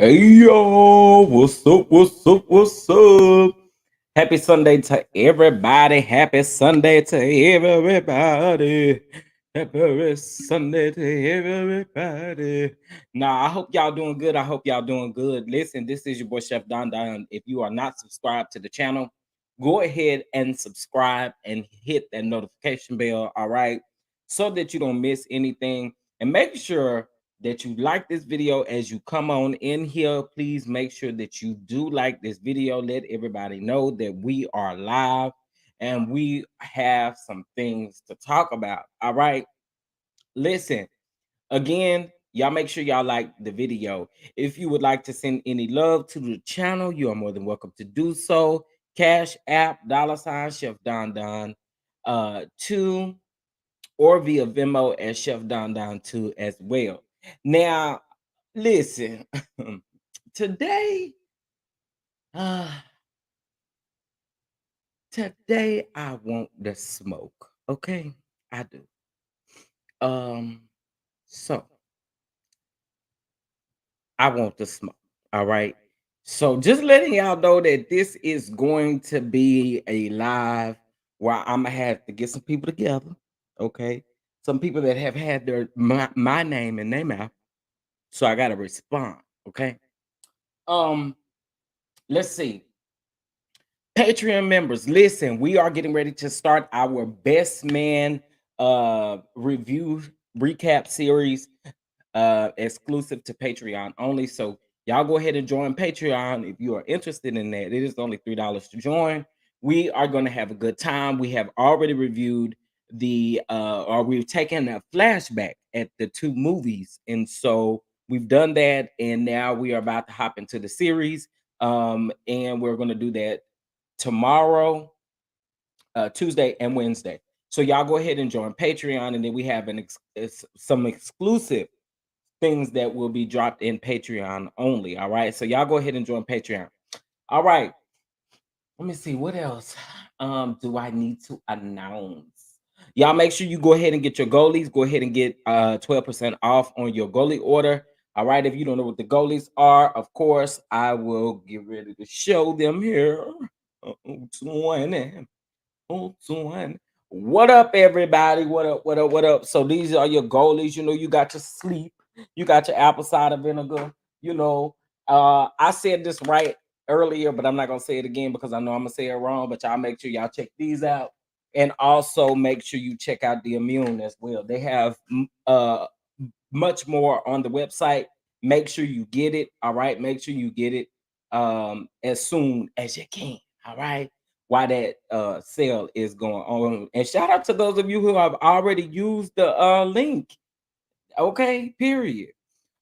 Hey yo, what's up? What's up? What's up? Happy Sunday to everybody. Happy Sunday to everybody. Happy Sunday to everybody. Now, I hope y'all doing good. I hope y'all doing good. Listen, this is your boy Chef Don Don. If you are not subscribed to the channel, go ahead and subscribe and hit that notification bell. All right, so that you don't miss anything. And make sure that you like this video as you come on in here. Please make sure that you do like this video. Let everybody know that we are live and we have some things to talk about. All right. Listen, again, y'all make sure y'all like the video. If you would like to send any love to the channel, you are more than welcome to do so. Cash App, $ Chef Don Don, 2, or via Venmo as Chef Don Don 2 as well. Now, listen, today, uh, today I want the smoke. Okay, I do. So I want the smoke. All right. So just letting y'all know that this is going to be a live where I'm gonna have to get some people together. Okay, some people that have had my name in their mouth. So I gotta respond. Okay. Um, let's see. Patreon members, listen, we are getting ready to start our best man review recap series exclusive to Patreon only. So y'all go ahead and join Patreon if you are interested in that. It is only $3 to join. We are going to have a good time. We have already reviewed or we've taken a flashback at the two movies. And so we've done that. And now we are about to hop into the series. And we're going to do that tomorrow, Tuesday, and Wednesday. So y'all go ahead and join Patreon, and then we have some exclusive things that will be dropped in Patreon only. All right. So y'all go ahead and join Patreon. All right. Let me see what else. Do I need to announce? Y'all make sure you go ahead and get your goalies. Go ahead and get 12% off on your goalie order. All right. If you don't know what the goalies are, of course, I will get ready to show them here. 20. Oh, 20. What up, everybody? What up? What up? What up? So these are your goalies. You know, you got your sleep, you got your apple cider vinegar. You know, I said this right earlier, but I'm not gonna say it again because I know I'm gonna say it wrong. But y'all make sure y'all check these out, and also make sure you check out the Immune as well. They have much more on the website. Make sure you get it. All right. Make sure you get it as soon as you can. All right. While that sale is going on. And shout out to those of you who have already used the link. Okay, period.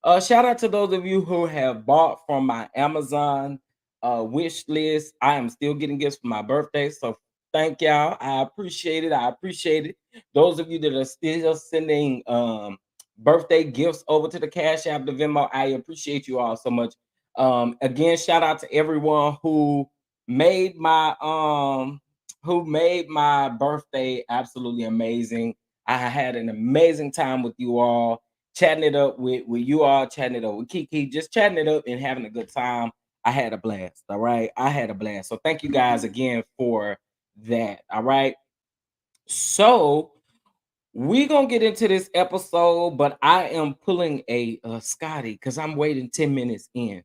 Shout out to those of you who have bought from my Amazon wish list. I am still getting gifts for my birthday. So thank y'all. I appreciate it. I appreciate it. Those of you that are still sending birthday gifts over to the Cash App, the Venmo, I appreciate you all so much. Again, shout out to everyone made my who made my birthday absolutely amazing. I had an amazing time with you all, chatting it up with you all, chatting it up with Kiki, just chatting it up and having a good time. I had a blast. All right. I had a blast. So thank you guys again for that. All right. So we're gonna get into this episode, but I am pulling a Scotty because I'm waiting 10 minutes in.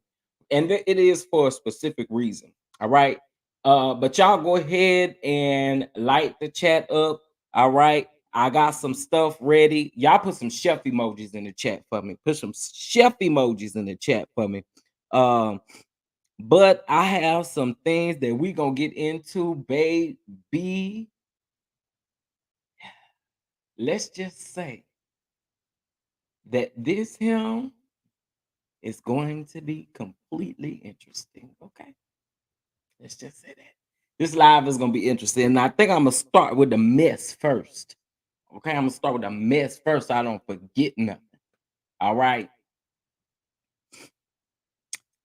And it is for a specific reason. All right. But y'all go ahead and light the chat up. All right. I got some stuff ready. Y'all put some chef emojis in the chat for me. Put some chef emojis in the chat for me. Um, but I have some things that we gonna get into, baby. Let's just say that this him is going to be completely interesting. Okay. Let's just say that. This live is gonna be interesting. And I think I'm gonna start with the mess first. Okay, I'm gonna start with the mess first so I don't forget nothing. All right.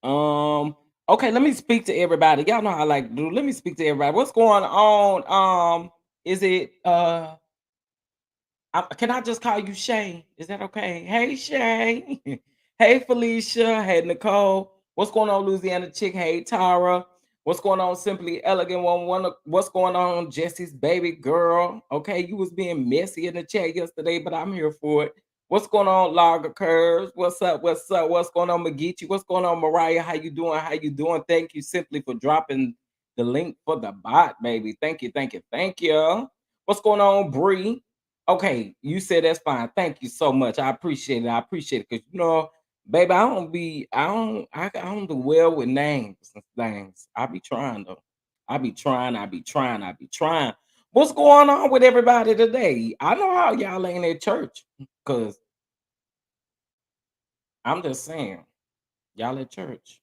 Um, okay, let me speak to everybody. Y'all know how I like to do. Let me speak to everybody. What's going on? Is it can I just call you Shay? Is that okay? Hey Shay. Hey Felicia. Hey Nicole. What's going on, Louisiana Chick? Hey, Tara. What's going on, Simply Elegant One? What's going on, Jesse's baby girl? Okay, you was being messy in the chat yesterday, but I'm here for it. What's going on, Logger Curves? What's up? What's up? What's going on, Magichi? What's going on, Mariah? How you doing? How you doing? Thank you, Simply, for dropping the link for the bot, baby. Thank you, thank you, thank you. What's going on, Bree? Okay, you said that's fine. Thank you so much. I appreciate it. I appreciate it because baby, I don't do well with names and things. I be trying though. I be trying. What's going on with everybody today? I know how y'all ain't at church because I'm just saying, y'all at church.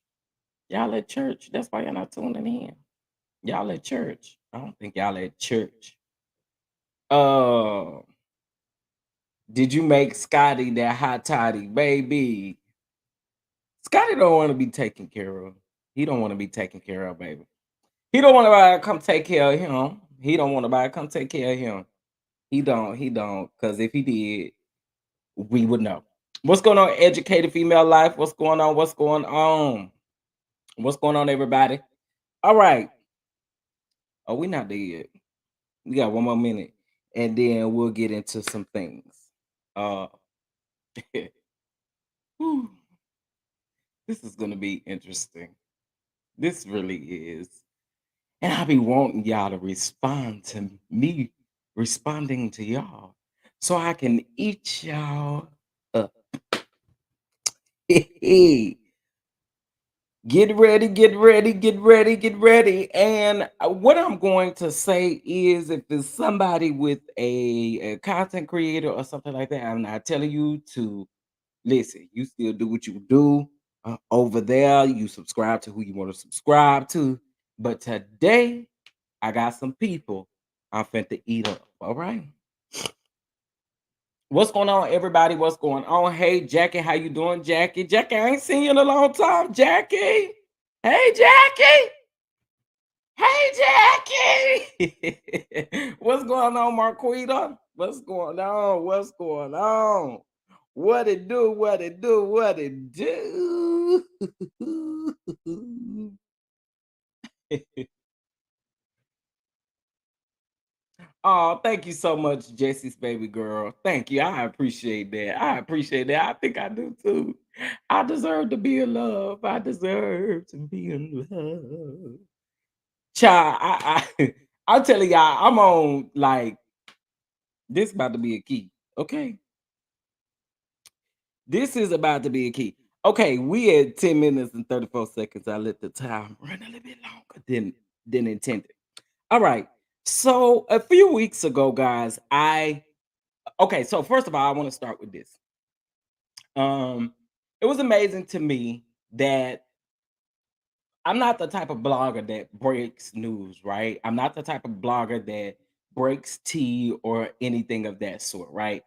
Y'all at church. That's why y'all not tuning in. Y'all at church. I don't think y'all at church. Uh, did you make Scotty that hot toddy, baby? Scotty don't want to be taken care of. He don't want to be taken care of, baby. He don't want nobody to come take care of him. He don't want nobody to come take care of him. He don't. Because if he did, we would know. What's going on, educated female life? What's going on? What's going on? What's going on, everybody? All right. Oh, we not there yet. We got one more minute, and then we'll get into some things. Uh, whew, this is gonna be interesting. This really is. And I be wanting y'all to respond to me responding to y'all so I can eat y'all up. Get ready, get ready, get ready, get ready. And what I'm going to say is if there's somebody with a content creator or something like that, I'm not telling you to listen, you still do what you do over there. You subscribe to who you want to subscribe to. But today, I got some people I'm finna eat up. All right. What's going on, everybody? What's going on? Hey, Jackie, how you doing, Jackie? Jackie, I ain't seen you in a long time, Jackie. Hey, Jackie. Hey, Jackie. What's going on, Marquita? What's going on? What's going on? What it do? What it do? What it do? Oh, thank you so much, Jesse's baby girl. Thank you. I appreciate that. I appreciate that. I think I do too. I deserve to be in love. I deserve to be in love. Child, I'm telling y'all, I'm on like this about to be a key. Okay. This is about to be a key. Okay, we at 10 minutes and 34 seconds. I let the time run a little bit longer than intended. All right. So a few weeks ago, guys, okay, so first of all, I want to start with this. Um, it was amazing to me that I'm not the type of blogger that breaks news, right? I'm not the type of blogger that breaks tea or anything of that sort, right?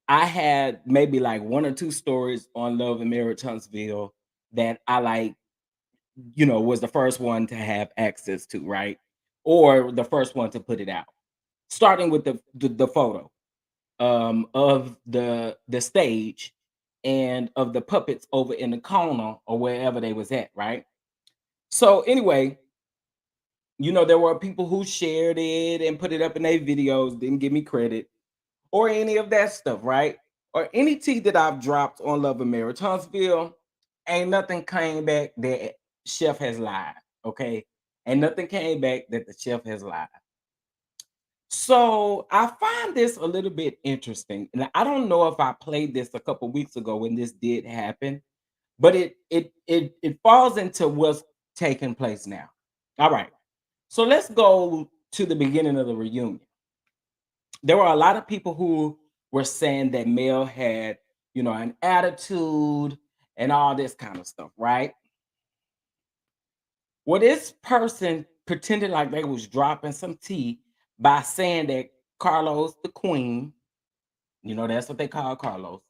I had maybe like one or two stories on Love and Marriage Huntsville that I like, was the first one to have access to, right? Or the first one to put it out. Starting with the photo of the stage and of the puppets over in the corner or wherever they was at, right? So anyway, there were people who shared it and put it up in their videos, didn't give me credit or any of that stuff, right? Or any tea that I've dropped on Love and Marriage Huntsville, ain't nothing came back that chef has lied, okay? And nothing came back that the chef has lied. So I find this a little bit interesting. And I don't know if I played this a couple weeks ago when this did happen, but it falls into what's taking place now. All right. So let's go to the beginning of the reunion. There were a lot of people who were saying that Mel had, an attitude and all this kind of stuff, right? Well, this person pretended like they was dropping some tea by saying that Carlos, the queen, that's what they call Carlos.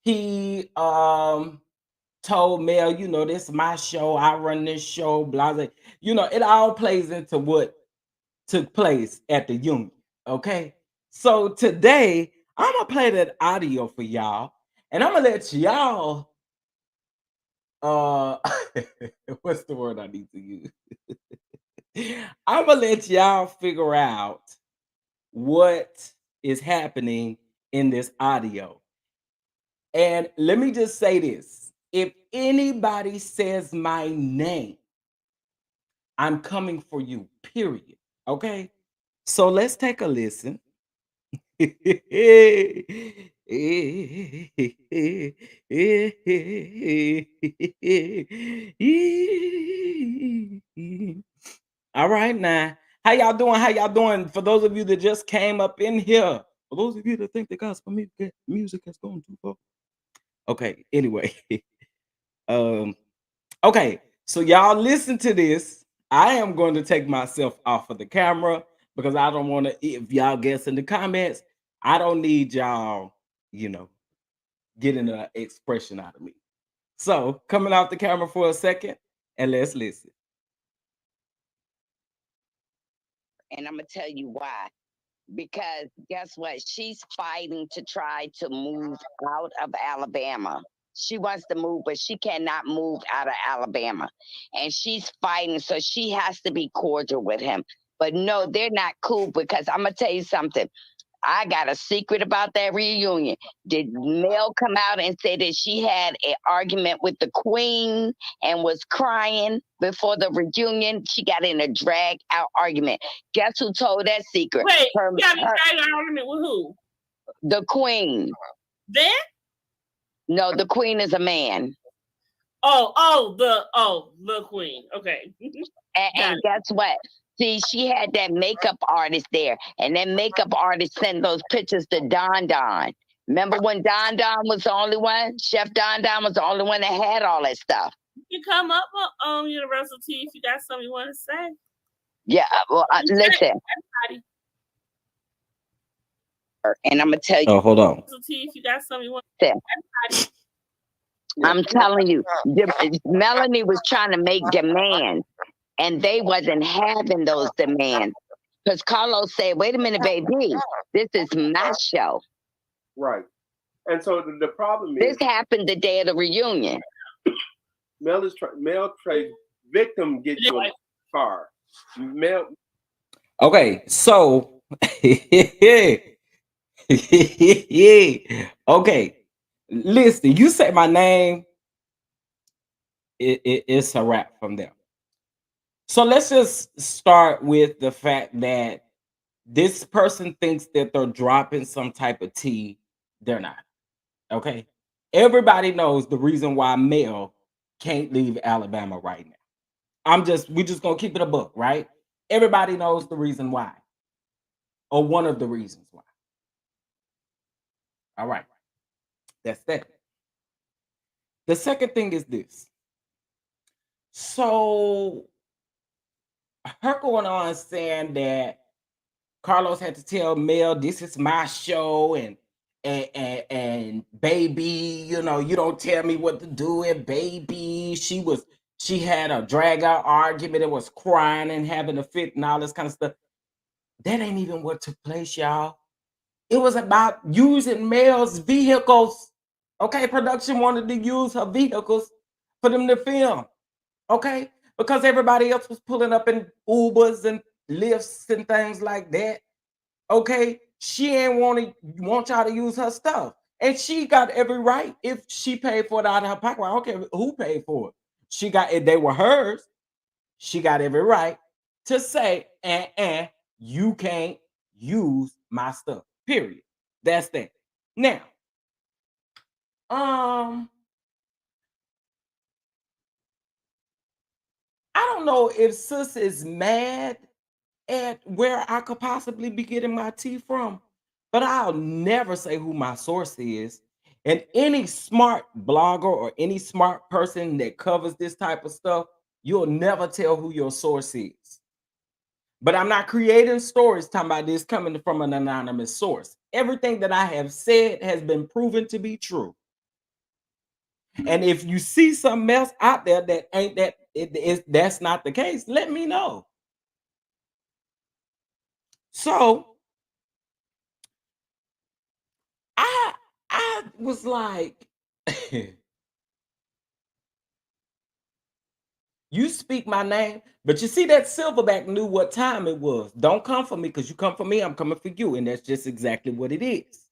He told Mel, this is my show. I run this show, blah, blah. It all plays into what took place at the union. Okay. So today I'm gonna play that audio for y'all, and I'm gonna let y'all uh what's the word I need to use? I'm gonna let y'all figure out what is happening in this audio. And let me just say this. If anybody says my name, I'm coming for you, period. Okay? So let's take a listen. All right now. How y'all doing? How y'all doing? For those of you that just came up in here, for those of you that think the gospel music has gone too far. Okay, anyway. um, okay, so y'all listen to this. I am going to take myself off of the camera because I don't want to, if y'all guess in the comments, I don't need y'all, you know, getting an expression out of me. So coming off the camera for a second and let's listen. And I'm gonna tell you why. Because guess what? She's fighting to try to move out of Alabama. She wants to move, but she cannot move out of Alabama. And she's fighting, so she has to be cordial with him. But no, they're not cool because I'm gonna tell you something. I got a secret about that reunion. Did Mel come out and say that she had an argument with the Queen and was crying before the reunion? She got in a drag out argument. Guess who told that secret? Wait, you got a drag out argument with who? The Queen. Then? No, the Queen is a man. The Queen. Okay. And guess what? See, she had that makeup artist there, and that makeup artist sent those pictures to Don Don. Remember when Don Don was the only one? Chef Don Don was the only one that had all that stuff. You come up on Universal T if you got something you want to say. Yeah, well, listen. And I'm gonna tell you. Oh, hold on. T if you got something you want to say. I'm telling you, Melanie was trying to make demands, and they wasn't having those demands. Because Carlos said, wait a minute, baby, this is my show. Right. And so the problem is... This happened the day of the reunion. Mel trade victim get you a car. Mel. Okay, so okay. Listen, you say my name, it's a wrap from there. So let's just start with the fact that this person thinks that they're dropping some type of tea. They're not. Okay. Everybody knows the reason why Mel can't leave Alabama right now. We just gonna keep it a book, right? Everybody knows the reason why. Or one of the reasons why. All right. That's that. The second thing is this. So her going on saying that Carlos had to tell Mel, this is my show, and baby, you know, you don't tell me what to do. And baby, she had a drag out argument and was crying and having a fit and all this kind of stuff. That ain't even what took place, y'all. It was about using Mel's vehicles. Okay, production wanted to use her vehicles for them to film. Okay, because everybody else was pulling up in Ubers and Lyfts and things like that. Okay, she ain't want y'all to use her stuff, and she got every right if she paid for it out of her pocket. I don't care who paid for it. She got it; they were hers. She got every right to say, you can't use my stuff. Period. That's that. Now, I don't know if sis is mad at where I could possibly be getting my tea from, but I'll never say who my source is. And any smart blogger or any smart person that covers this type of stuff, you'll never tell who your source is. But I'm not creating stories talking about this coming from an anonymous source. Everything that I have said has been proven to be true. And if you see something else out there that ain't that's not the case, let me know. So I was like, You speak my name, but you see that Silverback knew what time it was. Don't come for me because you come for me, I'm coming for you. And that's just exactly what it is.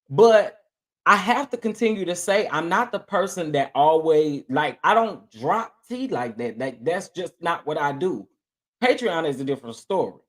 But I have to continue to say I'm not the person that always like I don't drop tea like that. That's just not what I do. Patreon is a different story.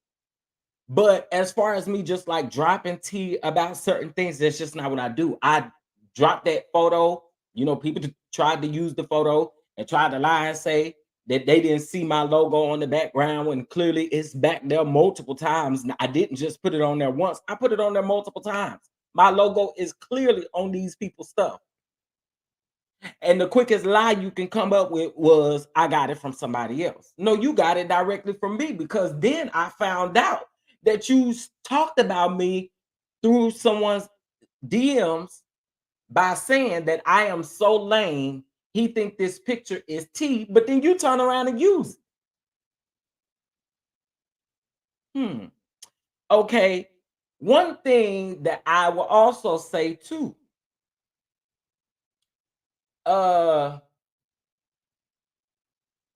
But as far as me just like dropping tea about certain things, that's just not what I do. I dropped that photo. You know, people tried to use the photo and tried to lie and say that they didn't see my logo on the background when clearly it's back there multiple times. I didn't just put it on there once, I put it on there multiple times. My logo is clearly on these people's stuff. And the quickest lie you can come up with was, I got it from somebody else. No, you got it directly from me, because then I found out that you talked about me through someone's DMs by saying that I am so lame, he think this picture is tea, but then you turn around and use it. Okay. One thing that I will also say too,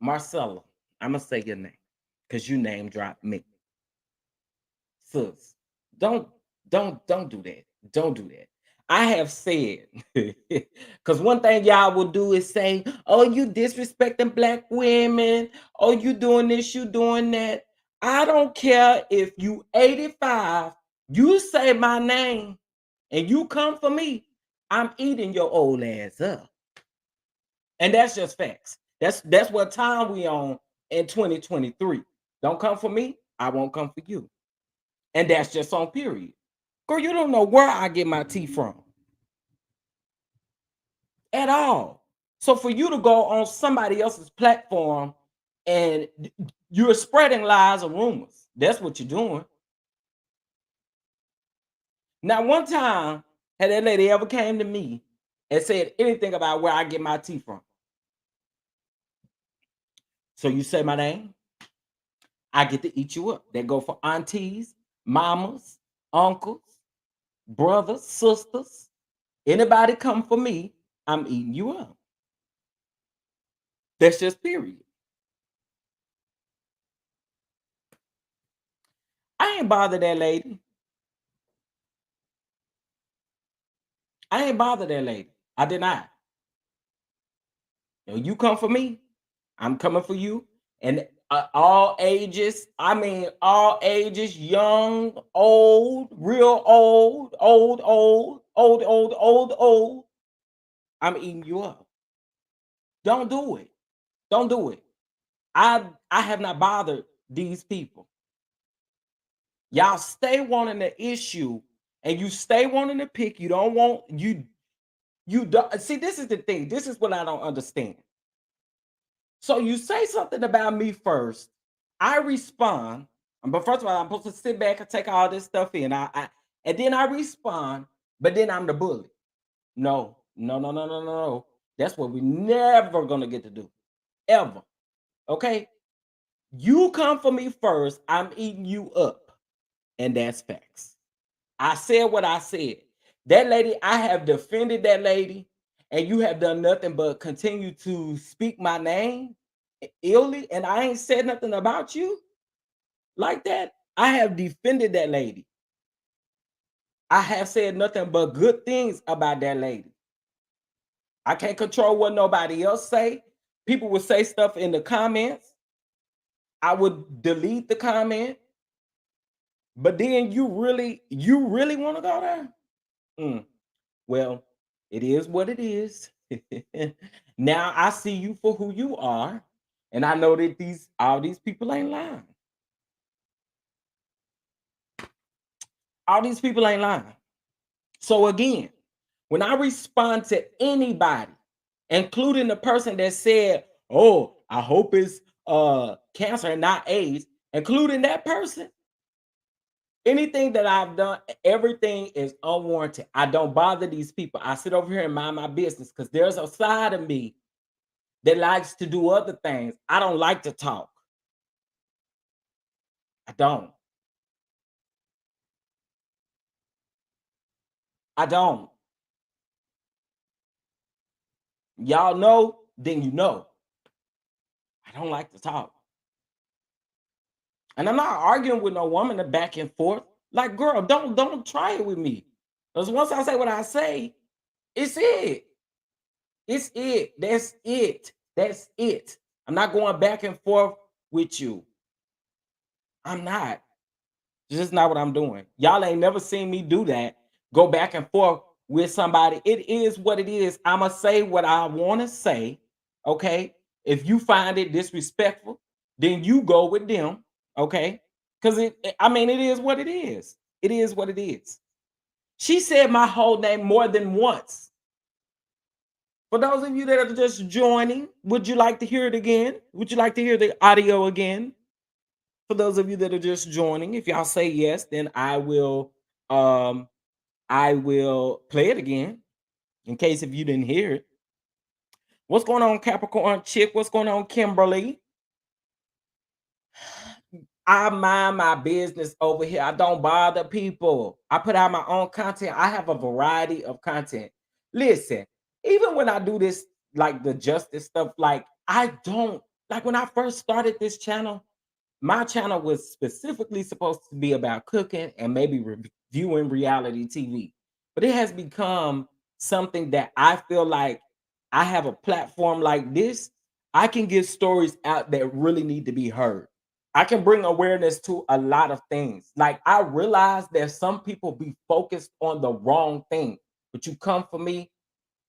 Marcella, I'm gonna say your name because you name dropped me. Sis, don't do that. Don't do that. I have said, because one thing y'all will do is say, oh, you disrespecting black women, oh, you doing this, you doing that. I don't care if you 85, you say my name and you come for me, I'm eating your old ass up. And that's just facts. That's what time we on in 2023. Don't come for me, I won't come for you. And that's just on period. Girl, you don't know where I get my tea from at all. So for you to go on somebody else's platform and you're spreading lies or rumors, that's what you're doing. Now, one time, had that lady ever came to me and said anything about where I get my tea from? So you say my name, I get to eat you up. That go for aunties, mamas, uncles, brothers, sisters. Anybody come for me, I'm eating you up. That's just period. I ain't bothered that lady. I ain't bothered that lady. I did not. You come for me, I'm coming for you. And all ages, I mean, all ages, young, old, real old, old. I'm eating you up. Don't do it. Don't do it. I have not bothered these people. Y'all stay wanting the issue and you stay wanting to pick. You don't want you don't see. This is the thing. This is what I don't understand. So you say something about me first, I respond. But first of all, I'm supposed to sit back and take all this stuff in. And then I respond, but then I'm the bully. No. That's what we never gonna get to do. Ever. Okay. You come for me first, I'm eating you up. And that's facts. I said what I said. That lady, I have defended that lady, and you have done nothing but continue to speak my name illy, and I ain't said nothing about you like that. I have defended that lady. I have said nothing but good things about that lady. I can't control what nobody else say. People would say stuff in the comments. I would delete the comment. But then you really want to go there? Well, it is what it is. Now I see you for who you are, and I know that all these people ain't lying. All these people ain't lying. So again, when I respond to anybody, including the person that said, "Oh, I hope it's cancer and not AIDS," including that person, anything that I've done, everything is unwarranted. I don't bother these people. I sit over here and mind my business because there's a side of me that likes to do other things. I don't like to talk. I don't. I don't. Y'all know, then you know. don't like to talk. And I'm not arguing with no woman to back and forth. Like, girl, don't try it with me. Because once I say what I say, it's it. It's it. That's it. That's it. I'm not going back and forth with you. I'm not. It's just not what I'm doing. Y'all ain't never seen me do that. Go back and forth with somebody. It is what it is. I'ma say what I want to say. Okay. If you find it disrespectful, then you go with them. Okay. Because I mean, it is what it is. It is what it is. She said my whole name more than once. For those of you that are just joining, would you like to hear it again? Would you like to hear the audio again? For those of you that are just joining, if y'all say yes, then I will play it again in case if you didn't hear it. What's going on, Capricorn Chick? What's going on, Kimberly? I mind my business over here. I don't bother people. I put out my own content. I have a variety of content. Listen, even when I do this, like the justice stuff, like I don't, like when I first started this channel, my channel was specifically supposed to be about cooking and maybe reviewing reality TV. But it has become something that I feel like I have a platform like this. I can get stories out that really need to be heard. I can bring awareness to a lot of things. Like I realize that some people be focused on the wrong thing, but you come for me,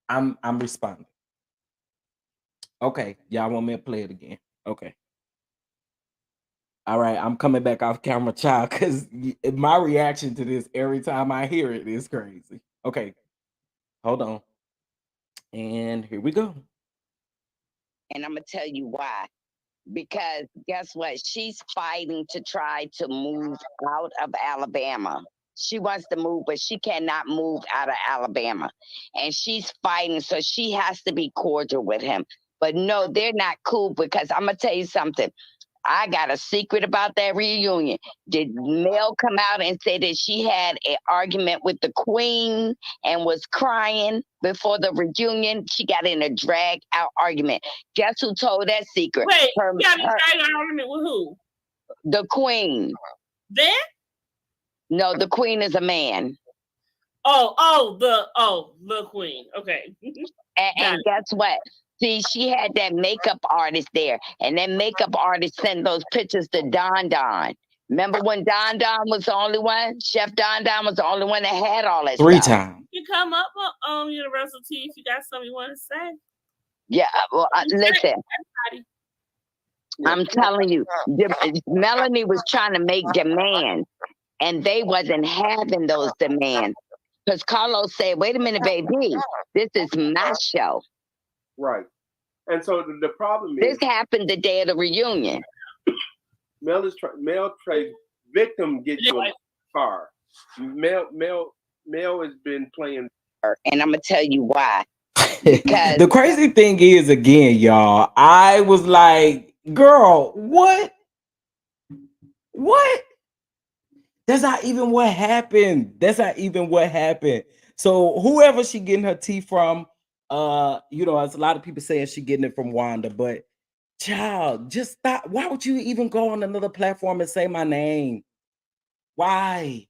I'm responding. Okay, y'all want me to play it again? Okay. All right, I'm coming back off camera, child, because my reaction to this every time I hear it is crazy. Okay, hold on. And here we go. And I'm going to tell you why. Because guess what? She's fighting to try to move out of Alabama. She wants to move, but she cannot move out of Alabama. And she's fighting, so she has to be cordial with him. But no, they're not cool because I'm going to tell you something. I got a secret about that reunion. Did Mel come out and say that she had an argument with the queen and was crying before the reunion? She got in a drag out argument. Guess who told that secret? Wait, you got a drag out argument with who? The queen. Then? No, the queen is a man. The queen. Okay. And guess what? See, she had that makeup artist there, and that makeup artist sent those pictures to Don Don. Remember when Don Don was the only one? Chef Don Don was the only one that had all that 3 stuff. times. You come up on Universal T if you got something you want to say. Yeah, well, listen. I'm telling you, Melanie was trying to make demands, and they wasn't having those demands. Because Carlos said, wait a minute, baby, this is my show. Right. And so the problem is... This happened the day of the reunion. Mel trade victim gets you far. Mel has been playing... And I'm going to tell you why. Because the crazy thing is, again, y'all, I was like, girl, what? What? That's not even what happened. That's not even what happened. So whoever she getting her tea from, it's a lot of people saying she getting it from Wanda, but child, just stop. Why would you even go on another platform and say my name? Why?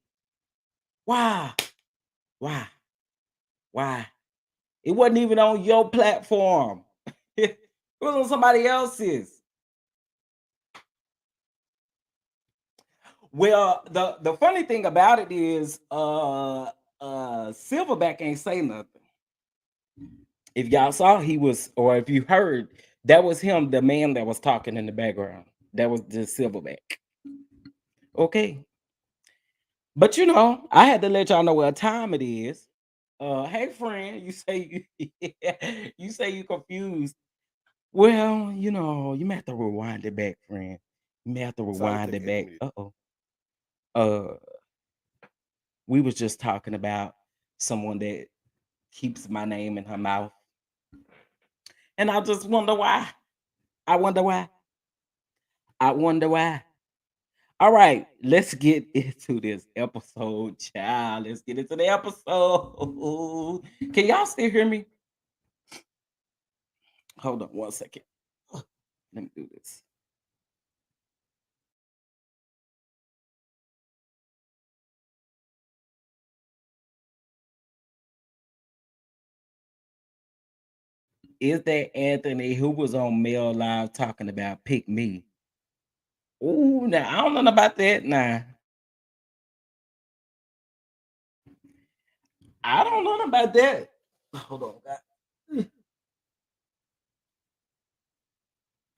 It wasn't even on your platform. It was on somebody else's. Well, the funny thing about it is Silverback ain't say nothing. If y'all saw, he was, or if you heard, that was him, the man that was talking in the background. That was just Silverback. Okay. But I had to let y'all know what time it is. Hey friend, you say you say you confused. Well, you may have to rewind it back, friend. You may have to rewind it back. We was just talking about someone that keeps my name in her mouth. And I just wonder why. I wonder why. All right, let's get into this episode, child. Let's get into the episode. Can y'all still hear me? Hold on one second. Let me do this. Is that Anthony who was on Mel Live talking about pick me? Ooh, now I don't know about that. Now I don't know about that. Hold on, God.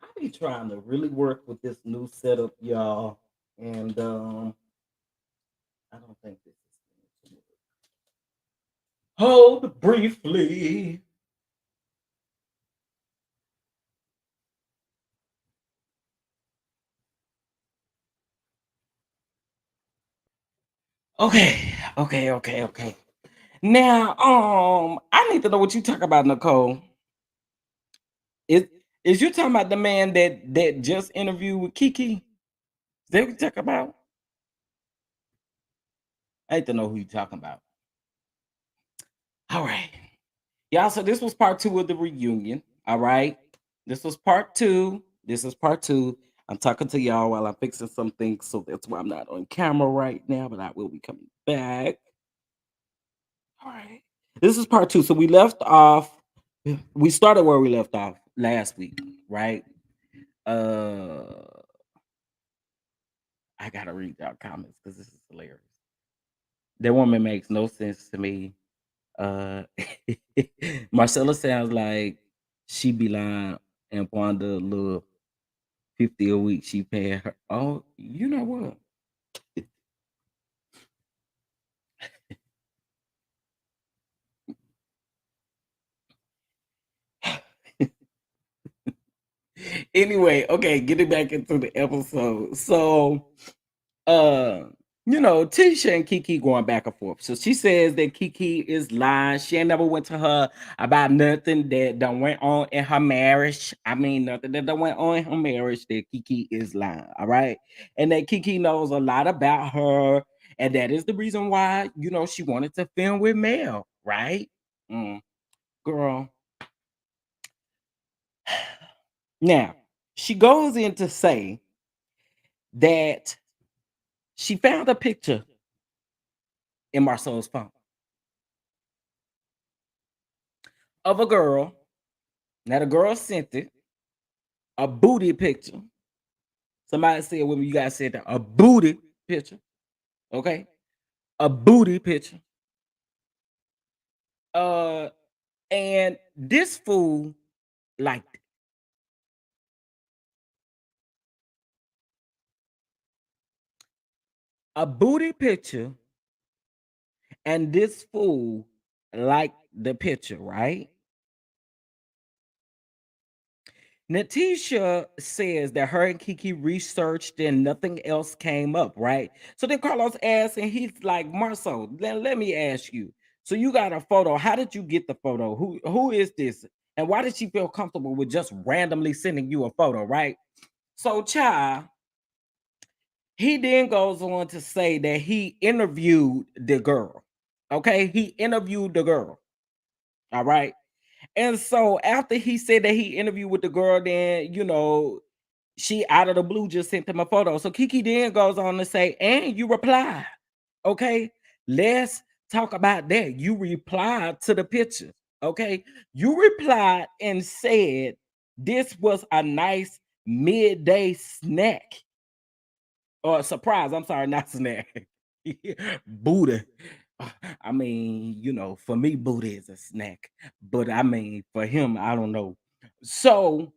I be trying to really work with this new setup, y'all, and I don't think this is going to work. Hold briefly. Okay. Now, I need to know what you talk about, Nicole. Is you talking about the man that just interviewed with Kiki? Is that what you talk about? I need to know who you talking about. All right. Yeah, so this was part 2 of the reunion. All right. This was part 2. This is part 2. I'm talking to y'all while I'm fixing some things, so that's why I'm not on camera right now, but I will be coming back. All right. This is part 2. So we left off. We started where we left off last week, right? I gotta read y'all comments because this is hilarious. That woman makes no sense to me. Marcella sounds like she be lying and Wanda little 50 a week she paying her. Oh, you know what? Anyway, okay, getting back into the episode. So Tisha and Kiki going back and forth. So she says that Kiki is lying. She never went to her about nothing that done went on in her marriage. I mean, nothing that done went on in her marriage, that Kiki is lying. All right. And that Kiki knows a lot about her. And that is the reason why, she wanted to film with Mel, right? Girl. Now, she goes in to say that she found a picture in Marcel's phone of a girl. Now the girl sent it, a booty picture. Somebody said when you guys said that, a booty picture. Okay. A booty picture. And this fool liked it. A booty picture, and this fool liked the picture, right? Natisha says that her and Kiki researched and nothing else came up, right? So then Carlos asks, and he's like, Marcel, let me ask you. So you got a photo. How did you get the photo? Who is this? And why did she feel comfortable with just randomly sending you a photo, right? So child, he then goes on to say that he interviewed the girl. Okay, he interviewed the girl. All right. And so after he said that he interviewed with the girl, then she out of the blue just sent him a photo. So Kiki then goes on to say, and you replied. Okay, let's talk about that. You replied to the picture. Okay, you replied and said this was a nice midday snack or surprise. I'm sorry, not snack. Booty. I mean, for me, booty is a snack, but I mean, for him, I don't know. So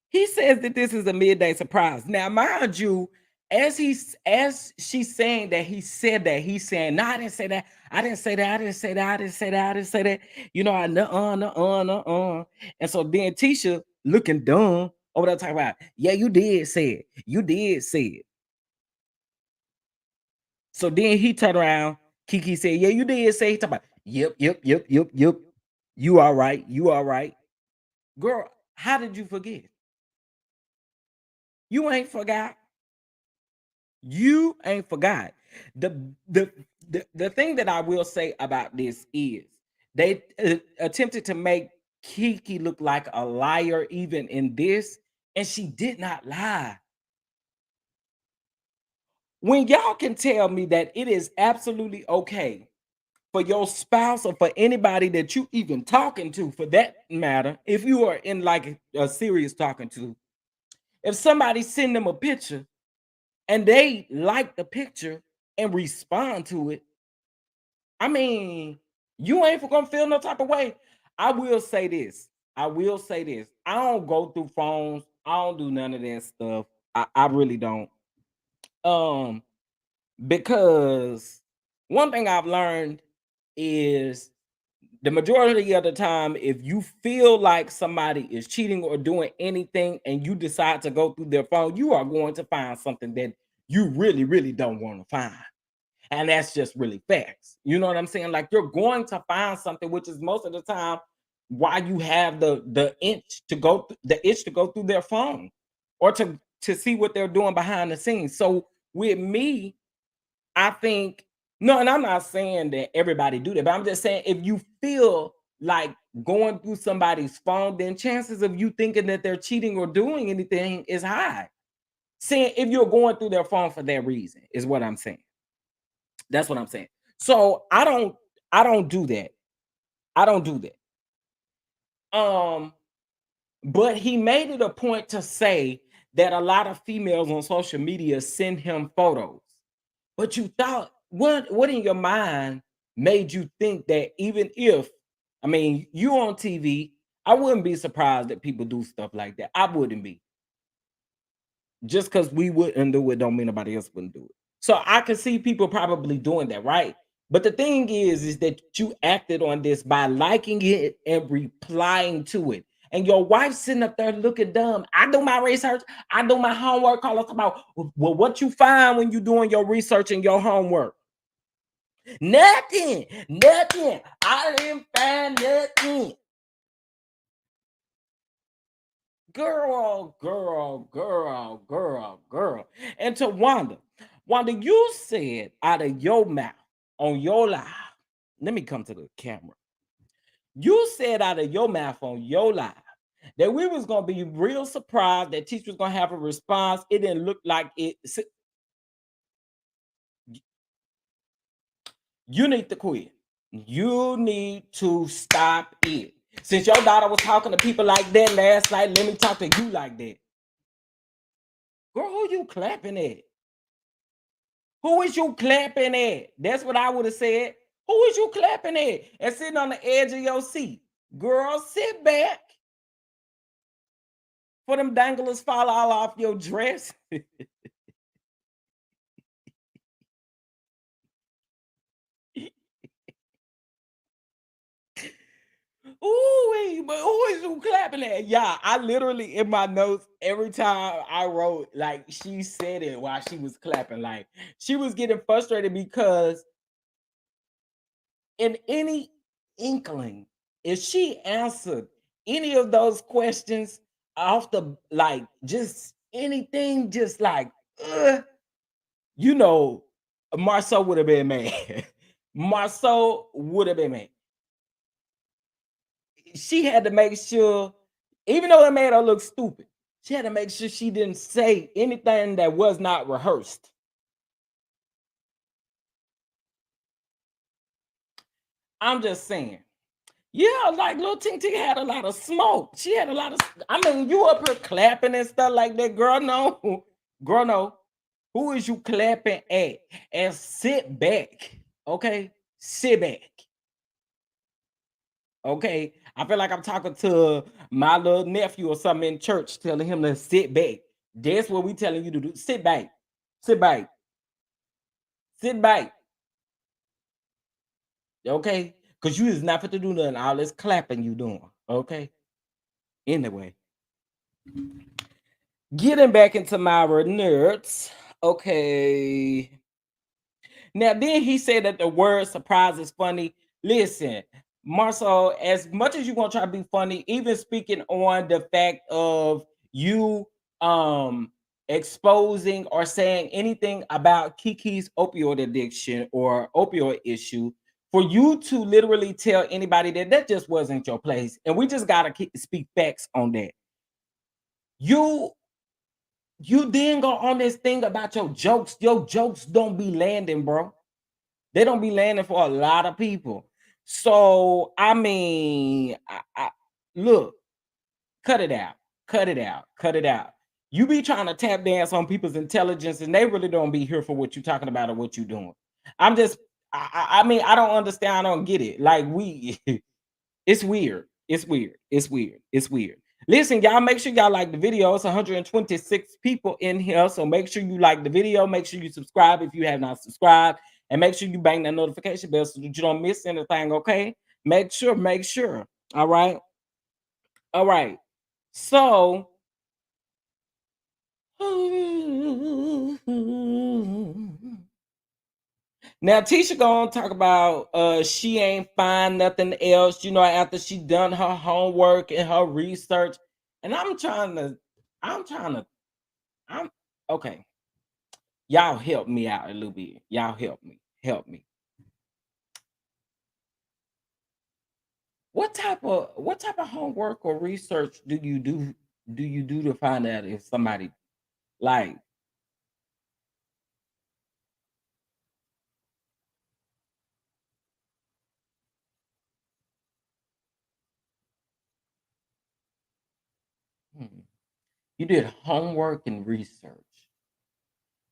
he says that this is a midday surprise. Now, mind you, as she's saying that he said that, he's saying, no, I didn't say that. I didn't say that. I didn't say that. I didn't say that. I didn't say that. I nuh-uh. And so then Tisha looking dumb over there talking about, yeah, you did say it. You did say it. So then he turned around. Kiki said, yeah, you did say it. He talking about, yep. You all right. You all right. Girl, how did you forget? You ain't forgot. You ain't forgot. The thing that I will say about this is they attempted to make Kiki looked like a liar even in this, and she did not lie. When y'all can tell me that it is absolutely okay for your spouse or for anybody that you even talking to, for that matter, if you are in like a serious talking to, if somebody send them a picture and they like the picture and respond to it, I mean, you ain't gonna feel no type of way. I will say this. I will say this. I don't go through phones. I don't do none of that stuff. I really don't. Um, because one thing I've learned is the majority of the time, if you feel like somebody is cheating or doing anything and you decide to go through their phone, you are going to find something that you really, really don't want to find. And that's just really facts. You know what I'm saying? Like you're going to find something, which is most of the time why you have the itch to go through their phone or to see what they're doing behind the scenes. So with me, I think no, and I'm not saying that everybody do that, but I'm just saying if you feel like going through somebody's phone, then chances of you thinking that they're cheating or doing anything is high. Saying if you're going through their phone for that reason is what I'm saying. That's what I'm saying. So I don't do that. I don't do that. But he made it a point to say that a lot of females on social media send him photos. But you thought what in your mind made you think that even if I mean you on TV, I wouldn't be surprised that people do stuff like that. I wouldn't be. Just because we wouldn't do it don't mean nobody else wouldn't do it. So I can see people probably doing that, right? But the thing is that you acted on this by liking it and replying to it. And your wife sitting up there looking dumb. I do my research. I do my homework. All us about well, what you find when you doing your research and your homework. Nothing. I didn't find nothing. Girl. And to Wanda, you said out of your mouth on your live, let me come to the camera. You said out of your mouth on your live that we was gonna be real surprised that teacher was gonna have a response. It didn't look like it. You need to quit. You need to stop it. Since your daughter was talking to people like that last night, let me talk to you like that. Girl, who you clapping at? Who is you clapping at? That's what I would have said. Who is you clapping at? And sitting on the edge of your seat. Girl, sit back. For them danglers fall all off your dress. Ooh, but who is you clapping at? Yeah, I literally in my notes every time I wrote like she said it while she was clapping. Like she was getting frustrated because in any inkling, if she answered any of those questions off the like just anything, just like you know, Marceau would have been mad. Marceau would have been mad. She had to make sure, even though it made her look stupid, she had to make sure she didn't say anything that was not rehearsed. I'm just saying. Yeah, like Lil Ting Ting had a lot of smoke. She had a lot of, I mean, you up here clapping and stuff like that. Girl, no. Girl, no. Who is you clapping at? And sit back. Okay? Sit back. Okay, I feel like I'm talking to my little nephew or something in church, telling him to sit back. That's what we telling you to do. Sit back, sit back, sit back. Okay, because you is not fit to do nothing. All this clapping you doing. Okay. Anyway, getting back into my nerds. Okay. Now then he said that the word surprise is funny. Listen, Marcel, as much as you're gonna try to be funny, even speaking on the fact of you exposing or saying anything about Kiki's opioid addiction or opioid issue, for you to literally tell anybody that just wasn't your place, and we just gotta speak facts on that. You then go on this thing about your jokes. Your jokes don't be landing, bro. They don't be landing for a lot of people. So I mean, look, cut it out, cut it out, cut it out. You be trying to tap dance on people's intelligence, and they really don't be here for what you're talking about or what you're doing. I'm just, I mean, I don't understand. I don't get it. Like it's weird. It's weird. It's weird. It's weird. Listen, y'all, make sure y'all like the video. It's 126 people in here. So make sure you like the video. Make sure you subscribe if you have not subscribed. And make sure you bang that notification bell so that you don't miss anything, okay? Make sure. All right. All right. So now Tisha gonna talk about she ain't find nothing else, you know, after she done her homework and her research. And I'm okay. Y'all help me out a little bit. Y'all help me. What type of homework or research do you do to find out if somebody like you did homework and research?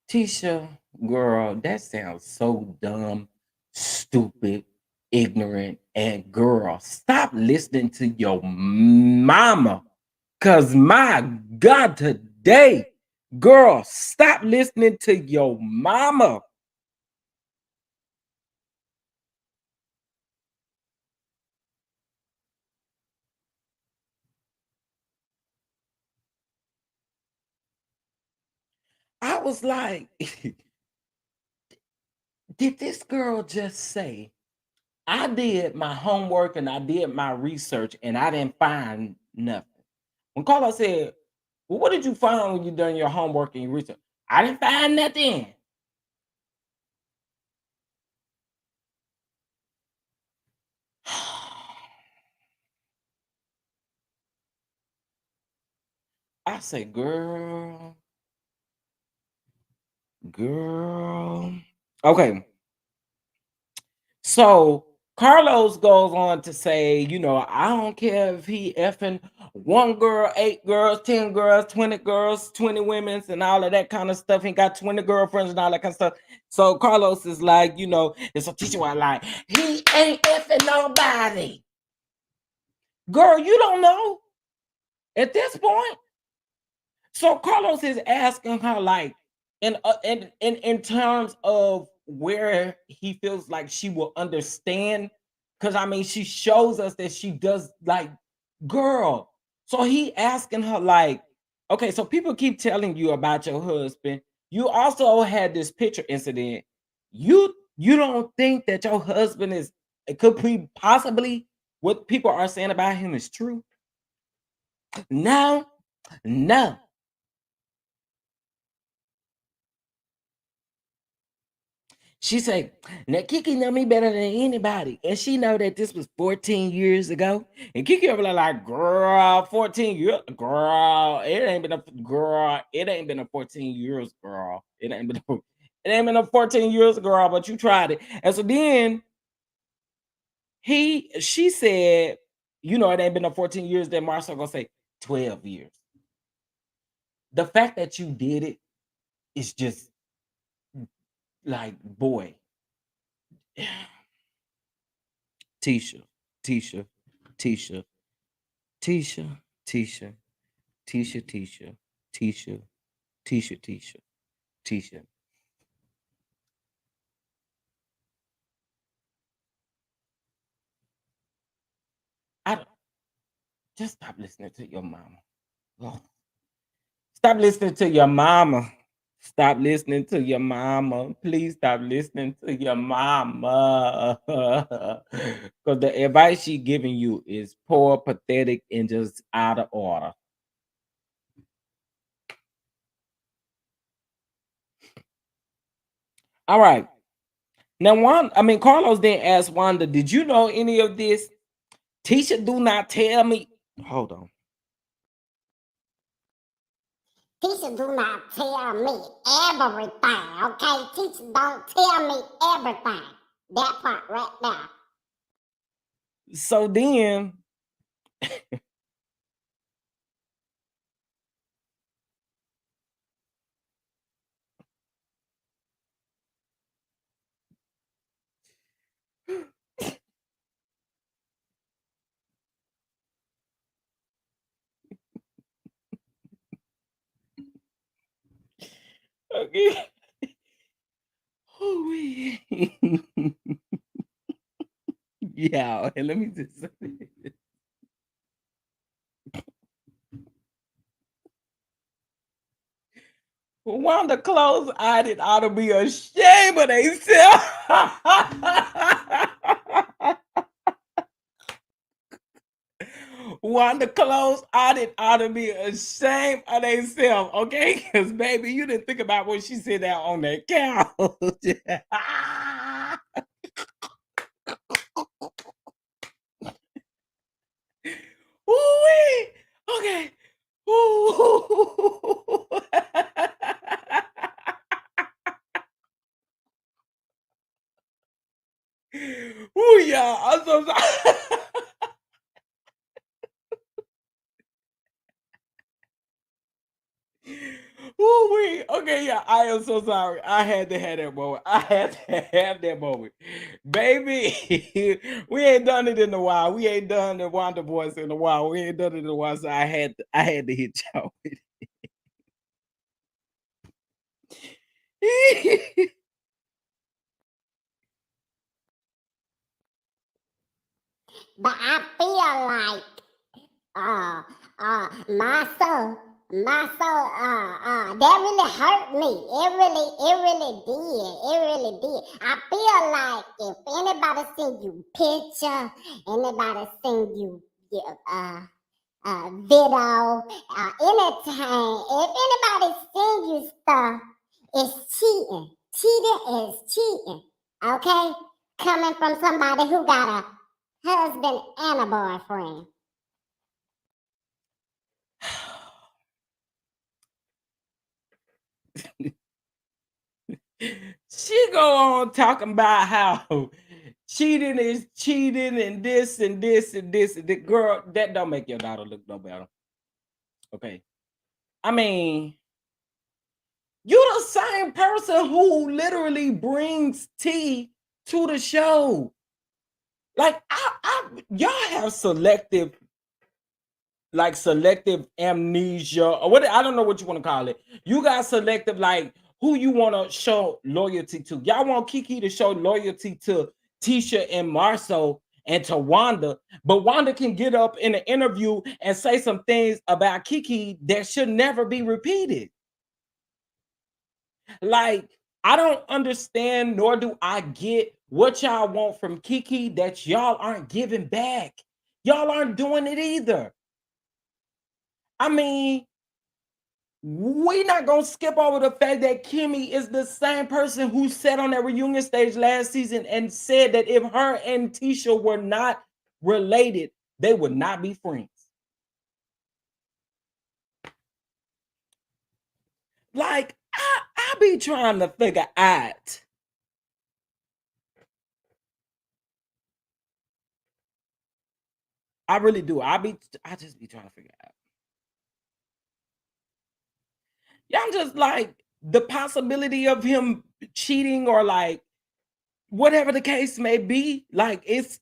Tisha, girl, that sounds so dumb, stupid, ignorant, and girl, stop listening to your mama. Cause my God, today, girl, stop listening to your mama. I was like, did this girl just say, I did my homework and I did my research and I didn't find nothing? When Carla said, well, what did you find when you done your homework and your research? I didn't find nothing. I say, girl. Okay. So Carlos goes on to say, you know, I don't care if he effing 1 girl, 8 girls, 10 girls, 20 girls, 20 women, and all of that kind of stuff. He got 20 girlfriends and all that kind of stuff. So Carlos is like, you know, it's a teacher one like, he ain't effing nobody. Girl, you don't know at this point. So Carlos is asking her, like, in terms of where he feels like she will understand, because I mean, she shows us that she does, like, girl. So he asking her, like, okay, so people keep telling you about your husband. You also had this picture incident. You don't think that your husband is, it could be possibly what people are saying about him is true? No. She said, now Kiki know me better than anybody. And she know that this was 14 years ago. And Kiki over there like, girl, 14 years, girl, it ain't been a 14 years, girl. It ain't been a 14 years, girl, but you tried it. And so then she said, you know, it ain't been a 14 years. Then Marcel gonna say 12 years. The fact that you did it is just like, boy. Tisha. I don't, just stop listening to your mama. Ugh. Stop listening to your mama. Stop listening to your mama. Please stop listening to your mama. Because the advice she's giving you is poor, pathetic, and just out of order. All right. Now, Carlos then asked Wanda, did you know any of this? Tisha, do not tell me. Hold on. Tisha, do not tell me everything, okay? Tisha, don't tell me everything. That part right there. So then, okay. Yeah, and let me just say this. Wanda close eyed it ought to be ashamed of themselves. Wanda close eyed it ought to be ashamed of themselves, okay? Because baby, you didn't think about what she said out on that couch. Ooh-wee. Okay. Ooh. Ooh, yeah, I'm so sorry. Ooh, okay, yeah, I am so sorry. I had to have that moment. I had to have that moment. Baby, we ain't done it in a while. We ain't done the Wonder Boys in a while. We ain't done it in a while, so I had to hit y'all with it. But I feel like my soul, that really hurt me. It really did. I feel like if anybody send you picture, anybody send you video, anytime, if anybody send you stuff, it's cheating. Cheating is cheating. Okay? Coming from somebody who got a husband and a boyfriend. She go on talking about how cheating is cheating and this and this and this. The girl, that don't make your daughter look no better. Okay. I mean, you're the same person who literally brings tea to the show. Like, y'all have selective amnesia or what, I don't know what you want to call it. You got selective, like, who you want to show loyalty to. Y'all want Kiki to show loyalty to Tisha and Marceau and to Wanda, but Wanda can get up in an interview and say some things about Kiki that should never be repeated. Like, I don't understand, nor do I get what y'all want from Kiki that y'all aren't giving back. Y'all aren't doing it either. I mean, we're not gonna skip over the fact that Kimmy is the same person who sat on that reunion stage last season and said that if her and Tisha were not related, they would not be friends. Like, I be trying to figure out. I really do. I just be trying to figure out. Yeah, I'm just like, the possibility of him cheating or like whatever the case may be, like it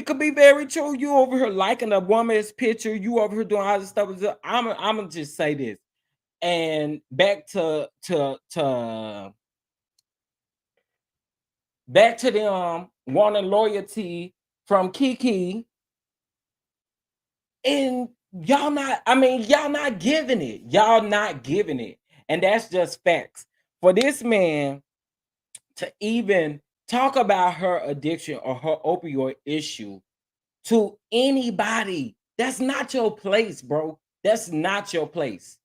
could be very true. You over here liking a woman's picture, you over here doing all this stuff. I'm gonna just say this. And back to them wanting loyalty from Kiki. And y'all not giving it. Y'all not giving it. And that's just facts. For this man to even talk about her addiction or her opioid issue to anybody, that's not your place, bro. That's not your place.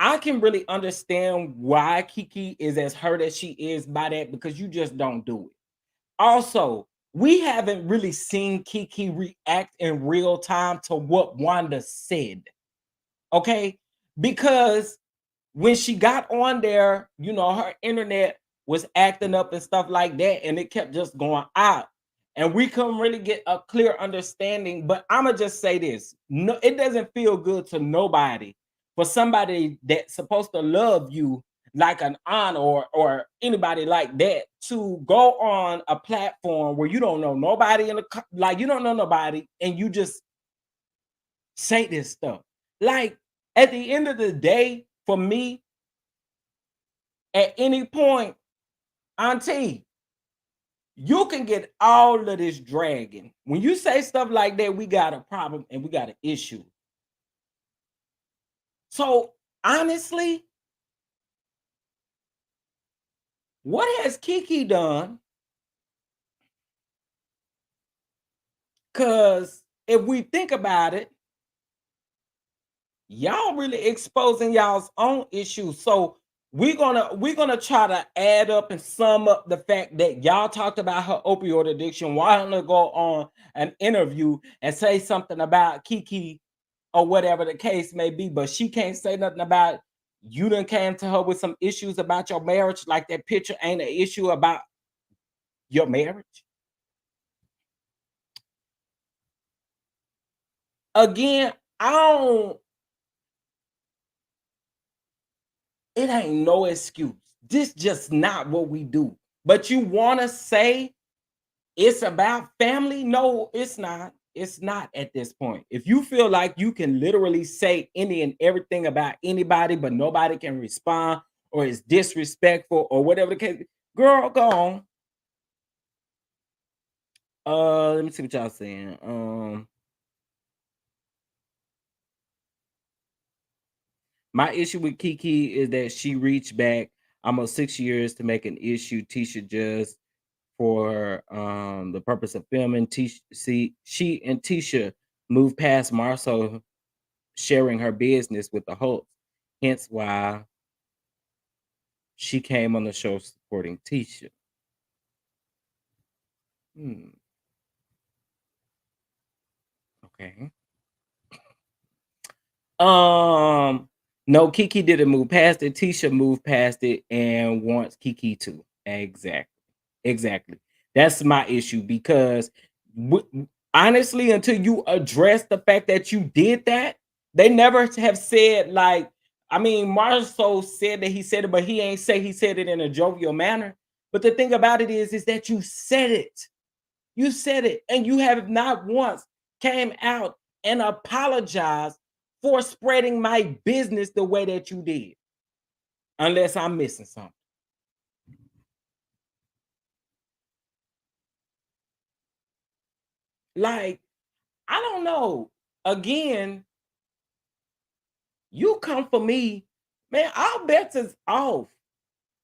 I can really understand why Kiki is as hurt as she is by that, because you just don't do it. Also, we haven't really seen Kiki react in real time to what Wanda said. Okay? Because when she got on there, her internet was acting up and stuff like that, and it kept just going out. And we couldn't really get a clear understanding. But I'ma just say this: no, it doesn't feel good to nobody for somebody that's supposed to love you like an aunt or anybody like that to go on a platform where you don't know nobody you don't know nobody, and you just say this stuff. Like, at the end of the day, for me, at any point, Auntie, you can get all of this dragging. When you say stuff like that, we got a problem and we got an issue. So, honestly, what has Kiki done? Because if we think about it, y'all really exposing y'all's own issues. So we're gonna try to add up and sum up the fact that y'all talked about her opioid addiction. Why don't they go on an interview and say something about Kiki or whatever the case may be, but she can't say nothing about you done came to her with some issues about your marriage, like that picture ain't an issue about your marriage. Again, it ain't no excuse. This just not what we do. But you want to say it's about family? No, it's not. It's not at this point. If you feel like you can literally say any and everything about anybody, but nobody can respond or is disrespectful or whatever the case, girl, go on. Let me see what y'all saying. My issue with Kiki is that she reached back almost 6 years to make an issue Tisha just for the purpose of filming. She and Tisha moved past Marceau sharing her business with the Hulk, hence why she came on the show supporting Tisha. Okay. No, Kiki didn't move past it. Tisha moved past it and wants Kiki to. Exactly. That's my issue, because honestly, until you address the fact that you did that, they never have said, like, I mean, Marceau said that he said it, but he ain't say he said it in a jovial manner. But the thing about it is that you said it. You said it, and you have not once came out and apologized for spreading my business the way that you did. Unless I'm missing something. Like, I don't know. Again, you come for me, man, our bets is off.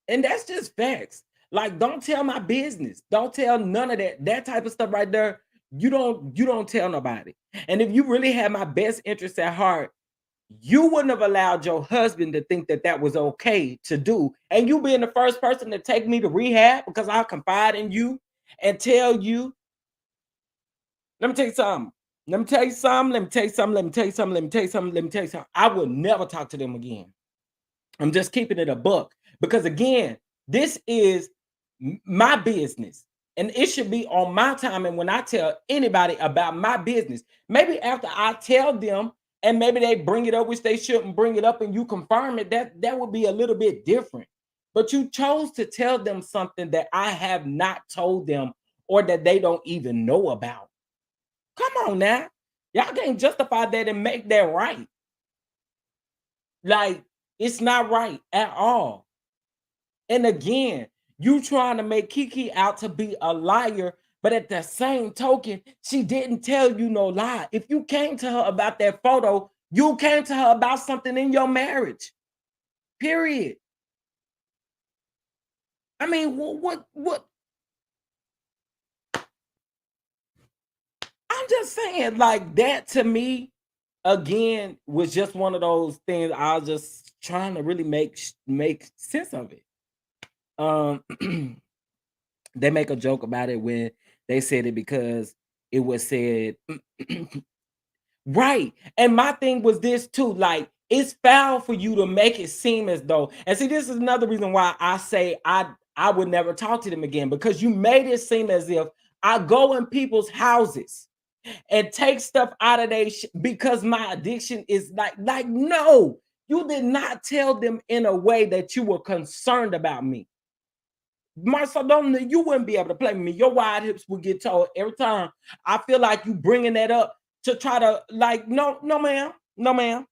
And that's just facts. Like, don't tell my business. Don't tell none of that type of stuff right there. You don't tell nobody. And if you really had my best interest at heart, you wouldn't have allowed your husband to think that that was okay to do. And you being the first person to take me to rehab because I'll confide in you and tell you. Let me tell you something. I will never talk to them again. I'm just keeping it a buck, because again, this is my business and it should be on my time. And when I tell anybody about my business, maybe after I tell them and maybe they bring it up, which they shouldn't bring it up, and you confirm it, that would be a little bit different. But you chose to tell them something that I have not told them or that they don't even know about. Come on now. Y'all can't justify that and make that right. Like, it's not right at all. And again, you trying to make Kiki out to be a liar, but at the same token, she didn't tell you no lie. If you came to her about that photo, you came to her about something in your marriage. Period. I mean, what? I'm just saying, like, that to me again, was just one of those things. I was just trying to really make sense of it. They make a joke about it when they said it because it was said right. And my thing was this too, like it's foul for you to make it seem as though, and see, this is another reason why I say I would never talk to them again, because you made it seem as if I go in people's houses and take stuff out of their because my addiction is like no, you did not tell them in a way that you were concerned about me. Marcel, don't you wouldn't be able to play with me. Your wide hips would get told every time. I feel like you bringing that up to try to like no ma'am.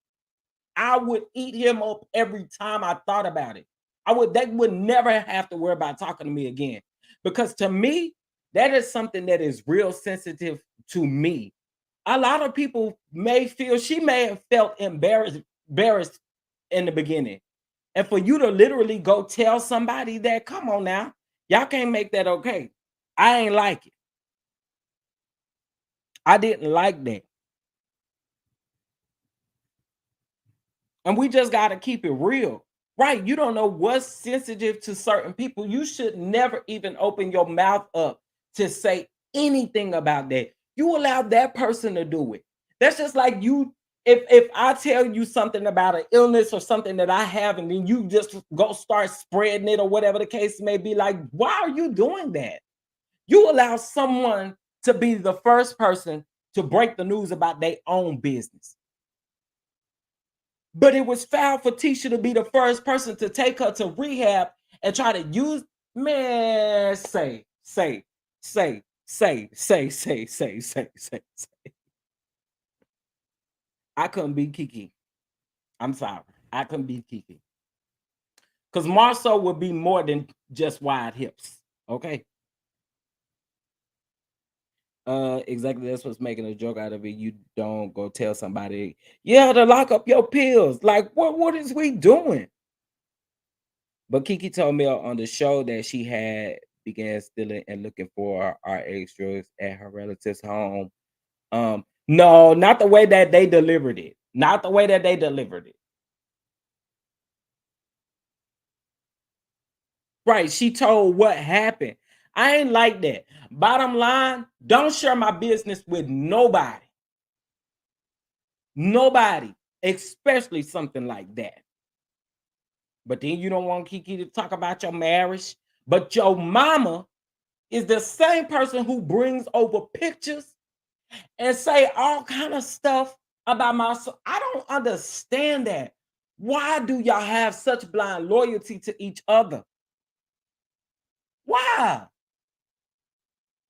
I would eat him up every time I thought about it. They would never have to worry about talking to me again, because to me that is something that is real sensitive to me. A lot of people may feel, she may have felt embarrassed in the beginning. And for you to literally go tell somebody that, come on now, y'all can't make that okay. I ain't like it. I didn't like that. And we just got to keep it real. Right? You don't know what's sensitive to certain people. You should never even open your mouth up to say anything about that. You allow that person to do it. That's just like you, if I tell you something about an illness or something that I have, and then you just go start spreading it or whatever the case may be, like, why are you doing that? You allow someone to be the first person to break the news about their own business. But it was foul for Tisha to be the first person to take her to rehab and try to use, man, say. I couldn't beat Kiki. I'm sorry. I couldn't beat Kiki. Because Marceau would be more than just wide hips. Okay. Exactly. That's what's making a joke out of it. You don't go tell somebody, yeah, to lock up your pills. Like, what is we doing? But Kiki told me on the show that she had began stealing and looking for RX drugs at her relative's home. No, not the way that they delivered it. Not the way that they delivered it. Right. She told what happened. I ain't like that. Bottom line, don't share my business with nobody. Nobody, especially something like that. But then you don't want Kiki to talk about your marriage. But your mama is the same person who brings over pictures and say all kind of stuff about my son. I don't understand that. Why do y'all have such blind loyalty to each other? Why?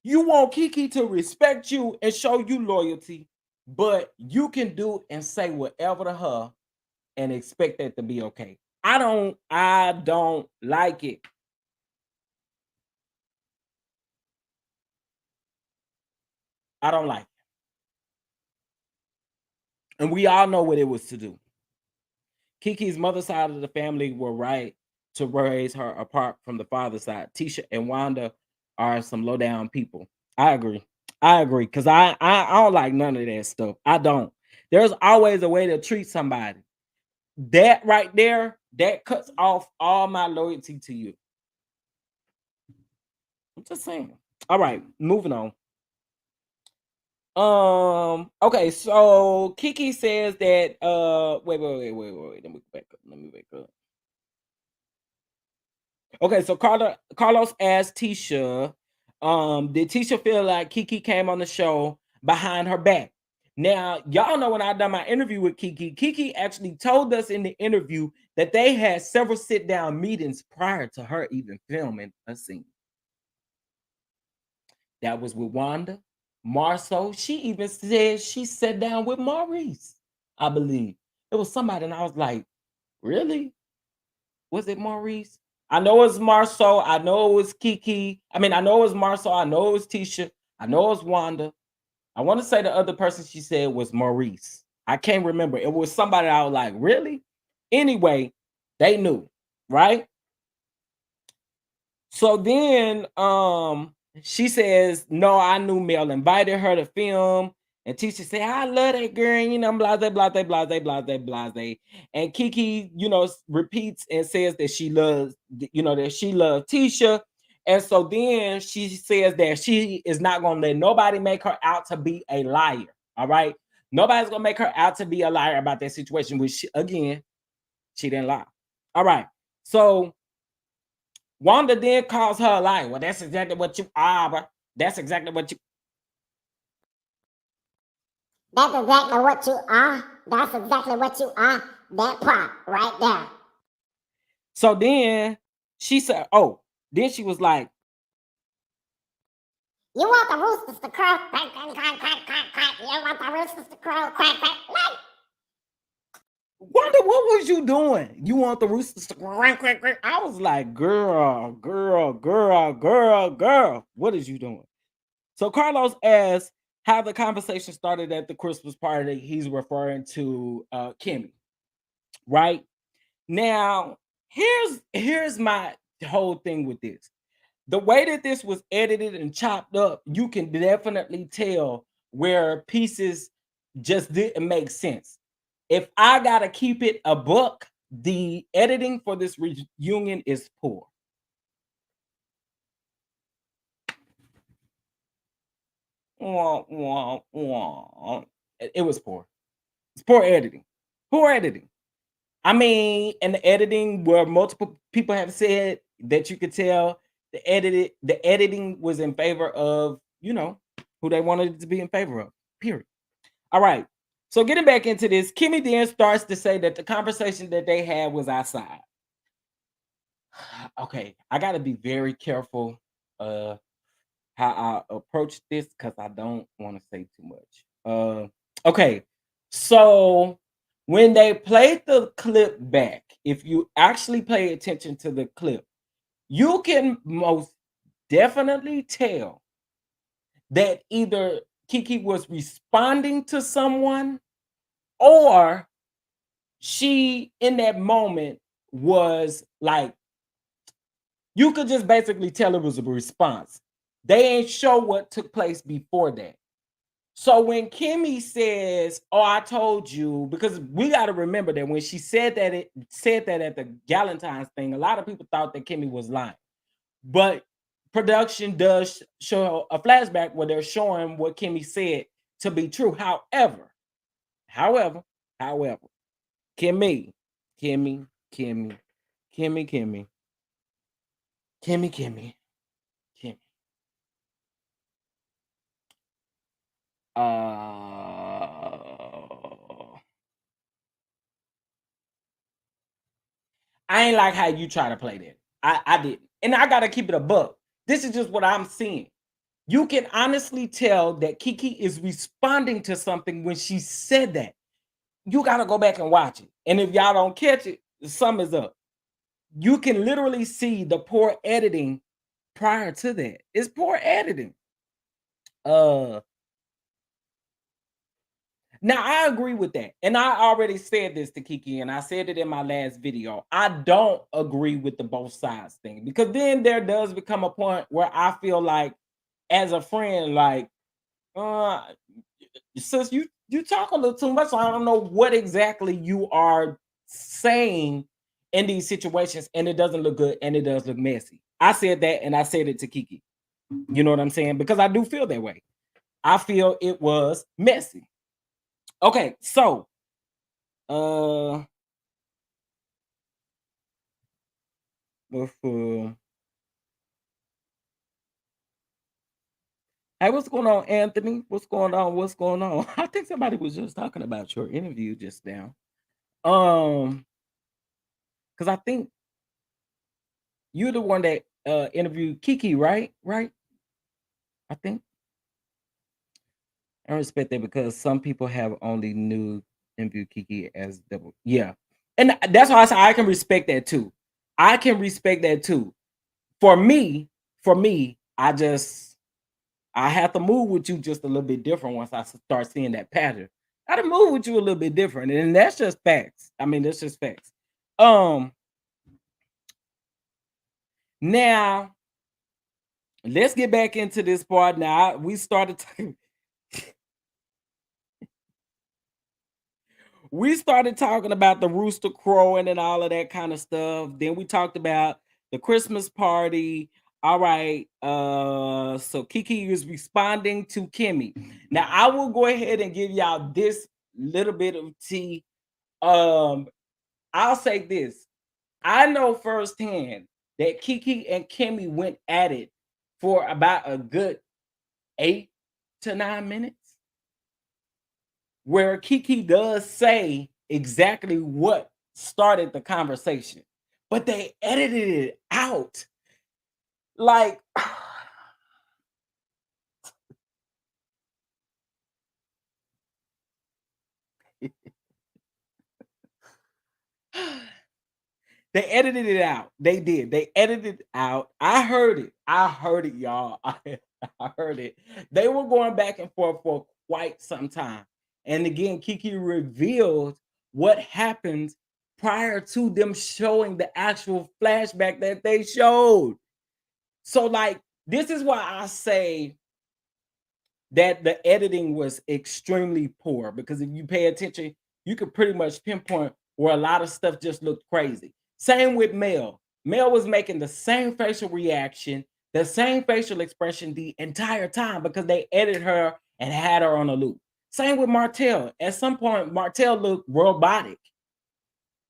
You want Kiki to respect you and show you loyalty, but you can do and say whatever to her and expect that to be okay. I don't like it. I don't like it. And we all know what it was to do. Kiki's mother side of the family were right to raise her apart from the father side. Tisha and Wanda are some low down people. I agree. Because I don't like none of that stuff. I don't. There's always a way to treat somebody. That right there, that cuts off all my loyalty to you. I'm just saying. All right, moving on. Okay, so Kiki says that wait. Let me back up. Okay, so Carlos asked Tisha, did Tisha feel like Kiki came on the show behind her back? Now, y'all know when I done my interview with Kiki actually told us in the interview that they had several sit-down meetings prior to her even filming a scene. That was with Wanda, Marceau. She even said she sat down with Maurice, I believe. It was somebody, and I was like, really? Was it Maurice? I know it's Marceau. I know it was Kiki. I mean, I know it was Marceau. I know it was Tisha. I know it was Wanda. I want to say the other person she said was Maurice. I can't remember. It was somebody I was like, really? Anyway, they knew, right? So then she says, no, I knew Mel invited her to film And Tisha said, I love that girl, you know, blase, blase, blase, blase, blase. And Kiki, you know, repeats and says that she loves, you know, that she loves Tisha. And so then she says that she is not going to let nobody make her out to be a liar. All right. Nobody's going to make her out to be a liar about that situation, which, again, she didn't lie. All right. So Wanda then calls her a liar. Well, that's exactly what you are, but that's exactly what you. That's exactly what you are. That's exactly what you are. That part right there. So then she said, oh, then she was like, you want the roosters to crow? Quack, quack, quack, quack, quack, quack. You want the roosters to crow? Quack, quack, quack. Wanda, what was you doing? You want the roosters to quack, quack, quack? I was like, girl, what is you doing? So Carlos asks how the conversation started at the Christmas party. He's referring to Kimmy, right? Now, here's my whole thing with this. The way that this was edited and chopped up, you can definitely tell where pieces just didn't make sense. If I gotta keep it a buck, the editing for this reunion is poor. It was poor. It's poor editing. Poor editing. I mean, and the editing where multiple people have said that you could tell the editing was in favor of, you know, who they wanted it to be in favor of. Period. All right. So getting back into this, Kimmy then starts to say that the conversation that they had was outside. Okay, I got to be very careful how I approach this because I don't want to say too much. Okay, so when they played the clip back, if you actually pay attention to the clip, you can most definitely tell that either Kiki was responding to someone or she in that moment was like, you could just basically tell it was a response. They ain't show what took place before that. So when Kimmy says, "Oh, I told you," because we got to remember that when she said that at the Galentine's thing, a lot of people thought that Kimmy was lying. But production does show a flashback where they're showing what Kimmy said to be true. However, Kimmy. I ain't like how you try to play that. I didn't. And I gotta keep it a buck. This is just what I'm seeing. You can honestly tell that Kiki is responding to something when she said that. You gotta go back and watch it. And if y'all don't catch it, the sum is up. You can literally see the poor editing prior to that. It's poor editing. Now I agree with that. And I already said this to Kiki, and I said it in my last video. I don't agree with the both sides thing, because then there does become a point where I feel like, as a friend, like, sis, you talk a little too much. So I don't know what exactly you are saying in these situations, and it doesn't look good, and it does look messy. I said that, and I said it to Kiki. You know what I'm saying? Because I do feel that way. I feel it was messy. Okay, so hey, what's going on, Anthony? What's going on? I think somebody was just talking about your interview just now. Because I think you're the one that interviewed Kiki, right? I think. I respect that because some people have only interviewed Kiki as double. Yeah. And that's why I say I can respect that too. I can respect that too. For me, I have to move with you just a little bit different once I start seeing that pattern. I have to move with you a little bit different. And that's just facts. I mean, that's just facts. Now, let's get back into this part. Now, we started talking. we started talking about the rooster crowing and all of that kind of stuff. Then we talked about the Christmas party. All right. So Kiki is responding to Kimmy. Now I will go ahead and give y'all this little bit of tea. I'll say this. I know firsthand that Kiki and Kimmy went at it for about a good 8 to 9 minutes, where Kiki does say exactly what started the conversation, but they edited it out. Like, they edited it out. They did. They edited it out. I heard it. I heard it, y'all. I heard it. They were going back and forth for quite some time. And again, Kiki revealed what happened prior to them showing the actual flashback that they showed. So, like, this is why I say that the editing was extremely poor, because if you pay attention, you could pretty much pinpoint where a lot of stuff just looked crazy. Same with Mel. Mel was making the same facial reaction, the same facial expression the entire time because they edited her and had her on a loop. Same with Martell. At some point, Martell looked robotic.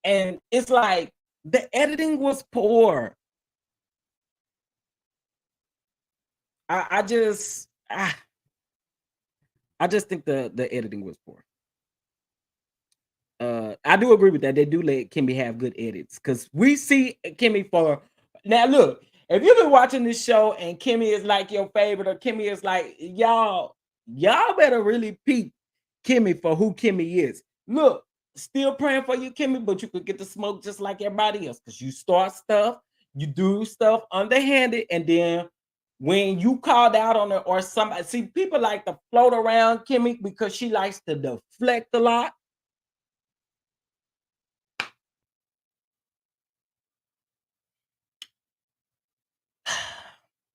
And it's like the editing was poor. I just think the editing was poor. I do agree with that. They do let Kimmy have good edits because we see Kimmy for now. Look, if you've been watching this show and Kimmy is like your favorite, or Kimmy is like y'all better really peep Kimmy for who Kimmy is. Look, still praying for you, Kimmy, but you could get the smoke just like everybody else because you start stuff, you do stuff underhanded, and then when you called out on her or somebody, see, people like to float around Kimmy because she likes to deflect a lot.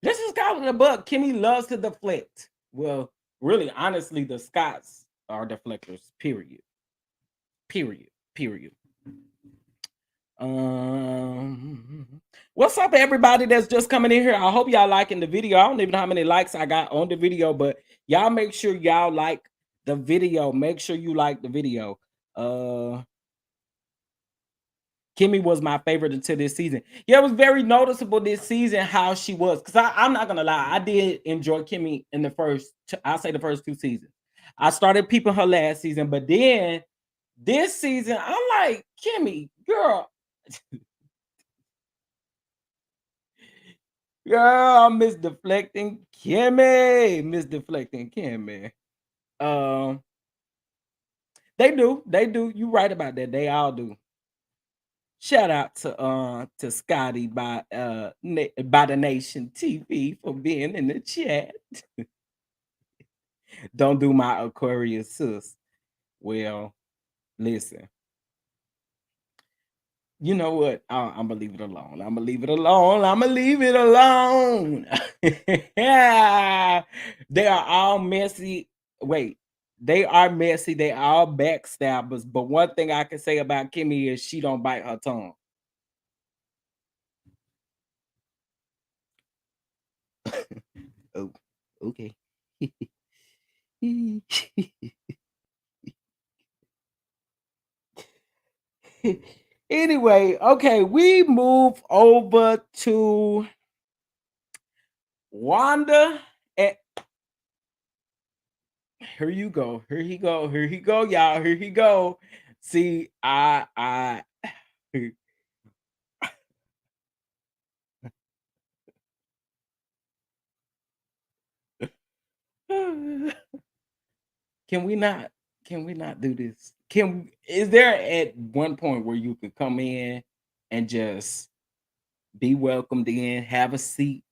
This is kind of the book. Kimmy loves to deflect. Well, really, honestly, the Scots are deflectors, period. Period. What's up, everybody that's just coming in here? I hope y'all liking the video. I don't even know how many likes I got on the video, but y'all make sure y'all like the video. Make sure you like the video. Kimmy was my favorite until this season. Yeah, it was very noticeable this season how she was. Because I'm not gonna lie, I did enjoy Kimmy in the first 2 seasons. I started peeping her last season, but then this season, I'm like, Kimmy, girl. Girl, Miss Deflecting Kimmy. Miss Deflecting Kimmy. They do. You right about that. They all do. Shout out to Scotty by the Nation TV for being in the chat. Don't do my Aquarius sis. Well, listen. You know what? I'm gonna leave it alone. I'm gonna leave it alone. Yeah, they are all messy. Wait, they are messy. They are all backstabbers. But one thing I can say about Kimmy is she don't bite her tongue. Oh, okay. Anyway, okay, we move over to Wanda. And here you go. Here he go, y'all. Here he go. See, I Can we not do this? Is there at one point where you could come in and just be welcomed in, have a seat,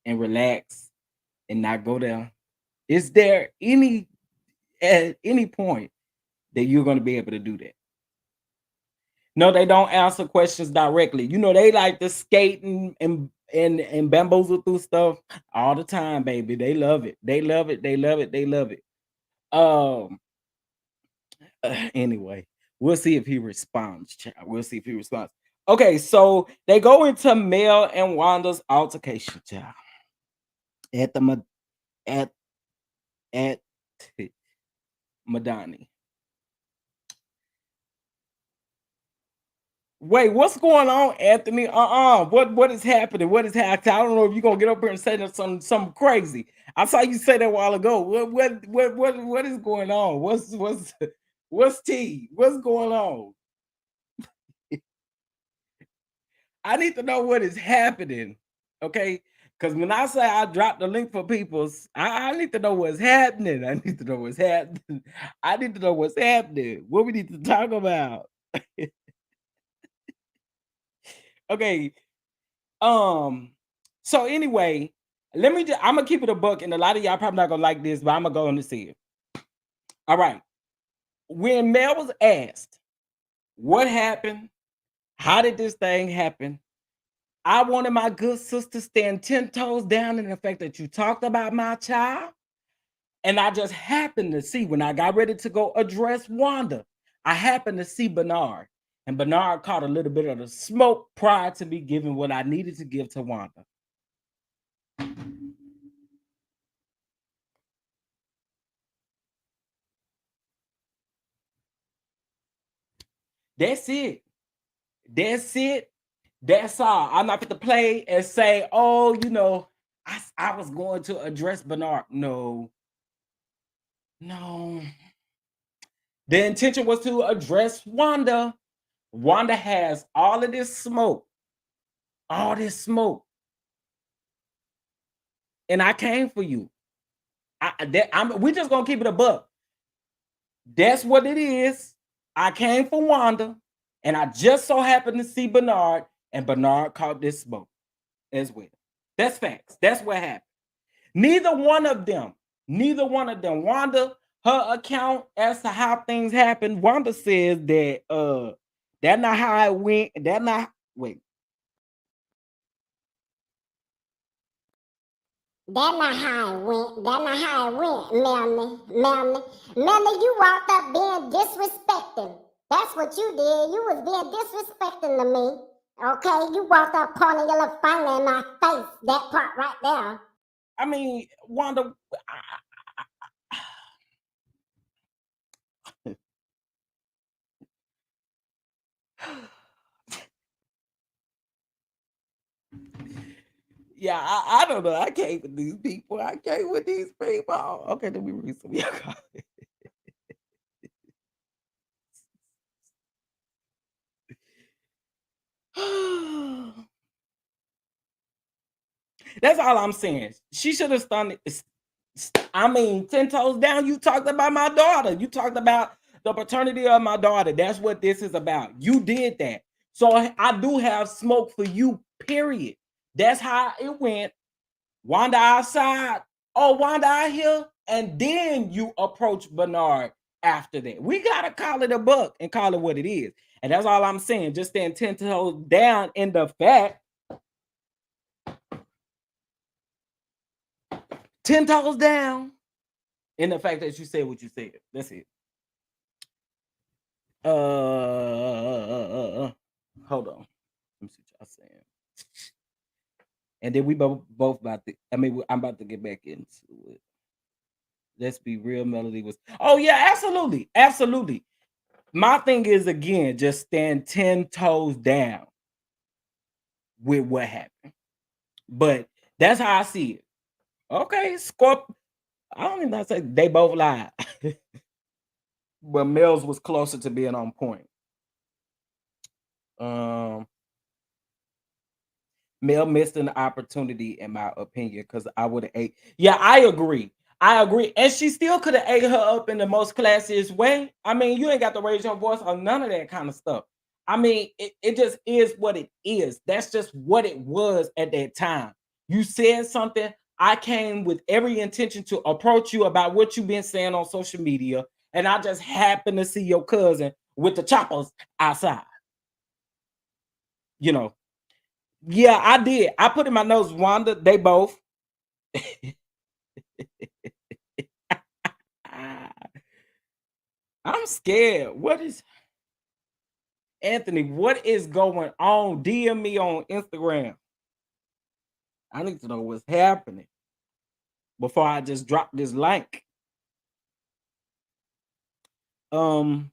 and relax and not go down? Is there at any point that you're going to be able to do that? No, they don't answer questions directly. You know, they like to skate and bamboozle through stuff all the time, baby. They love it. Anyway, we'll see if he responds, child. We'll see if he responds. Okay, so they go into Mel and Wanda's altercation, child. At the at Madani. Wait, what's going on, Anthony? What is happening? What is happening? I don't know if you're gonna get up here and say that something crazy. I saw you say that a while ago. What is going on? What's tea? What's going on? I need to know what is happening. Okay. Because when I say I dropped the link for people's, I need to know what's happening. I need to know what's happening. I need to know what's happening. What we need to talk about. Okay. So anyway, I'm gonna keep it a buck, and a lot of y'all probably not gonna like this, but I'm gonna go on to see it. All right. When Mel was asked what happened, how did this thing happen? I wanted my good sister stand 10 toes down in the fact that you talked about my child. And I just happened to see when I got ready to go address Wanda, I happened to see Bernard. And Bernard caught a little bit of the smoke prior to me giving what I needed to give to Wanda. That's it. That's it. That's all. I'm not going to play and say, oh, you know, I was going to address Bernard. No. The intention was to address Wanda. Wanda has all of this smoke. All this smoke. And I came for you. We just going to keep it a buck. That's what it is. I came for Wanda. And I just so happened to see Bernard. And Bernard caught this smoke as well. That's facts. That's what happened. Neither one of them. Wanda, her account as to how things happened, Wanda says that that's not how it went. That's not how it went, Melanie. Melanie, you walked up being disrespecting. That's what you did. You was being disrespecting to me. Okay? You walked up pointing your little finger in my face. That part right there. I mean, Wanda. Yeah, I don't know. I can't with these people. Okay, let me read some of your comments. That's all I'm saying. She should have stunned. 10 toes down. You talked about my daughter. You talked about the paternity of my daughter. That's what this is about. You did that. So I do have smoke for you, period. That's how it went. Wanda outside. Oh, Wanda out here. And then you approach Bernard after that. We got to call it a buck and call it what it is. And that's all I'm saying. Just stand 10 toes down in the fact. 10 toes down in the fact that you said what you said. That's it. Hold on. Let me see what y'all saying. And then we both about to, I'm about to get back into it. Let's be real. Melody was, oh yeah, absolutely. Absolutely. My thing is, again, just stand 10 toes down with what happened. But that's how I see it. Okay, Scorp. I don't even know how to say they both lied. But Mel's was closer to being on point. Mel missed an opportunity, in my opinion, because I would have ate. Yeah, I agree. And she still could have ate her up in the most classiest way. I mean, you ain't got to raise your voice on none of that kind of stuff. I mean, it just is what it is. That's just what it was at that time. You said something. I came with every intention to approach you about what you've been saying on social media. And I just happened to see your cousin with the choppers outside. You know. Yeah, I did. I put in my notes, Wanda, they both. I'm scared. What is Anthony? What is going on? DM me on Instagram. I need to know what's happening before I just drop this link. Yeah,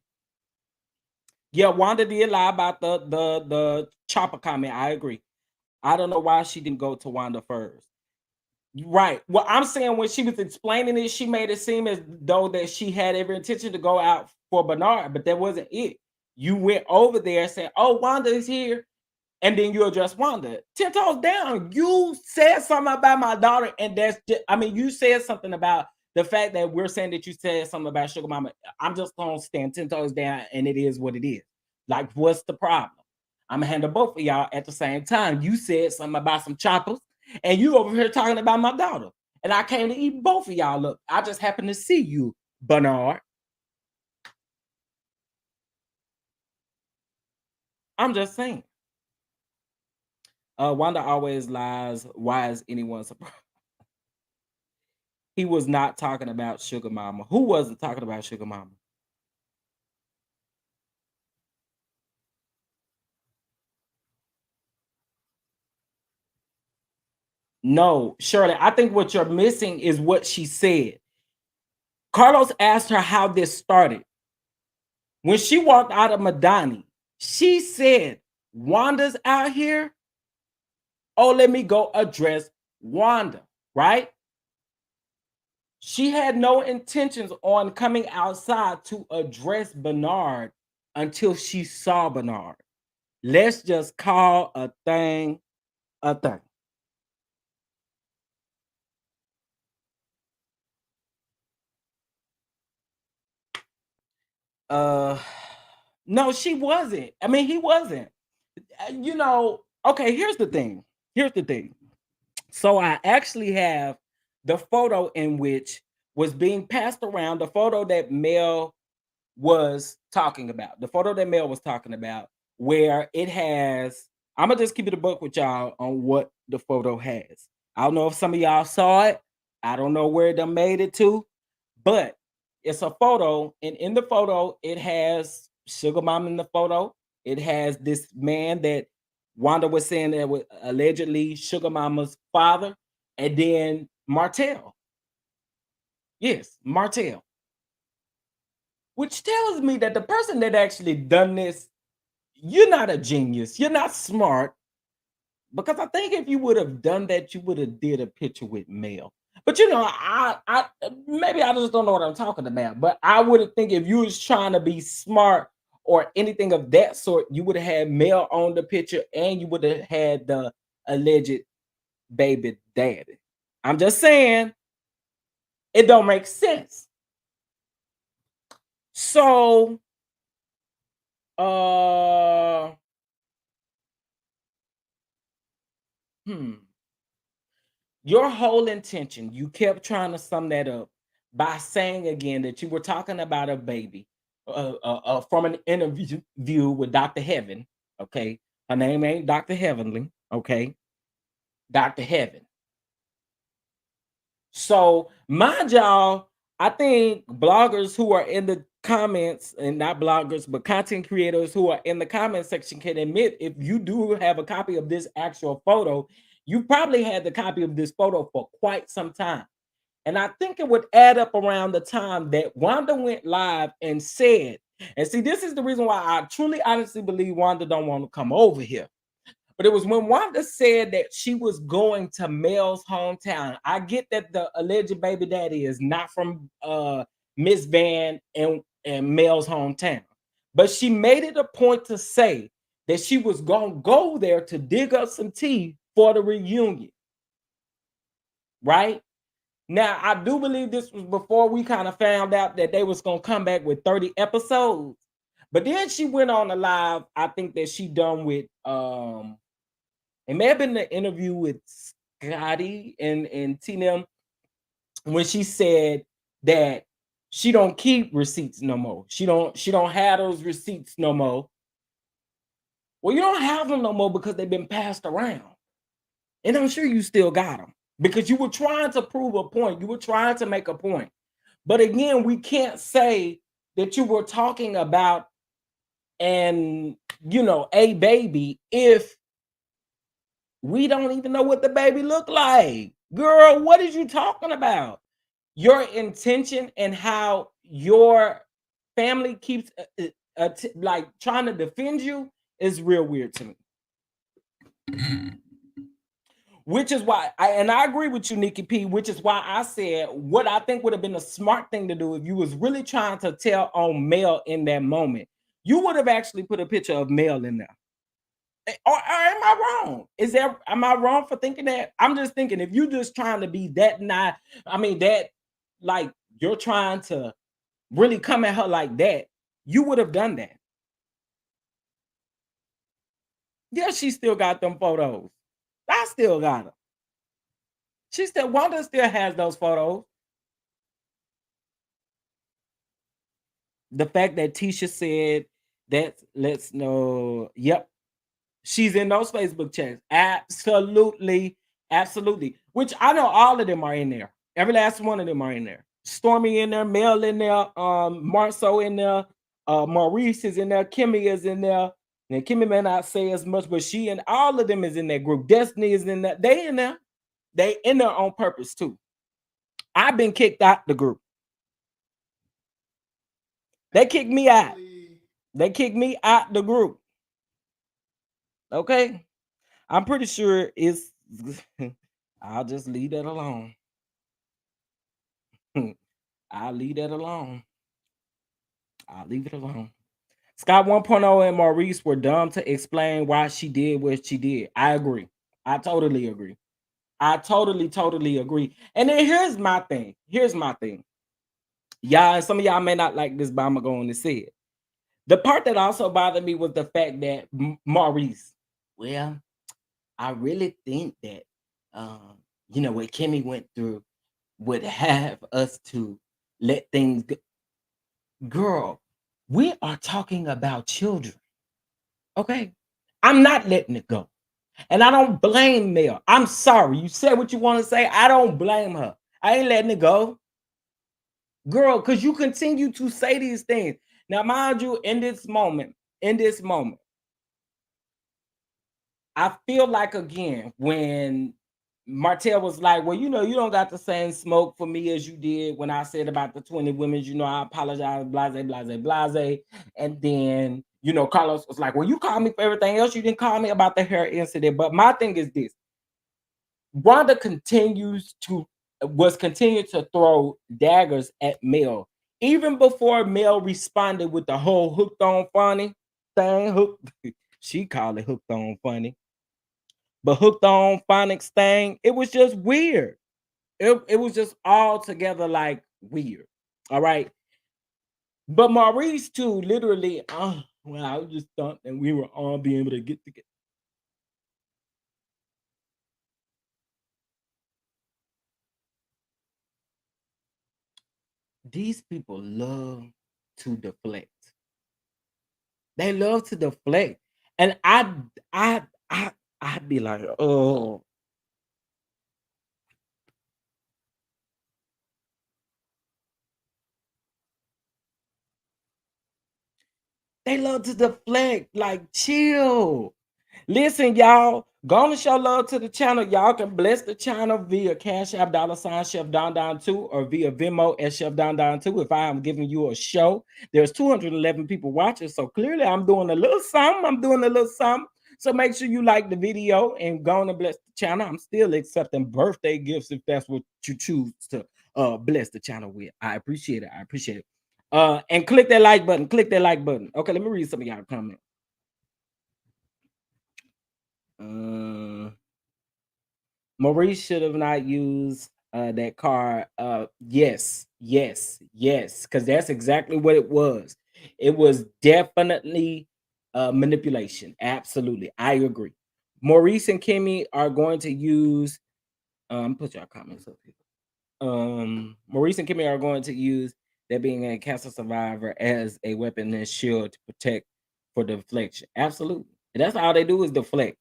Wanda did lie about the chopper comment. I agree. I don't know why she didn't go to Wanda first. Right. Well, I'm saying when she was explaining it, she made it seem as though that she had every intention to go out for Bernard, but that wasn't it. You went over there saying, "Oh, Wanda is here," and then you address Wanda. 10 toes down. You said something about my daughter, and that's just, I mean, you said something about the fact that we're saying that you said something about Sugar Mama. I'm just gonna stand 10 toes down, and it is what it is. Like, what's the problem? I'm gonna handle both of y'all at the same time. You said something about some choppers, and you over here talking about my daughter. And I came to eat both of y'all up. I just happened to see you, Bernard. I'm just saying. Wanda always lies. Why is anyone surprised? He was not talking about Sugar Mama. Who wasn't talking about Sugar Mama? No, Shirley, I think what you're missing is what she said. Carlos asked her how this started. When she walked out of Madani, she said, Wanda's out here. Oh, let me go address Wanda, right? She had no intentions on coming outside to address Bernard until she saw Bernard. Let's just call a thing a thing. No, she wasn't. I mean, he wasn't. You know, okay, here's the thing. Here's the thing. So I actually have the photo in which was being passed around, the photo that Mel was talking about. The photo that Mel was talking about, where it has, I'm gonna just keep it a book with y'all on what the photo has. I don't know if some of y'all saw it. I don't know where they made it to, but it's a photo, and in the photo, it has Sugar Mom in the photo. It has this man that Wanda was saying that was allegedly Sugar Mama's father, and then Martell. Yes, Martell. Which tells me that the person that actually done this, you're not a genius. You're not smart. Because I think if you would have done that, you would have did a picture with Mel. But you know, I maybe I just don't know what I'm talking about. But I would think if you was trying to be smart or anything of that sort, you would have had Mel on the picture and you would have had the alleged baby daddy. I'm just saying it don't make sense. So your whole intention, you kept trying to sum that up by saying again that you were talking about a baby from an interview with Dr. Heaven. Okay. Her name ain't Dr. Heavenly. Okay. Dr. Heaven. So, mind y'all, I think bloggers who are in the comments, and not bloggers, but content creators who are in the comment section can admit if you do have a copy of this actual photo, you probably had the copy of this photo for quite some time. And I think it would add up around the time that Wanda went live and said, and see, this is the reason why I truly honestly believe Wanda don't want to come over here. But it was when Wanda said that she was going to Mel's hometown. I get that the alleged baby daddy is not from Miss Van and Mel's hometown. But she made it a point to say that she was going to go there to dig up some tea for the reunion. Right? Now, I do believe this was before we kind of found out that they was going to come back with 30 episodes. But then she went on a live, I think that she done with it may have been the interview with Scotty and Tina when she said that she don't keep receipts no more. She don't have those receipts no more. Well, you don't have them no more because they've been passed around. And I'm sure you still got them because you were trying to prove a point. You were trying to make a point. But again, we can't say that you were talking about and a baby if we don't even know what the baby looked like? Girl, what is you talking about? Your intention and how your family keeps like trying to defend you is real weird to me. Which is why I agree with you, Nikki P, which is why I said what I think would have been a smart thing to do if you was really trying to tell on Mel in that moment. You would have actually put a picture of Mel in there. Or am I wrong? Am I wrong for thinking that? I'm just thinking if you're just trying to be that that like you're trying to really come at her like that, you would have done that. Yeah, she still got them photos. I still got them. Wanda still has those photos. The fact that Tisha said that lets know, yep, she's in those Facebook chats. Absolutely. Which I know all of them are in there. Every last one of them are in there. Stormy in there, Mel in there, Marceau in there, Maurice is in there, Kimmy is in there. And Kimmy may not say as much, but she and all of them is in that group. Destiny is in there. They in there. They in there on purpose too. I've been kicked out the group. They kicked me out. They kicked me out the group. Okay. I'm pretty sure it's I'll just leave that alone. I'll leave that alone. I'll leave it alone. Scott 1.0 and Maurice were dumb to explain why she did what she did. I agree. I totally agree. I totally agree. And then here's my thing. Y'all, and some of y'all may not like this, but I'm going to say it. The part that also bothered me was the fact that Maurice, well, I really think that, what Kimmy went through would have us to let things go. Girl, we are talking about children. Okay? I'm not letting it go. And I don't blame Mel. I'm sorry. You said what you want to say. I don't blame her. I ain't letting it go. Girl, because you continue to say these things. Now, mind you, in this moment, I feel like, again, when Martell was like, well, you don't got the same smoke for me as you did when I said about the 20 women, I apologize, blase. And then, Carlos was like, well, you called me for everything else. You didn't call me about the hair incident. But my thing is this. Wanda was continuing to throw daggers at Mel. Even before Mel responded with the whole hooked on funny thing, she called it hooked on funny. But hooked on phonics thing, it was just weird. It was just all together like weird. All right. But Maurice too, literally, I just thought that we were all being able to get together. These people love to deflect. They love to deflect. And I'd be like, oh. They love to deflect. Like, chill. Listen, y'all, go on and show love to the channel. Y'all can bless the channel via Cash App, $ Chef Don Don 2, or via Venmo at Chef Don Don 2. If I am giving you a show, there's 211 people watching. So clearly I'm doing a little something. So make sure you like the video and go on and bless the channel. I'm still accepting birthday gifts if that's what you choose to bless the channel with. I appreciate it. And click that like button. Okay, let me read some of y'all comments. Maurice should have not used that card. Yes, because that's exactly what it was. It was definitely manipulation. Absolutely, I agree. Maurice and Kimmy are going to use. Put your comments up here. Maurice and Kimmy are going to use that being a cancer survivor as a weapon and shield to protect for deflection. Absolutely, and that's all they do is deflect.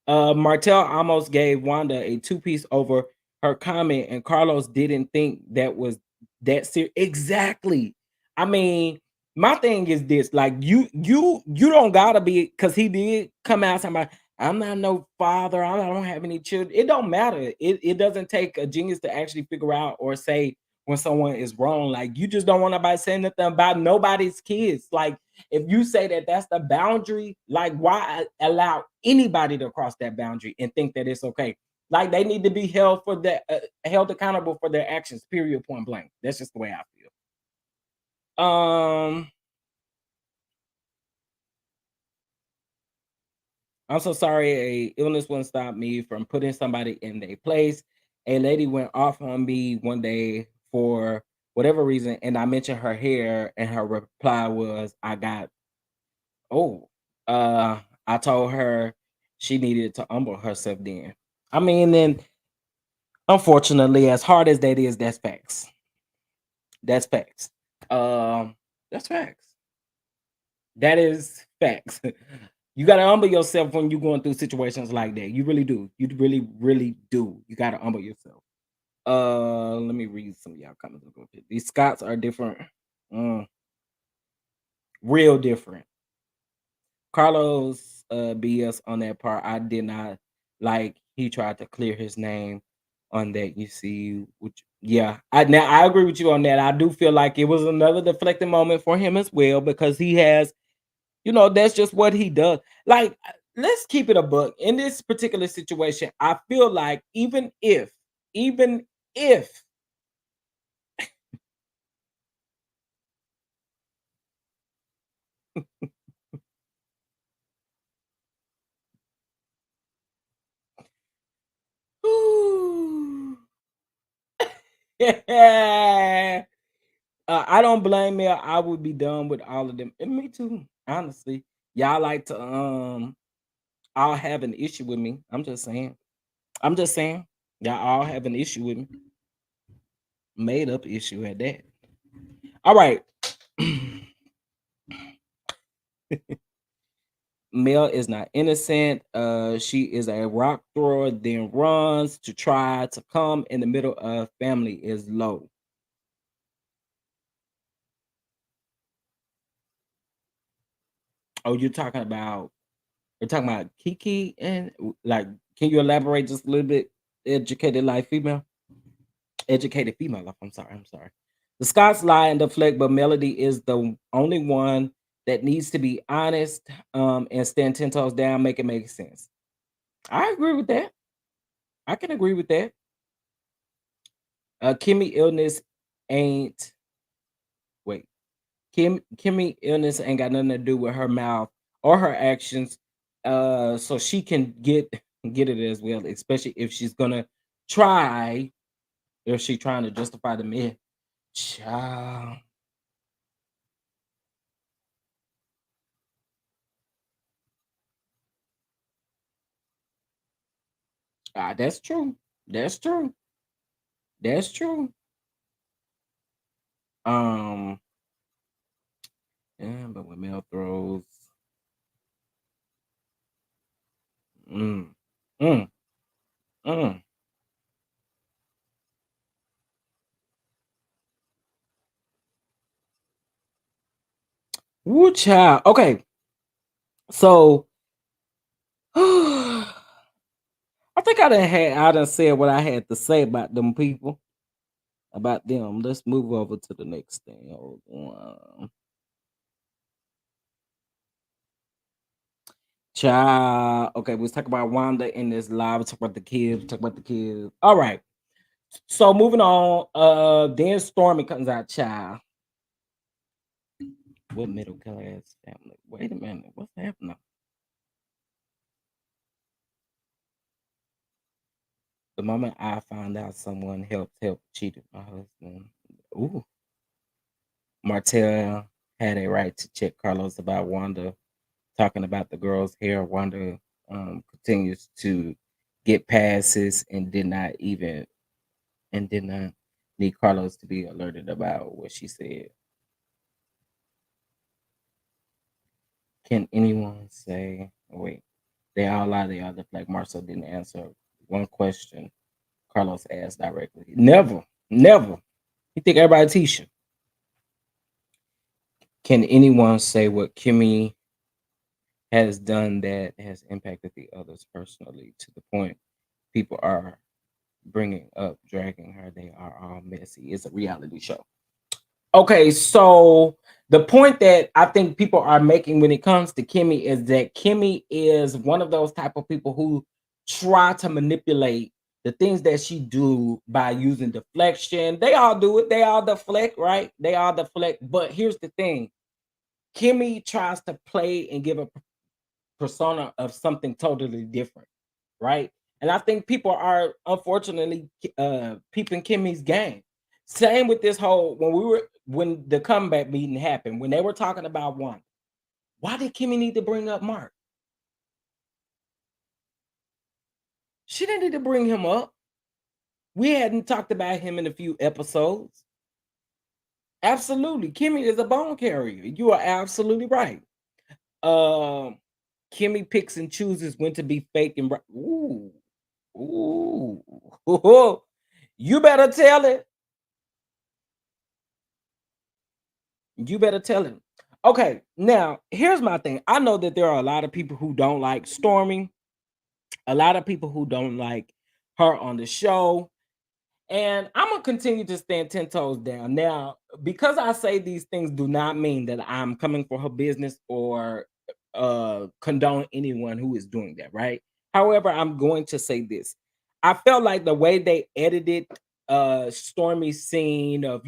Martell almost gave Wanda a 2-piece over her comment, and Carlos didn't think that was that serious. Exactly. I mean, my thing is this: like you don't gotta be, because he did come out talking about, I'm not no father, I don't have any children. It don't matter. It doesn't take a genius to actually figure out or say when someone is wrong. Like, you just don't want nobody saying nothing about nobody's kids. Like, if you say that that's the boundary, like, why allow anybody to cross that boundary and think that it's okay? Like, they need to be held for that, held accountable for their actions. Period. Point blank. That's just the way I feel. I'm so sorry. A illness wouldn't stop me from putting somebody in their place. A lady went off on me one day for whatever reason, and I mentioned her hair, and her reply was, "I got." Oh, I told her she needed to humble herself. Then, I mean, then unfortunately, as hard as that is, that's facts. That's facts. That's facts. That is facts. You gotta humble yourself when you're going through situations like that. You really do. You really, really do. You gotta humble yourself. Let me read some of y'all comments. These Scots are different. Real different. Carlos BS on that part. I did not like. He tried to clear his name on that. You see, which yeah, I agree with you on that. I do feel like it was another deflecting moment for him as well, because he has, that's just what he does. Like, let's keep it a book. In this particular situation, I feel like even if yeah, I don't blame me. I would be done with all of them. And me too, honestly. Y'all like to all have an issue with me. I'm just saying. Y'all all have an issue with me. Made up issue at that. All right. Mel is not innocent. She is a rock thrower, then runs to try to come in the middle of family is low. Oh, you're talking about Kiki, and like, can you elaborate just a little bit? Educated female life. I'm sorry. The Scots lie and deflect, but Melody is the only one that needs to be honest, and stand 10 toes down, make it make sense. I agree with that. I can agree with that. Kimmy illness ain't wait. Kimmy illness ain't got nothing to do with her mouth or her actions. So she can get it as well, especially if she's gonna try, if she's trying to justify the myth. Child. That's true. That's true. That's true. Yeah, but when Mel throws, mm, mm, mm. Woo, child. Okay, so I think I done said what I had to say about them people, about them. Let's move over to the next thing. Hold on. Child. Okay, we was talking about Wanda in this live. Talk about the kids. All right. So moving on. Then Stormy comes out. Child. What middle class family? Wait a minute. What's happening? The moment I found out someone helped cheated my husband. Ooh. Martell had a right to check Carlos about Wanda talking about the girl's hair. Wanda continues to get passes and did not need Carlos to be alerted about what she said. Can anyone say, oh, wait, they all lie, they all deflect. Marcel didn't answer one question Carlos asked directly. Never. You think everybody Tisha. Can anyone say what Kimmy has done that has impacted the others personally to the point people are bringing up, dragging her? They are all messy. It's a reality show. Okay, so the point that I think people are making when it comes to Kimmy is that Kimmy is one of those type of people who try to manipulate the things that she do by using deflection. They all do it. They all deflect, right? They all deflect. But here's the thing. Kimmy tries to play and give a persona of something totally different, right? And I think people are unfortunately peeping Kimmy's game. Same with this whole when the comeback meeting happened, when they were talking about one. Why did Kimmy need to bring up Mark? She didn't need to bring him up. We hadn't talked about him in a few episodes. Absolutely. Kimmy is a bone carrier. You are absolutely right. Kimmy picks and chooses when to be fake and ooh. Ooh. You better tell it. You better tell him. Okay, now here's my thing. I know that there are a lot of people who don't like Stormy, a lot of people who don't like her on the show. And I'm gonna continue to stand 10 toes down. Now, because I say these things do not mean that I'm coming for her business or condone anyone who is doing that, right? However, I'm going to say this. I felt like the way they edited Stormy's scene of,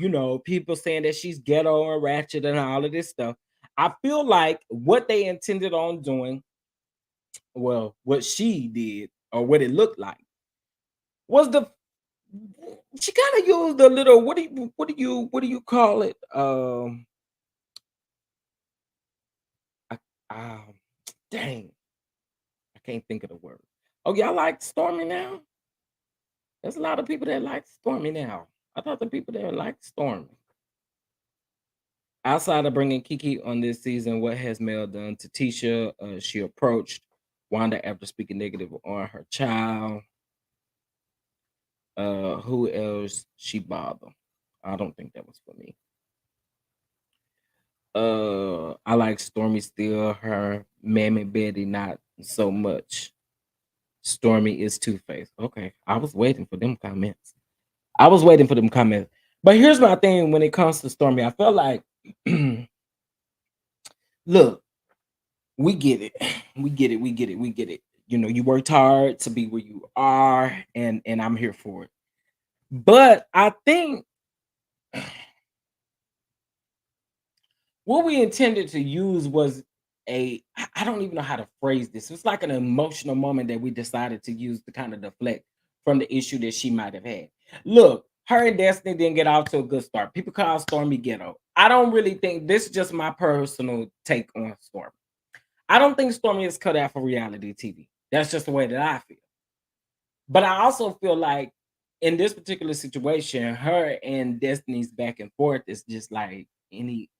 people saying that she's ghetto and ratchet and all of this stuff. I feel like what they intended on doing, well, what she did or what it looked like was she kind of used a little what do you call it? Um dang, I can't think of the word. Oh, y'all like Stormy now? There's a lot of people that like Stormy now. I thought the people that like Stormy. Outside of bringing Kiki on this season, what has Mel done to Tisha? She approached Wanda after speaking negative on her child. Who else she bothered? I don't think that was for me. I like Stormy still. Her Mammy Betty not so much. Stormy is Two-Faced. Okay, I was waiting for them comments. But here's my thing when it comes to Stormy. I feel like, look, we get it. We get it. We get it. We get it. You worked hard to be where you are, and I'm here for it. But I think what we intended to use was I don't even know how to phrase this. It's like an emotional moment that we decided to use to kind of deflect from the issue that she might have had. Look, her and Destiny didn't get off to a good start. People call Stormy ghetto. I don't really think this is just my personal take on Stormy. I don't think Stormy is cut out for reality TV. That's just the way that I feel. But I also feel like in this particular situation, her and Destiny's back and forth is just like any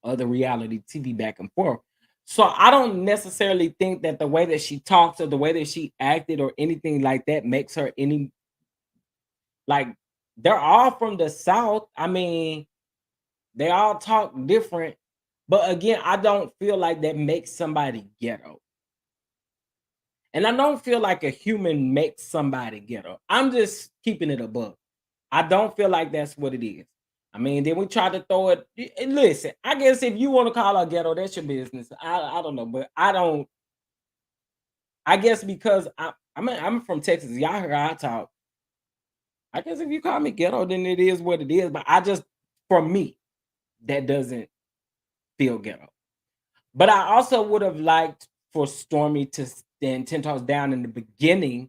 other reality TV back and forth. So I don't necessarily think that the way that she talks or the way that she acted or anything like that makes her any like they're all from the South. I mean, they all talk different, but again, I don't feel like that makes somebody ghetto. And I don't feel like a human makes somebody ghetto. I'm just keeping it above. I don't feel like that's what it is. I mean, then we try to throw it. Listen, I guess if you want to call her ghetto, that's your business. I don't know, but I don't. I guess because I'm from Texas. Y'all hear I talk. I guess if you call me ghetto, then it is what it is. But for me, that doesn't feel ghetto. But I also would have liked for Stormy to stand 10 toes down in the beginning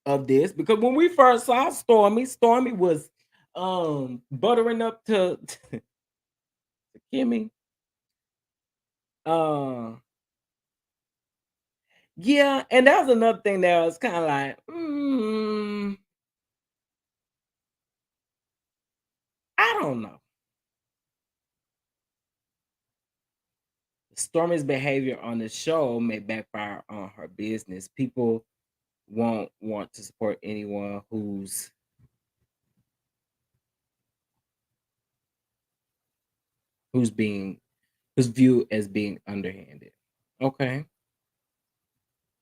of this, because when we first saw Stormy was buttering up to Kimmy. Yeah, and that was another thing that was kind of like, I don't know. Stormy's behavior on the show may backfire on her business. People won't want to support anyone who's who's viewed as being underhanded. Okay.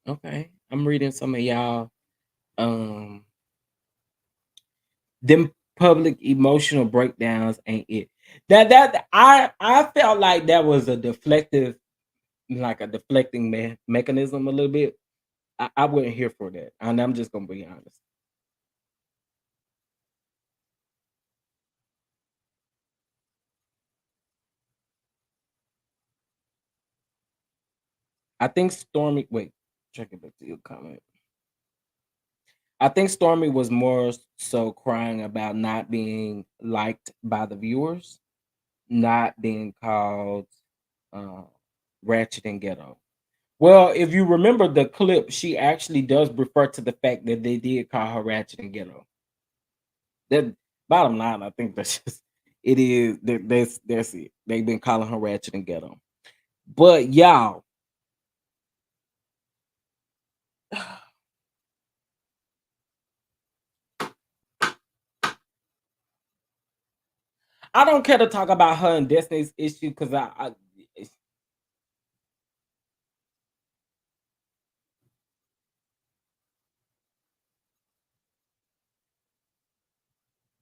Okay. I'm reading some of y'all them public emotional breakdowns ain't it. That I felt like that was a deflecting mechanism a little bit. I wasn't here for that. And I'm just gonna be honest. I think Stormy wait, check it back to your comment. I think Stormy was more so crying about not being liked by the viewers, not being called ratchet and ghetto. Well, if you remember the clip, she actually does refer to the fact that they did call her ratchet and ghetto. That bottom line, I think that's just it is that's it. They've been calling her ratchet and ghetto. But y'all, I don't care to talk about her and Destiny's issue because I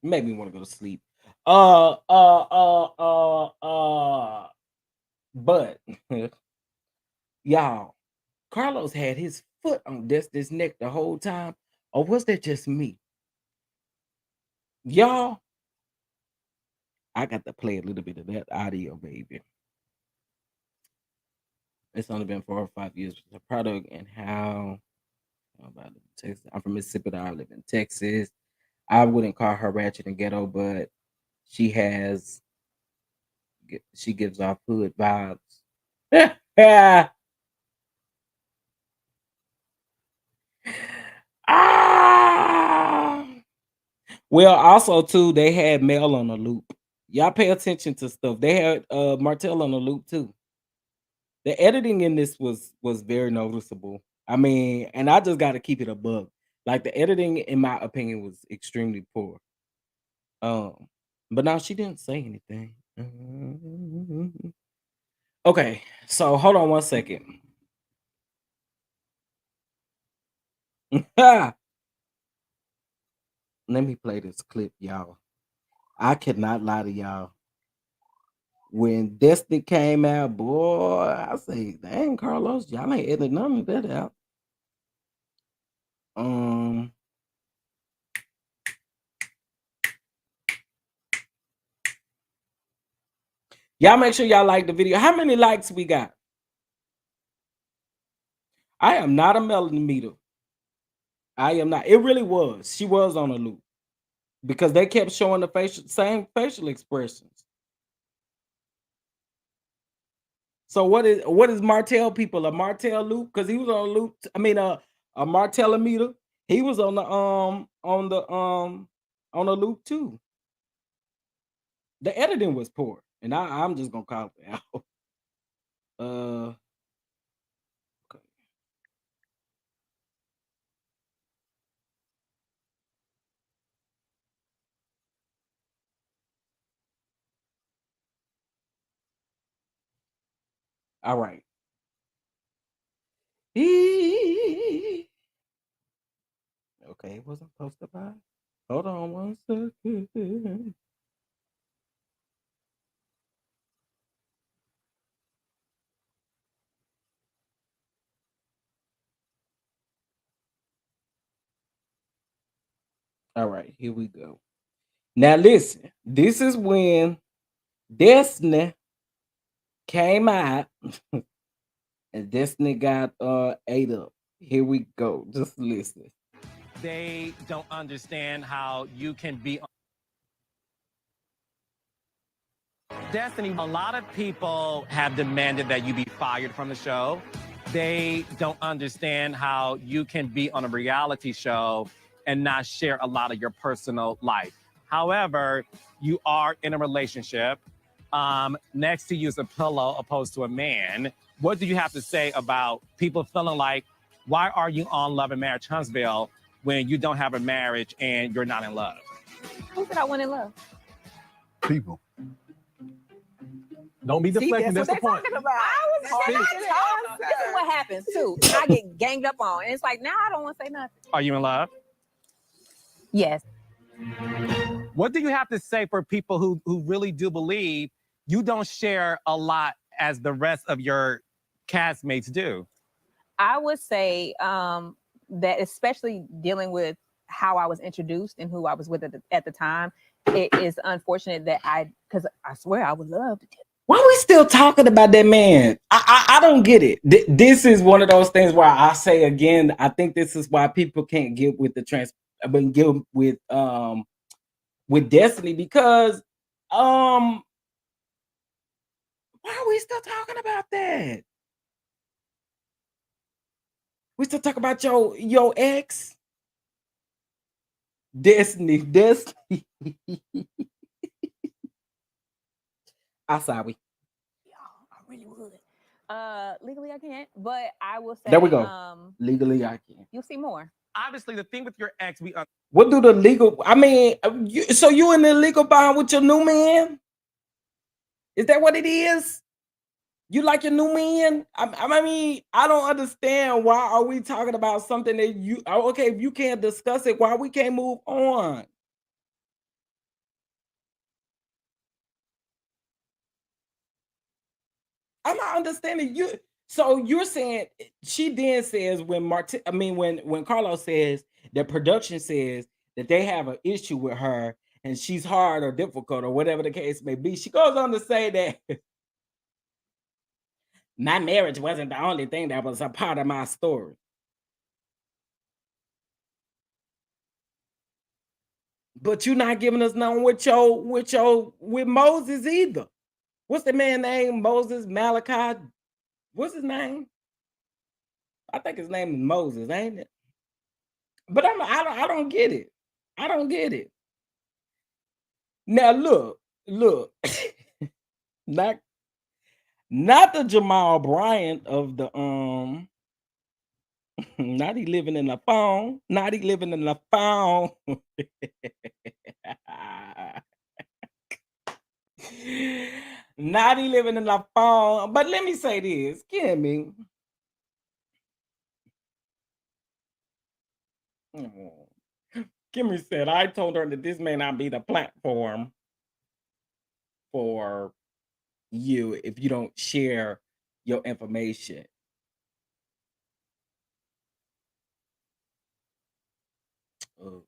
made me want to go to sleep. But y'all, Carlos had his foot on Destiny's neck the whole time, or was that just me? Y'all, I got to play a little bit of that audio, baby. It's only been 4 or 5 years with the product and how about Texas. I'm from Mississippi. I live in Texas. I wouldn't call her ratchet and ghetto, but she gives off hood vibes. Ah! Well, also too, they had Mel on the loop. Y'all pay attention to stuff. They had Martell on the loop too. The editing in this was very noticeable. I mean, and I just got to keep it above. Like the editing, in my opinion, was extremely poor. But now she didn't say anything. Okay, so hold on 1 second. Let me play this clip, y'all. I cannot lie to y'all. When Destiny came out, boy, I say, dang, Carlos, y'all ain't editing none of that out. Y'all make sure y'all like the video. How many likes we got? I am not a millimeter. I am not. It really was. She was on a loop because they kept showing the same facial expressions. So what is Martell people? A Martell loop? Because he was on a loop. I mean a Martellometer. He was on the loop too. The editing was poor, and I'm just gonna call it out. Okay. All right. Okay, it wasn't posted by. Hold on 1 second. All right, here we go. Now listen, this is when Destiny came out and Destiny got ate up. Here we go. Just listen. They don't understand how you can be Destiny. A lot of people have demanded that you be fired from the show. They don't understand how you can be on a reality show and not share a lot of your personal life. However, you are in a relationship. Next to you is a pillow opposed to a man. What do you have to say about people feeling like, why are you on Love and Marriage Huntsville when you don't have a marriage and you're not in love? Who said I want in love? People. Don't be See, deflecting. that's That's what the they're point. talking about. I was Speak. this is what happens too. I get ganged up on, and it's like now I don't want to say nothing. Are you in love? Yes. What do you have to say for people who really do believe you don't share a lot as the rest of your castmates do? I would say that especially dealing with how I was introduced and who I was with at the time, it is unfortunate that because I swear I would love to tell. Why are we still talking about that man? I don't get it. This is one of those things where I say again, I think this is why people can't get with the get with Destiny, because why are we still talking about that? We still talk about your ex? Destiny. I'm sorry. I really would. Legally I can't, but I will say There we go. Legally I can. You'll see more. Obviously, the thing with your ex, What do the legal? I mean, so you in the legal bond with your new man? Is that what it is? You like your new man? I mean, I don't understand. Why are we talking about something that you? Okay, if you can't discuss it, why we can't move on? I'm not understanding you. So you're saying she then says when when Carlos says that production says that they have an issue with her and she's hard or difficult or whatever the case may be, she goes on to say that my marriage wasn't the only thing that was a part of my story. But you're not giving us none with Moses either. What's the man's name? Moses Malachi. What's his name? I think his name is Moses, ain't it? But I don't get it. I don't get it. Now look, not the Jamal Bryant of the not he living in the phone, not he living in the phone. Not he living in the phone. But let me say this, Kimmy. Kimmy said, I told her that this may not be the platform for you if you don't share your information. Oh.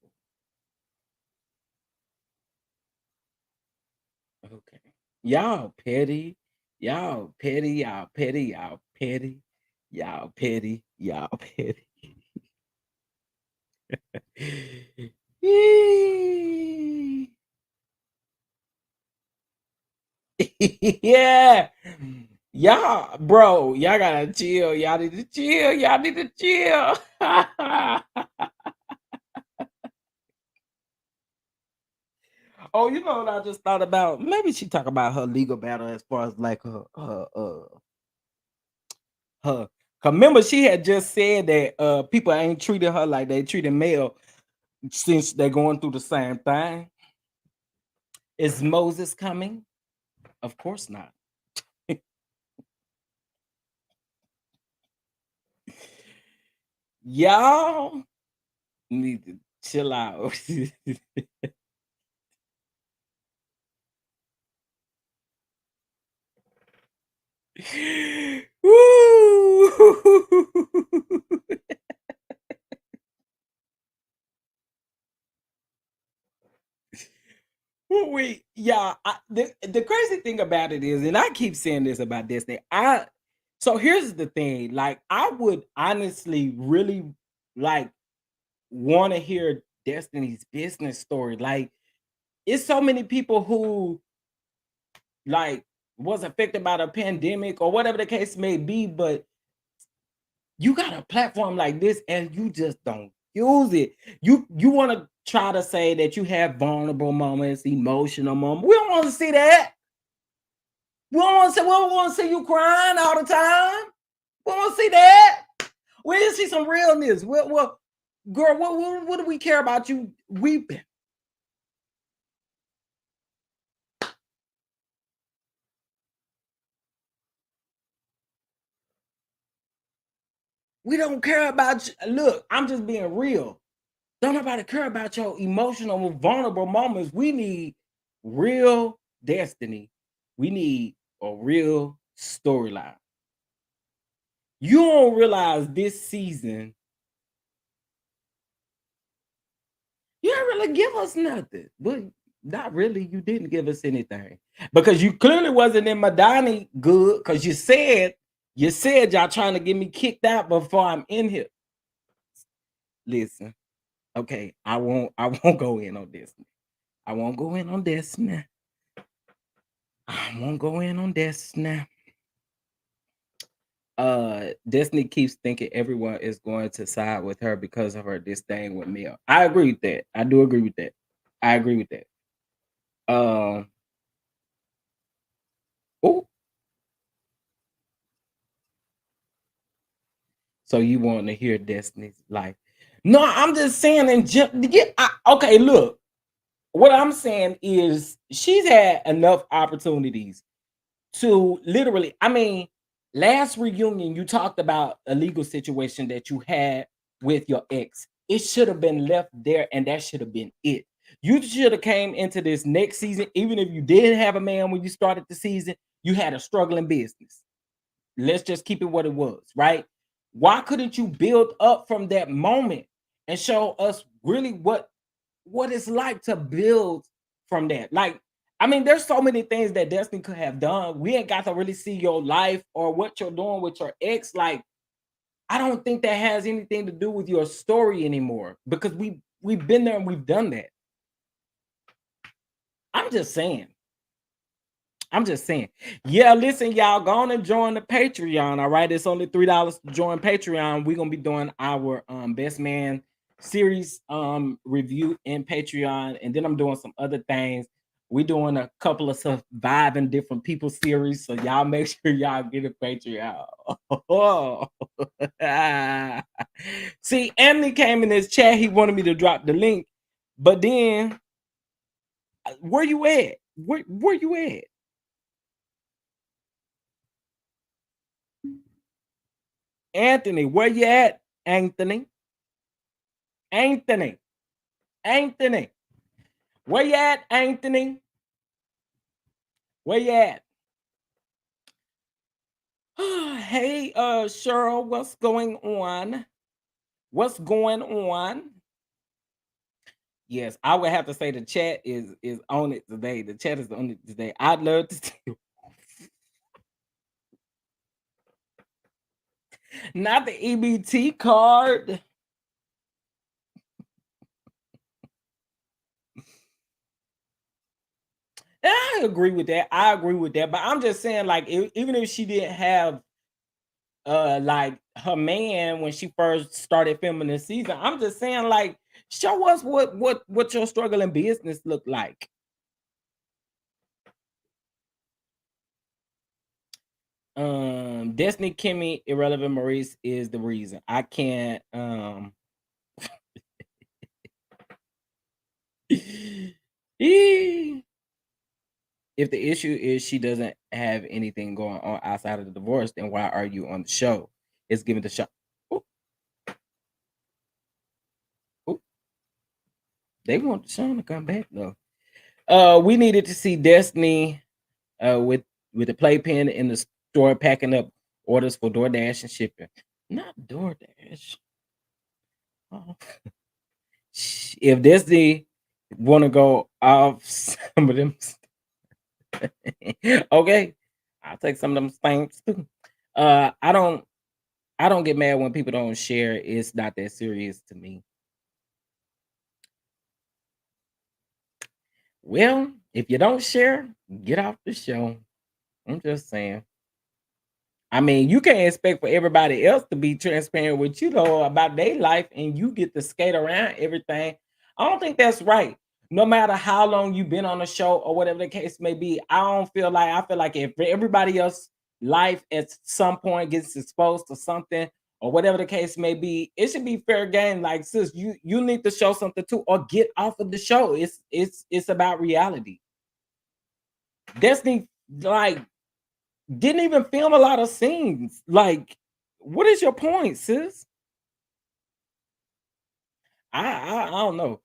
Okay. Y'all petty. Y'all petty. Y'all petty. Y'all petty. Y'all petty. Y'all petty. Yeah. Y'all, bro, y'all gotta chill. Y'all need to chill. Y'all need to chill. Oh, you know what I just thought about? Maybe she talk about her legal battle as far as like her. Remember, she had just said that people ain't treated her like they treated Mel since they're going through the same thing. Is Moses coming? Of course not. Y'all need to chill out. Woo! Wait, yeah. The crazy thing about it is, and I keep saying this about Destiny. So here's the thing. Like, I would honestly really like want to hear Destiny's business story. Like, it's so many people who like was affected by the pandemic or whatever the case may be, but you got a platform like this and you just don't use it. You want to try to say that you have vulnerable moments, emotional moments. We don't want to see that. We don't want to see you crying all the time. We don't want to see that. We need to see some realness. Well, girl, what do we care about you weeping? We don't care about you. Look, I'm just being real. Don't nobody care about your emotional, vulnerable moments. We need real destiny. We need a real storyline. You don't realize this season, you didn't really give us nothing. But not really. You didn't give us anything. Because you clearly wasn't in Madani good. Because you said y'all trying to get me kicked out before I'm in here. Listen. Okay, I won't go in on this. I won't go in on this now. I won't go in on this now. Destiny keeps thinking everyone is going to side with her because of her disdain with Mel. I agree with that. I do agree with that. I agree with that. Oh, so you want to hear Destiny's life? No, I'm just saying. Okay, look. What I'm saying is she's had enough opportunities to literally. I mean, last reunion you talked about a legal situation that you had with your ex. It should have been left there, and that should have been it. You should have came into this next season, even if you did have a man when you started the season. You had a struggling business. Let's just keep it what it was, right? Why couldn't you build up from that moment and show us really what it's like to build from that? Like, I mean, there's so many things that Destiny could have done. We ain't got to really see your life or what you're doing with your ex. Like, I don't think that has anything to do with your story anymore, because we've been there and we've done that. I'm just saying. Yeah, listen, y'all, go on and join the Patreon. All right, it's only $3 to join Patreon. We're gonna be doing our Best Man series review in Patreon, and then I'm doing some other things. We're doing a couple of surviving different people series, so y'all make sure y'all get a Patreon. See, Anthony came in this chat. He wanted me to drop the link, but then where you at? Where you at? Anthony, where you at? Anthony, where you at? Anthony, where you at? Hey, Cheryl, what's going on? Yes, I would have to say the chat is on it today. The chat is on it today. I'd love to see. Not the EBT card. I agree with that. But I'm just saying, like, even if she didn't have like her man when she first started filming this season, I'm just saying, like, show us what your struggling business looked like. Destiny, Kimmy, Irrelevant, Maurice is the reason. I can't if the issue is she doesn't have anything going on outside of the divorce, then why are you on the show? It's given the show. They want the show to come back though. We needed to see Destiny with the playpen in the store packing up orders for DoorDash and shipping. Not DoorDash. Oh. If Destiny want to go off some of them, okay, I'll take some of them things too. I don't get mad when people don't share. It's not that serious to me. Well, if you don't share, get off the show. I'm just saying. I mean, you can't expect for everybody else to be transparent with you though about their life, and you get to skate around everything. I don't think that's right. No matter how long you've been on a show or whatever the case may be, I feel like if everybody else life at some point gets exposed to something or whatever the case may be, it should be fair game. Like, sis, you need to show something too, or get off of the show. It's about reality. Destiny, like, didn't even film a lot of scenes. Like, What is your point, sis? I don't know.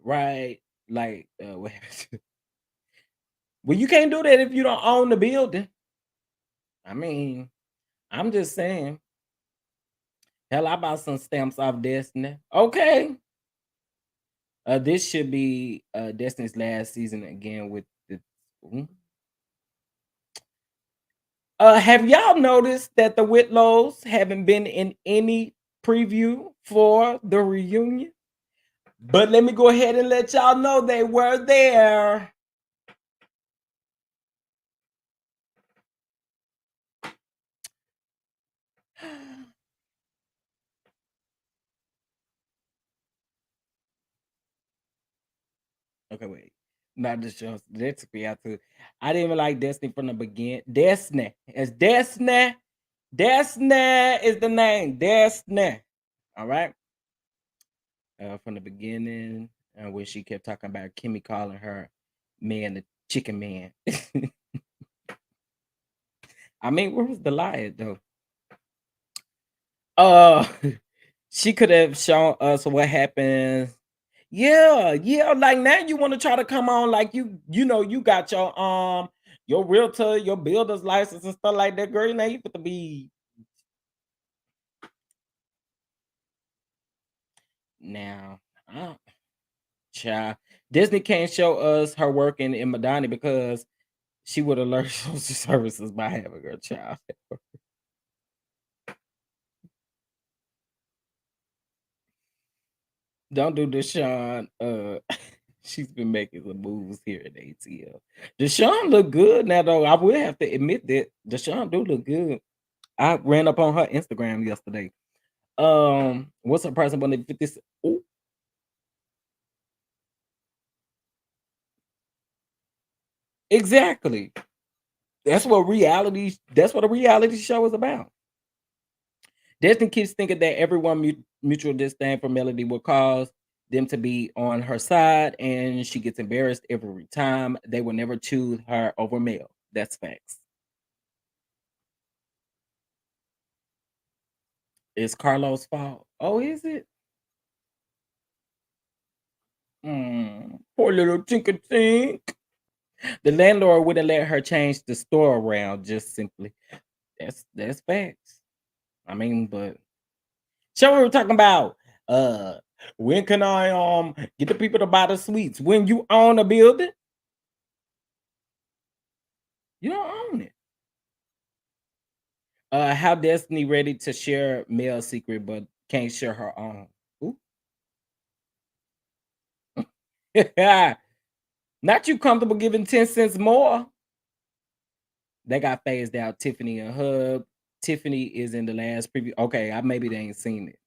Right, like what happened? Well, you can't do that if you don't own the building. I mean, I'm just saying. Hell, I bought some stamps off Destiny. Okay. This should be Destiny's last season again with the. Have y'all noticed that the Whitlows haven't been in any preview for the reunion? But let me go ahead and let y'all know they were there. Okay, wait. Not the show. That took me out too. I didn't even like Destiny from the beginning. Destiny. It's Destiny. Destiny is the name. Destiny. All right. From the beginning, when she kept talking about Kimmy calling her man the chicken man. I mean, where was the lie though? She could have shown us what happens. Yeah, like now you want to try to come on like you know you got your realtor, your builder's license and stuff like that, girl. Now you put to be now. Child, Disney can't show us her working in Madani because she would have learned social services by having her child. Don't do Deshaun. She's been making some moves here at ATL. Deshaun look good now, though. I will have to admit that Deshaun do look good. I ran up on her Instagram yesterday. What's her price on the 50? Ooh. Exactly. That's what a reality show is about. Destin keeps thinking that everyone mutual disdain for Melody will cause them to be on her side, and she gets embarrassed every time. They will never choose her over Mel. That's facts. It's Carlos' fault. Oh, is it? Poor little tink. The landlord wouldn't let her change the store around just simply. That's facts. I mean, but so we were talking about when can I get the people to buy the suites? When you own a building, you don't own it. How Destiny ready to share Mel's secret but can't share her own. Ooh. Not you comfortable giving 10 cents more. They got phased out. Tiffany and Hub. Tiffany is in the last preview. Okay, maybe they ain't seen it.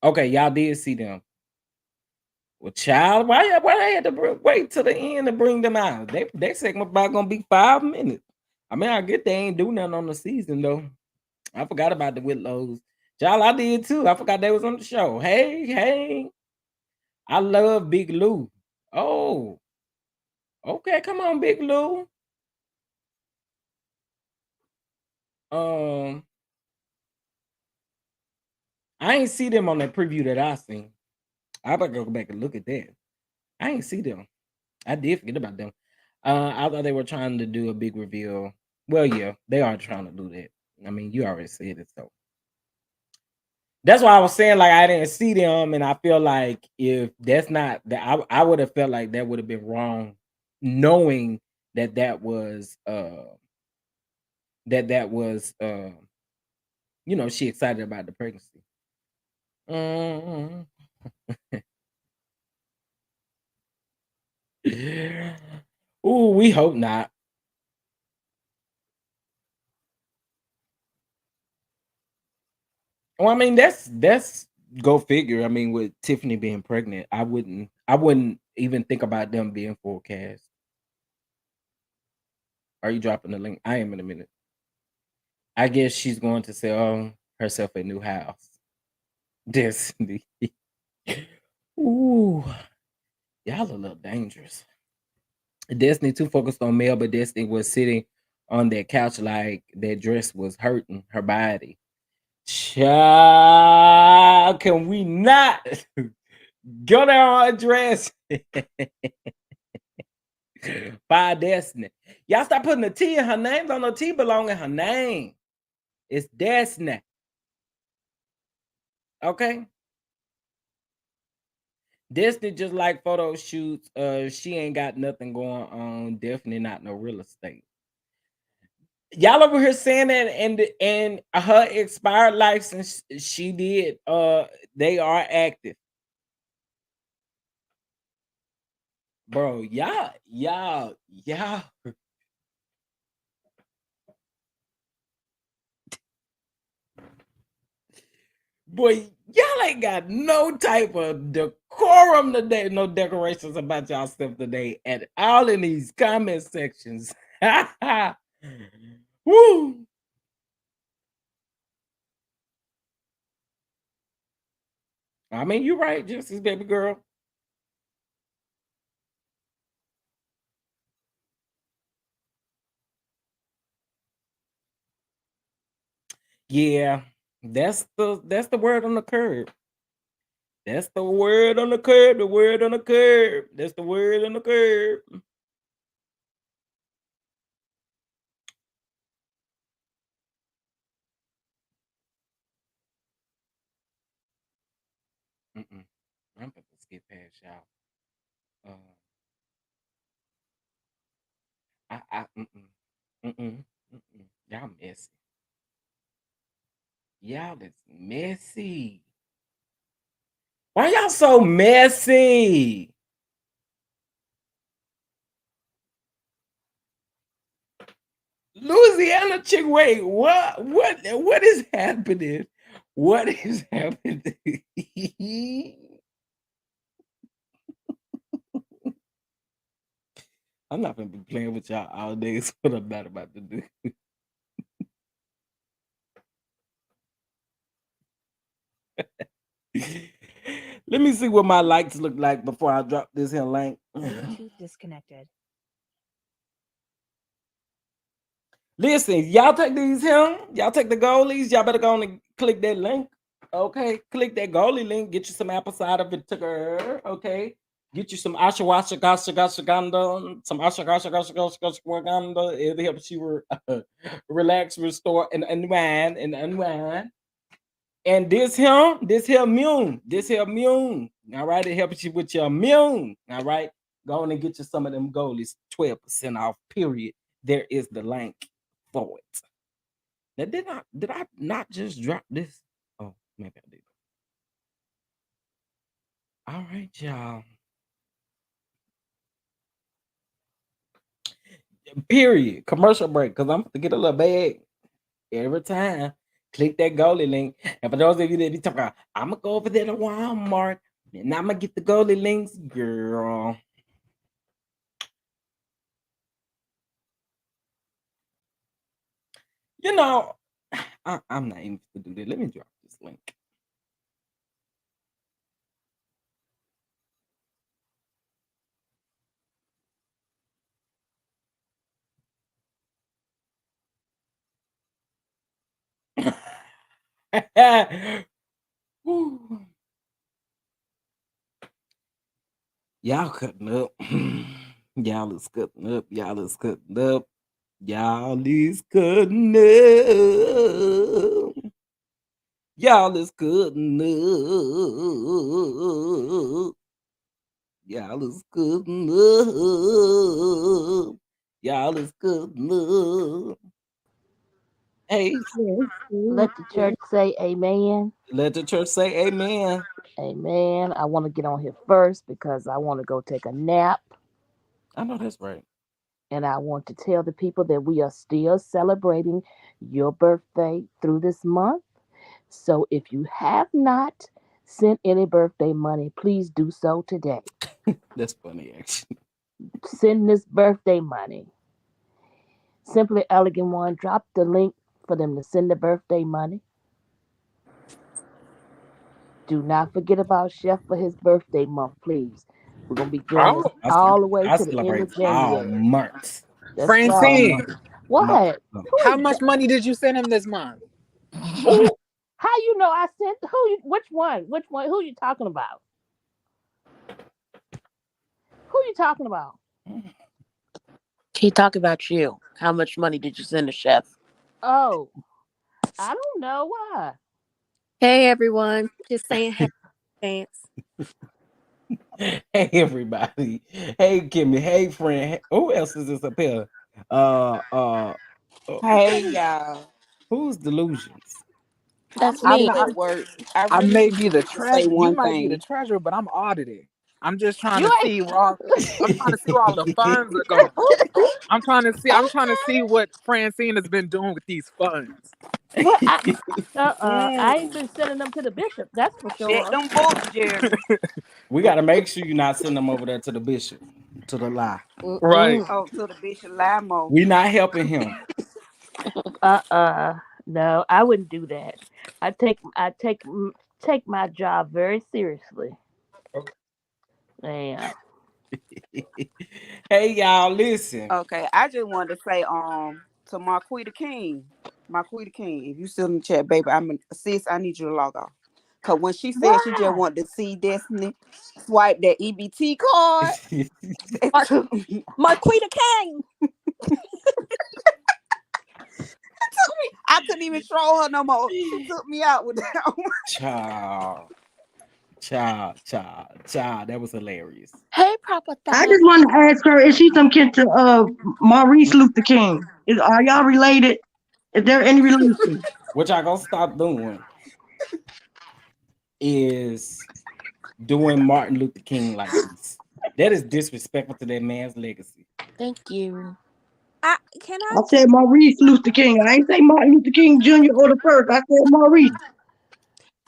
Okay, y'all did see them. Well, child, why they had to wait till the end to bring them out? They segment about gonna be 5 minutes. I mean, I get they ain't do nothing on the season though. I forgot about the Whitlows. Child, I did too. I forgot they was on the show. Hey. I love Big Lou. Oh, okay, come on, Big Lou. I ain't see them on that preview that I seen. I better go back and look at that. I ain't see them. I did forget about them. I thought they were trying to do a big reveal. Well, yeah, they are trying to do that. I mean, you already said it, so that's why I was saying like I didn't see them, and I feel like if that's not that, I would have felt like that would have been wrong, knowing that was she excited about the pregnancy. Ooh, we hope not. Well, I mean, that's go figure. I mean, with Tiffany being pregnant, I wouldn't even think about them being full cast. Are you dropping the link? I am in a minute. I guess she's going to sell herself a new house. Destiny. Ooh, y'all a little dangerous. Destiny too focused on Mel, but Destiny was sitting on that couch like that dress was hurting her body. Child, can we not go there on a dress? By Destiny. Y'all stop putting the T in her name. Don't no T belong in her name. It's Destiny. Okay. Destiny just like photo shoots. She ain't got nothing going on. Definitely not no real estate. Y'all over here saying that, and her expired license, she did. They are active. Bro, y'all. Boy, y'all ain't got no type of decorum today, no decorations about y'all stuff today at all in these comment sections. Woo! I mean, you're right, Justice baby girl. Yeah, that's the word on the curb. That's the word on the curb. The word on the curb. That's the word on the curb. I'm gonna skip past y'all. Y'all messy. Y'all is messy. Why y'all so messy? Louisiana chick, wait, what is happening? What is happening? I'm not gonna be playing with y'all all day. It's what I'm not about to do. Let me see what my likes look like before I drop this here link. Disconnected. Listen, y'all take these here. Y'all take the goalies. Y'all better go on and click that link. Okay, click that goalie link. Get you some apple cider vinegar. Okay, get you some ashwagandha, some ashwagandha. It helps you relax, restore, and unwind. And this here immune. All right, it helps you with your immune. All right, go on and get you some of them goalies. 12% off. Period. There is the link for it. Now, did I not just drop this? Oh, maybe I did. All right, y'all. Period. Commercial break, because I'm to get a little bag every time. Click that goalie link. And for those of you that be talking about, I'm gonna go over there to Walmart and I'm gonna get the goalie links, girl. You know, I'm not even to do that. Let me drop this link. Y'all cutting up. Y'all is cutting up. Y'all is cutting up. Y'all is cutting up. Y'all is cutting up. Y'all is cutting up. Y'all is cutting up. Hey, Let the church say amen. let the church say amen. Amen. I want to get on here first because I want to go take a nap. I know that's right. And I want to tell the people that we are still celebrating your birthday through this month. So if you have not sent any birthday money, please do so today. That's funny, actually. Send this birthday money. Simply Elegant One, drop the link for them to send the birthday money. Do not forget about Chef for his birthday month, please. We're going to be doing this all the way to the end of all January. months. That's Francine, right. What? How much money did you send him this month? How you know I sent which one? Which one? Who you talking about? Who you talking about? He talk about you. How much money did you send the chef? Oh, I don't know why. Hey everyone, just saying hey, thanks. Hey everybody. Hey Kimmy. Hey friend. Hey, who else is this up here? Hey y'all. Who's Delusions? That's I'm me. at work. I I really may just be the want to say treasurer. You one might be the thing. treasurer, but I'm audited. I'm just trying You to ain't. see where all, I'm trying to see where all the funds are going. I'm trying to see what Francine has been doing with these funds. Well, I ain't Mm. been sending them to the bishop. That's for Check sure. them books, Jeremy. We got to make sure you're not sending them over there to the bishop, to the lie. Right. Oh, to the Bishop Limo. We not helping him. No, I wouldn't do that. I take my job very seriously. Okay. Yeah. Hey y'all, listen. Okay, I just wanted to say to Marquita King, if you still in the chat, baby, sis, I need you to log off. Cause when she said she just Why? wanted to see Destiny swipe that EBT card, it took me. Marquita King. I couldn't even troll her no more. She took me out with that. Child. That was hilarious. Hey, Papa I Thought. just wanted to ask her, is she some kin to Maurice Luther King? Are y'all related? Is there any relation? What y'all gonna stop doing is doing Martin Luther King like this. That is disrespectful to that man's legacy. Thank you. I said Maurice Luther King. I ain't say Martin Luther King Jr. or the first. I said Maurice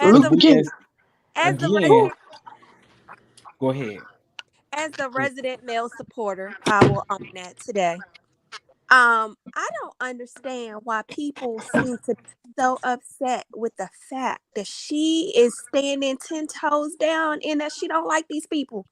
Luther King. Again, go ahead. As the resident male supporter, I will own that today. I don't understand why people seem to be so upset with the fact that she is standing 10 toes down and that she don't like these people.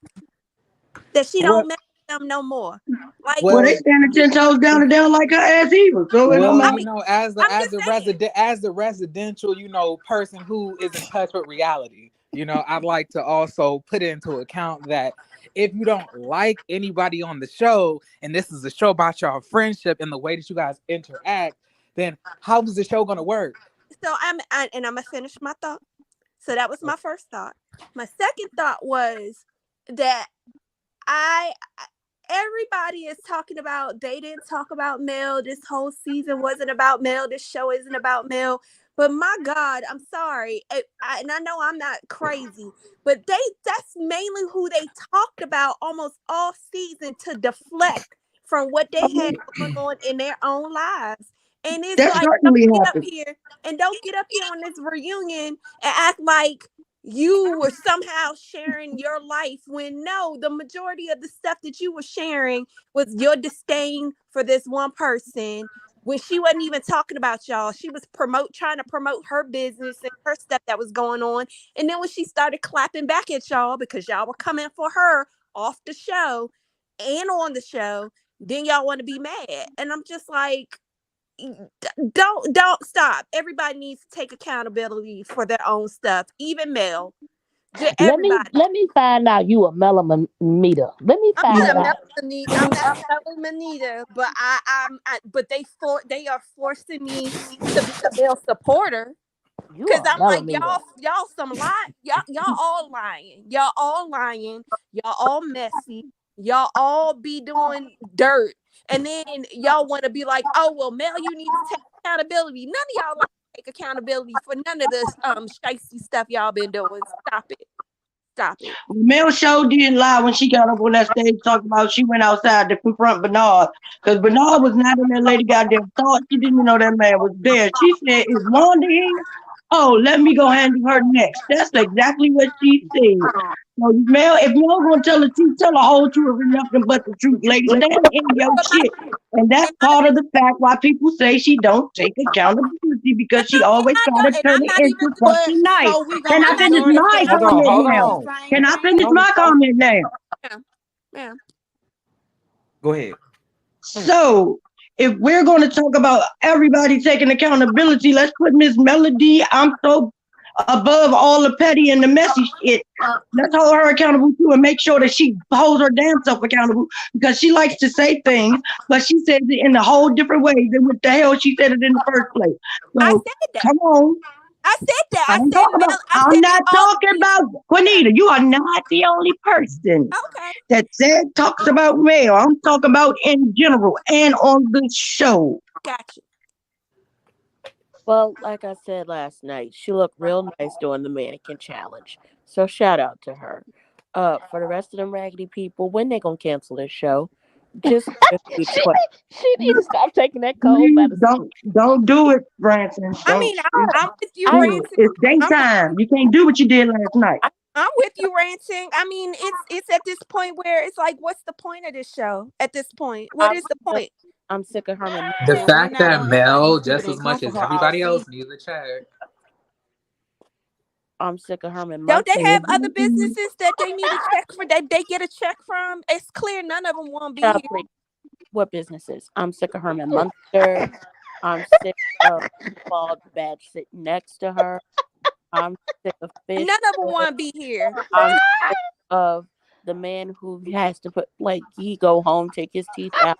That she don't mess with them no more. Like, Well, they standing 10 toes down and down like her ass evil. So it don't matter. As the residential, person who is in touch with reality, I'd like to also put into account that if you don't like anybody on the show, and this is a show about your friendship and the way that you guys interact, then how is the show gonna work? So I'm gonna finish my thought. So that was my first thought. My second thought was that everybody is talking about, they didn't talk about Mel. This whole season wasn't about Mel. This show isn't about Mel. But my God, I'm sorry. And I know I'm not crazy, but that's mainly who they talked about almost all season to deflect from what they had going on in their own lives. And it's That like, certainly don't happened. get up here on this reunion and act like you were somehow sharing your life when no, the majority of the stuff that you were sharing was your disdain for this one person. When she wasn't even talking about y'all, she was trying to promote her business and her stuff that was going on. And then when she started clapping back at y'all because y'all were coming for her off the show and on the show, then y'all want to be mad. And I'm just like, don't stop. Everybody needs to take accountability for their own stuff, even Mel. Everybody. Let me find out you a millimeter. Let me find out. I'm not a Manita, but but they are forcing me to be a male supporter. Because I'm like, y'all some lie. Y'all all lying. Y'all all lying. Y'all all messy. Y'all all be doing dirt. And then y'all want to be like, oh, well, Mel, you need to take accountability. None of y'all like to take accountability for none of this shicey stuff y'all been doing. Stop it. Mel show didn't lie when she got up on that stage talking about she went outside to confront Bernard. Because Bernard was not in that lady goddamn thought. She didn't know that man was there. She said, is Wanda here? Oh, let me go handle her next. That's exactly what she said. So Mel, if Mel gonna tell the truth, tell the whole truth and nothing but the truth, lady. Stand in your shit. And that's part of the fact why people say she don't take accountability, because she always try to turn it into something nice. Can I finish my comment now? Can I finish my comment now? Yeah. Go ahead. So if we're going to talk about everybody taking accountability, let's put Miss Melody. I'm so above all the petty and the messy shit. Let's hold her accountable too and make sure that she holds her damn self accountable, because she likes to say things, but she says it in a whole different way than what the hell she said it in the first place. I So said that. come on. I said that. I I'm said talking about, I'm not talking about Juanita. You are not the only person that talks about Mel. I'm talking about in general and on the show. Gotcha. Well, like I said last night, she looked real nice doing the mannequin challenge. So shout out to her. For the rest of them raggedy people, when they gonna cancel this show? Just she needs to stop taking that cold medicine. Don't do it, Branson. I mean, I'm with you, do it. Ransom. It's daytime. You can't do what you did last night. I'm with you, Ransom. I mean, it's at this point where it's like, what's the point of this show? At this point, what is the point? I'm sick of her. The fact that Mel, just as much as everybody else, needs a check. I'm sick of Herman. Don't they have other businesses that they need a check for? That they get a check from? It's clear none of them want to be here. What businesses? I'm sick of Herman Munster. I'm sick of bald badge sitting next to her. I'm sick of fish. None of them want to be here. I'm sick of the man who has to put, like, he go home, take his teeth out,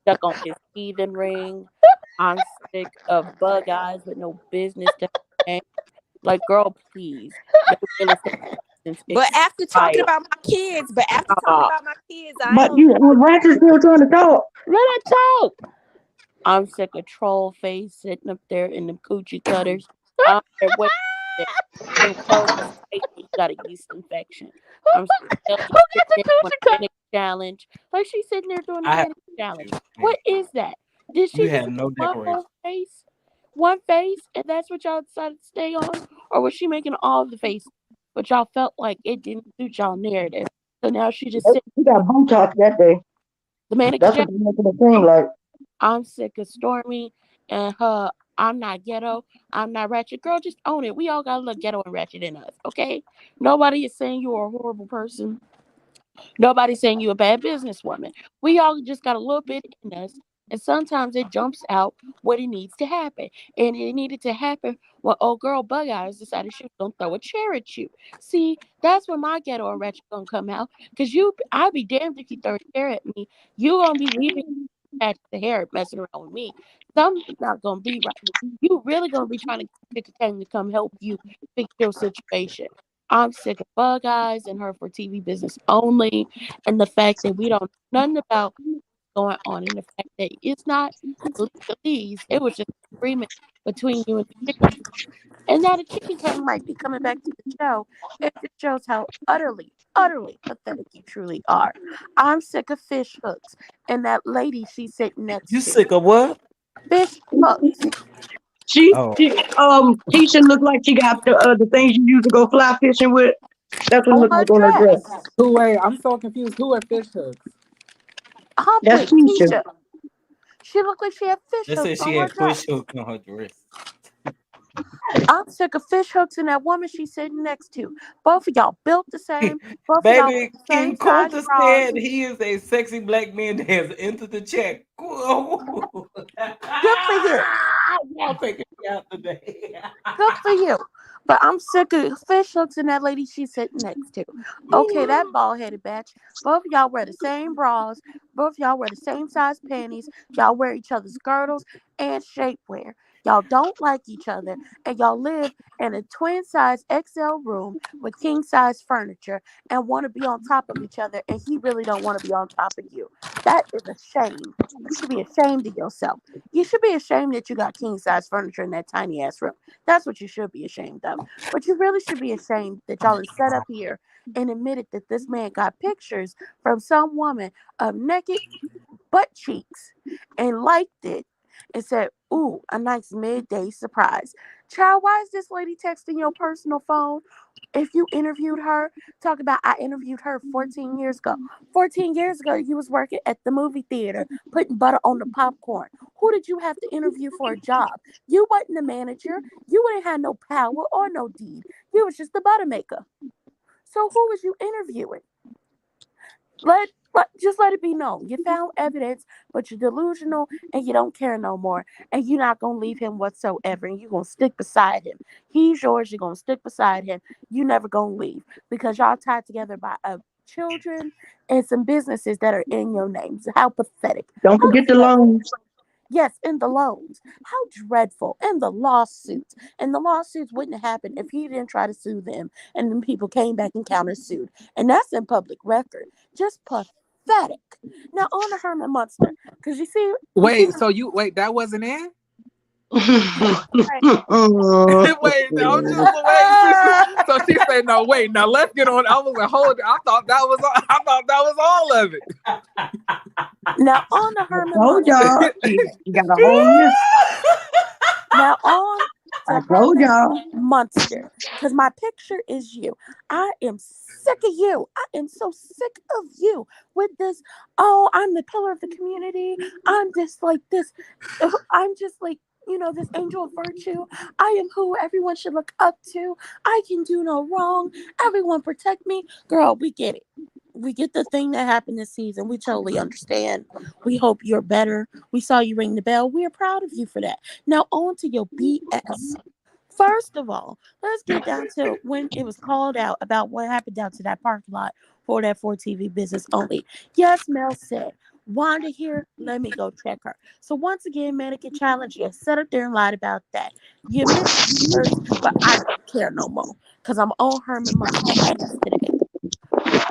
stuck on his teething ring. I'm sick of bug eyes with no business to have. Like, girl, please. But after talking about my kids, But Ransom's still trying to talk. Let her talk. I'm sick of troll face sitting up there in the coochie cutters. I'm got a yeast infection. I'm sick of challenge. Like, she's sitting there doing the challenge. What is that? Did she have no decoration. One face, and that's what y'all decided to stay on? Or was she making all of the faces, but y'all felt like it didn't suit y'all narrative? So now she just sitting. She got Botox that day. The mannequin. That's what they're making it seem like. I'm sick of Stormy and her. I'm not ghetto. I'm not ratchet. Girl, just own it. We all got a little ghetto and ratchet in us, okay? Nobody is saying you're a horrible person. Nobody's saying you're a bad businesswoman. We all just got a little bit in us. And sometimes it jumps out what it needs to happen. And it needed to happen when old girl Bug Eyes decided she was going to throw a chair at you. See, that's when my ghetto and ratchet going to come out. Because I'd be damned if you throw a chair at me. You going to be leaving at the hair messing around with me. Something's not going to be right. You really going to be trying to pick a thing to come help you fix your situation. I'm sick of Bug Eyes and her for TV business only. And the fact that we don't know nothing about going on, and the fact that it's not legalese, it was just an agreement between you and the chicken. And now the chicken king might be coming back to the show. It just shows how utterly pathetic you truly are. I'm sick of fish hooks and that lady she's sitting next to. You sick of what? Fish hooks. Keisha looked like she got the things you use to go fly fishing with. That's what it looked like on her dress. Wait, I'm so confused. Who are fish hooks? That's Keisha. She looked like she had fish They hooks said she on her had dress. fish hook on her dress. I'm sick of fish hooks and that woman she's sitting next to. Both of y'all built the same. Both of y'all Baby, with the same King Coulter size bras. said he is a sexy black man that has entered the check. Good for you. Y'all taking me out today. Good for you. But I'm sick of fish hooks and that lady she's sitting next to. Okay, that bald-headed batch. Both of y'all wear the same bras. Both of y'all wear the same size panties. Y'all wear each other's girdles and shapewear. Y'all don't like each other, and y'all live in a twin-size XL room with king-size furniture and want to be on top of each other, and he really don't want to be on top of you. That is a shame. You should be ashamed of yourself. You should be ashamed that you got king-size furniture in that tiny-ass room. That's what you should be ashamed of. But you really should be ashamed that y'all is set up here and admitted that this man got pictures from some woman of naked butt cheeks and liked it. And said, ooh, a nice midday surprise. Child, why is this lady texting your personal phone? If you interviewed her, talk about I interviewed her 14 years ago. 14 years ago, you was working at the movie theater, putting butter on the popcorn. Who did you have to interview for a job? You wasn't the manager. You didn't have no power or no deed. You was just the butter maker. So who was you interviewing? Let Just let it be known. You found evidence, but you're delusional and you don't care no more. And you're not going to leave him whatsoever. And you're going to stick beside him. He's yours. You're going to stick beside him. You never going to leave because y'all tied together by children and some businesses that are in your names. How pathetic. Don't forget the loans. Yes, and the loans. How dreadful. And the lawsuits. And the lawsuits wouldn't happen if he didn't try to sue them. And then people came back and countersued. And that's in public record. Just pathetic. Now on to Herman Munster. Because you see... Wait, that wasn't in? Wait, no, wait. So she said, "No, wait. Now let's get on." I was like, "Hold it." I thought that was all of it. Now on to Herman Munster. Y'all, you got a whole list. Now on I told y'all. Munster, because my picture is you. I am sick of you. I am so sick of you with this. Oh, I'm the pillar of the community. I'm just like this. I'm just like, this angel of virtue. I am who everyone should look up to. I can do no wrong. Everyone protect me. Girl, we get it. We get the thing that happened this season. We totally understand. We hope you're better. We saw you ring the bell. We are proud of you for that. Now on to your BS. First of all, let's get down to when it was called out about what happened down to that parking lot for that 4TV business only. Yes, Mel said, Wanda here, let me go check her. So once again, Mannequin Challenge, you sat up there and lied about that. You missed first, but I don't care no more because I'm on Herman Munster's ass today.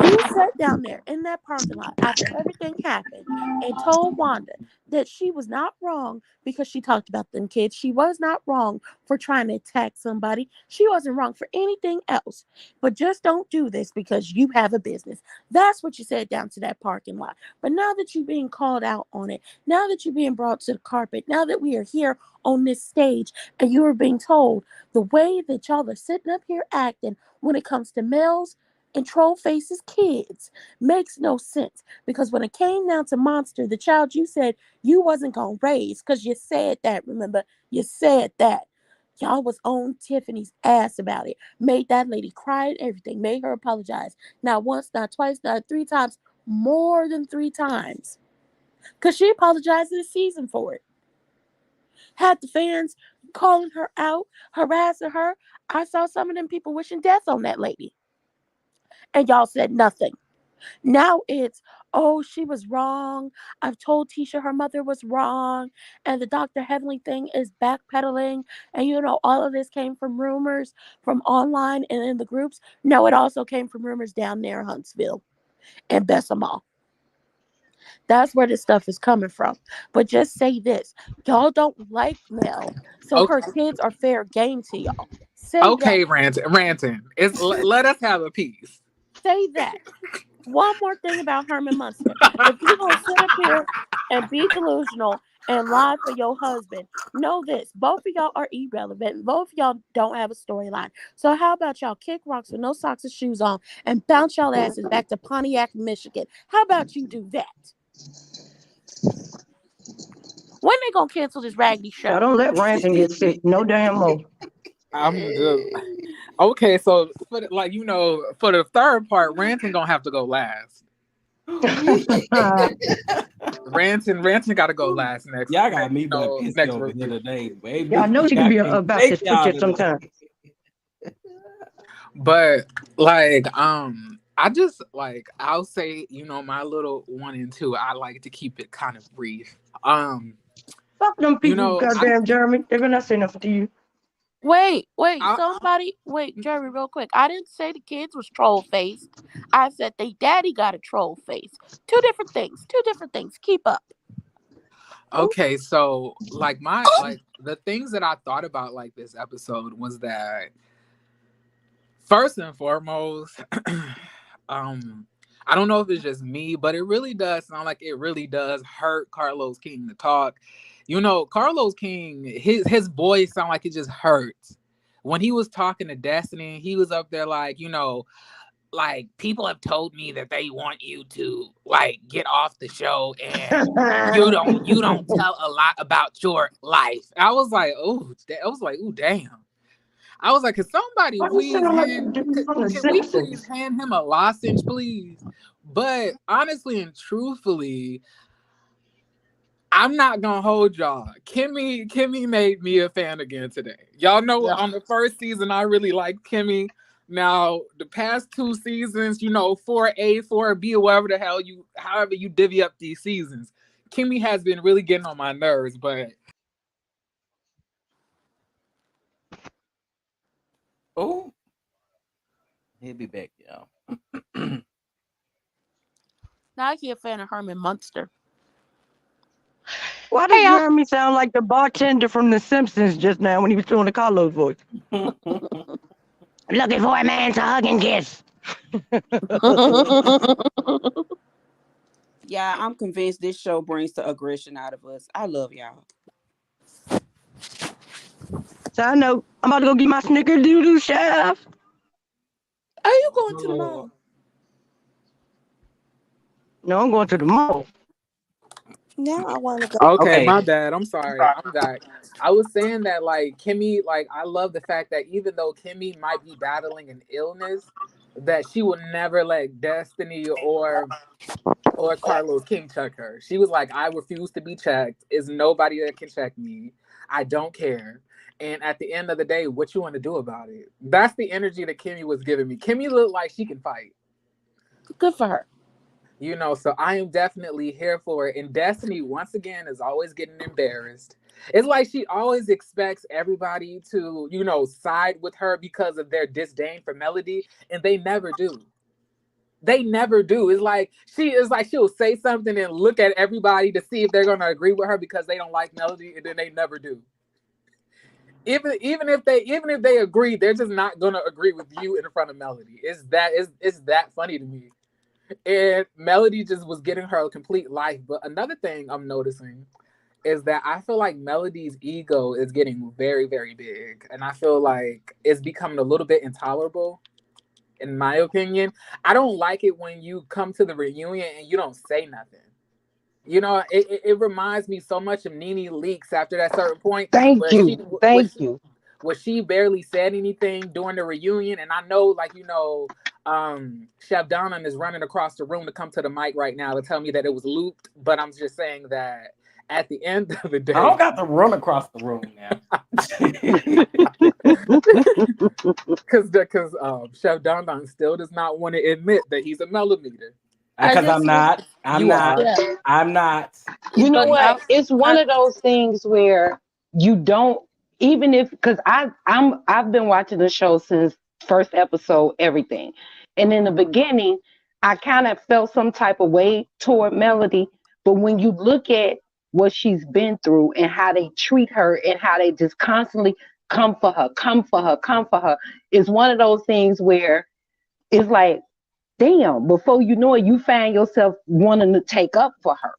You sat down there in that parking lot after everything happened and told Wanda that she was not wrong because she talked about them kids. She was not wrong for trying to attack somebody. She wasn't wrong for anything else. But just don't do this because you have a business. That's what you said down to that parking lot. But now that you're being called out on it, now that you're being brought to the carpet, now that we are here on this stage and you are being told the way that y'all are sitting up here acting when it comes to males and Troll Face's kids makes no sense, because when it came down to Monster, the child you said you wasn't gonna raise, because you said that, remember, you said that. Y'all was on Tiffany's ass about it, made that lady cry and everything, made her apologize, not once, not twice, not 3 times, more than 3 times, because she apologized this season for it. Had the fans calling her out, harassing her. I saw some of them people wishing death on that lady. And y'all said nothing. Now it's, oh, she was wrong. I've told Tisha her mother was wrong. And the Dr. Heavenly thing is backpedaling. And all of this came from rumors from online and in the groups. No, it also came from rumors down there in Huntsville and Bessemer. That's where this stuff is coming from. But just say this. Y'all don't like Mel. So her kids are fair game to y'all. Say okay, that. ranting. Let us have a piece. Say that. One more thing about Herman Munster. If you're going to sit up here and be delusional and lie for your husband, know this. Both of y'all are irrelevant. Both of y'all don't have a storyline. So how about y'all kick rocks with no socks or shoes on and bounce y'all asses back to Pontiac, Michigan? How about you do that? When they going to cancel this raggedy show? I don't let Ransom get sick. No damn more. I'm just okay. So for the third part, Ransom gonna have to go last. Ransom got to go last next. Y'all got me next review today, baby. Yeah, I know you can be about this picture sometimes. But I'll say, my little 1 and 2. I like to keep it kind of brief. Fuck them people, goddamn Jeremy. They're gonna say nothing to you. Wait, Jerry, real quick. I didn't say the kids was troll faced. I said they daddy got a troll face. 2 different things. Keep up. Okay, so the things that I thought about this episode was that first and foremost, I don't know if it's just me, but it really does sound like it really does hurt Carlos King to talk. Carlos King, his voice sound like it just hurts. When he was talking to Destiny, he was up there people have told me that they want you to get off the show and you don't tell a lot about your life. I was like, ooh, damn. I was like, can somebody please hand him a lozenge, please? But honestly and truthfully, I'm not gonna hold y'all. Kimmy made me a fan again today. Y'all know on the first season I really liked Kimmy. Now the past 2 seasons, 4A, 4B, or however you divvy up these seasons, Kimmy has been really getting on my nerves. But Oh, he'll be back, y'all. Now I a fan of Herman Munster. Why did Jeremy sound like the bartender from The Simpsons just now when he was doing the Carlos voice? Looking for a man to hug and kiss. Yeah, I'm convinced this show brings the aggression out of us. I love y'all. So I know I'm about to go get my snickerdoodle, chef. Are you going to the mall? No, I'm going to the mall. Now I want to go. okay, my bad. I'm sorry. I'm back. I was saying that Kimmy, I love the fact that even though Kimmy might be battling an illness, that she will never let Destiny or Carlos King check her. She was like, I refuse to be checked. Is nobody that can check me. I don't care. And at the end of the day, what you want to do about it? That's the energy that Kimmy was giving me. Kimmy looked like she can fight. Good for her. So I am definitely here for it. And Destiny, once again, is always getting embarrassed. It's like she always expects everybody to, side with her because of their disdain for Melody, and they never do. They never do. It's like she'll say something and look at everybody to see if they're gonna agree with her because they don't like Melody, and then they never do. Even if they agree, they're just not gonna agree with you in front of Melody. It's that funny to me. And Melody just was getting her a complete life. But another thing I'm noticing is that I feel like Melody's ego is getting very, very big. And I feel like it's becoming a little bit intolerable, in my opinion. I don't like it when you come to the reunion and you don't say nothing. It reminds me so much of Nene Leakes after that certain point. Thank you. Where she barely said anything during the reunion. And I know, Chef Donnan is running across the room to come to the mic right now to tell me that it was looped. But I'm just saying that at the end of the day, I don't got to run across the room now. Because Chef Donnan still does not want to admit that he's a millimeter. Because I'm not. You know what? It's one of those things where you don't, even if, because I've been watching the show since first episode, everything. And in the beginning, I kind of felt some type of way toward Melody. But when you look at what she's been through and how they treat her and how they just constantly come for her, it's one of those things where it's like, damn, before you know it, you find yourself wanting to take up for her.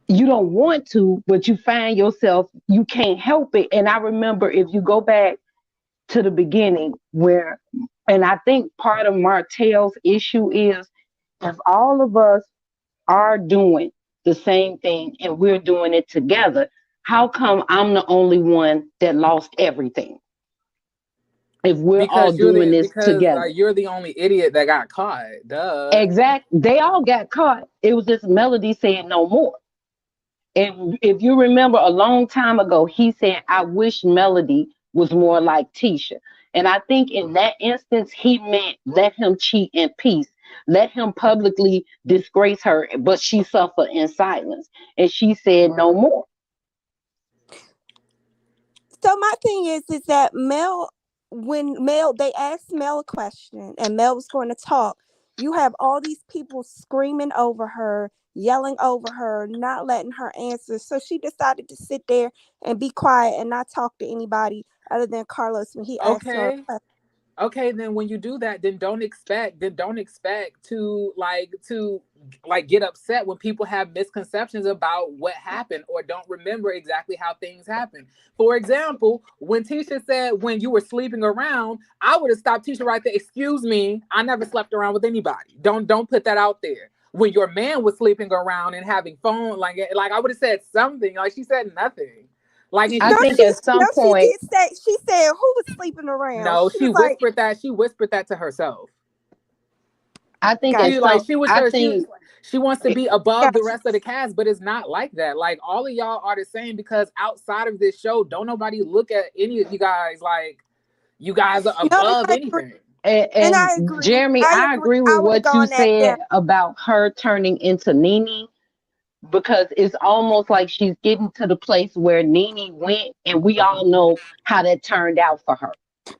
You don't want to, but you find yourself, you can't help it. And I remember, if you go back to the beginning and I think part of Martell's issue is, if all of us are doing the same thing and we're doing it together, how come I'm the only one that lost everything? If we're all doing this together. You're the only idiot that got caught. Duh. Exactly. They all got caught. It was just Melody saying no more. And if you remember, a long time ago, he said, I wish Melody was more like Tisha. And I think in that instance, he meant let him cheat in peace. Let him publicly disgrace her, but she suffered in silence. And she said no more. So my thing is that they asked Mel a question and Mel was going to talk, you have all these people screaming over her, yelling over her, not letting her answer. So she decided to sit there and be quiet and not talk to anybody other than Carlos when he asked her a question. Okay, then when you do that, then don't expect to get upset when people have misconceptions about what happened or don't remember exactly how things happened. For example, when Tisha said when you were sleeping around, I would have stopped Tisha right there. Excuse me, I never slept around with anybody. Don't put that out there. When your man was sleeping around and having fun, like I would have said something. Like, she said nothing. Like, I think at some point she said who was sleeping around. No, she whispered that. She whispered that to herself. I think Got at She like some, she was I her think she wants to be above got the you. rest of the cast, but it's not like that. Like all of y'all are the same because outside of this show, don't nobody look at any of you guys like you guys are No, and above I agree. anything. And I and agree. Jeremy, I I agree. agree I with would have what you gone that said down. about her turning into Nene, because it's almost like she's getting to the place where Nene went, and we all know how that turned out for her,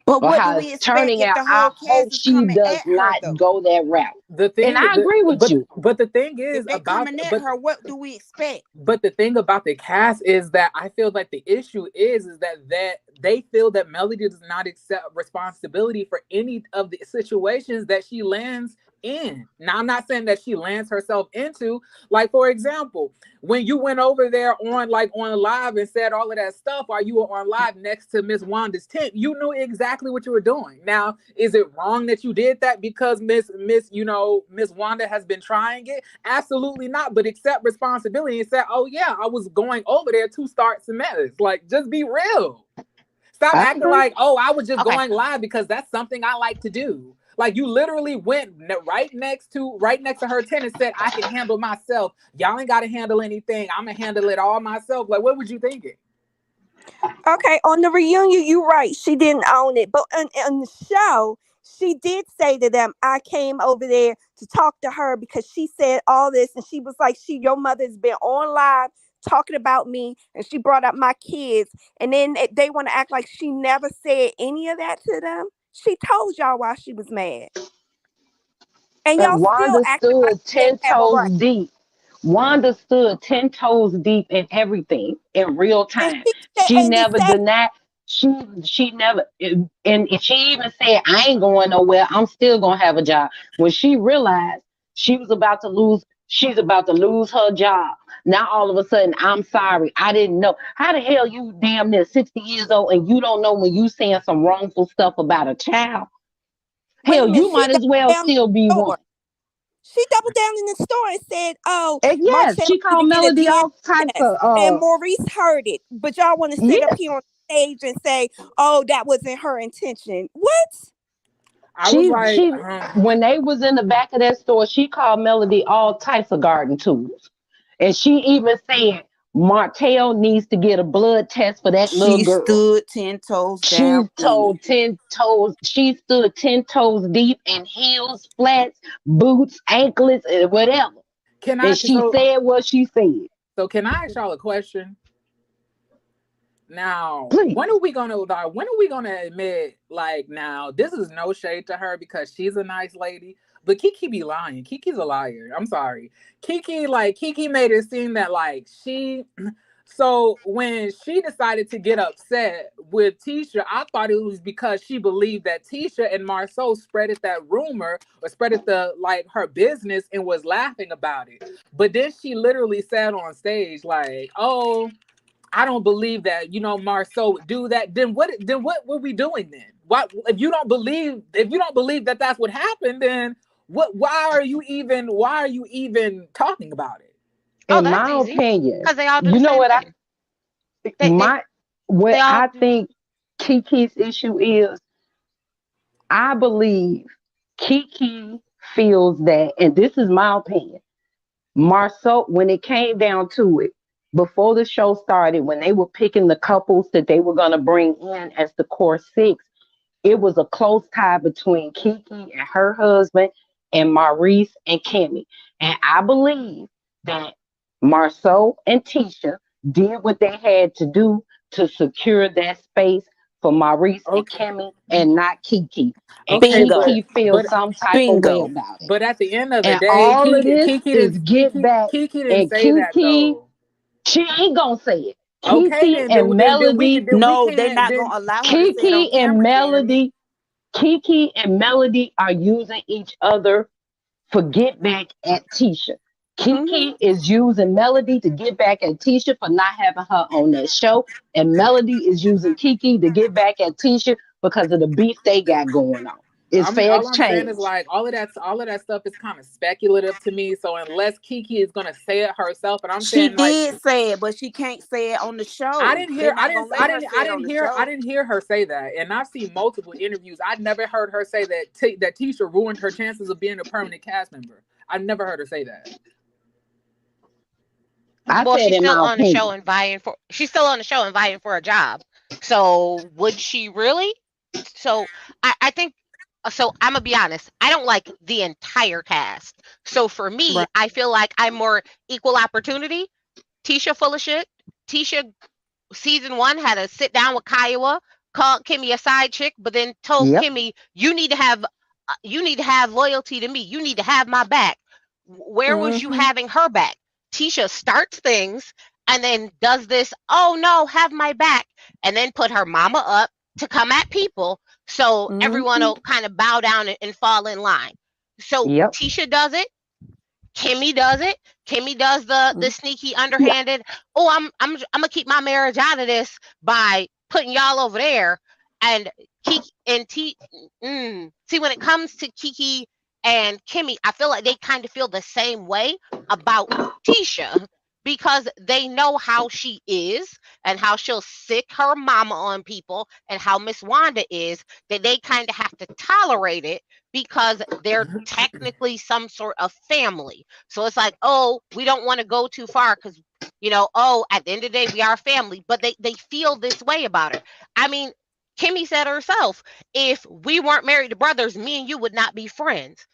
But or what do how we it's expect turning if out. the I whole hope cast is she coming does at her not though? go that route. The And thing, I agree with you. but the thing If is they about, coming at her, what do we expect? but the thing about the cast is that I feel like the issue is that they feel that Melody does not accept responsibility for any of the situations that she lands in. Now, I'm not saying that she lands herself into. Like, for example, when you went over there on live and said all of that stuff while you were on live next to Miss Wanda's tent, you knew exactly what you were doing. Now, is it wrong that you did that because Miss Wanda has been trying it? Absolutely not. But accept responsibility and say, oh yeah, I was going over there to start some mess. Like, just be real. Stop I acting agree. like, oh, I was just Okay. going live because that's something I like to do. Like, you literally went right next to her tent and said, I can handle myself. Y'all ain't got to handle anything. I'm going to handle it all myself. Like, what was you thinking? Okay, on the reunion, you're right. She didn't own it. But on the show, she did say to them, I came over there to talk to her because she said all this. And she was like, your mother's been on live talking about me. And she brought up my kids. And then they want to act like she never said any of that to them. She told y'all why she was mad. And y'all still Wanda acting like stood she didn't 10 have a toes right. deep. Wanda stood 10 toes deep in everything in real And time. she said, She and the never sad denied. She never, and if she even said, I ain't going nowhere, I'm still gonna have a job. When she realized she's about to lose her job. Now all of a sudden, I'm sorry, I didn't know. How the hell you damn near 60 years old and you don't know when you saying some wrongful stuff about a child? wait a Hell, minute, you she might as doubled well down in still be the one. store. She doubled down in the store and said, oh, And yes, Martell she need to called get a Melody DNA all types test. And of Maurice heard it. But y'all want to sit up yes. here on stage and say, oh, that wasn't her intention. What? I was like, She when they was in the back of that store, she called Melody all types of garden tools. And she even said Martell needs to get a blood test for that little She girl. stood 10 toes down in it. She stood 10 toes deep in heels, flats, boots, anklets, and whatever. And she said what she said. So can I ask y'all a question? Now, Please. when are we gonna admit, like, now this is no shade to her because she's a nice lady, but Kiki be lying. Kiki's a liar. I'm sorry. Kiki made it seem that like so when she decided to get upset with Tisha, I thought it was because she believed that Tisha and Marceau spreaded that rumor or spreaded her business and was laughing about it. But then she literally said on stage, like, oh, I don't believe that, Marceau would do that. Then what were we doing then? What if you don't believe that that's what happened, then why are you even talking about it? In my opinion, you know what I think Kiki's issue is, I believe Kiki feels that, and this is my opinion, Marceau, when it came down to it, before the show started, when they were picking the couples that they were going to bring in as the core six, it was a close tie between Kiki and her husband and Maurice and Kimmy. And I believe that Marceau and Tisha did what they had to do to secure that space for Maurice and Kimmy and not Kiki. And Kiki feels some type of way about it. But at the end of the And day, all of this is get back. Kiki didn't And say that though. she ain't gonna say it. Okay, Kiki and Melody. No, they're not gonna allow her to say it on Kiki and camera, Jeremy. Melody. Kiki and Melody are using each other for get back at Tisha. Kiki is using Melody to get back at Tisha for not having her on that show. And Melody is using Kiki to get back at Tisha because of the beef they got going on. Is All facts I'm saying is change. like all of that stuff is kind of speculative to me. So unless Kiki is gonna say it herself, and I'm She saying like did say it, but she can't say it on the show. I didn't They're hear not gonna let her say it on the show. I didn't hear her say that. And I've seen multiple interviews. I'd never heard her say that that Tisha ruined her chances of being a permanent cast member. I've never heard her say that. I said She's in still my on the show opinion. and vying for a job. So would she really? So I think so. I'm gonna be honest. I don't like the entire cast. So for me, Right. I feel like I'm more equal opportunity. Tisha full of shit. Tisha season 1 had to sit down with Kiowa, called Kimmy a side chick, but then told Yep. Kimmy, you need to have loyalty to me. You need to have my back. Where was you Mhm. having her back? Tisha starts things and then does this, oh no, have my back, and then put her mama up to come at people so everyone Mhm. will kind of bow down and fall in line. So Yep. Tisha does it. Kimmy does it. Kimmy does the sneaky, Yeah. underhanded. Oh, I'm gonna keep my marriage out of this by putting y'all over there. And Kiki and see, when it comes to Kiki and Kimmy, I feel like they kind of feel the same way about Tisha because they know how she is and how she'll sick her mama on people and how Miss Wanda is, that they kind of have to tolerate it because they're technically some sort of family. So it's like, oh, we don't want to go too far because, oh, at the end of the day, we are family. But they feel this way about her. I mean, Kimmy said herself, if we weren't married to brothers, me and you would not be friends.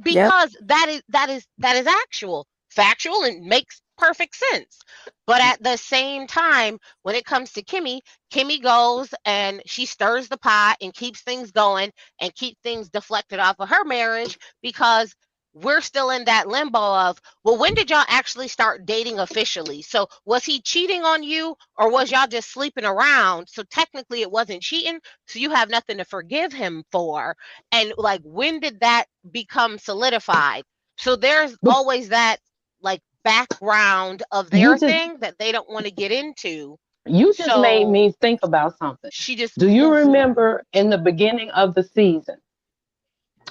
Yep. Because that is actual, factual, and makes perfect sense. But at the same time, when it comes to Kimmy goes and she stirs the pot and keeps things going and keep things deflected off of her marriage because we're still in that limbo of, well, when did y'all actually start dating officially? So was he cheating on you or was y'all just sleeping around? So technically it wasn't cheating, so you have nothing to forgive him for. And like, when did that become solidified? So there's But always that like background of you their just thing that they don't want to get into. you just made So me think about something. she just Do you moved forward. remember in the beginning of the season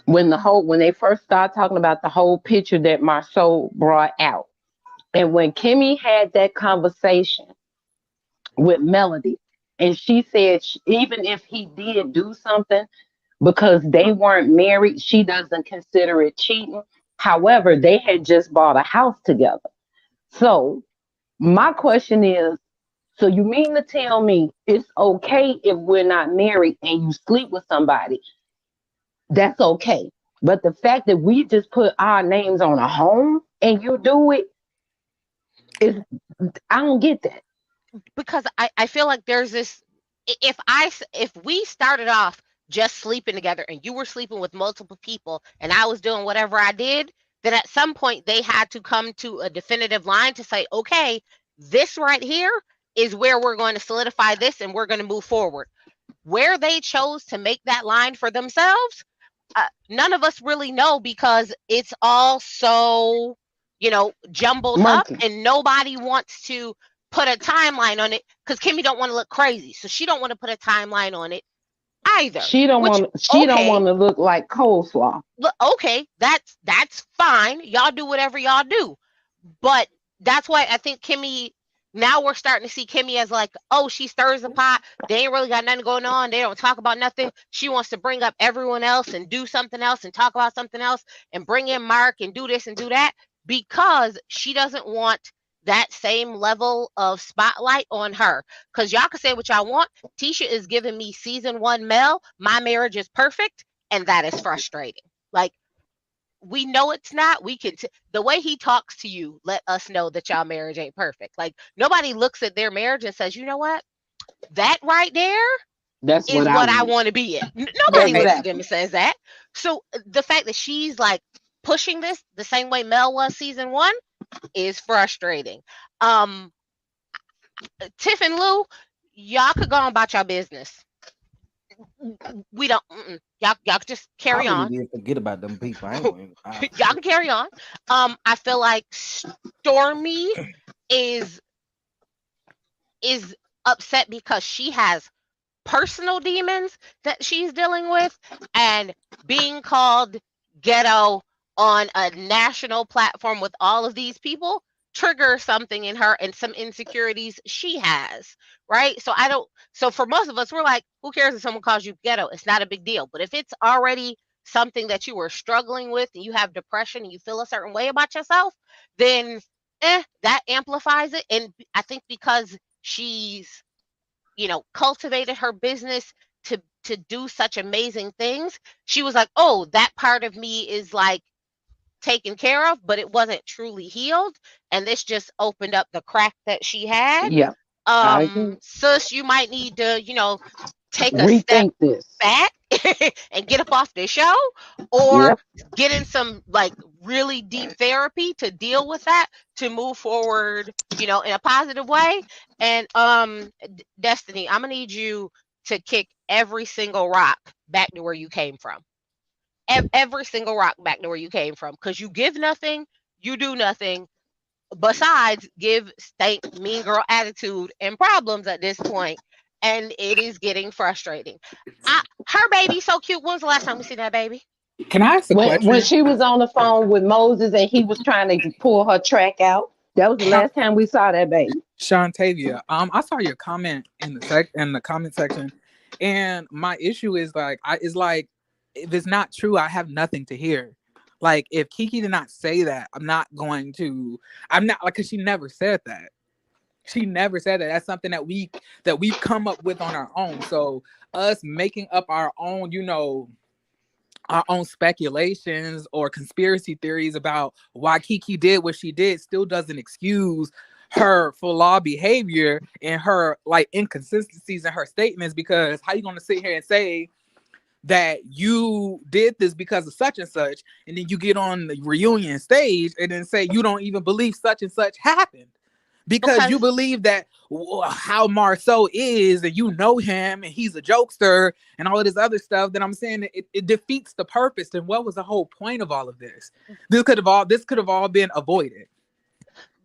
when they first started talking about the whole picture that Marceau brought out, and when Kimmy had that conversation with Melody, and she said even if he did do something because they weren't married, she doesn't consider it cheating. However, they had just bought a house together. So my question is, so you mean to tell me it's okay if we're not married and you sleep with somebody? That's okay. But the fact that we just put our names on a home and you do it, I don't get that. Because I feel like there's this, if we started off just sleeping together and you were sleeping with multiple people and I was doing whatever I did, then at some point they had to come to a definitive line to say, okay, this right here is where we're going to solidify this and we're going to move forward. Where they chose to make that line for themselves, none of us really know because it's all so, jumbled up Monkey. and nobody wants to put a timeline on it because Kimmy don't want to look crazy. So she don't want to put a timeline on it either. She don't want to look like coleslaw. Look, okay, that's fine. Y'all do whatever y'all do. But that's why I think Kimmy, now we're starting to see Kimmy as like, oh, she stirs the pot. They ain't really got nothing going on. They don't talk about nothing. She wants to bring up everyone else and do something else and talk about something else and bring in Mark and do this and do that because she doesn't want that same level of spotlight on her. Because y'all can say what y'all want. Tisha is giving me season 1 Mel, my marriage is perfect, and that is frustrating. Like, we know it's not. We can the way he talks to you let us know that y'all marriage ain't perfect. Like, nobody looks at their marriage and says, you know what, that right there That's is what I want to be in. Nobody looks at them and says that. So the fact that she's like pushing this the same way Mel was season 1 is frustrating. Tiff and Lou, y'all could go on about your business. We don't. Y'all just carry on. Did forget about them people. Y'all can carry on. I feel like Stormy is upset because she has personal demons that she's dealing with, and being called ghetto on a national platform with all of these people trigger something in her and some insecurities she has, right? So for most of us, we're like, who cares if someone calls you ghetto? It's not a big deal. But if it's already something that you were struggling with and you have depression and you feel a certain way about yourself, then that amplifies it. And I think because she's, cultivated her business to do such amazing things, she was like, oh, that part of me is like taken care of, but it wasn't truly healed, and this just opened up the crack that she had. Yeah, I agree. Sis, you might need to take a Rethink step this. back and get up off the show, or Yep. get in some like really deep therapy to deal with that, to move forward, in a positive way. And Destiny, I'm gonna need you to kick every single rock back to where you came from. Every single rock back to where you came from, because you give nothing, you do nothing besides give stank, mean girl attitude and problems at this point, and it is getting frustrating. Her baby's so cute. When's the last time we seen that baby? Can I ask a question? When she was on the phone with Moses and he was trying to pull her track out, that was the last time we saw that baby. Shantavia, I saw your comment in the comment section, and my issue is like, if it's not true, I have nothing to hear. Like, if Kiki did not say that, I'm not like, because she never said that. She never said that. That's something that we've come up with on our own. So us making up our own, our own speculations or conspiracy theories about why Kiki did what she did still doesn't excuse her flawed behavior and her like inconsistencies in her statements. Because how you gonna sit here and say that you did this because of such and such, and then you get on the reunion stage and then say you don't even believe such and such happened because you believe that how Marceau is, and you know him and he's a jokester and all of this other stuff. Then I'm saying it defeats the purpose. And what was the whole point of all of this? This could have all been avoided.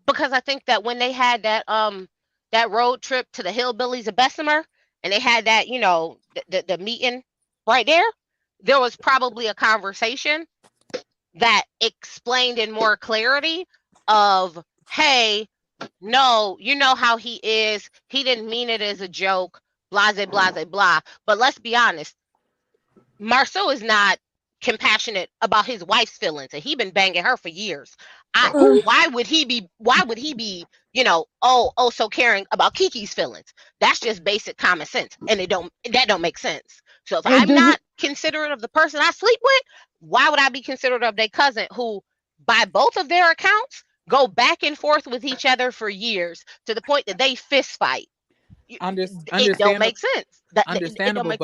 Because I think that when they had that road trip to the hillbillies of Bessemer, and they had that, the meeting right there was probably a conversation that explained in more clarity of, hey, no, you know how he is. He didn't mean it as a joke, blah, blah, blah, blah. But let's be honest, Marceau is not compassionate about his wife's feelings, and he been banging her for years. Why would he be so caring about Kiki's feelings? That's just basic common sense, and that don't make sense. So if I'm not considerate of the person I sleep with, why would I be considerate of their cousin, who by both of their accounts go back and forth with each other for years, to the point that they fist fight? It don't make sense. Understandable,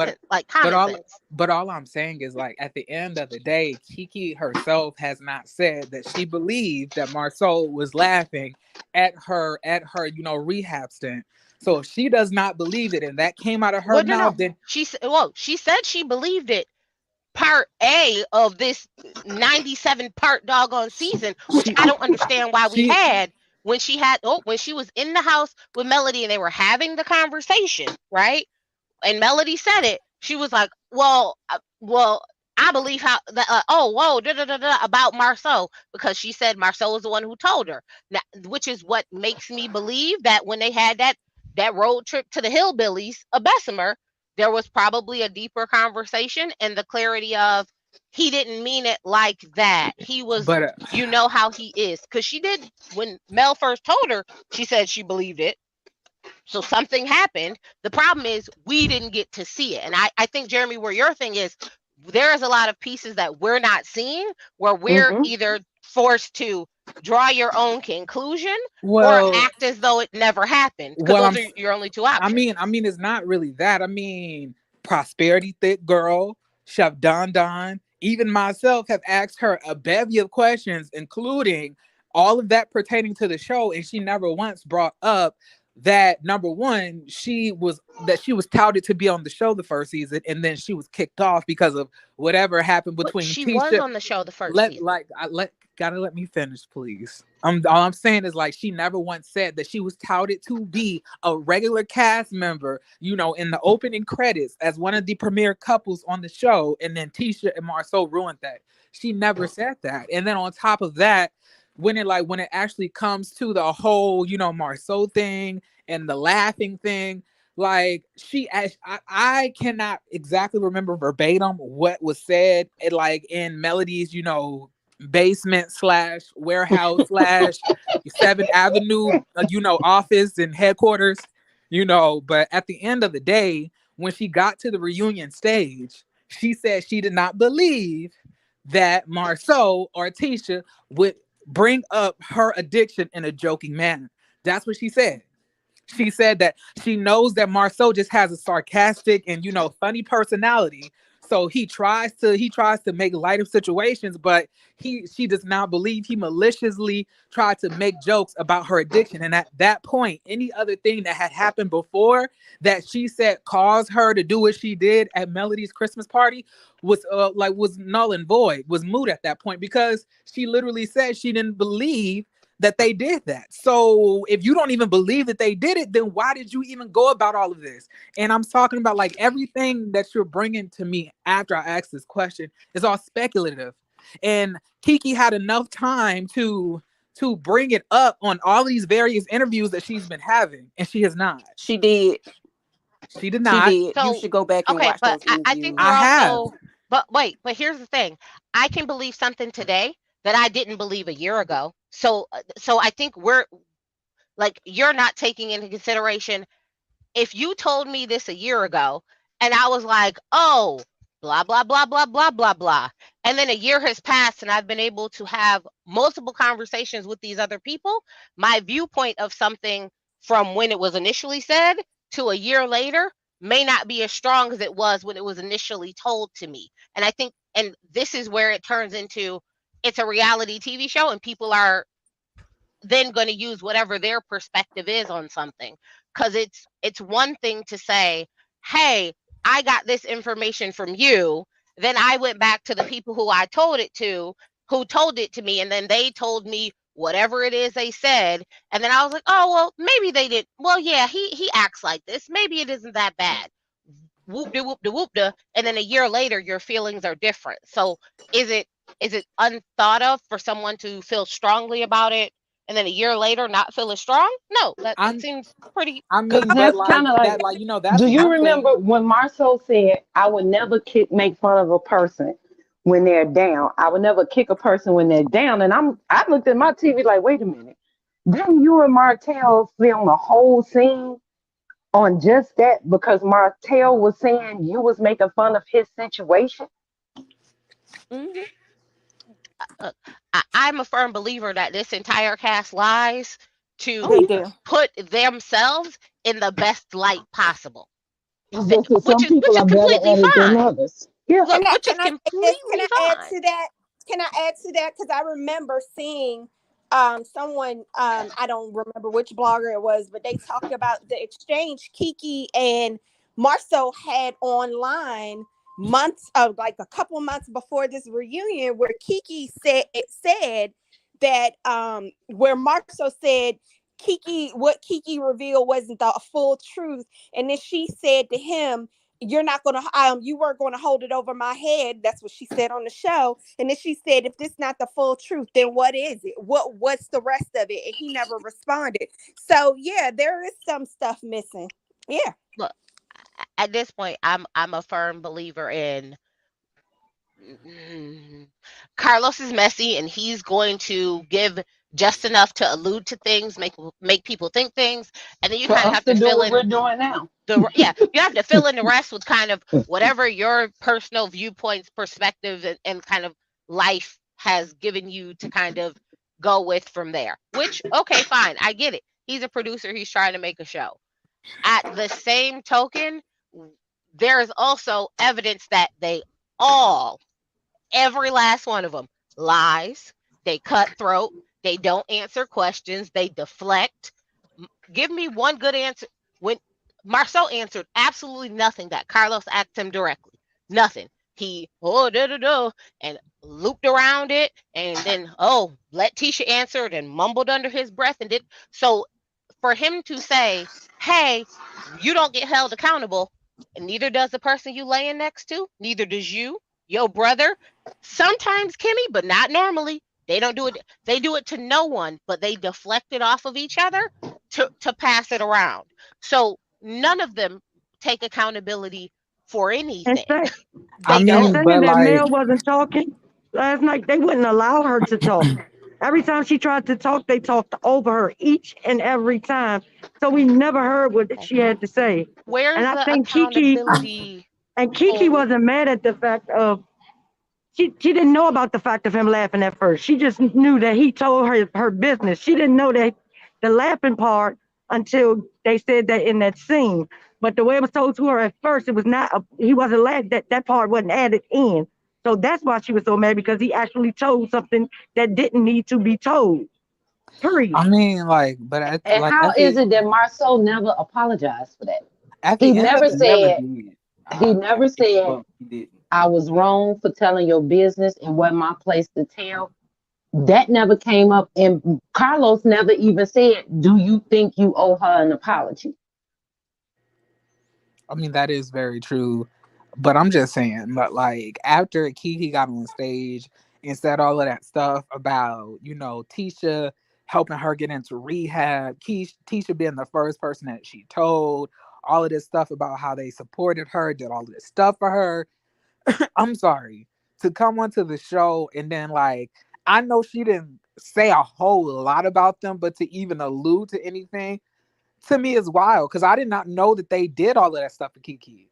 but all I'm saying is, like, at the end of the day, Kiki herself has not said that she believed that Marceau was laughing at her rehab stint. So if she does not believe it, and that came out of her mouth, then she said she believed it. Part A of this 97 part doggone season, which I don't understand why we had. When she was in the house with Melody and they were having the conversation, right? And Melody said it. She was like, well, I believe about Marceau, because she said Marceau was the one who told her. Now, which is what makes me believe that when they had that road trip to the hillbillies of Bessemer, there was probably a deeper conversation and the clarity of, he didn't mean it like that. He was, you know how he is. Because she did, when Mel first told her, she said she believed it. So something happened. The problem is we didn't get to see it. And I think, Jeremy, where your thing is, there is a lot of pieces that we're not seeing, where we're either forced to draw your own conclusion or act as though it never happened. Because those are your only two options. I mean, it's not really that. I mean, Prosperity Thick Girl, Chef Don Don, even myself have asked her a bevy of questions, including all of that pertaining to the show, and she never once brought up that, number one, she was touted to be on the show the first season, and then she was kicked off because of whatever happened between She Tisha. was on the show the first season. Gotta let me finish, please. All I'm saying is like she never once said that she was touted to be a regular cast member, you know, in the opening credits as one of the premier couples on the show, and then Tisha and Marceau ruined that. She never said that. And then on top of that, when it actually comes to the whole, you know, Marceau thing and the laughing thing, like I cannot exactly remember verbatim what was said in Melody's, you know, basement / warehouse / 7th Avenue, you know, office and headquarters, you know. But at the end of the day, when she got to the reunion stage, she said she did not believe that Marceau or Tisha would bring up her addiction in a joking manner. That's what she said. She said that she knows that Marceau just has a sarcastic and, you know, funny personality. So he tries to make light of situations, but she does not believe he maliciously tried to make jokes about her addiction. And at that point, any other thing that had happened before that she said caused her to do what she did at Melody's Christmas party was null and void, was moot at that point, because she literally said she didn't believe that they did that. So if you don't even believe that they did it, then why did you even go about all of this? And I'm talking about like everything that you're bringing to me after I asked this question is all speculative. And Kiki had enough time to bring it up on all these various interviews that she's been having, and she has not. She did. She did not. She did. So, You should go back and okay, watch but those I interviews. think we're also, but here's the thing. I can believe something today that I didn't believe a year ago. So I think we're like, you're not taking into consideration, if you told me this a year ago and I was like, oh, blah, blah, blah, blah, blah, blah, blah. And then a year has passed and I've been able to have multiple conversations with these other people. My viewpoint of something from when it was initially said to a year later may not be as strong as it was when it was initially told to me. And I think, and this is where it turns into, it's a reality TV show and people are then going to use whatever their perspective is on something. Because it's one thing to say, hey, I got this information from you. Then I went back to the people who I told it to, who told it to me, and then they told me whatever it is they said. And then I was like, oh, well, maybe they did. Well, yeah, he acts like this. Maybe it isn't that bad. Whoop-de, whoop-de, whoop-de. And then a year later, your feelings are different. So is it unthought of for someone to feel strongly about it and then a year later not feel as strong? No, that seems pretty. I mean, Because that's kind of like, you know, that's do you one remember thing. when Marceau said, I would never make fun of a person when they're down. I would never kick a person when they're down. And I looked at my TV like, wait a minute. Didn't you and Martell film a whole scene on just that? Because Martell was saying you was making fun of his situation. Mm-hmm. I'm a firm believer that this entire cast lies to put themselves in the best light possible. Some people are better at it than others. Yeah. Can I add to that? Can I add to that? Because I remember seeing someone, I don't remember which blogger it was, but they talked about the exchange Kiki and Marceau had online like a couple months before this reunion, where Kiki said that where Marceau said what Kiki revealed wasn't the full truth, and then she said to him, you weren't gonna hold it over my head. That's what she said on the show. And then she said, if this not the full truth, then what is it? What's the rest of it? And he never responded. So yeah, there is some stuff missing. Yeah. Look, at this point, I'm a firm believer in Carlos is messy and he's going to give just enough to allude to things, make people think things, and then you kind of have to fill in. What we're doing now. You have to fill in the rest with kind of whatever your personal viewpoints, perspective, and kind of life has given you to kind of go with from there. Which, okay, fine, I get it. He's a producer. He's trying to make a show. At the same token, there is also evidence that they all, every last one of them, lies. They cutthroat. They don't answer questions. They deflect. Give me one good answer. When Marceau answered absolutely nothing that Carlos asked him directly. Nothing. He, and looped around it, and then let Tisha answer it and mumbled under his breath and did so. For him to say, "Hey, you don't get held accountable," and neither does the person you laying next to, neither does your brother. Sometimes Kimmy, but not normally. They don't do it. They do it to no one, but they deflect it off of each other to pass it around. So none of them take accountability for anything. I They mean, don't. saying that Mel wasn't talking last night, they wouldn't allow her to talk. Every time she tried to talk, they talked over her each and every time. So we never heard what she had to say. Where's And I the think Kiki accountability? and Kiki wasn't mad at the fact of she didn't know about the fact of him laughing at first. She just knew that he told her business. She didn't know that the laughing part until they said that in that scene. But the way it was told to her at first, it was not he wasn't laughing, that part wasn't added in. So that's why she was so mad, because he actually told something that didn't need to be told. Period. I mean, like, but And like, how is it that Marceau never apologized for that? at He the end never of the said. did. He never said, Well, he didn't. I was wrong for telling your business and wasn't my place to tell. That never came up. And Carlos never even said, do you think you owe her an apology? I mean, that is very true. But I'm just saying, but like after Kiki got on stage and said all of that stuff about, Tisha helping her get into rehab, Tisha being the first person that she told, all of this stuff about how they supported her, did all of this stuff for her. I'm sorry, to come onto the show and then, like, I know she didn't say a whole lot about them, but to even allude to anything, to me is wild, because I did not know that they did all of that stuff for Kiki.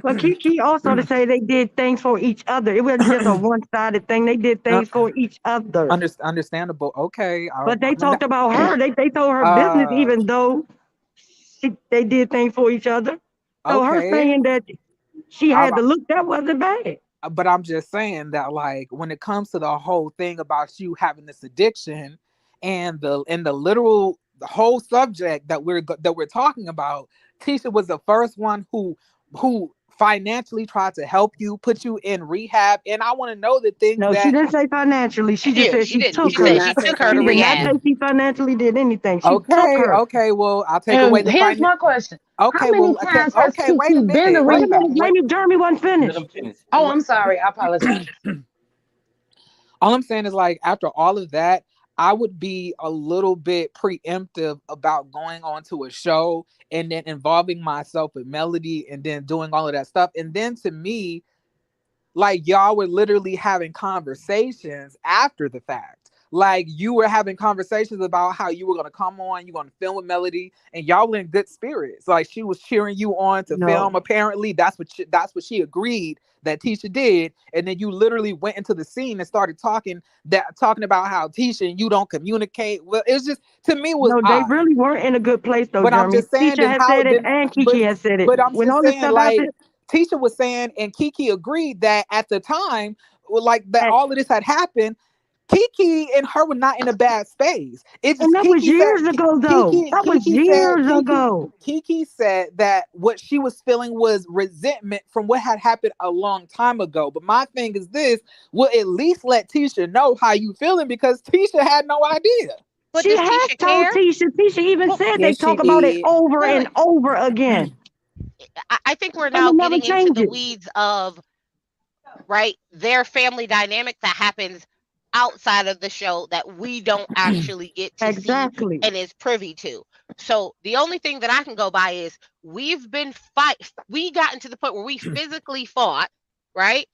But Kiki also to say they did things for each other. It wasn't just a one-sided thing. They did things for each other. Understandable. Okay. But they talked about her. They told her business, even though they did things for each other. So her Okay. saying that she had to look, that wasn't bad. But I'm just saying that, like, when it comes to the whole thing about you having this addiction and the whole subject that we're talking about, Tisha was the first one who financially tried to help you, put you in rehab, and I want to know the things. No, that she didn't say financially. She just said she took her. She took her to She did not rehab. say she financially did anything. She took Okay, her. okay, well, I'll take away the Here's my question. Okay, How many well, times has okay, wait a Kiki been to minute. rehab? Maybe Jeremy wasn't finished. Let him finish. Oh, I'm sorry. I apologize. All I'm saying is, like, after all of that, I would be a little bit preemptive about going onto a show and then involving myself with Melody and then doing all of that stuff. And then to me, like, y'all were literally having conversations after the fact. Like, you were having conversations about how you were going to come on, you're going to film with Melody, and y'all were in good spirits. Like, she was cheering you on to film. Apparently, that's what she agreed that Tisha did. And then you literally went into the scene and started talking about how Tisha and you don't communicate. Well, it's just, to me, was No, odd. they really weren't in a good place, though, But Jeremy. I'm just saying Tisha that has how said it then, and Kiki has said it. But I'm when just all this saying, stuff like, happened, Tisha was saying, and Kiki agreed that at the time, like, that all of this had happened, Kiki and her were not in a bad space. It's just, and that was years ago, though. That was years ago. Kiki said that what she was feeling was resentment from what had happened a long time ago. But my thing is this: will at least let Tisha know how you feeling, because Tisha had no idea. But she has told Tisha. Tisha even said they talk about it over and over again. I think we're now getting into the weeds of, right, their family dynamic that happens outside of the show that we don't actually get to see and is privy to. So the only thing that I can go by is we gotten to the point where we physically fought, right?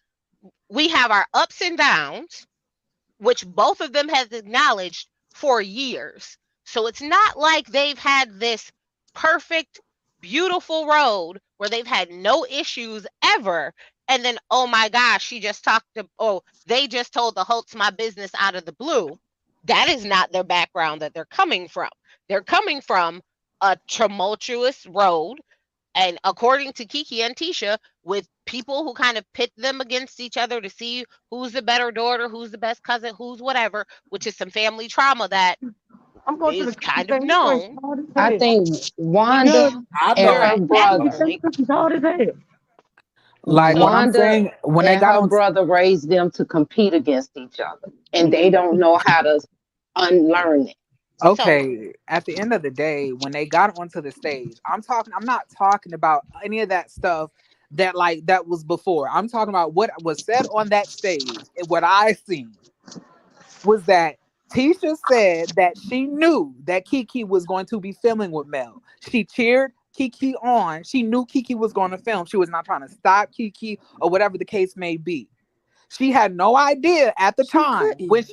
We have our ups and downs, which both of them has acknowledged for years. So it's not like they've had this perfect, beautiful road where they've had no issues ever. And then, oh my gosh, they just told the Holtz my business out of the blue. That is not their background that they're coming from. They're coming from a tumultuous road. And according to Kiki and Tisha, with people who kind of pit them against each other to see who's the better daughter, who's the best cousin, who's whatever, which is some family trauma that is kind of known. I think Wanda and her brother. Like what I'm Wanda saying, when they and got her on, brother raised them to compete against each other, and they don't know how to unlearn it. So okay, at the end of the day, when they got onto the stage, I'm not talking about any of that stuff that was before. I'm talking about what was said on that stage and what I seen was that Tisha said that she knew that Kiki was going to be filming with Mel. She cheered Kiki on. She knew Kiki was going to film. She was not trying to stop Kiki or whatever the case may be. She had no idea at the time when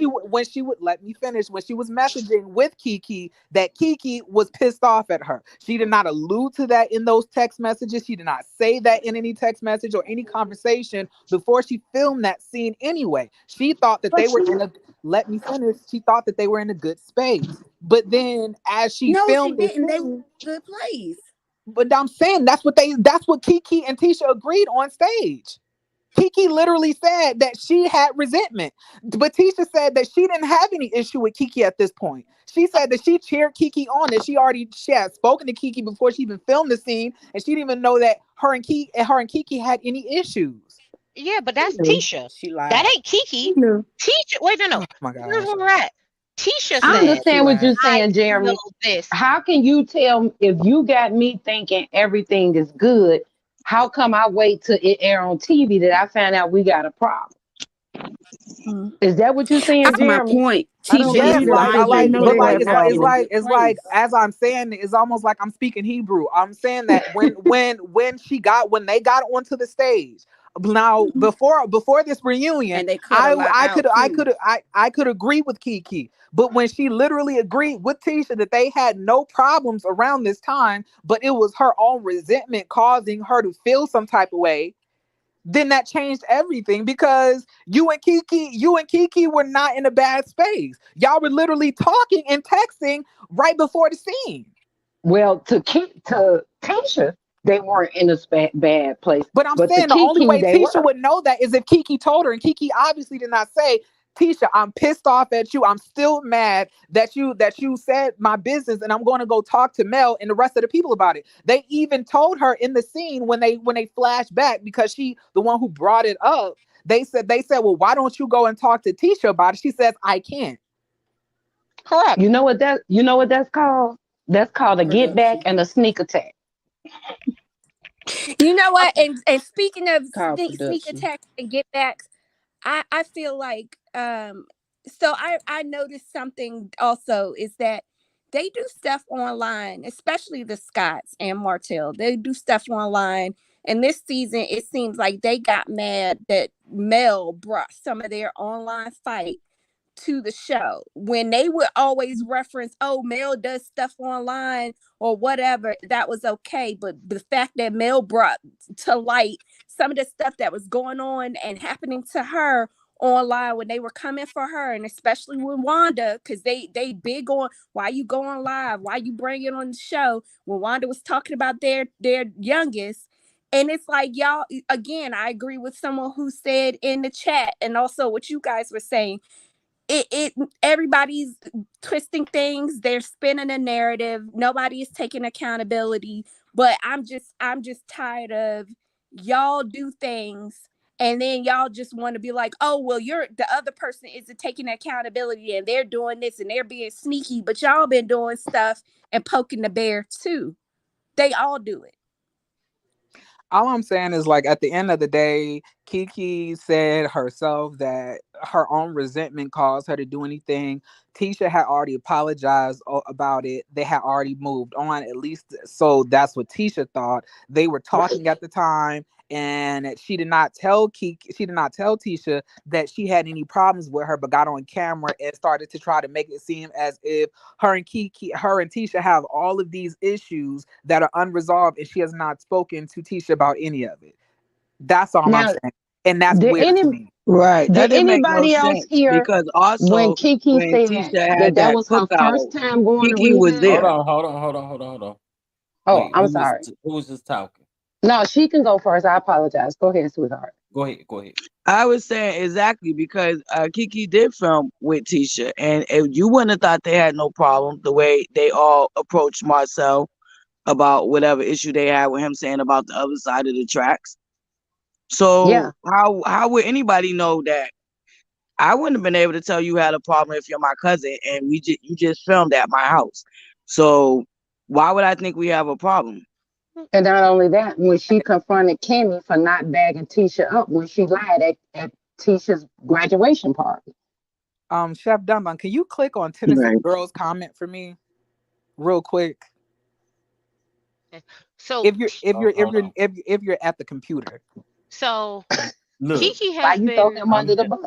she would let me finish, when she was messaging with Kiki, that Kiki was pissed off at her. She did not allude to that in those text messages. She did not say that in any text message or any conversation before she filmed that scene anyway. She thought that they were in a let me finish. She thought that they were in a good space. But then as she No, she filmed the didn't. They were scene, in a good place. but I'm saying that's what Kiki and Tisha agreed on stage. Kiki literally said that she had resentment. But Tisha said that she didn't have any issue with Kiki at this point. She said that she cheered Kiki on, that she had spoken to Kiki before she even filmed the scene, and she didn't even know that her and Kiki had any issues. yeah, but that's Tisha. She lied. That ain't Kiki. Tisha, wait, no. Oh my Here's gosh. where we're at. Tisha I said, understand what you're I saying, Jeremy. know this. How can you tell if you got me thinking everything is good? How come I wait till it air on TV that I find out we got a problem? Is that what you're saying, That's my Jeremy? point. I don't Tisha get is Yes, it. like I right. They like, know but they like were not in a good it's like place. as I'm saying, it's almost like I'm speaking Hebrew. I'm saying that when they got onto the stage. Now before this reunion, And they cut a lot out too. I could agree with Kiki, but when she literally agreed with Tisha that they had no problems around this time, but it was her own resentment causing her to feel some type of way, then that changed everything because you and Kiki were not in a bad space. Y'all were literally talking and texting right before the scene. Well, to Tasha, they weren't in a bad place. But I'm to saying the only Kiki, way they Tisha were. would know that is if Kiki told her, and Kiki obviously did not say, Tisha, I'm pissed off at you. I'm still mad that you said my business, and I'm going to go talk to Mel and the rest of the people about it. They even told her in the scene when they flash back, because she the one who brought it up. They said, well, why don't you go and talk to Tisha about it? She says, I can't. Correct. You know what that's called? That's called a get back and a sneak attack. You know what? And speaking of sneak production. attacks and get backs, I feel like so I noticed something also is that they do stuff online, especially the Scotts and Martell. They do stuff online. And this season, it seems like they got mad that Mel brought some of their online fight to the show when they would always reference, oh, Mel does stuff online or whatever. That was okay. But the fact that Mel brought to light some of the stuff that was going on and happening to her online when they were coming for her, and especially with Wanda, because they big on why you going live, why you bring it on the show, when Wanda was talking about their youngest. And it's like, y'all, again, I agree with someone who said in the chat, and also what you guys were saying, it everybody's twisting things, they're spinning a narrative, nobody is taking accountability. But I'm just tired of y'all do things and then y'all just want to be like, oh, well, the other person isn't taking accountability and they're doing this and they're being sneaky, but y'all been doing stuff and poking the bear too. They all do it. All I'm saying is, like, at the end of the day, Kiki said herself that her own resentment caused her to do anything. Tisha had already apologized about it. They had already moved on, at least. So that's what Tisha thought. They were talking at the time, and she did not tell Tisha that she had any problems with her, but got on camera and started to try to make it seem as if her and Tisha have all of these issues that are unresolved, and she has not spoken to Tisha about any of it. That's all I'm saying. And that's weird to me. Right. That Did didn't make no anybody else sense hear because also when Kiki when said Tisha had that that was her cookout, first time going to Kiki was rehab? there. Hold on. Oh, Wait, I'm sorry. who was just talking? No, she can go first. I apologize. Go ahead, sweetheart. Go ahead. I was saying exactly because Kiki did film with Tisha, and if you wouldn't have thought they had no problem the way they all approached Marcel about whatever issue they had with him saying about the other side of the tracks. So Yeah. how would anybody know that? I wouldn't have been able to tell you had a problem if you're my cousin and you just filmed at my house. So why would I think we have a problem? And not only that, when she confronted Kimmy for not bagging Tisha up when she lied at Tisha's graduation party. Chef Dunban, can you click on Tennessee Right. Girls comment for me, real quick? So If you're hold on. if you're at the computer. so Look, Kiki Why has you throw been him under the bus?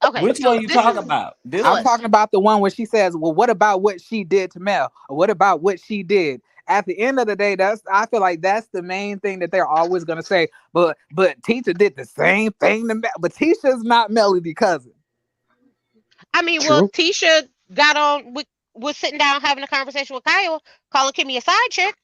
okay. which So one you this talking is about? This I'm one? talking about the one where she says, "Well, what about what she did to Mel? Or what about what she did?" At the end of the day, I feel like that's the main thing that they're always gonna say. But Tisha did the same thing to Mel. But Tisha's not Melody cousin. I mean, well, True. Tisha got on was sitting down having a conversation with Kyle, calling Kimmy a side chick.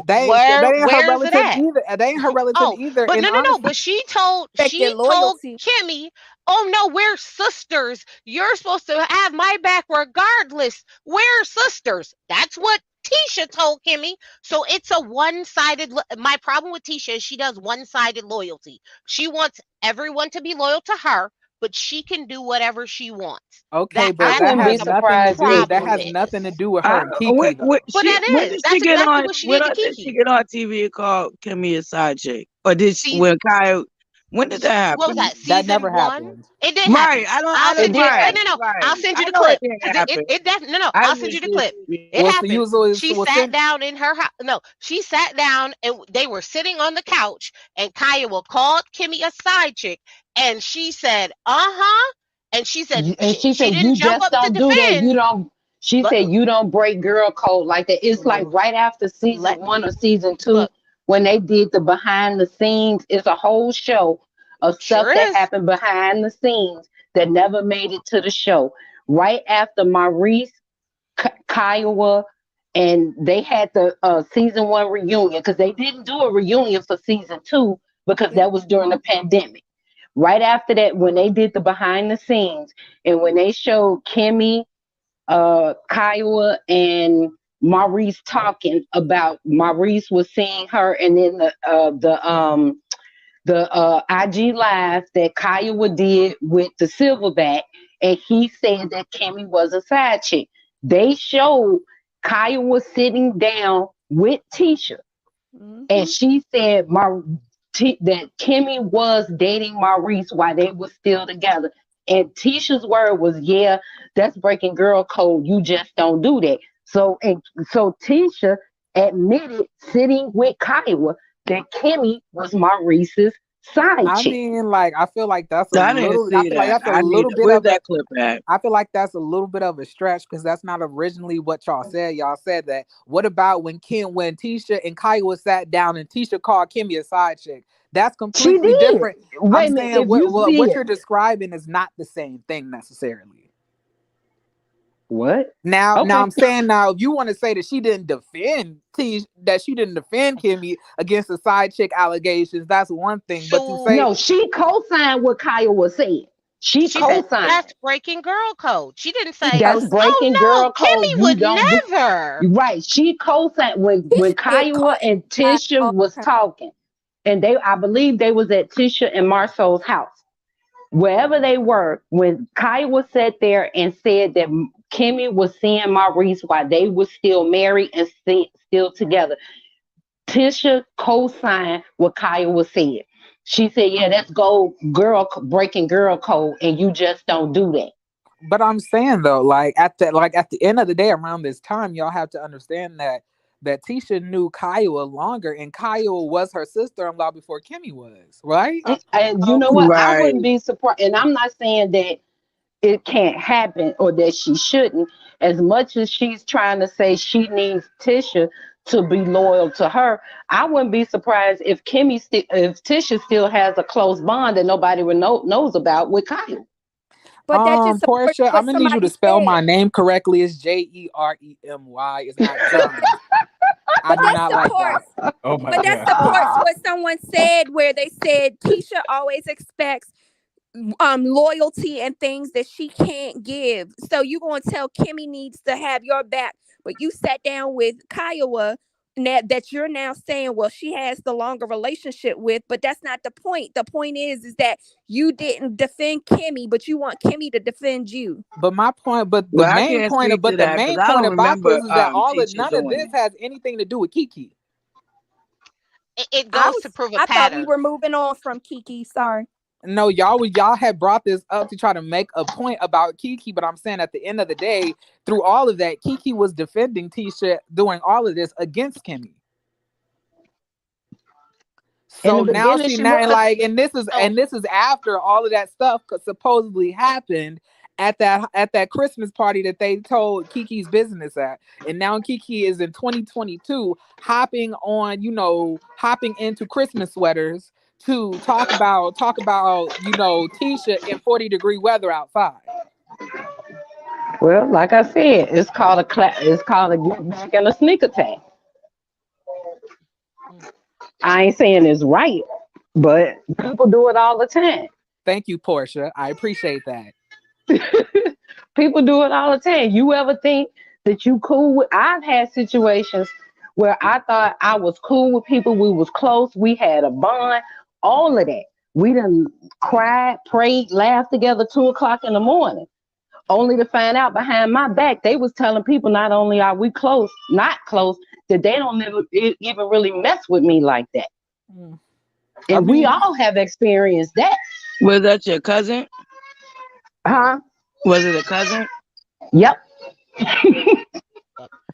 That ain't her Where's it relative at? either. That ain't her relative Oh, either. but And no. honestly, But she told Expecting loyalty. Kimmy, "Oh no, we're sisters. You're supposed to have my back regardless. We're sisters." That's what Tisha told Kimmy. So it's a one-sided. My problem with Tisha is she does one-sided loyalty. She wants everyone to be loyal to her, but she can do whatever she wants. okay, but I That's that wouldn't what be has the nothing to surprised do. if That problem has is. nothing to do with her and Kiki, When, though. But when that did is. she That's get exactly on? what she When did to did she Kiki. get on TV and call Kimmy a side chick? Or did she, See, when Kyle? When did that what was happen? that? That never Season 1? happened. It did happen. Right. I I'll it send you did the right. happen. no. I'll Right. send you I the know it clip didn't because happen. it definitely no. I I'll send you just the clip. didn't. It Well, so happened. She well, sat down in her house. No, she sat down and they were sitting on the couch, and Kiowa called Kimmy a side chick, and she said, "Uh-huh," and she said And she she said, didn't "You jump just up to don't do that. You defend. don't." She But said, "You don't break girl code like that." It's like right after season let 1 or season 2 look, when they did the behind the scenes. It's a whole show of stuff sure that is. happened behind the scenes that never made it to the show. Right after Maurice, Kiowa, and they had the season 1 reunion because they didn't do a reunion for season 2 because that was during the pandemic. Right after that, when they did the behind the scenes and when they showed Kimmy, Kiowa, and Maurice talking about Maurice was seeing her, and then the IG live that Kiowa did with the Silverback, and he said that Kimmy was a side chick. They showed Kiowa sitting down with Tisha, and she said that Kimmy was dating Maurice while they were still together. And Tisha's word was, "Yeah, that's breaking girl code. You just don't do that." So Tisha admitted sitting with Kiowa that Kimmy was Maurice's side I chick. mean, like, I feel like that's a I didn't little. I see feel like that. that's a I need. little bit Where's of a. that clip at? I feel like that's a little bit of a stretch because that's not originally what y'all said. Y'all said that. What about when Tisha and Kiowa sat down and Tisha called Kimmy a side chick? That's She completely did. different. Wait I'm a minute. saying If you what see you're it, describing is not the same thing necessarily. what? Now Okay. I'm saying now if you want to say that she didn't defend Kimmy against the side chick allegations, that's one thing. But to So say No, she co-signed what Kiowa said. She she said co-signed. that's breaking girl code. She didn't She say, That's breaking "Oh girl no, code. Kimmy You would don't do never." right. She co-signed when did Kiowa and Tisha was talking, and I believe they was at Tisha and Marcel's house, wherever they were. When Kiowa sat there and said that Kimmy was seeing Maurice while they were still married and still together, Tisha co-signed what Kiowa said. She said, "Yeah, that's breaking girl code, and you just don't do that." But I'm saying though, at the end of the day, around this time, y'all have to understand that Tisha knew Kiowa longer, and Kiowa was her sister-in-law before Kimmy was, right? And you know what? I wouldn't be surprised. And I'm not saying that it can't happen or that she shouldn't. As much as she's trying to say she needs Tisha to be loyal to her, I wouldn't be surprised if if Tisha still has a close bond that nobody knows about with Kyle. But that just supports Portia, what I'm gonna need you to somebody spell said. my name correctly. It's Jeremy. It's not German. I But do that not like supports. that. Oh my But that God. supports what someone said, where they said Tisha always expects loyalty and things that she can't give. So you gonna tell Kimmy needs to have your back, but you sat down with Kiowa that you're now saying, well, she has the longer relationship with, but that's not the point. The point is that you didn't defend Kimmy, but you want Kimmy to defend you. But my point, but the Well, I main can't point, speak to but the that main because I point don't about remember this is that Tisha none of doing this it. has anything to do with Kiki. It goes to prove a I thought we pattern. were moving on from Kiki. Sorry. No, y'all had brought this up to try to make a point about Kiki, but I'm saying at the end of the day, through all of that, Kiki was defending Tisha doing all of this against Kimmy. So In the now beginning, she she not was. like, and this is after all of that stuff supposedly happened at that Christmas party that they told Kiki's business at, and now Kiki is in 2022 hopping into Christmas sweaters to talk about Tisha in 40-degree weather outside. Well, like I said, it's called a get back and a sneak attack. I ain't saying it's right, but people do it all the time. Thank you, Portia. I appreciate that. People do it all the time. You ever think that you cool with? I've had situations where I thought I was cool with people. We was close. We had a bond. All of that. We done cried, prayed, laughed together 2:00 in the morning. Only to find out behind my back, they was telling people not only are we close, not close, that they don't even really mess with me like that. And we all have experienced that. Was that your cousin? Huh? Was it a cousin? Yep.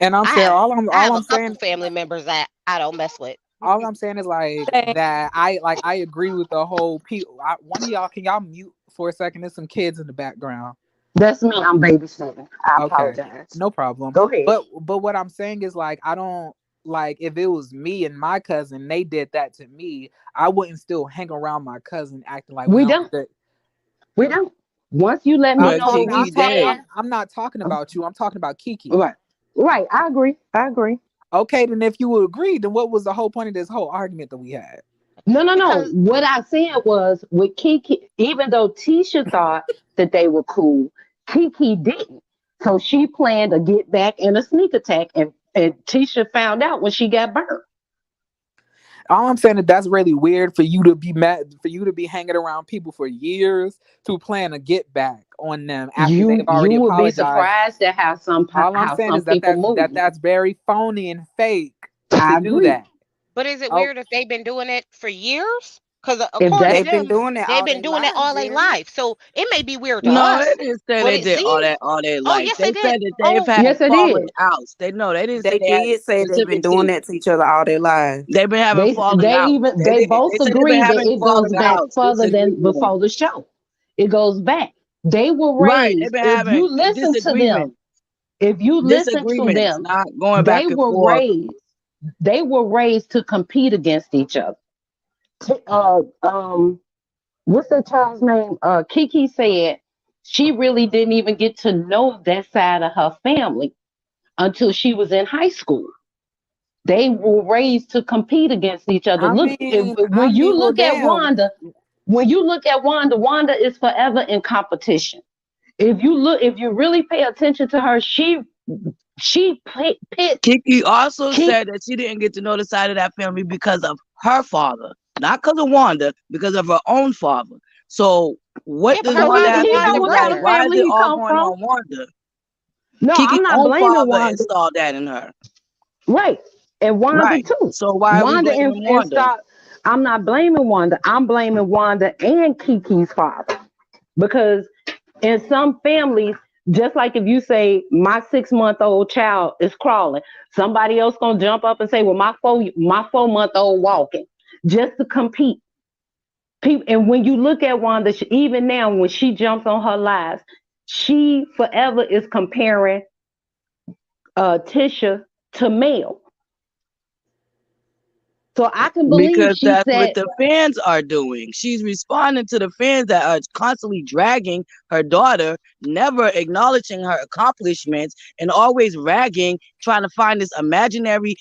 And I'm saying I have a couple family members that I don't mess with. All I'm saying is that I agree with the whole people. One of y'all, can y'all mute for a second? There's some kids in the background. That's me. I'm babysitting. I Okay, apologize. no problem. Go ahead. But what I'm saying is I don't if it was me and my cousin, they did that to me, I wouldn't still hang around my cousin acting like we don't. We don't. Once you let me know what we stand. I'm not talking about you. I'm talking about Kiki. Right. I agree. Okay, then if you would agree, then what was the whole point of this whole argument that we had? No. What I said was with Kiki, even though Tisha thought that they were cool, Kiki didn't. So she planned to get back in a sneak attack, and Tisha found out when she got burnt. All I'm saying is that's really weird for you to be mad, for you to be hanging around people for years to plan to get back on them after they've already you would apologized. be surprised at how some All I'm saying is that's very phony and fake I to do agree. that. But is it weird if they've been doing it for years? Because If according they've to been them, doing it they've all been their doing it all their lives, life. So it may be weird to No, us. they didn't say but they it did all seems- that all their Oh, life. yes, They they said did. that they've had Yes, they falling did. outs. They didn't say They they had did say they've been specific doing things. that to each other all their lives. They've been having falling outs. They both said they've been agree that having it goes falling back outs. further Disagreement. than before the show. It goes back. They were Right. They've raised. been If having you listen to them, disagreements. if you listen to Disagreements, them, not going back and forth. they were raised to compete against each other. What's that child's name? Kiki said she really didn't even get to know that side of her family until she was in high school. They were raised to compete against each other. When you look at Wanda, Wanda is forever in competition. If you really pay attention to her, she pits. Kiki also said that she didn't get to know the side of that family because of her father, not because of Wanda, because of her own father. So what does Wanda have to do with that? Why is it all going on Wanda? No, Kiki's I'm not own blaming father Wanda. installed that in her. Right. And Wanda too. So why are we blaming Wanda? I'm not blaming Wanda. I'm blaming Wanda and Kiki's father. Because in some families, just like if you say my 6-month-old child is crawling, somebody else gonna jump up and say, well, my 4-month-old walking, just to compete. And when you look at Wanda, even now when she jumps on her lives, she forever is comparing Tisha to Mel. So I can believe because she that's said what the fans are doing. She's responding to the fans that are constantly dragging her daughter, never acknowledging her accomplishments, and always ragging, trying to find this imaginary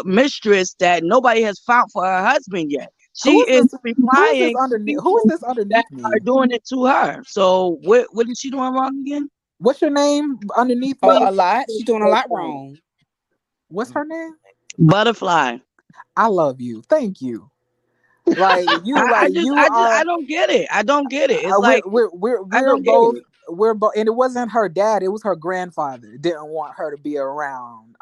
mistress that nobody has found for her husband yet. She is replying. Who is this underneath me? Are doing it to her. So what is she doing wrong again? What's your name underneath me? A lot. She's doing a lot wrong. What's her name? Butterfly. I love you. Thank you. Like you, I don't get it. I don't get it. It's like I don't get both. it. We're both, and it wasn't her dad. It was her grandfather. Didn't want her to be around.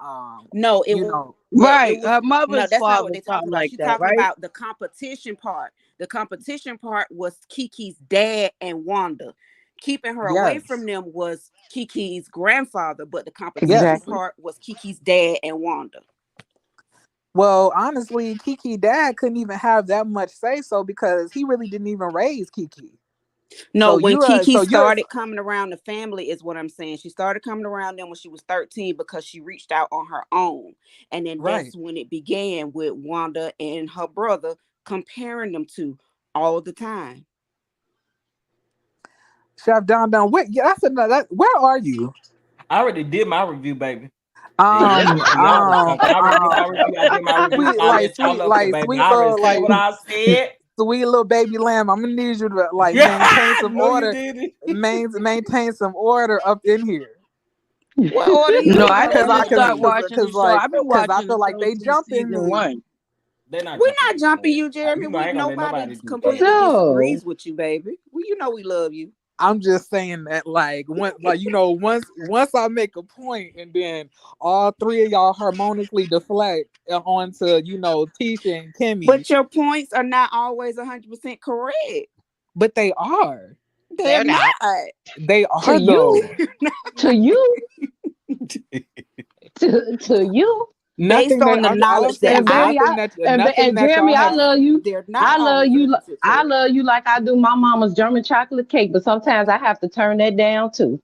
No, it You was know, Right. Her no, mother's that's not father, what they're talking something about. like She's that, talking right? about the competition part. The competition part was Kiki's dad and Wanda. Keeping her away from yes, them was Kiki's grandfather, but the competition yes. Exactly. part was Kiki's dad and Wanda. Well, honestly, Kiki dad couldn't even have that much say so because he really didn't even raise Kiki. No, So when Kiki you're started coming around the family is what I'm saying. She started coming around them when she was 13 because she reached out on her own. And then right. that's when it began with Wanda and her brother comparing them to all the time. Chef Don, wait, yeah, that's another. Where are you? I already did my review, baby. Um, Y'all was talking. I already did my review. I did my review. sweet, I like let y'all sweet, up like there, baby. sweet I already little, said like what I said. sweet little baby lamb. I'm gonna need you to like Yeah, maintain some no, you order. didn't. Maintain some order up in here. What order you No, talking I about? did Cause I, not Excuse start me. watching the show. I've been cause I watching feel the like show they since jumping season me. 1. They're not We're jumping not you, jumping man. you, Jeremy. You know, I ain't gonna let Nobody nobody do that. completely No. disagrees with you, baby. Well, you know we love you. I'm just saying that, like, once I make a point, and then all three of y'all harmoniously deflect onto Tisha and Kimmy. But your points are not always 100% correct. But they are. They're not. They To are you, though. to you, to you. Based on the knowledge that And baby, and Jeremy, I love you. They're not I love always you. 100% I correct. love you like I do my mama's German chocolate cake. But sometimes I have to turn that down too.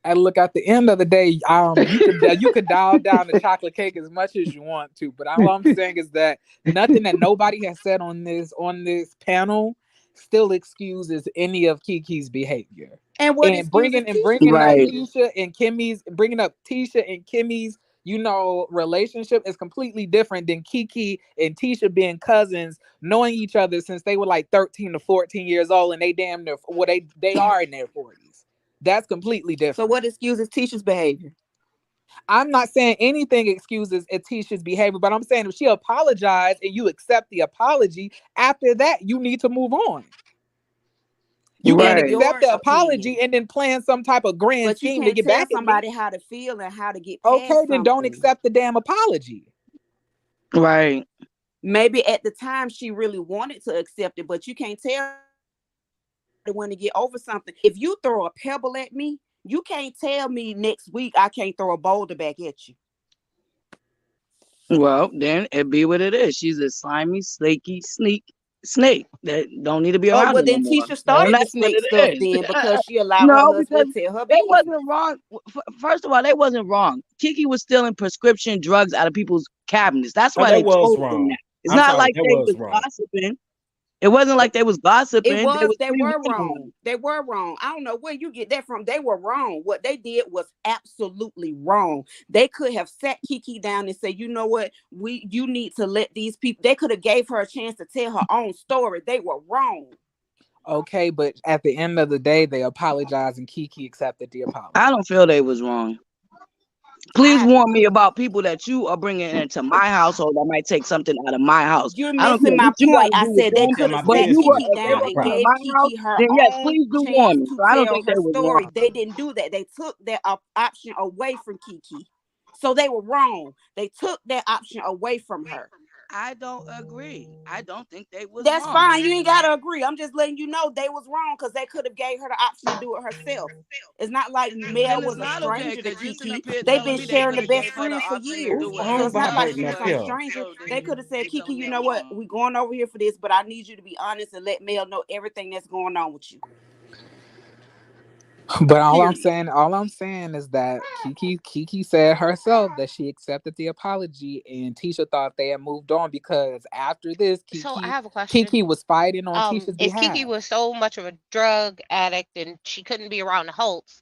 And look, at the end of the day, you could dial down the chocolate cake as much as you want to, but all I'm saying is that nothing that nobody has said on this panel still excuses any of Kiki's behavior. And what And bringing up Tisha and Kimmy's relationship is completely different than Kiki and Tisha being cousins, knowing each other since they were like 13 to 14 years old, and they damn near they are in their 40s. That's completely different. So what excuses Tisha's behavior? I'm not saying anything excuses Tisha's behavior, but I'm saying if she apologized and you accept the apology, after that, you need to move on. You can't accept the apology and then plan some type of grand scheme to get back at somebody me. how to feel and how to get past Okay, then don't something. accept the damn apology. Right. Maybe at the time she really wanted to accept it, but you can't tell when to get over something. If you throw a pebble at me, you can't tell me next week I can't throw a boulder back at you. Well, then it be what it is. She's a slimy, snaky snake that don't need to be around. Oh, well, then no more. Tisha started the That's what snake it stuff is. then because she allowed No, her because husband to tell her they business. wasn't wrong. First of all, they wasn't wrong. Kiki was stealing prescription drugs out of people's cabinets. That's why That they was told them wrong. that. It's I'm not sorry, like that they was was wrong. gossiping. It wasn't like they was gossiping. They were freewheeling. wrong. They were wrong. I don't know where you get that from. They were wrong. What they did was absolutely wrong. They could have sat Kiki down and said, you know what, you need to let these people. They could have gave her a chance to tell her own story. They were wrong. Okay, but at the end of the day, they apologized and Kiki accepted the apology. I don't feel they was wrong. Please warn me about people that you are bringing into my household that might take something out of my house. You're I don't missing care my what you point. gotta I do with said they them, could have but sat you were, Kiki if they down were and coming to gave my house, Kiki her then yes, own please do chance warn me. to So I don't tell think they her was story. wrong. They didn't do that. They took that option away from Kiki. So they were wrong. They took that option away from her. I don't agree. I don't think they was That's wrong. fine. You ain't gotta agree. I'm just letting you know they was wrong because they could have gave her the option to do it herself. It's not like Mel was a stranger to Kiki. They've been sharing the best friends for years. So it's not like she's some stranger. They could have said, Kiki, you know what? We going over here for this, but I need you to be honest and let Mel know everything that's going on with you. But all I'm saying is that Kiki said herself that she accepted the apology, and Tisha thought they had moved on because after this, So I have a question. Kiki was fighting on Tisha's If behalf. Kiki was so much of a drug addict and she couldn't be around the Holtz,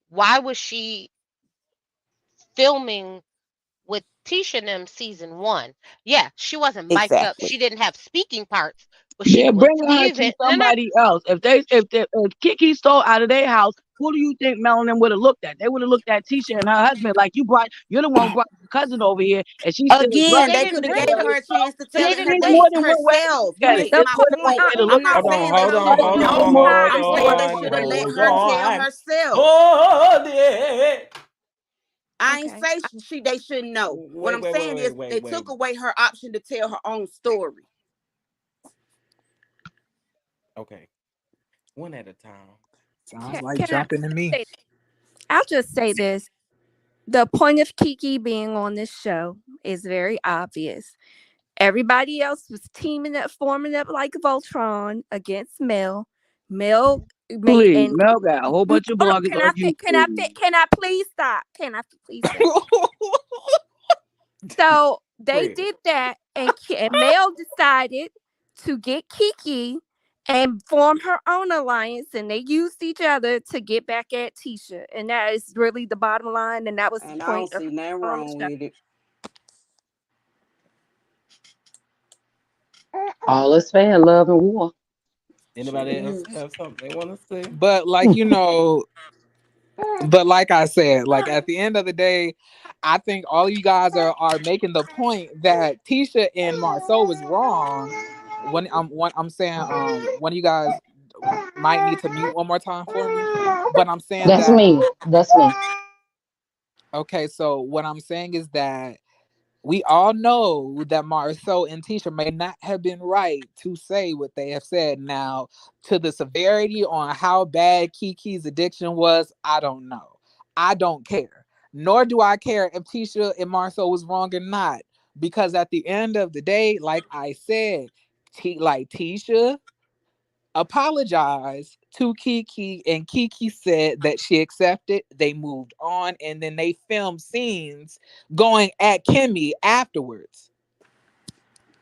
why was she filming with Tisha and them season 1? Yeah, she wasn't mic'd up. She didn't have speaking parts, but she They're was bringing her even to somebody else. If Kiki stole out of their house, who do you think Mel and them would have looked at? They would have looked at Tisha and her husband like you're the one who brought your cousin over here, and she's still Again, They they didn't could have bring gave her. her a chance to They tell it didn't There's bring. more than one way to herself. look You at it. missing There's my more than one point. way to I'm look at not it. saying they should have known. I'm saying they should have let her tell herself. Hold it. I ain't say they shouldn't know. What I'm saying is they took away her option to tell her own story. Okay, one at a time. Sounds like jumping to me. I'll just say this. The point of Kiki being on this show is very obvious. Everybody else was teaming up, forming up like Voltron against Mel. Mel made Please, Mel got a whole bunch of bloggers Can on I YouTube. can I please stop? Can I please stop? So they did that, and Mel decided to get Kiki and form her own alliance, and they used each other to get back at Tisha, and that is really the bottom line, and that was the point. I don't see nothing wrong with it. All is fair, love and war. Anybody else have something they want to say? But like but like I said, like at the end of the day, I think all you guys are making the point that Tisha and Marceau was wrong. When I'm saying one of you guys might need to mute one more time for me. But I'm saying That's me. Okay, so what I'm saying is that we all know that Marceau and Tisha may not have been right to say what they have said. Now, to the severity on how bad Kiki's addiction was, I don't know. I don't care. Nor do I care if Tisha and Marceau was wrong or not. Because at the end of the day, like I said, Tisha apologized to Kiki, and Kiki said that she accepted. They moved on, and then they filmed scenes going at Kimmy afterwards.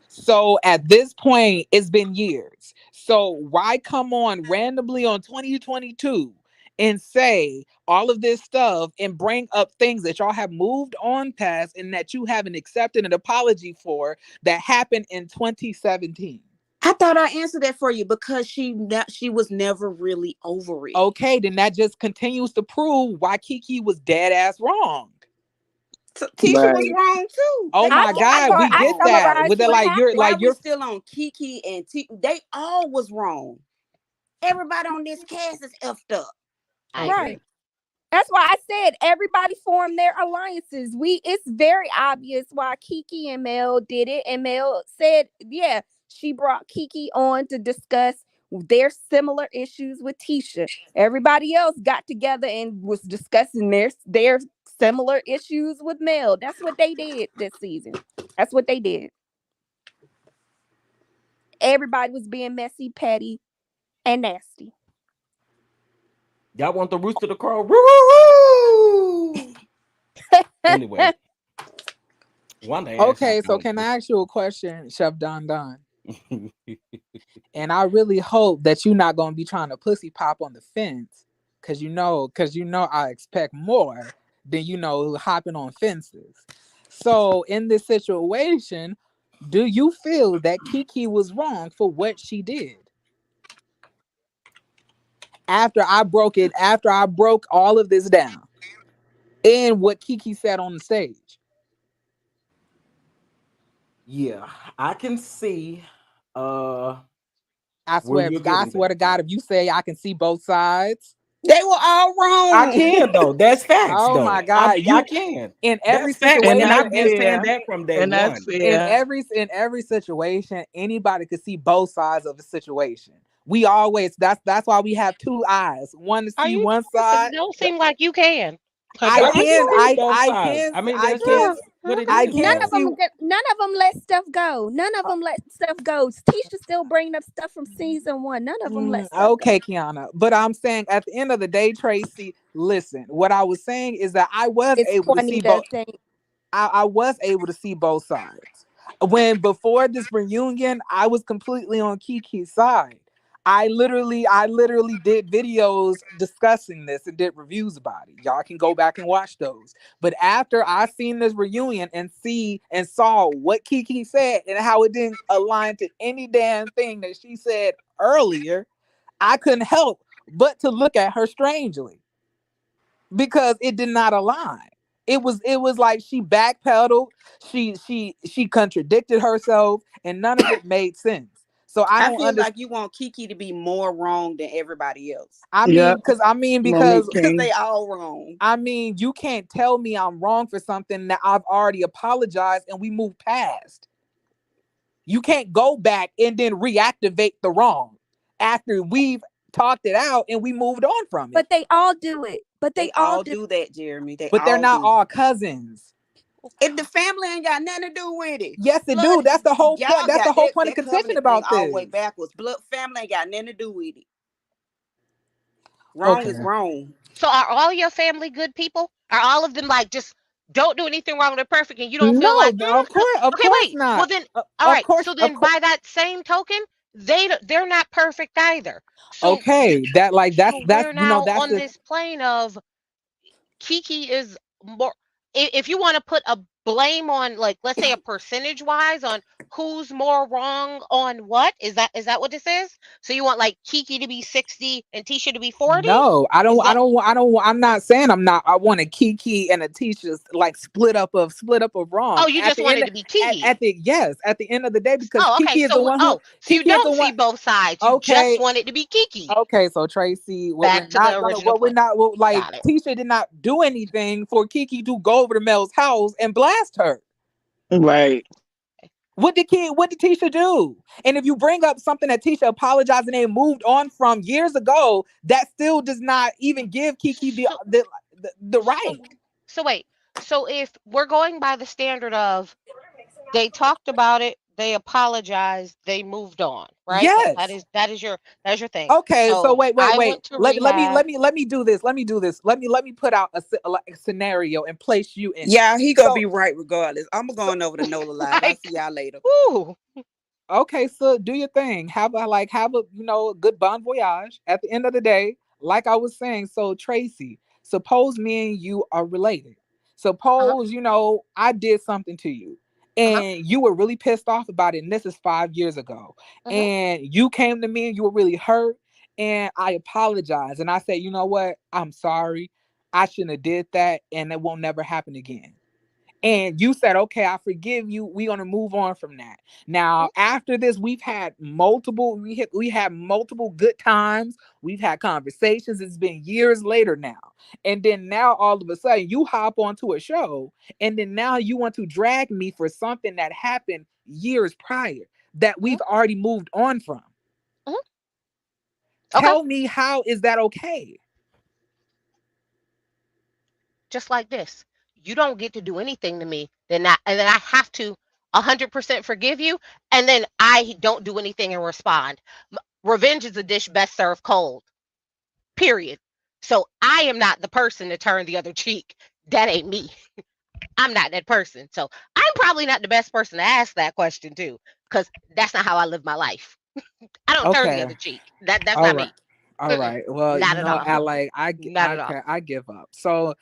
So at this point, it's been years. So why come on randomly on 2022 and say all of this stuff and bring up things that y'all have moved on past and that you haven't accepted an apology for that happened in 2017? I thought I answered that for you because she was never really over it. Okay, then that just continues to prove why Kiki was dead ass wrong. So Tisha was wrong too. Oh my God, we get that. With you're still on Kiki and they all was wrong. Everybody on this cast is effed up. Right. That's why I said everybody formed their alliances. It's very obvious why Kiki and Mel did it. And Mel said, yeah, she brought Kiki on to discuss their similar issues with Tisha. Everybody else got together and was discussing their similar issues with Mel. That's what they did this season. That's what they did. Everybody was being messy, petty, and nasty. Y'all want the rooster to crow? Woo, woo, woo. Anyway. One day. Okay, so can I ask you a question, Chef Don Don? And I really hope that you're not gonna be trying to pussy pop on the fence, cause you know I expect more than hopping on fences. So in this situation, do you feel that Kiki was wrong for what she did? After I broke all of this down and what Kiki said on the stage. Yeah, I can see. I swear to God, if you say I can see both sides, they were all wrong. I can though. That's facts. Oh though. my God, I can. In every That's situation, and I've been saying that from day one. In every situation, anybody could see both sides of a situation. We always that's why we have two eyes, one to see one side. It don't seem like you can. I can. None of them let stuff go. None of them let stuff go. Tisha still bringing up stuff from season 1. None of them let stuff okay, go. Kiana. But I'm saying at the end of the day, Tracy, listen, what I was saying is that I was able to see both. I was able to see both sides. Before this reunion, I was completely on Kiki's side. I literally did videos discussing this and did reviews about it. Y'all can go back and watch those. But after I seen this reunion and saw what Kiki said and how it didn't align to any damn thing that she said earlier, I couldn't help but to look at her strangely. because it did not align. It was like she backpedaled, she contradicted herself, and none of it made sense. So I don't feel understand. like you want Kiki to be more wrong than everybody else. Because they all wrong. I mean, you can't tell me I'm wrong for something that I've already apologized and we moved past. You can't go back and then reactivate the wrong after we've talked it out and we moved on from it. But they all do it. But they all do that, Jeremy. But they're not all cousins. If the family ain't got nothing to do with it. Yes, it do. That's the whole point. That's the whole point of contention about this. All the way backwards. Blood family ain't got nothing to do with it. Wrong is wrong. So are all your family good people? Are all of them like just don't do anything wrong? They're perfect, and you don't feel like of course not. Well then, all right. So then, by that same token, they're not perfect either. So, okay, that's we're now on this plane of Kiki is more. If you want to put a blame on, like, let's say a percentage wise on who's more wrong on what, is that what this is? So you want like Kiki to be 60 and Tisha to be 40? No, I'm not saying I'm not. I want a Kiki and a Tisha like split up of wrong. Oh, you just want it to be Kiki. At the end of the day, because Kiki is the one who. So you don't see both sides. You just want it to be Kiki. Okay, so Tracy, Tisha did not do anything for Kiki to go over to Mel's house and blast her. Right. What did Tisha do? And if you bring up something that Tisha apologized and they moved on from years ago, that still does not even give Kiki the right. So wait. So if we're going by the standard of they talked about it, they apologized, they moved on, right? Yes. That is your thing. Okay, so wait. Let me do this. Let me put out a scenario and place you in. Yeah, he gonna be right regardless. I'm going over to NOLA Live. I'll see y'all later. Ooh. Okay, so do your thing. Have a good bon voyage. At the end of the day, like I was saying, so Tracy, suppose me and you are related. Suppose I did something to you. And you were really pissed off about it. And this is 5 years ago. And you came to me and you were really hurt. And I apologized. And I said, you know what? I'm sorry. I shouldn't have did that. And it won't never happen again. And you said, okay, I forgive you. We're going to move on from that. Now, after this, we've had multiple good times. We've had conversations. It's been years later now. And then now all of a sudden you hop onto a show and then now you want to drag me for something that happened years prior that we've already moved on from. Tell me, how is that okay? Just like this. You don't get to do anything to me, and then I have to 100% forgive you, and then I don't do anything and respond. Revenge is a dish best served cold. Period. So I am not the person to turn the other cheek. That ain't me. I'm not that person. So I'm probably not the best person to ask that question to, because that's not how I live my life. I don't turn the other cheek. That's not me. All right. Well, not at all. I give up. So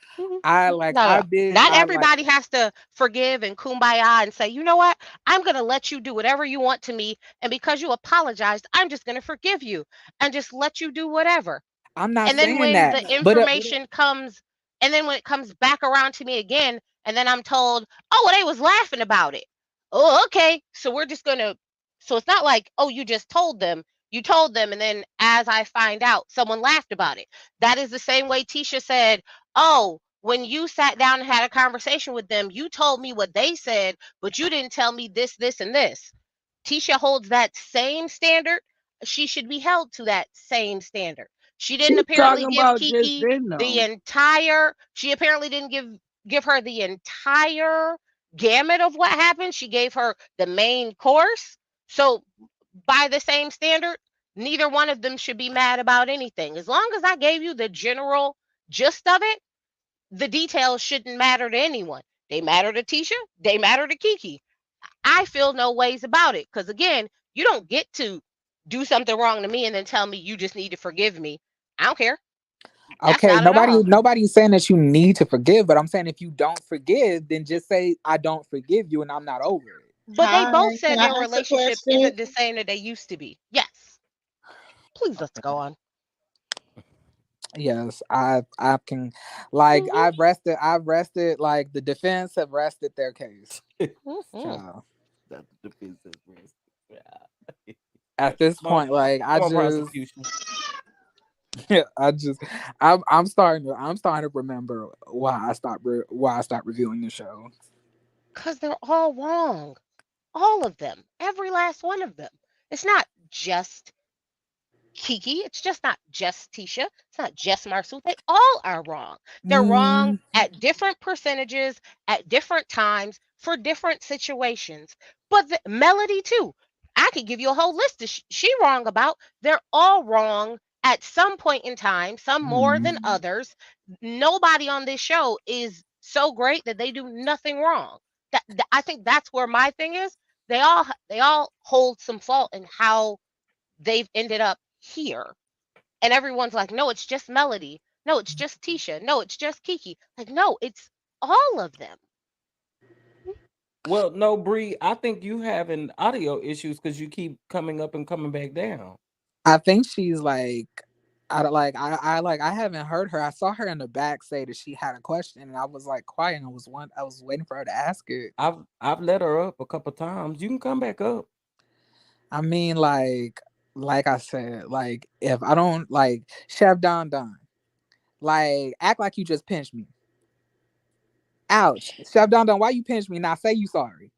not everybody has to forgive and kumbaya and say, you know what? I'm gonna let you do whatever you want to me, and because you apologized, I'm just gonna forgive you and just let you do whatever. I'm not and then saying when that. the information comes, and then when it comes back around to me again, and then I'm told, oh, well, they was laughing about it. Oh, okay. So we're just gonna. So it's not like, oh, you just told them. You told them, and then as I find out, someone laughed about it. That is the same way Tisha said, oh, when you sat down and had a conversation with them, you told me what they said, but you didn't tell me this, this, and this. Tisha holds that same standard. She should be held to that same standard. She didn't apparently give Kiki she apparently didn't give her the entire gamut of what happened. She gave her the main course. So by the same standard, neither one of them should be mad about anything. As long as I gave you the general gist of it, the details shouldn't matter to anyone. They matter to Tisha. They matter to Kiki. I feel no ways about it. Because again, you don't get to do something wrong to me and then tell me you just need to forgive me. I don't care. Okay, nobody's saying that you need to forgive, but I'm saying if you don't forgive, then just say, I don't forgive you and I'm not over it. But they both said their relationship isn't the same that they used to be. Yes. Please let's go on. Yes, I can, like, I've rested, like the defense have rested their case. Child. That the defense has rested. Yeah. At this Come on, point, like come on, prosecution. I'm starting to remember why I stopped reviewing the show. Because they're all wrong. All of them. Every last one of them. It's not just Kiki. It's just not just Tisha. It's not just Marcel. They all are wrong. They're wrong at different percentages, at different times, for different situations. But Melody, too. I could give you a whole list of she wrong about. They're all wrong at some point in time, some more than others. Nobody on this show is so great that they do nothing wrong. I think that's where my thing is. They all hold some fault in how they've ended up here. And everyone's like, no, it's just Melody. No, it's just Tisha. No, it's just Kiki. Like, no, it's all of them. Well, no, Bree, I think you having audio issues because you keep coming up and coming back down. I think she's like, I haven't heard her. I saw her in the back say that she had a question, and I was like quiet, and I was waiting for her to ask it. I've let her up a couple times. You can come back up. I mean, like I said, like if I don't like Chef Don, like act like you just pinched me. Ouch, Chef Don, why you pinched me? Now say you sorry.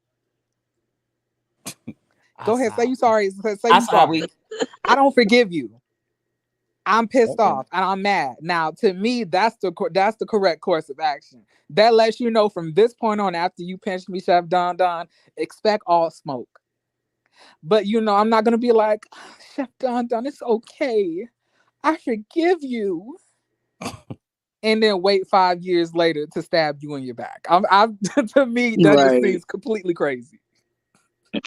Go ahead, say you sorry. Say you sorry. I don't forgive you. I'm pissed off and I'm mad. Now, to me, that's the correct course of action. That lets you know from this point on, after you pinch me, Chef Don, expect all smoke. But I'm not gonna be like, Chef Don, it's okay. I forgive you. And then wait 5 years later to stab you in your back. To me, that just seems completely crazy.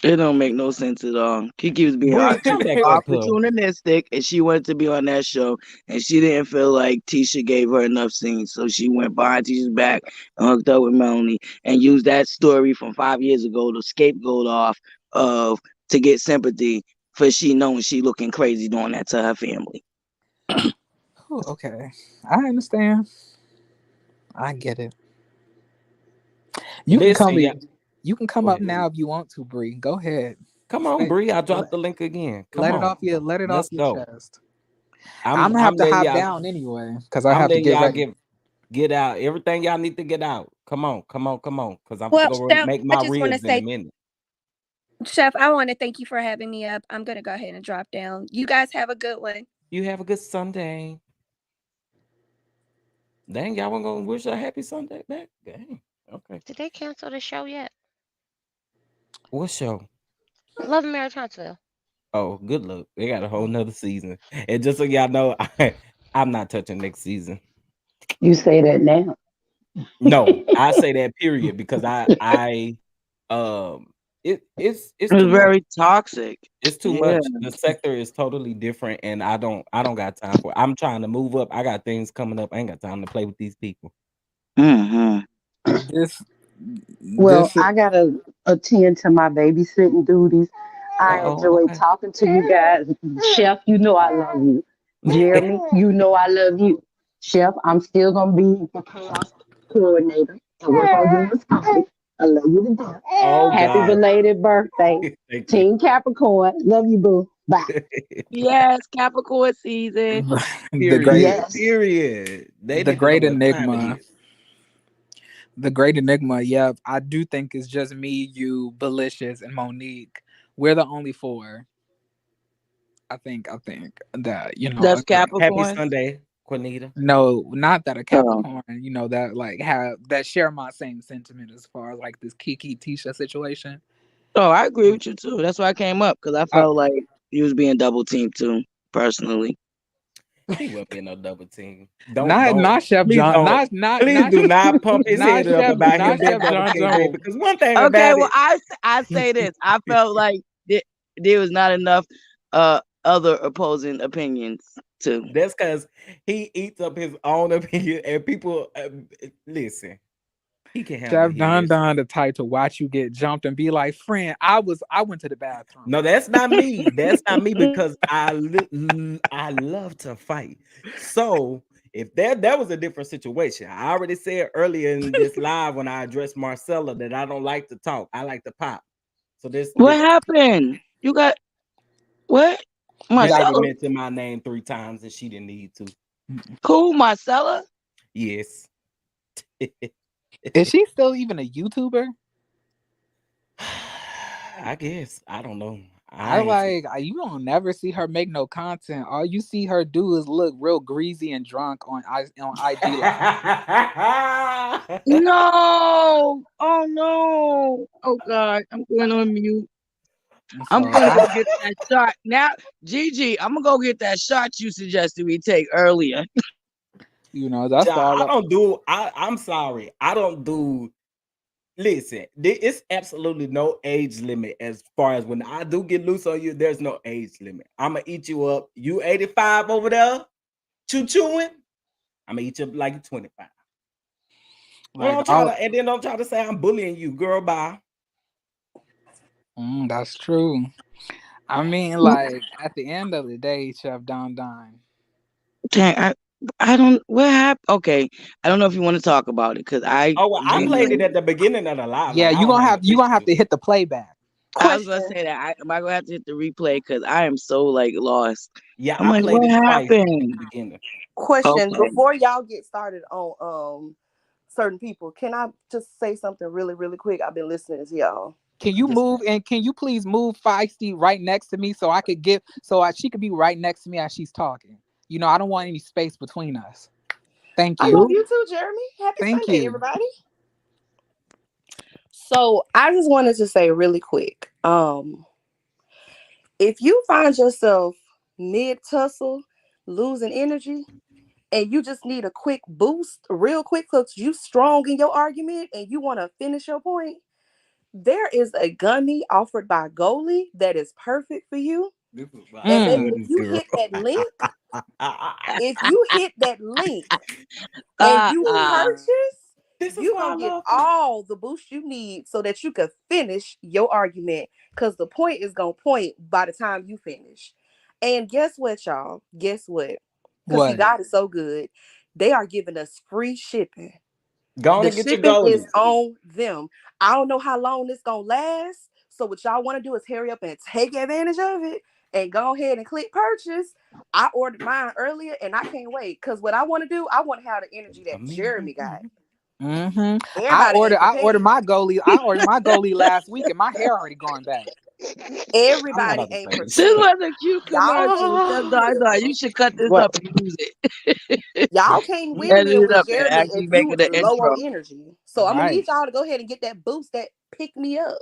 It don't make no sense at all. Kiki was being opportunistic, and she wanted to be on that show, and she didn't feel like Tisha gave her enough scenes, so she went behind Tisha's back and hooked up with Melanie and used that story from 5 years ago to scapegoat off to get sympathy for she knowing she looking crazy doing that to her family. Oh, okay, I understand. I get it. You can come up now if you want to, Bree. Go ahead. Come on, Bree. I dropped the link again. Let it off your chest. I'm gonna have to hop down anyway because I have to get ready. Get out everything y'all need to get out. Come on. Because I'm Well, gonna Chef, make I my just want to ribs in say, a minute. Chef, I want to thank you for having me up. I'm gonna go ahead and drop down. You guys have a good one. You have a good Sunday. Dang, y'all weren't gonna wish a happy Sunday back. Dang. Okay. Did they cancel the show yet? What show? Love and Marriage Huntsville. Oh, good luck. They got a whole nother season. And just so y'all know, I'm not touching next season. You say that now. No, I say that period because it's very toxic. It's too much. The sector is totally different, and I don't got time for it. I'm trying to move up. I got things coming up. I ain't got time to play with these people. Mm-hmm. I gotta attend to my babysitting duties. I enjoy talking to you guys. Chef, you know I love you. Jeremy, you know I love you. Chef, I'm still gonna be the chaos coordinator and work on you. I love you to death. Happy belated birthday. Team Capricorn. Love you, boo. Bye. Yes, Capricorn season. Period. The great enigma. The great enigma. Yeah, I do think it's just me, you, Belicious, and Monique. We're the only four. I think that that's Capricorn. Happy Sunday, Juanita. No, not that a Capricorn. That like that share my same sentiment as far as like this Kiki Tisha situation. Oh, I agree with you too. That's why I came up because I felt like he was being double teamed too. Personally, he wasn't being no double team. Not Chef John. Please do not pump his head up about him being double team. Because one thing about it. I say this. I felt like there was not enough other opposing opinions too. That's because he eats up his own opinion, and people listen. He can handle Chef Don the type to watch you get jumped and be like, friend, I went to the bathroom. No, that's not me. That's not me because I love to fight. So If that was a different situation. I already said earlier in this live when I addressed Marcella that I don't like to talk. I like to pop. So What happened? You got what? You already Marcella? mentioned my name 3 times and she didn't need to. Who, Marcella? Yes. Is she still even a YouTuber? I guess. I don't know. You don't never see her make no content. All you see her do is look real greasy and drunk on IG Live. No. Oh no. Oh God. I'm going on mute. I'm gonna go get that shot. Now, Gigi, I'm gonna go get that shot you suggested we take earlier. You know, that's all. I'm sorry. I don't do. Listen, it's absolutely no age limit as far as when I do get loose on you. There's no age limit. I'm gonna eat you up. You 85 over there, chewing. I'm gonna eat you up like you're 25. And then don't try to say I'm bullying you, girl. Bye. That's true. I mean, like at the end of the day, Chef Don. Dang, I don't. What happened? Okay, I don't know if you want to talk about it because I. Oh, well, I played it at the beginning of the live. Yeah, you gonna have to hit the playback. I was gonna say that. Am I gonna have to hit the replay because I am so like lost? Yeah, I'm like, played what it twice happened? in the beginning. Question Okay. before y'all get started on certain people, can I just say something really, really quick? I've been listening to y'all. Can you move and can you please move Feisty right next to me so I could she could be right next to me as she's talking? You know, I don't want any space between us. Thank you. I love you too, Jeremy. Happy Sunday, everybody. So I just wanted to say really quick, if you find yourself mid-tussle, losing energy, and you just need a quick boost, real quick, because you strong in your argument and you want to finish your point, there is a gummy offered by Goalie that is perfect for you. And baby, if you hit that link, and you purchase, you gonna get all the boost you need so that you can finish your argument. Because the point is gonna point by the time you finish. And guess what, y'all? Guess what? Because God is so good. They are giving us free shipping. Go on the and get your shipping goalies. is on them. I don't know how long this gonna last. So what y'all want to do is hurry up and take advantage of it and go ahead and click purchase. I ordered mine earlier and I can't wait because what I want to do, I want to have the energy that Jeremy got. I ordered my goalie. I ordered my goalie last week and my hair already going back. Everybody ain't prepared. This was a cute commercial. I thought you should cut this up and use it. Y'all can't win me with Jeremy if you low on energy. So I'm gonna need y'all to go ahead and get that boost, that pick me up.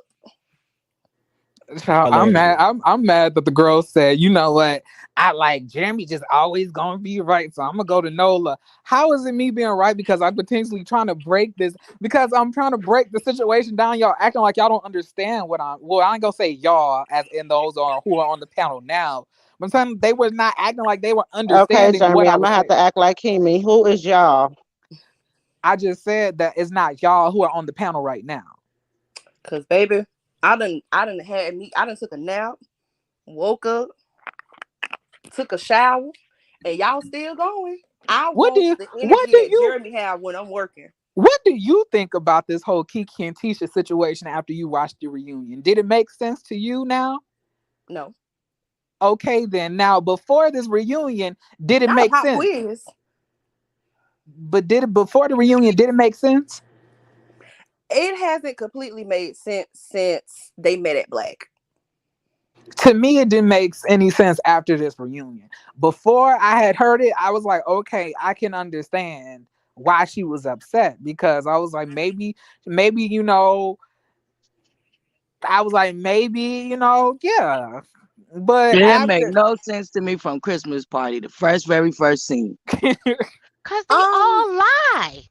I'm mad. I'm mad that the girl said, you know what? I like Jeremy just always gonna be right. So I'm gonna go to Nola. How is it me being right? Because I'm potentially trying to break this, because I'm trying to break the situation down. Y'all acting like y'all don't understand I ain't gonna say y'all as in those who are on the panel now. But I'm saying they were not acting like they were understanding. Okay, Jeremy, I'm gonna have to act like Kimmy. Who is y'all? I just said that it's not y'all who are on the panel right now. Cause baby, I done took a nap, woke up, took a shower, and y'all still going. What do you Jeremy have when I'm working? What do you think about this whole Kiki and Tisha situation after you watched the reunion? Did it make sense to you now? No. Okay, then. Now, before this reunion, did it make sense? Quiz. But before the reunion, did it make sense? It hasn't completely made sense since they met at Black. To me, it didn't make any sense after this reunion. Before I had heard it, I was like, okay, I can understand why she was upset, because I was like, maybe, you know, yeah. But it didn't make no sense to me from Christmas Party, the very first scene. Because they all lie.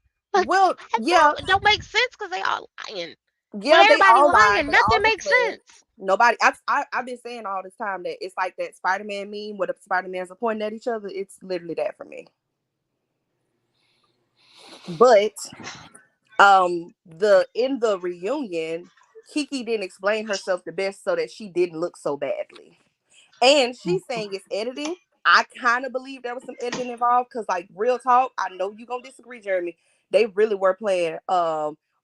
Well, yeah, it don't make sense because they all lying. Yeah, when everybody all lying, nothing makes sense. Nobody. I've been saying all this time that it's like that Spider-Man meme where the Spider-Mans are pointing at each other. It's literally that for me. But in the reunion, Kiki didn't explain herself the best so that she didn't look so badly. And she's saying it's editing. I kind of believe there was some editing involved because, like, real talk, I know you're gonna disagree, Jeremy. They really were playing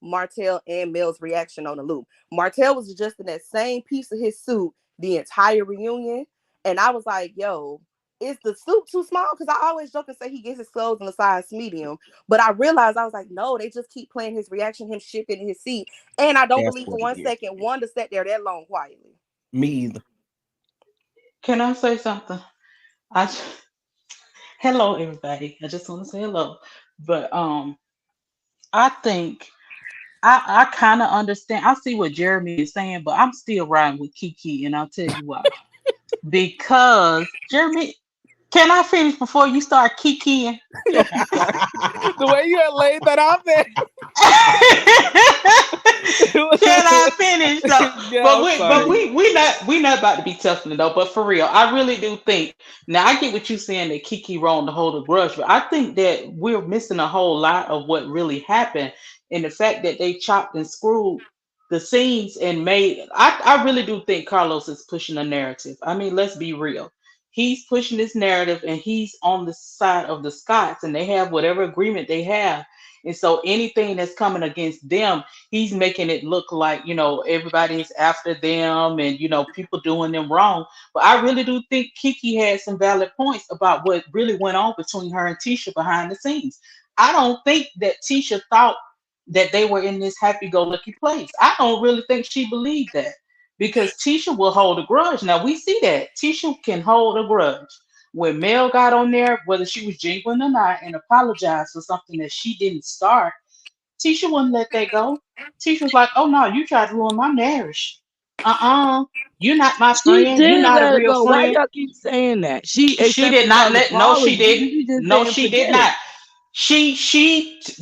Martell and Mel's reaction on the loop. Martell was adjusting that same piece of his suit the entire reunion, and I was like, yo, is the suit too small? Because I always joke and say he gets his clothes in a size medium, but I realized, I was like, no, they just keep playing his reaction, him shifting in his seat, and I don't That's believe for what 1 it is. second Wanda sat there that long quietly. Me either. Can I say something? Hello, everybody. I just want to say hello. But I think I kind of understand. I see what Jeremy is saying, but I'm still riding with Kiki, and I'll tell you why. Because Jeremy, can I finish before you start kikiing? The way you had laid that out there. Can I finish though? Yeah, but we not about to be toughening though. But for real, I really do think. Now I get what you're saying that Kiki wrong to hold a grudge, but I think that we're missing a whole lot of what really happened, and the fact that they chopped and screwed the scenes and made. I really do think Carlos is pushing a narrative. I mean, let's be real. He's pushing this narrative, and he's on the side of the Scots, and they have whatever agreement they have. And so anything that's coming against them, he's making it look like, everybody's after them and, people doing them wrong. But I really do think Kiki had some valid points about what really went on between her and Tisha behind the scenes. I don't think that Tisha thought that they were in this happy-go-lucky place. I don't really think she believed that, because Tisha will hold a grudge. Now, we see that. Tisha can hold a grudge. When Mel got on there, whether she was genuine or not, and apologized for something that she didn't start, Tisha wouldn't let that go. Tisha was like, oh no, you tried to ruin my marriage. You're not my She friend. You're did not let a it real go. Why friend. y'all keep saying that? She Did not let, no, she didn't. No, didn't she did forget not.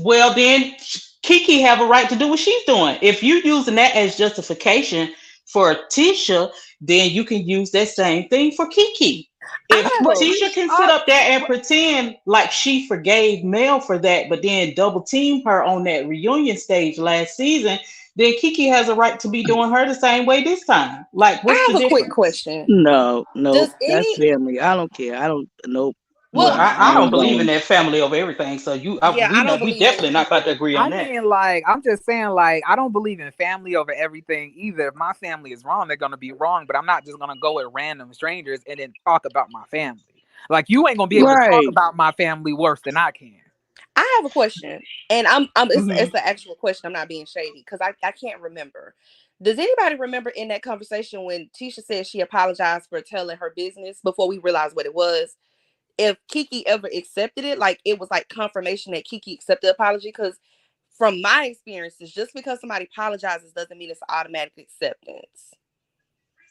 Well, then Kiki have a right to do what she's doing. If you're using that as justification for Tisha, then you can use that same thing for Kiki. If Tisha can sit up there and pretend like she forgave Mel for that, but then double team her on that reunion stage last season, then Kiki has a right to be doing her the same way this time. Like, what's I have the a quick difference? question. No, Does that's any family. I don't care. I don't. Nope. Well, No, I don't ain't believe going. in that family over everything. So Yeah, I don't we believe in definitely it not about to either. agree I on that. mean, like, I'm just saying, like, I don't believe in family over everything either. If my family is wrong, they're gonna be wrong, but I'm not just gonna go with random strangers and then talk about my family. Like, you ain't gonna be able to talk Right. about my family worse than I can. I have a question, and it's Mhm. it's the actual question. I'm not being shady because I can't remember. Does anybody remember in that conversation when Tisha said she apologized for telling her business before we realized what it was? If Kiki ever accepted it, like it was like confirmation that Kiki accepted the apology? Because from my experiences, just because somebody apologizes doesn't mean it's automatic acceptance.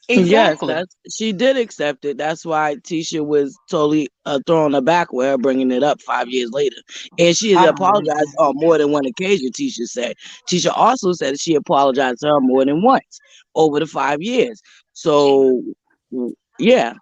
Yes, Exactly. she did accept it. That's why Tisha was totally thrown aback with her bringing it up 5 years later, and she has I don't believe apologized on more than one occasion. Tisha said. Tisha also said that she apologized to her more than once over the 5 years. So, yeah.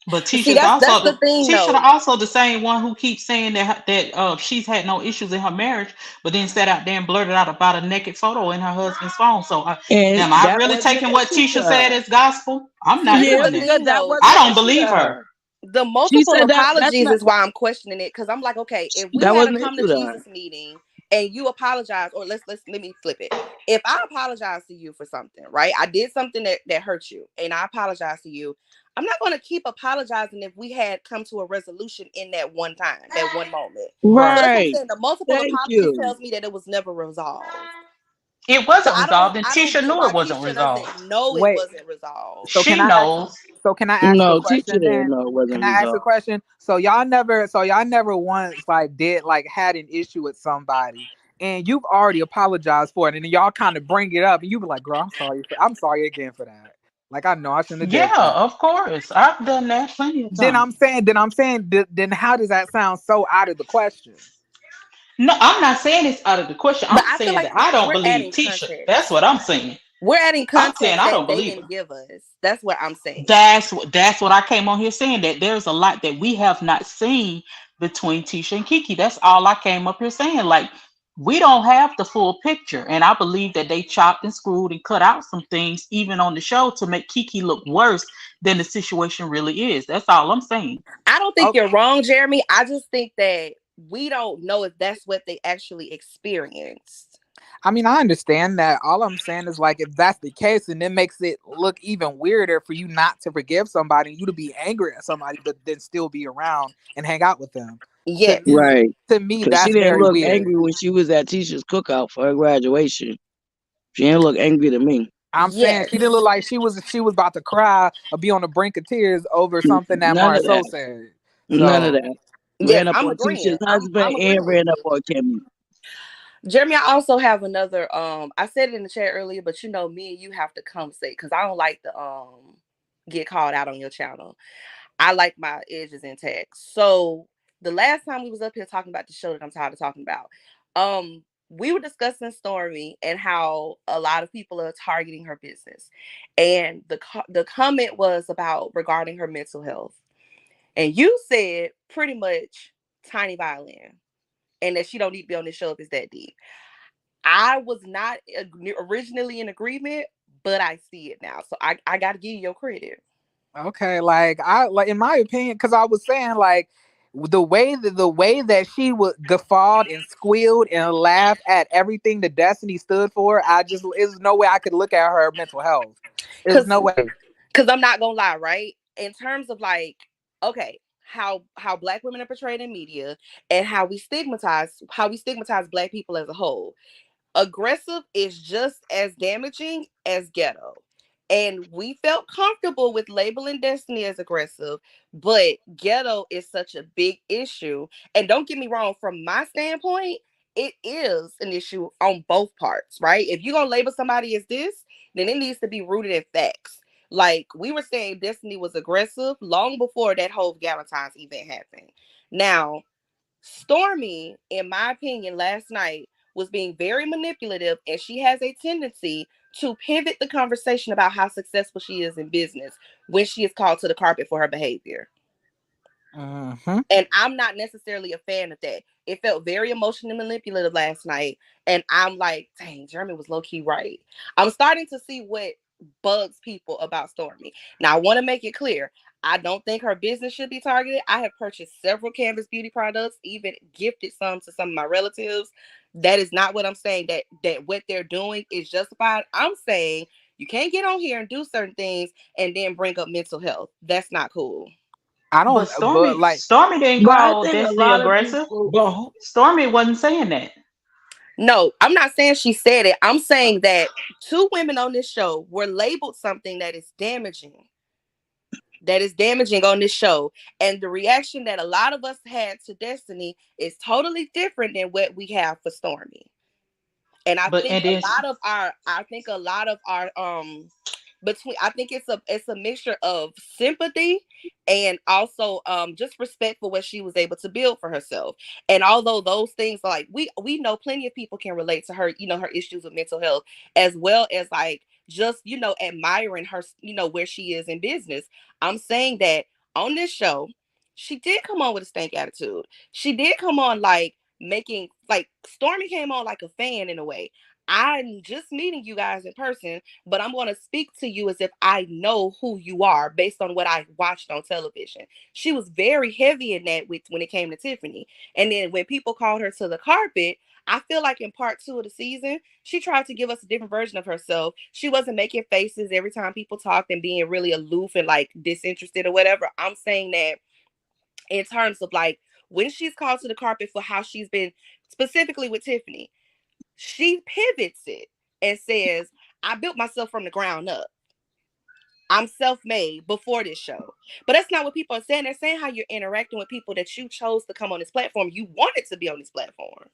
But See, that's the thing, Tisha though. also the same one who keeps saying that she's had no issues in her marriage, but then sat out there and blurted out about a naked photo in her husband's phone. So And am I that really wasn't taking an what issue Tisha to said her. as gospel? I'm not This is Yeah, the doing because that. thing, that though. wasn't I an don't issue believe to her. her. The She multiple said that's apologies not. is why I'm questioning it, because I'm like, okay, if we That had a wasn't an come to issue to her. Jesus meeting and you apologize, or let me flip it. If I apologize to you for something, right? I did something that hurt you, and I apologize to you. I'm not going to keep apologizing if we had come to a resolution in that one time, that one moment. So that's what I'm Right. saying. The multiple Thank apologies you. tells me that it was never resolved. It So wasn't resolved, and I don't Tisha get knew why it wasn't Tisha resolved. doesn't know it Wait, wasn't resolved. so She knows. can I ask a No, Tisha question didn't then? know it wasn't Can I ask a resolved. question? So y'all never once had an issue with somebody and you've already apologized for it, and then y'all kind of bring it up and you be like, girl, I'm sorry again for that. Like, I know I shouldn't have did Yeah, that. of course. I've done that plenty of Then times. I'm saying, then how does that sound so out of the question? No, I'm not saying it's out of the question. But I'm I feel saying like that I don't we're believe adding Tisha. That's context. what I'm saying. We're adding I'm saying context I that don't they believe her. didn't give us. That's what I'm saying. That's what I came on here saying, that there's a lot that we have not seen between Tisha and Kiki. That's all I came up here saying. Like, we don't have the full picture. And I believe that they chopped and screwed and cut out some things even on the show to make Kiki look worse than the situation really is. That's all I'm saying. I don't think you're wrong, Jeremy. I just think that we don't know if that's what they actually experienced. I mean, I understand that. All I'm saying is, like, if that's the case, and it makes it look even weirder for you not to forgive somebody, you to be angry at somebody, but then still be around and hang out with them. Yes. Right. To me, Because that's she didn't very look weird. angry when she was at Tisha's cookout for her graduation. She didn't look angry to me. I'm saying she didn't look like she was about to cry or be on the brink of tears over something that None of Marceau that. said. None of So- that. Yes, Ran up I'm on agreeing. Tisha's husband I'm agreeing and with ran up you. on Kimmy. Jeremy, I also have another. I said it in the chat earlier, but you know, me and you have to conversate because I don't like to get called out on your channel. I like my edges intact. So the last time we was up here talking about the show that I'm tired of talking about, we were discussing Stormy and how a lot of people are targeting her business, and the comment was about regarding her mental health, and you said pretty much tiny violin, and that she don't need to be on this show if it's that deep. I was not originally in agreement, but I see it now. So I got to give you your credit. Okay, like in my opinion, because I was saying, like, the way that she was guffawed and squealed and laughed at everything that Destiny stood for, there's no way I could look at her mental health. There's no way. Because I'm not gonna lie, right? In terms of, like, okay, how Black women are portrayed in media and how we stigmatize Black people as a whole. Aggressive is just as damaging as ghetto. And we felt comfortable with labeling Destiny as aggressive, but ghetto is such a big issue. And don't get me wrong, from my standpoint, it is an issue on both parts, right? If you're going to label somebody as this, then it needs to be rooted in facts. Like, we were saying Destiny was aggressive long before that whole Valentine's event happened. Now, Stormy, in my opinion, last night was being very manipulative, and she has a tendency to pivot the conversation about how successful she is in business when she is called to the carpet for her behavior. And I'm not necessarily a fan of that. It felt very emotionally manipulative last night, and I'm like, dang, Jeremy was low-key right. I'm starting to see what bugs people about Stormy. Now, I want to make it clear, I don't think her business should be targeted. I have purchased several Canvas beauty products, even gifted some to some of my relatives. That is not what I'm saying, that what they're doing is justified. I'm saying you can't get on here and do certain things and then bring up mental health. That's not cool. I don't. But Stormy didn't But I call think a Destiny lot of aggressive. people- Stormy wasn't saying that. No, I'm not saying she said it. I'm saying that two women on this show were labeled something that is damaging. That is damaging on this show. And the reaction that a lot of us had to Destiny is totally different than what we have for Stormy. And I think a lot of our I think it's a mixture of sympathy and also just respect for what she was able to build for herself. And although those things are like, we know plenty of people can relate to her, her issues with mental health, as well as like just admiring her, where she is in business. I'm saying that on this show, she did come on with a stank attitude. She did come on like making, like, Stormy came on like a fan in a way. I'm just meeting you guys in person, but I'm going to speak to you as if I know who you are based on what I watched on television. She was very heavy in that when it came to Tiffany. And then when people called her to the carpet, I feel like in part 2 of the season, she tried to give us a different version of herself. She wasn't making faces every time people talked and being really aloof and like disinterested or whatever. I'm saying that in terms of like when she's called to the carpet for how she's been specifically with Tiffany, she pivots it and says, I built myself from the ground up. I'm self-made before this show. But that's not what people are saying. They're saying how you're interacting with people that you chose to come on this platform. You wanted to be on this platform.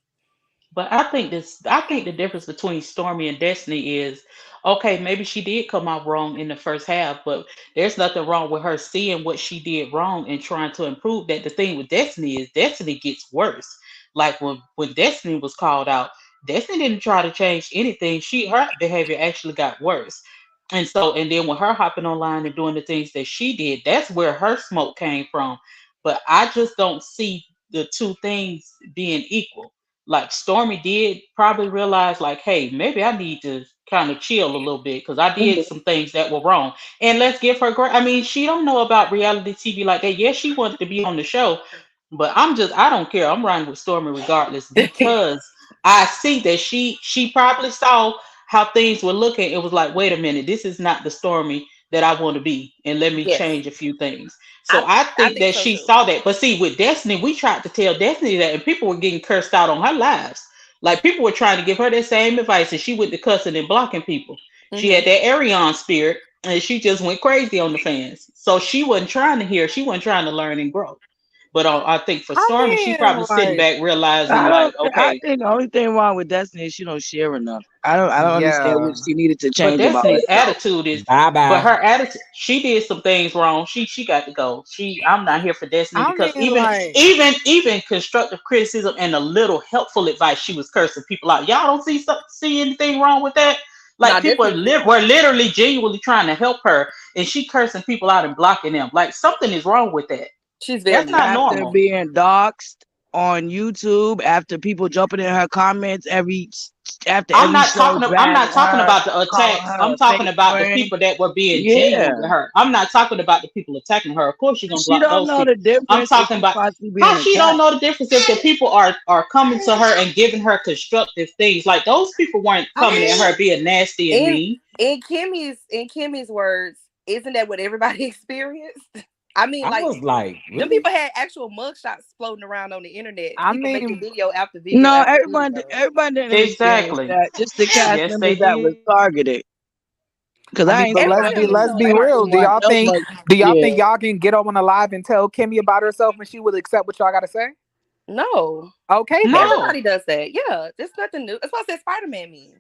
But I think the difference between Stormy and Destiny is, okay, maybe she did come out wrong in the first half, but there's nothing wrong with her seeing what she did wrong and trying to improve that. The thing with Destiny is Destiny gets worse. Like when Destiny was called out, Destiny didn't try to change anything. Her behavior actually got worse. And then when her hopping online and doing the things that she did, that's where her smoke came from. But I just don't see the two things being equal. like Stormy did probably realize, like, hey, maybe I need to kind of chill a little bit because I did some things that were wrong. And let's give her great. I mean, she don't know about reality TV like that. Yes, she wanted to be on the show, but I don't care. I'm riding with Stormy regardless because I see that she probably saw how things were looking. It was like, wait a minute, this is not the Stormy that I want to be, and let me Yes. change a few things. So I think that so she too. saw that. But see, with Destiny, we tried to tell Destiny that, and people were getting cursed out on her lives. Like people were trying to give her that same advice, and she went to cussing and blocking people. She had that Arion spirit, and she just went crazy on the fans. So she wasn't trying to hear. She wasn't trying to learn and grow. But I think for Stormy, she probably sitting back realizing, like, I okay, think the only thing wrong with Destiny is she don't share enough. I don't understand Yeah. what she needed to but change about Destiny's herself. attitude is, Bye but bye. her attitude, she did some things wrong. She got to go. I'm not here for Destiny I because mean, like, even constructive criticism and a little helpful advice, she was cursing people out. Y'all don't see anything wrong with that? Like Nah, people definitely. were literally genuinely trying to help her, and she cursing people out and blocking them. Like something is wrong with that. She's very That's not After normal. being doxxed on YouTube, after people jumping in her comments after I'm every not show, talking. I'm not dragging talking her, about the calling attacks. her I'm a talking fake about the friend. people that were being Yeah. genuine with her. I'm not talking about the people attacking her. Of course, you're gonna She block don't those know the people. I'm difference if talking she's about possibly how being she don't attacked. know the difference if the people are coming to her and giving her constructive things. Like those people weren't I coming at mean, her being nasty and mean. in Kimmy's words, isn't that what everybody experienced? I mean, I like was like, them really? people had actual mugshots floating around on the internet. I People making mean, video after video No, after everybody video. didn't experience Exactly. that. Just the cast Yes, members they that was did. targeted. Because I I mean, ain't but seen let's none be of Everybody was them let's so be fights real. on targeted. no mug. Do y'all Yeah. think y'all can get on the live and tell Kimmy about herself and she would accept what y'all got to say? No. Okay, then. No. Everybody does that. Yeah, there's nothing new. That's what I said Spider-Man mean.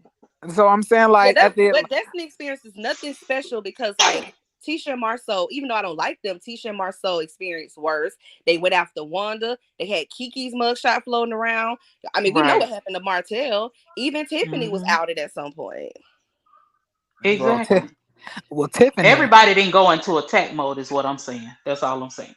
So I'm saying, Yeah, like, at the but Destiny experience is nothing special because like Tisha and Marceau, even though I don't like them, Tisha and Marceau experienced worse. They went after Wanda. They had Kiki's mugshot floating around. I mean, we know what Right. happened to Martell. Even Tiffany was Mhm. outed at some point. well, Exactly. well, Tiffany. Everybody didn't go into attack mode, is what I'm saying. That's all I'm saying.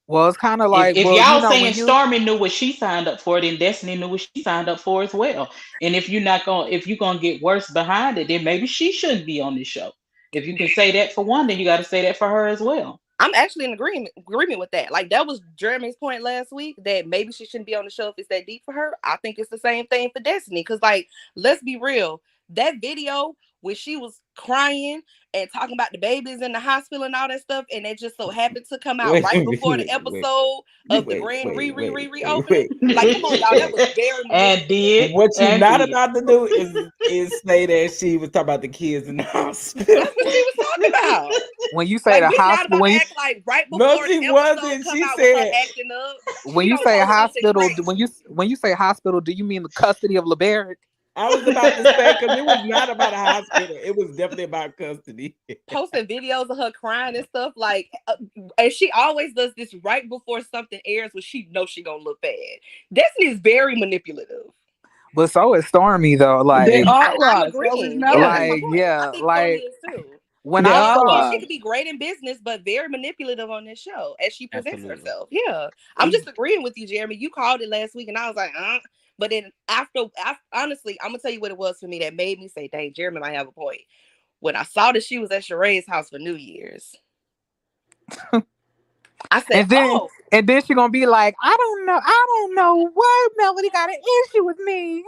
Well, it's kind of like, If well, you y'all know, saying when you Stormy knew what she signed up for, then Destiny knew what she signed up for as well. And if you're gonna get worse behind it, then maybe she shouldn't be on this show. If you can say that for one, then you got to say that for her as well. I'm actually in agreement with that. Like that was Jeremy's point last week that maybe she shouldn't be on the show if it's that deep for her. I think it's the same thing for Destiny. Cause like, let's be real. That video when she was crying and talking about the babies in the hospital and all that stuff, and it just so happened to come out Wait, right wait, before the wait, episode of the grand wait, reopening. Like, come on, y'all, that was very And did What you're and not did. about to do is say that she was talking about the kids in the hospital. That's what she was talking about. when you say Like, the we not hospital, about when to you act like right No, before she the episode wasn't. come She out with her said acting up. when She you don't say post something hospital, crazy. when you say hospital, do you mean the custody of LeBaric? I was about to say because it was not about a hospital. It was definitely about custody. Posting videos of her crying and stuff like, and she always does this right before something airs when she knows she gonna look bad. Destiny is very manipulative. But so is Stormy though. They Like, all I'm are. So is agreeing. Yeah, that's my Melody. point. I yeah, think Stormy like is too. when They I all saw, are. She could be great in business, but very manipulative on this show as she presents Absolutely. herself. Yeah, I'm just agreeing with you, Jeremy. You called it last week, and I was like, But then after, honestly, I'm gonna tell you what it was for me that made me say, "Dang, Jeremy might have a point." When I saw that she was at Sheree's house for New Year's, I said, "Oh." and then she gonna be like, I don't know why Melody got an issue with me.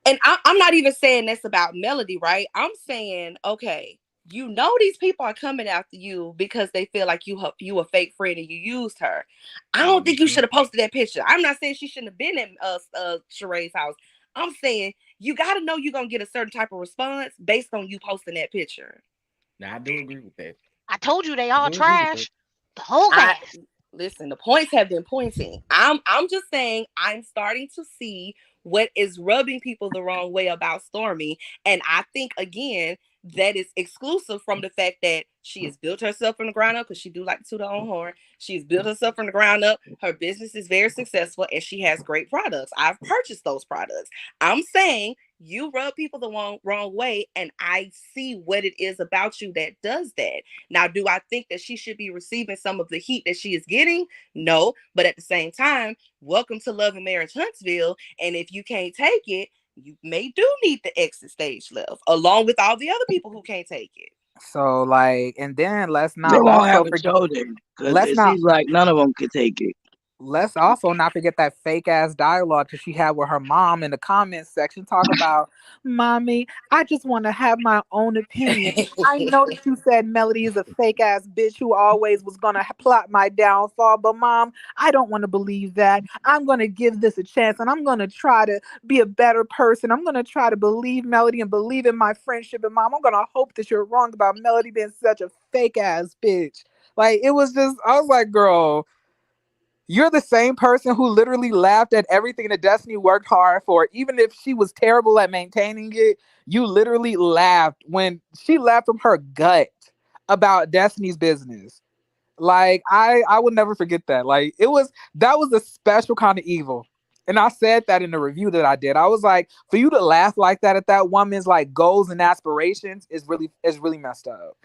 And I'm not even saying that's about Melody, right? I'm saying, okay, you know these people are coming after you because they feel like you a fake friend and you used her. I don't think you should have posted that picture. I'm not saying she shouldn't have been in Sheree's house. I'm saying you got to know you're going to get a certain type of response based on you posting that picture. Now, I do agree with that. I told you they all trash. The whole cast. Listen, the points have been pointing. I'm just saying I'm starting to see what is rubbing people the wrong way about Stormy. And I think, again, that is exclusive from the fact that she has built herself from the ground up, because she do like to toot her own horn. She's built herself from the ground up. Her business is very successful and she has great products. I've purchased those products. I'm saying you rub people the wrong way, and I see what it is about you that does that. Now, do I think that she should be receiving some of the heat that she is getting? No, but at the same time, welcome to Love and Marriage Huntsville, and if you can't take it, you may do need the exit stage left, along with all the other people who can't take it. So like, and then let's They not won't have also a forget. show then, because Let's it not. seems like none of them could take it. Let's also not forget that fake ass dialogue that she had with her mom in the comments section. Talk about, mommy, I just want to have my own opinion. I know that you said Melody is a fake ass bitch who always was going to plot my downfall, but mom, I don't want to believe that. I'm going to give this a chance, and I'm going to try to be a better person. I'm going to try to believe Melody and believe in my friendship. And mom, I'm going to hope that you're wrong about Melody being such a fake ass bitch. Like, it was just, I was like, girl, you're the same person who literally laughed at everything that Destiny worked hard for. Even if she was terrible at maintaining it, you literally laughed when she laughed from her gut about Destiny's business. Like, I would never forget that. Like, that was a special kind of evil. And I said that in the review that I did. I was like, for you to laugh like that at that woman's like goals and aspirations is really messed up.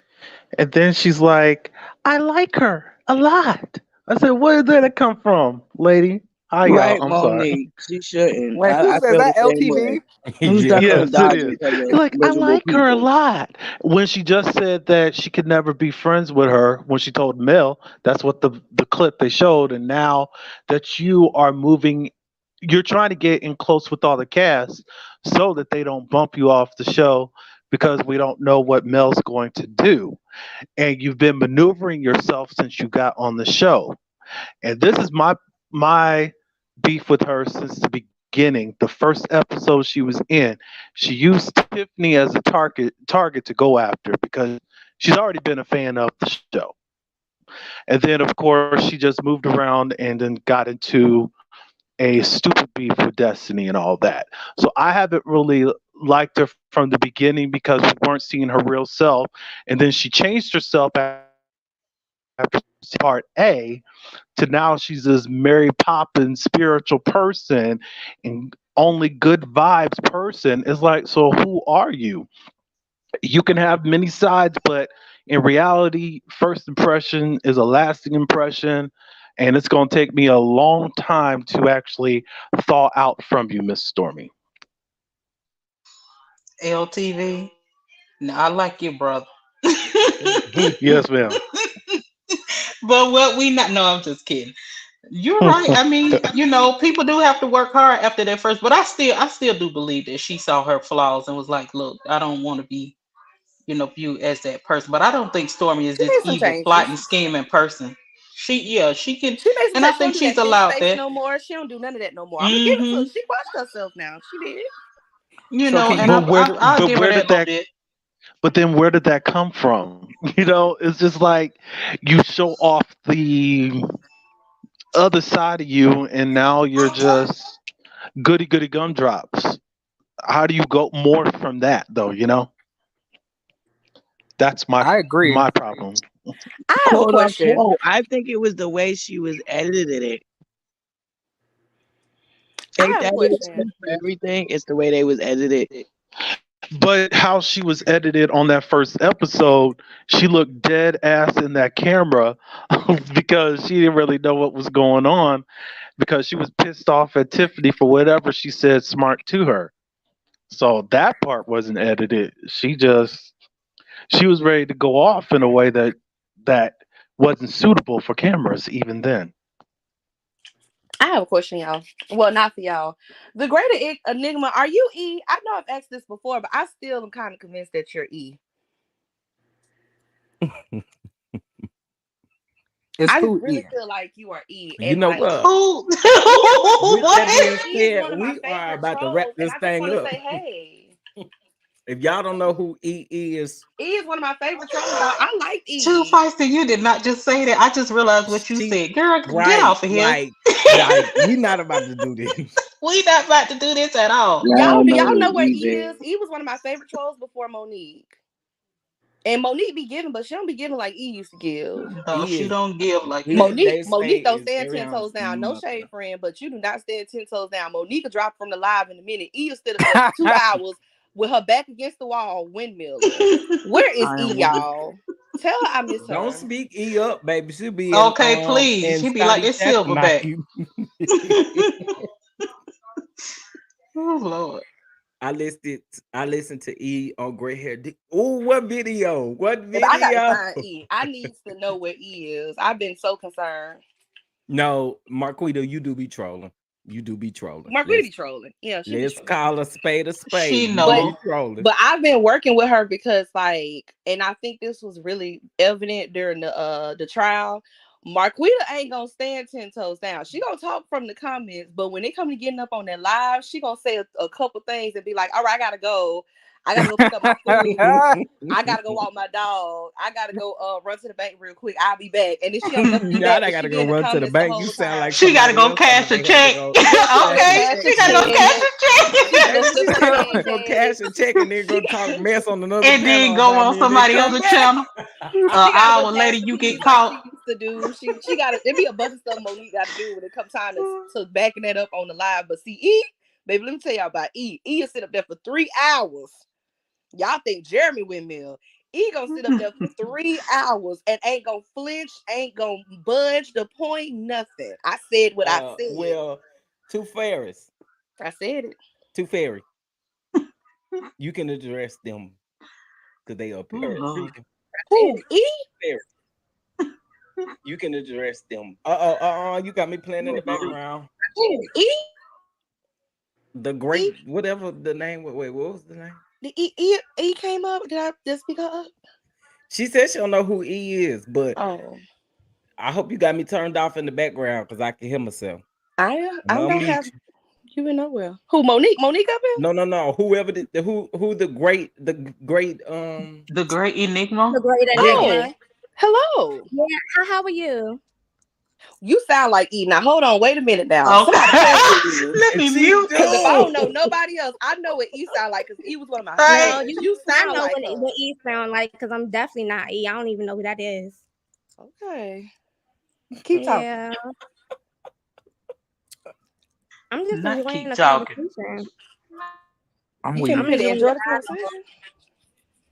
And then she's like, I like her a lot. I said, where did that come from, lady? Hi, Right, y'all. I'm sorry. Monique. She shouldn't. Wait, who I says feel that? the same LTV? way. Who's stuck on Yes, it Dodgers is. because of You're like, I miserable like her a people? lot. When she just said that she could never be friends with her, when she told Mel, that's what the clip they showed. And now that you are moving, you're trying to get in close with all the cast so that they don't bump you off the show because we don't know what Mel's going to do. And you've been maneuvering yourself since you got on the show. And this is my beef with her since the beginning. The first episode she was in, she used Tiffany as a target to go after because she's already been a fan of the show. And then of course she just moved around and then got into a stupid beef with Destiny and all that. So I haven't really liked her from the beginning because we weren't seeing her real self. And then she changed herself after part A to now she's this Mary Poppins spiritual person and only good vibes person. It's like, so who are you? You can have many sides, but in reality, first impression is a lasting impression. And it's going to take me a long time to actually thaw out from you, Miss Stormy. LTV. No, I like you, brother. Yes, ma'am. But what we not? No, I'm just kidding. You're right. I mean, people do have to work hard after their first. But I still do believe that she saw her flaws and was like, "Look, I don't want to be, viewed as that person." But I don't think Stormy is She this made some evil, changes. plotting, scheming person. She can, She made some and I changes. think She don't she's do that allowed face that. no more. She don't do none of that no more. I'm gonna give it to her. She watched herself now. She did. And I'll give her that little bit. But then where did that come from? It's just like you show off the other side of you and now you're just goody gumdrops. How do you go more from that though, That's I agree. my problem. I have a Quote question. unquote. I think it was the way she was edited it. I Ain't have a that it question. for everything? It's the way they was edited. But how she was edited on that first episode, she looked dead ass in that camera because she didn't really know what was going on because she was pissed off at Tiffany for whatever she said smart to her. So that part wasn't edited. She was ready to go off in a way that wasn't suitable for cameras even then. I have a question, y'all. Well, not for y'all. The greater enigma, are you E? I know I've asked this before, but I still am kind of convinced that you're E. I who really E? feel like you are E. You And know like, what? Who? With that being E is one said, of my we are favorite about to wrap trolls, this and I just thing want to up. say, hey, If y'all don't know who E is, E is one of my favorite trolls. I like E. Too feisty. You did not just say that. I just realized what you said. Girl, get off of here. like we not about to do this. We not about to do this at all. Y'all, do know y'all know who where E E is. is? E was one of my favorite trolls before Monique. And Monique be giving, but she don't be giving like E used to give. No, E she is don't give like they that. they Monique say don't is stand 10 Ariana's toes down. No mother. shade, friend, but you do not stand 10 toes down. Monique will drop from the live in a minute. E will sit up there for 2 hours with her back against the wall, windmilling. Where is I E, am weak. y'all? Tell her I miss Don't her. speak E up, baby. She'll be Okay, please. in She be like Scotty this Chapman. silverback. Oh Lord. I listened to E on Gray Hair. Oh, what video? What If I gotta video? find E, I need to know where E is. I've been so concerned. No, Marquita, you do be trolling. You do be trolling. Marquita be trolling. Yeah, she be Let's trolling. call a spade a spade. She You know. be trolling. But I've been working with her because, like, and I think this was really evident during the trial. Marquita ain't gonna stand 10 toes down. She gonna talk from the comments, but when it come to getting up on that live, she gonna say a couple things and be like, "All right, I gotta go. I gotta go pick up my food. I gotta go walk my dog. I gotta go run to the bank real quick. I'll be back." And then she don't never be Now back. I But gotta she be go in the run to the comments bank. whole You sound time. like She gotta somebody go else cash somebody a had to check. go. Okay, Cash she a gotta go check. cash a check. She gotta Baby, flip she her said cash go ass. cash a check and then go talk mess on another And channel then go about on me and then somebody come else's back. channel. She gotta go Hour cash later, the you get peas like caught. she used to do. She gotta it be a bunch of stuff Monique gotta do when it comes time to backing that up on the live. But see, E, baby, let me tell y'all about E. E will sit up there for 3 hours. Y'all think Jeremy windmill. E gonna sit up there for 3 hours and ain't gonna flinch, ain't gonna budge the point, nothing. I said what I said. Well, two fairies. I said it. Two fairy. You can address them because they up here. Oh, Lord. Who? E? Fairy. You can address them. You got me playing in the background. Who? E? The great, whatever the name. Wait, what was the name? The E came up. Did I just speak her up? She said she don't know who E is, but Oh, I hope you got me turned off in the background because I can hear myself. I I'm don't have you in nowhere. Who? Monique? Monique up here? No. Whoever who the great The great enigma. The great Oh, enigma. hello. Yeah, how are you? You sound like E. Now hold on, wait a minute now. Okay. Somebody play with E. Let me mute. Because if I don't know nobody else, I know what E sound like because E was one of my Right. No, favorites. you I sound know like what, her. what E sound like because I'm definitely not E. I don't even know who that is. Okay. Keep talking. Yeah. I'm just Not enjoying keep the talking. conversation. I'm You weak. finna I'm enjoying enjoy the the conversation?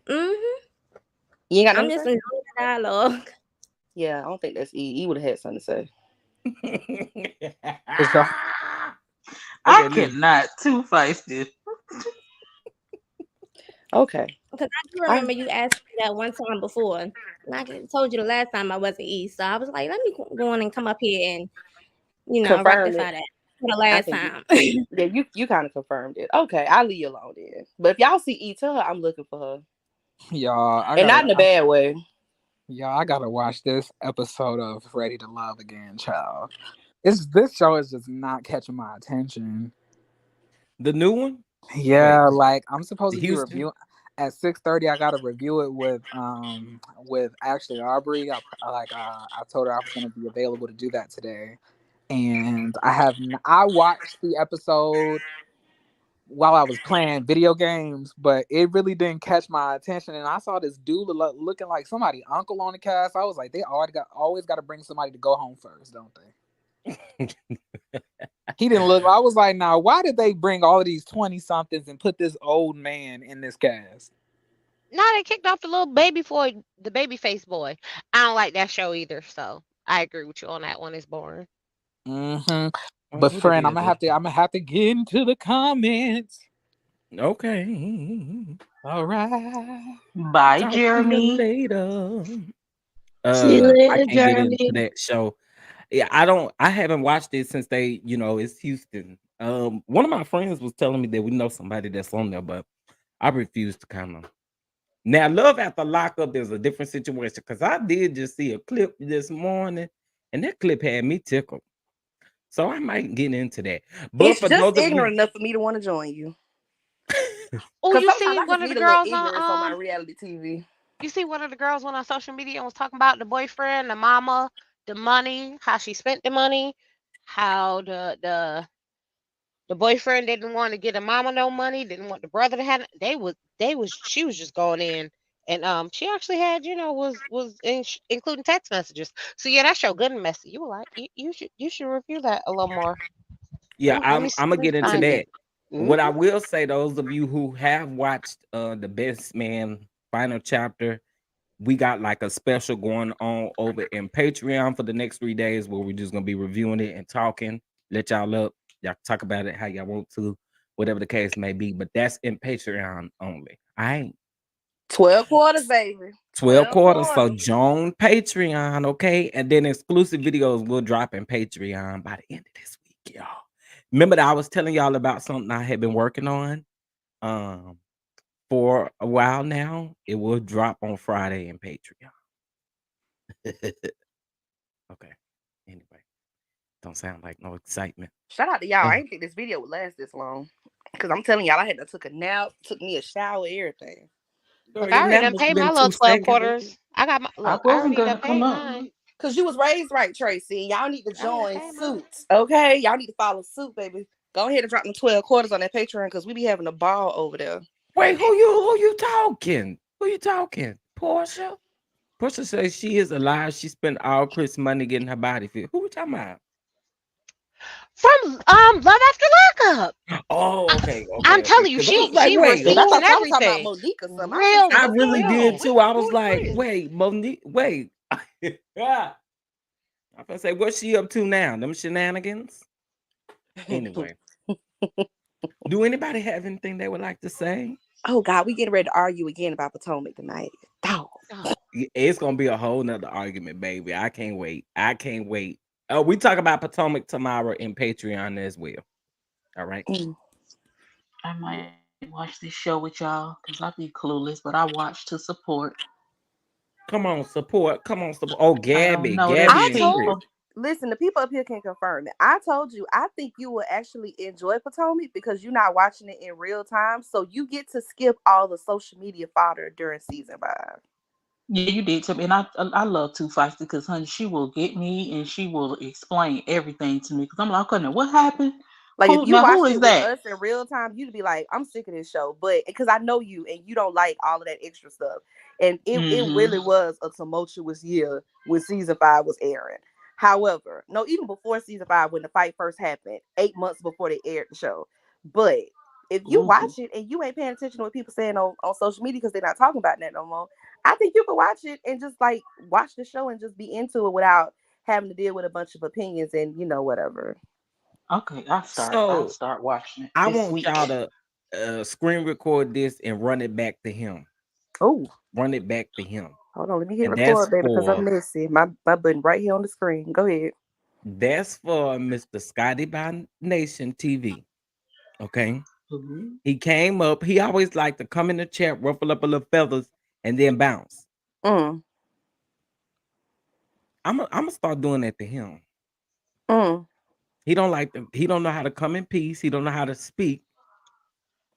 Mm-hmm. You ain't got I'm nothing to just say? enjoying the dialogue. Yeah, I don't think that's E. E would have had something to say. For sure. I Okay, cannot. Too feisty. Okay. Because I do remember you asked me that one time before. And I told you the last time I wasn't E. So I was like, let me go on and come up here and, Confirm rectify it. that for the I last think time. yeah, you kind of confirmed it. Okay, I'll leave you alone then. But if y'all see E, tell her I'm looking for her. Y'all, And not in a bad way. I gotta watch this episode of Ready to Love Again, child. This show is just not catching my attention. The new one? Yeah, like I'm supposed The to be Houston? reviewing at 6:30. I gotta review it with Ashley Aubrey. I told her I was gonna be available to do that today, and I watched the episode while I was playing video games, but it really didn't catch my attention. And I saw this dude looking like somebody uncle on the cast. I was like, they always got to bring somebody to go home first, don't they? He didn't look. I was like, now why did they bring all of these 20-somethings and put this old man in this cast? No, they kicked off the little the baby face boy. I don't like that show either, so I agree with you on that one. It's boring. Mm-hmm. But friend, I'm gonna have to get into the comments. Okay. All right. Bye, Talk Jeremy. to you later. See you I later, can't get Jeremy. into that show. Yeah, I haven't watched it since they, it's Houston. One of my friends was telling me that we know somebody that's on there, but I refuse to come on. Now, Love After Lockup is a different situation because I did just see a clip this morning, and that clip had me tickled. So I might get into that. But It's for just those of ignorant enough for me to want to join you. Oh, Because you sometimes see I one just of the need a little girls ignorance on my on reality TV. You see one of the girls went on social media and was talking about the boyfriend, the mama, the money, how she spent the money, how the boyfriend didn't want to get the mama no money, didn't want the brother to have it. She was just going in And she actually had, including text messages. So yeah, that show good and messy. You will like you should review that a little more. Yeah, Let me I'm gonna get into find that. it. What I Mhm. will say, those of you who have watched The Best Man final chapter, we got like a special going on over in Patreon for the next 3 days where we're just gonna be reviewing it and talking. Let y'all up. Y'all talk about it how y'all want to, whatever the case may be. But that's in Patreon only. I ain't 12 quarters, baby. 12 quarters. So join Patreon, okay? And then exclusive videos will drop in Patreon by the end of this week, y'all. Remember that I was telling y'all about something I had been working on for a while now. It will drop on Friday in Patreon. Okay. Anyway, don't sound like no excitement. Shout out to y'all. I didn't think this video would last this long. Because I'm telling y'all, I had to took a nap, took me a shower, everything. Look, I already done paid my little 12 quarters. I got my I look. I wasn't already gonna done paid come up. mine. Because you was raised right, Tracy. Y'all need to join Suits. Okay? Y'all need to follow Suit, baby. Go ahead and drop them 12 quarters on that Patreon because we be having a ball over there. Wait, who you talking? Who you talking? Portia? Portia says she is alive. She spent all Chris money getting her body fit. Who we talking about? From Love After Lockup. Oh, okay. I'm telling you, 'Cause I was like, she wait, receipts I and thought y'all was talking about everything. Monique or something. Real I really did spill. too. I was like, wait, Monique, wait. I'm gonna say, what's she up to now? Them shenanigans? Anyway. Do anybody have anything they would like to say? Oh God, we getting ready to argue again about Potomac tonight. Dog. It's gonna be a whole nother argument, baby. I can't wait. I can't wait. Oh, we talk about Potomac tomorrow in Patreon as well. All right. I might watch this show with y'all because I be clueless, but I watch to support. Come on, support. Come on, support. Oh, I don't Gabby. know them Gabby and people. Chris. Listen, the people up here can confirm it. I told you, I think you will actually enjoy Potomac because you're not watching it in real time. So you get to skip all the social media fodder during season 5. Yeah, you did tell me, and I love Too Feisty because honey, she will get me and she will explain everything to me because I'm like, okay, now what happened? Like if you Who watched is it with that? us in real time, you'd be like, I'm sick of this show. But because I know you and you don't like all of that extra stuff. And it really was a tumultuous year when season 5 was airing. However, no, even before season 5, when the fight first happened, 8 months before they aired the show. But if you watch it and you ain't paying attention to what people saying on social media because they're not talking about that no more, I think you can watch it and just like watch the show and just be into it without having to deal with a bunch of opinions and whatever. Okay, I'll So start watching it I this want week. y'all to screen record this and run it back to him. Oh, run it back to him. Hold on, let me hit And that's record, baby, because I'm for messy. My button right here on the screen. Go ahead. that's for Mr. Scotty by Nation TV. Okay. He came up. He always liked to come in the chat, ruffle up a little feathers, and then bounce. I'm gonna start doing that to him. He don't know how to come in peace. He don't know how to speak.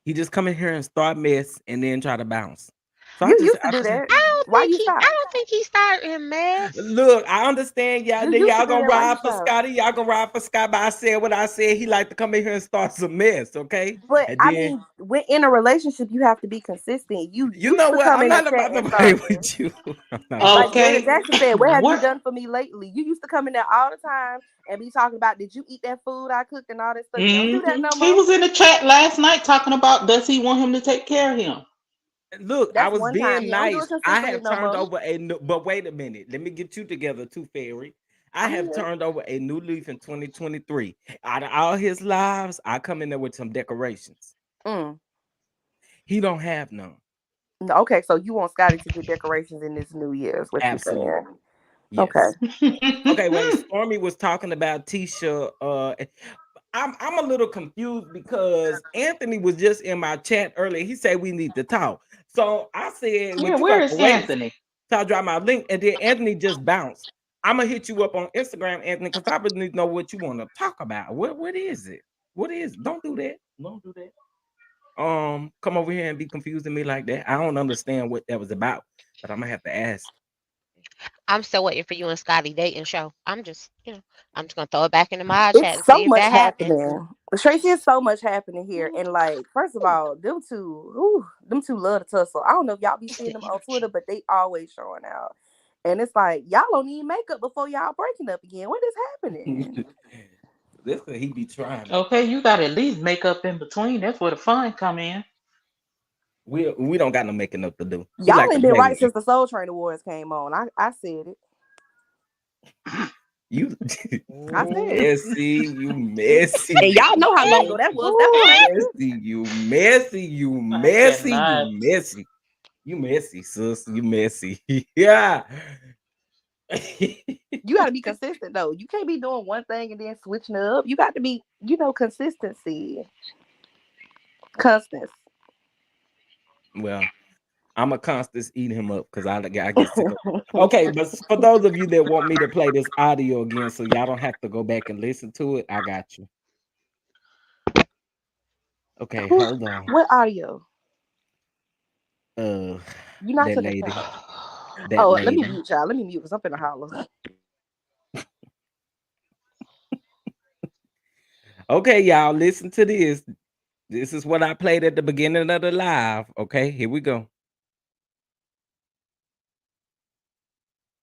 He just come in here and start mess and then try to bounce. So You used to do that. Why you stop? I don't think he started in mess. Look, I understand y'all. You Then used to y'all do gonna that. Why you ride for stop? Scotty. Y'all gonna ride for Scott. But I said what I said. He like to come in here and start some mess. Okay. But And I then, mean, when in a relationship, you have to be consistent. You you know used to what? come I'm in the not chat about to and play start with this. you. I'm not Like about Janet to- Jackson said, what have you What? done for me lately? You used to come in there all the time and be talking about, did you eat that food I cooked and all that stuff? You don't do that no He more. was in the chat last night talking about does he want him to take care of him? Look, I That's was one time. being You don't do it nice. I consistently have no turned more. over but wait a minute. Let me get you together too, Fairy. I I'm have here. turned over a new leaf in 2023. Out of all his lives, I come in there with some decorations. He don't have none. No, okay, so you want Scotty to get decorations in this New Year's? What you saying? Absolutely. Okay. Yes. Okay, when Stormy was talking about Tisha, I'm a little confused because Anthony was just in my chat earlier. He said we need to talk. So I said, Yeah, well, you where gonna is wait Anthony? till I drop my link, and then Anthony just bounced. I'm gonna hit you up on Instagram, Anthony, because I really need to know what you want to talk about. What is it? What is? Don't do that. Don't do that. Come over here and be confusing me like that. I don't understand what that was about, but I'm gonna have to ask. I'm still waiting for you and Scotty dating show. I'm just gonna throw it back into my chat It's and so see if much that happens. happening. Tracy, is so much happening here. And like, first of all, them two love to tussle. I don't know if y'all be seeing them on Twitter, but they always showing out. And it's like, y'all don't need makeup before y'all breaking up again. What is happening? This could he be trying. Okay, you got to at least make up in between. That's where the fun come in. We don't got no making up to do. We Y'all like to ain't been play right with since the Soul Train Awards came on. I said it. you. I said it. You messy. And y'all know how long ago that was. That was last year. You messy, sis. You messy. Yeah. You gotta be consistent though. You can't be doing one thing and then switching up. You got to be, consistency. Constance. Well, I'm a Constance eating him up because I get sick of. Okay, but for those of you that want me to play this audio again, so y'all don't have to go back and listen to it, I got you. Okay, hold on. What audio? You not that taking lady. a That let me lady. mute y'all. Let me mute because I'm finna holler. Okay, y'all, listen to this. This is what I played at the beginning of the live. Okay, here we go.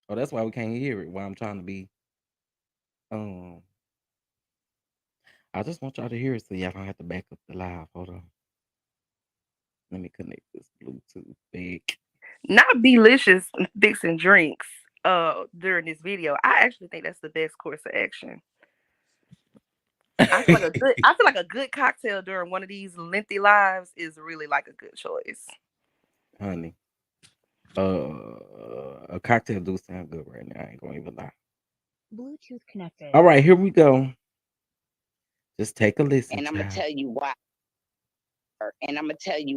Oh, that's why we can't hear it. Why I'm trying to be. I just want y'all to hear it so y'all don't have to back up the live. Hold on. Let me connect this Bluetooth back. Not Belicious fixing drinks during this video. I actually think that's the best course of action. I feel like a good cocktail during one of these lengthy lives is really like a good choice. Honey. A cocktail do sound good right now. I ain't gonna even lie. Bluetooth connected. All right, here we go. Just take a listen. And I'm gonna tell you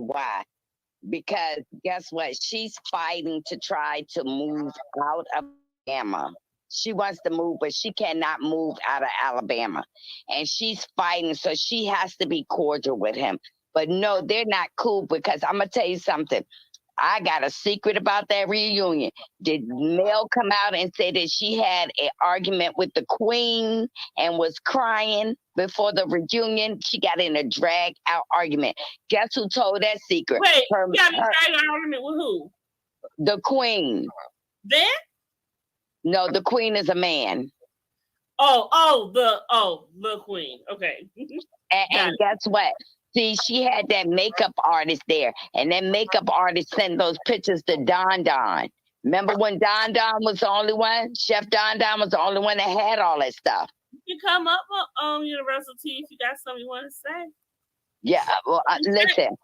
why. Because guess what? She's fighting to try to move out of Alabama. She wants to move, but she cannot move out of Alabama. And she's fighting, so she has to be cordial with him. But no, they're not cool because I'm going to tell you something. I got a secret about that reunion. Did Mel come out and say that she had an argument with the Queen and was crying before the reunion? She got in a drag out argument. Guess who told that secret? Wait, she got in a drag out argument with who? The Queen. Then? No, the Queen is a man. The Queen. Okay. And guess what? See, she had that makeup artist there, and that makeup artist sent those pictures to Don Don. Remember when Don Don was the only one? Chef Don Don was the only one that had all that stuff. You come up on Universal T if you got something you want to say. Yeah, well, listen.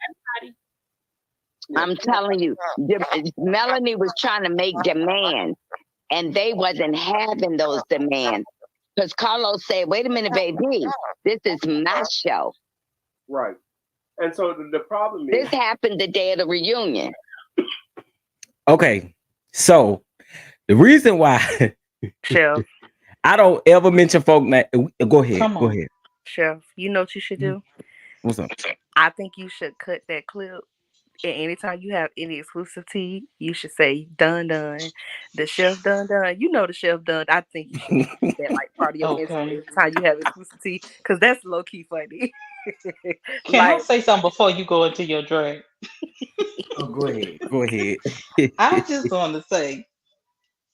I'm telling you, Melanie was trying to make demands, and they wasn't having those demands. Because Carlos said, wait a minute, baby, this is my show. Right. And so the problem is this happened the day of the reunion. Okay. So the reason why Chef, I don't ever mention folk name. Go ahead. Go ahead. Chef, you know what you should do? What's up? I think you should cut that clip. And anytime you have any exclusive tea, you should say Dun Dun. The Chef Dun Dun. You know the Chef Dun. I think you should make that like part of your intro every time you have exclusive tea. Because that's low key funny. Can I say something before you go into your drag? Oh, go ahead. Go ahead. I just want to say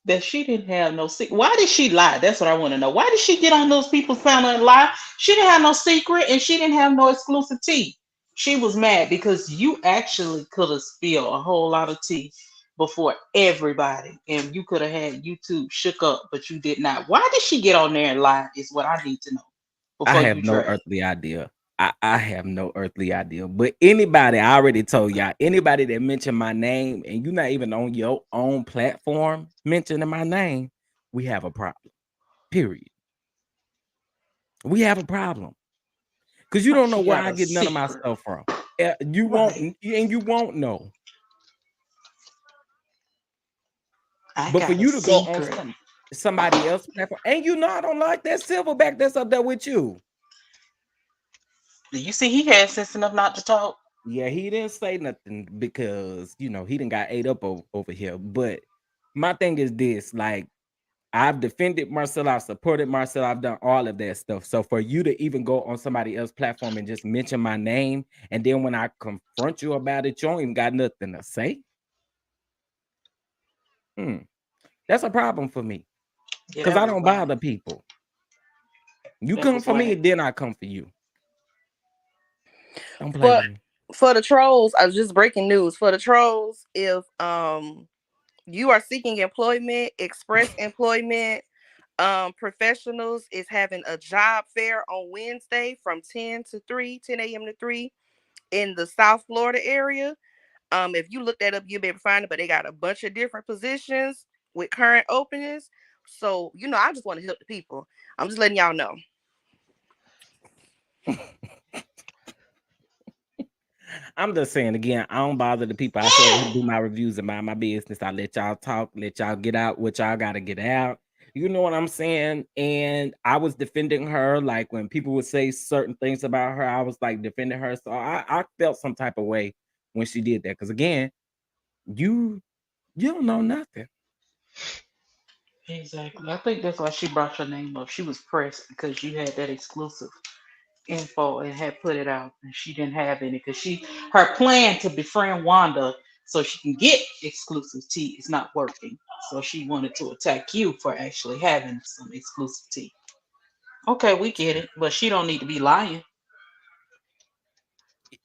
that she didn't have no secret. Why did she lie? That's what I want to know. Why did she get on those people's panel and lie? She didn't have no secret and she didn't have no exclusive tea. She was mad because you actually could have spilled a whole lot of tea before everybody, and you could have had YouTube shook up, but you did not. Why did she get on there and lie? Is what I need to know. I have no earthly idea. I have no earthly idea. But anybody, I already told y'all, anybody that mentioned my name and you're not even on your own platform mentioning my name, we have a problem. Period. We have a problem. Because you don't know where I get none of my stuff from. You won't, and you won't know. But for you to go on somebody else's platform, and you know I don't like that Silverback that's up there with you. You see, he had sense enough not to talk. Yeah, he didn't say nothing because, you know, he didn't got ate up over here. But my thing is this: like, I've defended Marcel, I've supported Marcel, I've done all of that stuff. So for you to even go on somebody else's platform and just mention my name, and then when I confront you about it, you don't even got nothing to say. That's a problem for me. Yeah, Because that I was don't whack. bother people. You That come was for me, whack. then I come for you. Don't play with me. For the trolls, I was just breaking news. For the trolls, if you are seeking employment, Express Employment Professionals is having a job fair on Wednesday from 10 a.m. to 3 in the South Florida area. If you look that up, you'll be able to find it, but they got a bunch of different positions with current openings. So, I just want to help the people. I'm just letting y'all know. I'm just saying again, I don't bother the people. I sort of do my reviews and mind my business. I let y'all talk, let y'all get out what y'all gotta get out. You know what I'm saying? And I was defending her, like when people would say certain things about her, I was like defending her. So I felt some type of way when she did that. Because again, you don't know nothing. Exactly. I think that's why she brought your name up. She was pressed because you had that exclusive info and had put it out, and she didn't have any because her plan to befriend Wanda so she can get exclusive tea is not working. So she wanted to attack you for actually having some exclusive tea. Okay, we get it, but she don't need to be lying.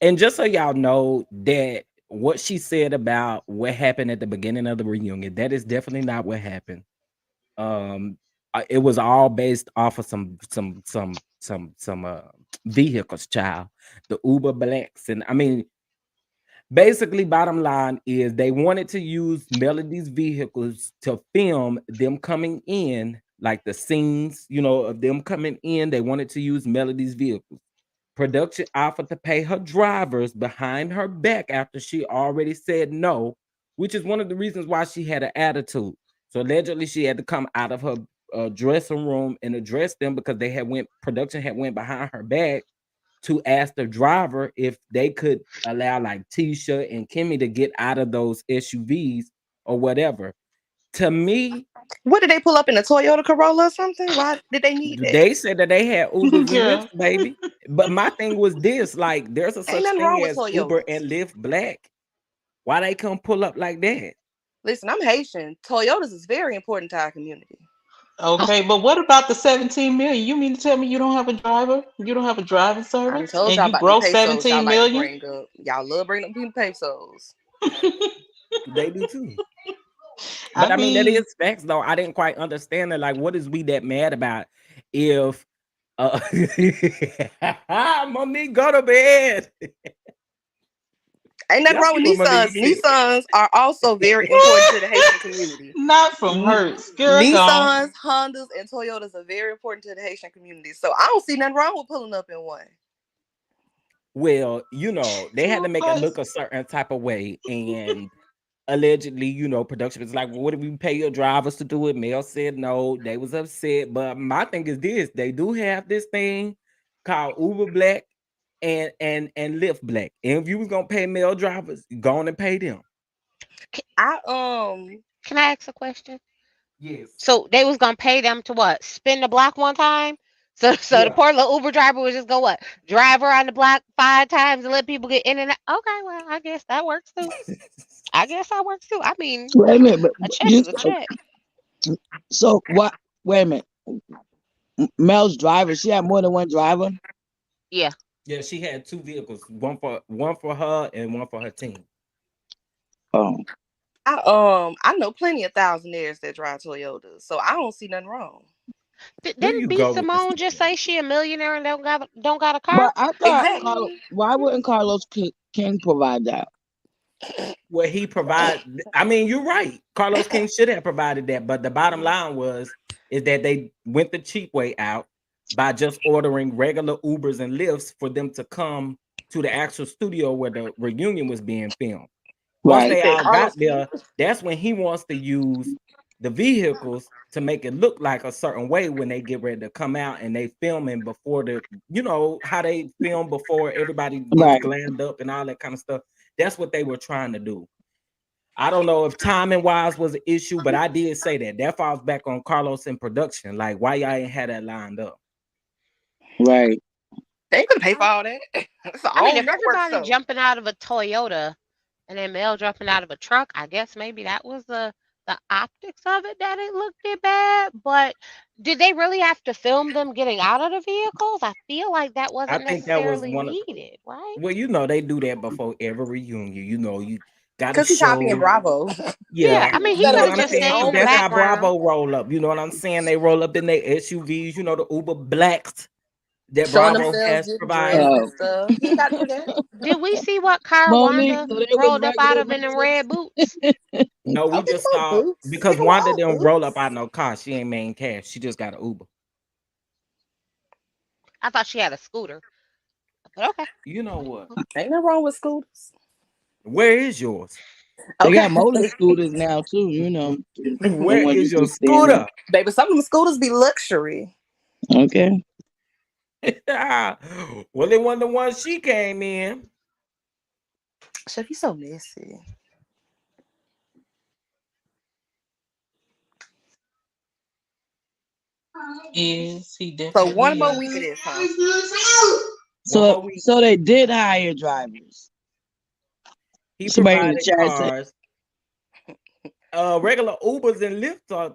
And just so y'all know that what she said about what happened at the beginning of the reunion, that is definitely not what happened. It was all based off of some vehicles, child, the Uber Blacks, and I mean, basically, bottom line is they wanted to use Melody's vehicles to film them coming in, like the scenes, of them coming in. They wanted to use Melody's vehicles. Production offered to pay her drivers behind her back after she already said no, which is one of the reasons why she had an attitude. So allegedly, she had to come out of her dressing room and address them because production had went behind her back to ask the driver if they could allow like Tisha and Kimmy to get out of those SUVs or whatever. To me, what did they pull up in a Toyota Corolla or something? Why did they need that? they said that they had Ubers and Yeah. Lyfts, baby. But my thing was this: like, there's a Ain't such nothing wrong thing with as Uber Toyotas. and Lyft Black. Why they come pull up like that? Listen, I'm Haitian. Toyotas is very important to our community. Okay, but what about the 17 million? You mean to tell me you don't have a driver? You don't have a driving I service, told and y'all you about them gross pesos. Y'all 17 like to million? bring up. Y'all love bringing up people pesos. They do too. I But I mean, that mean, is facts, though. I didn't quite understand it. Like, what is we that mad about if Monique, go to bed? Ain't nothing Y'all wrong see with what Nissans. Monique said. Nissans are also very important to the Haitian community. not from Hertz. Girl, gone. Nissans, Hondas, and Toyotas are very important to the Haitian community. So I don't see nothing wrong with pulling up in one. Well, they had to make it But look a certain type of way, and allegedly, production was like, well, what if we pay your drivers to do it? Mel said no. They was upset. But my thing is this: they do have this thing called Uber Black and Lyft Black. And if you was gonna pay male drivers, go on and pay them. Can I ask a question? Yes. So they was gonna pay them to what? Spin the block one time? So the Yeah. poor little Uber driver would just go what? Drive around the block 5 times and let people get in and out. Okay, well, I guess that works too. I mean, Wait a minute, but a check is a check. so what? Wait a minute. Mel's driver, she had more than one driver. Yeah. Yeah, she had 2 vehicles, one for her and one for her team. Oh. I know plenty of thousandaires that drive Toyotas, so I don't see nothing wrong. Didn't B Simone just say she a millionaire and don't got a car? But I thought, Exactly. why wouldn't Carlos King provide that? Well, he provided. I mean, you're right. Carlos King should have provided that, but the bottom line is that they went the cheap way out by just ordering regular Ubers and Lyfts for them to come to the actual studio where the reunion was being filmed. Once they all got there, that's when he wants to use the vehicles to make it look like a certain way when they get ready to come out and they filming before how they film before everybody gets glammed up and all that kind of stuff. That's what they were trying to do. I don't know if timing wise was an issue, but I did say that falls back on Carlos in production. Like, why y'all ain't had that lined up? Right. They couldn't pay for all that. It's I mean, all if network everybody show. jumping out of a Toyota and then Mel jumping out of a truck, I guess maybe that was the optics of it that it looked it bad. But did they really have to film them getting out of the vehicles? I feel like that I wasn't think that was necessarily one of needed, right? well, they do that before every reunion. You gotta Because he copying show. Bravo. Yeah, Yeah, I mean, he you Instead know of could what have I'm just making his saying? stayed 'Cause in own the that's how movie. background. Bravo roll up. You know what I'm saying? They roll up in their SUVs, the Uber Blacks that Showing Bravo themselves has getting dressed provided. and stuff. He ain't got to do that. Did we see what car Monique, Wanda so they was rolled up out regular of in the basics. red boots? No, we Don't think just about saw boots. because They can Wanda roll didn't boots. roll up out no car. She ain't main cash. She just got an Uber. I thought she had a scooter. But okay. You know what? Ain't nothing wrong with scooters. Where is yours? They Okay. got motor scooters now too, the Where ones you is your can stand up. scooter? Baby, some of them scooters be luxury. Okay. Well, it wasn't the one she came in. Chef, you so messy. Yes, he So definitely one more is. week of this, huh? One more So week. so they did hire drivers. He Somebody in the provided chat said, cars. Regular Ubers and Lyfts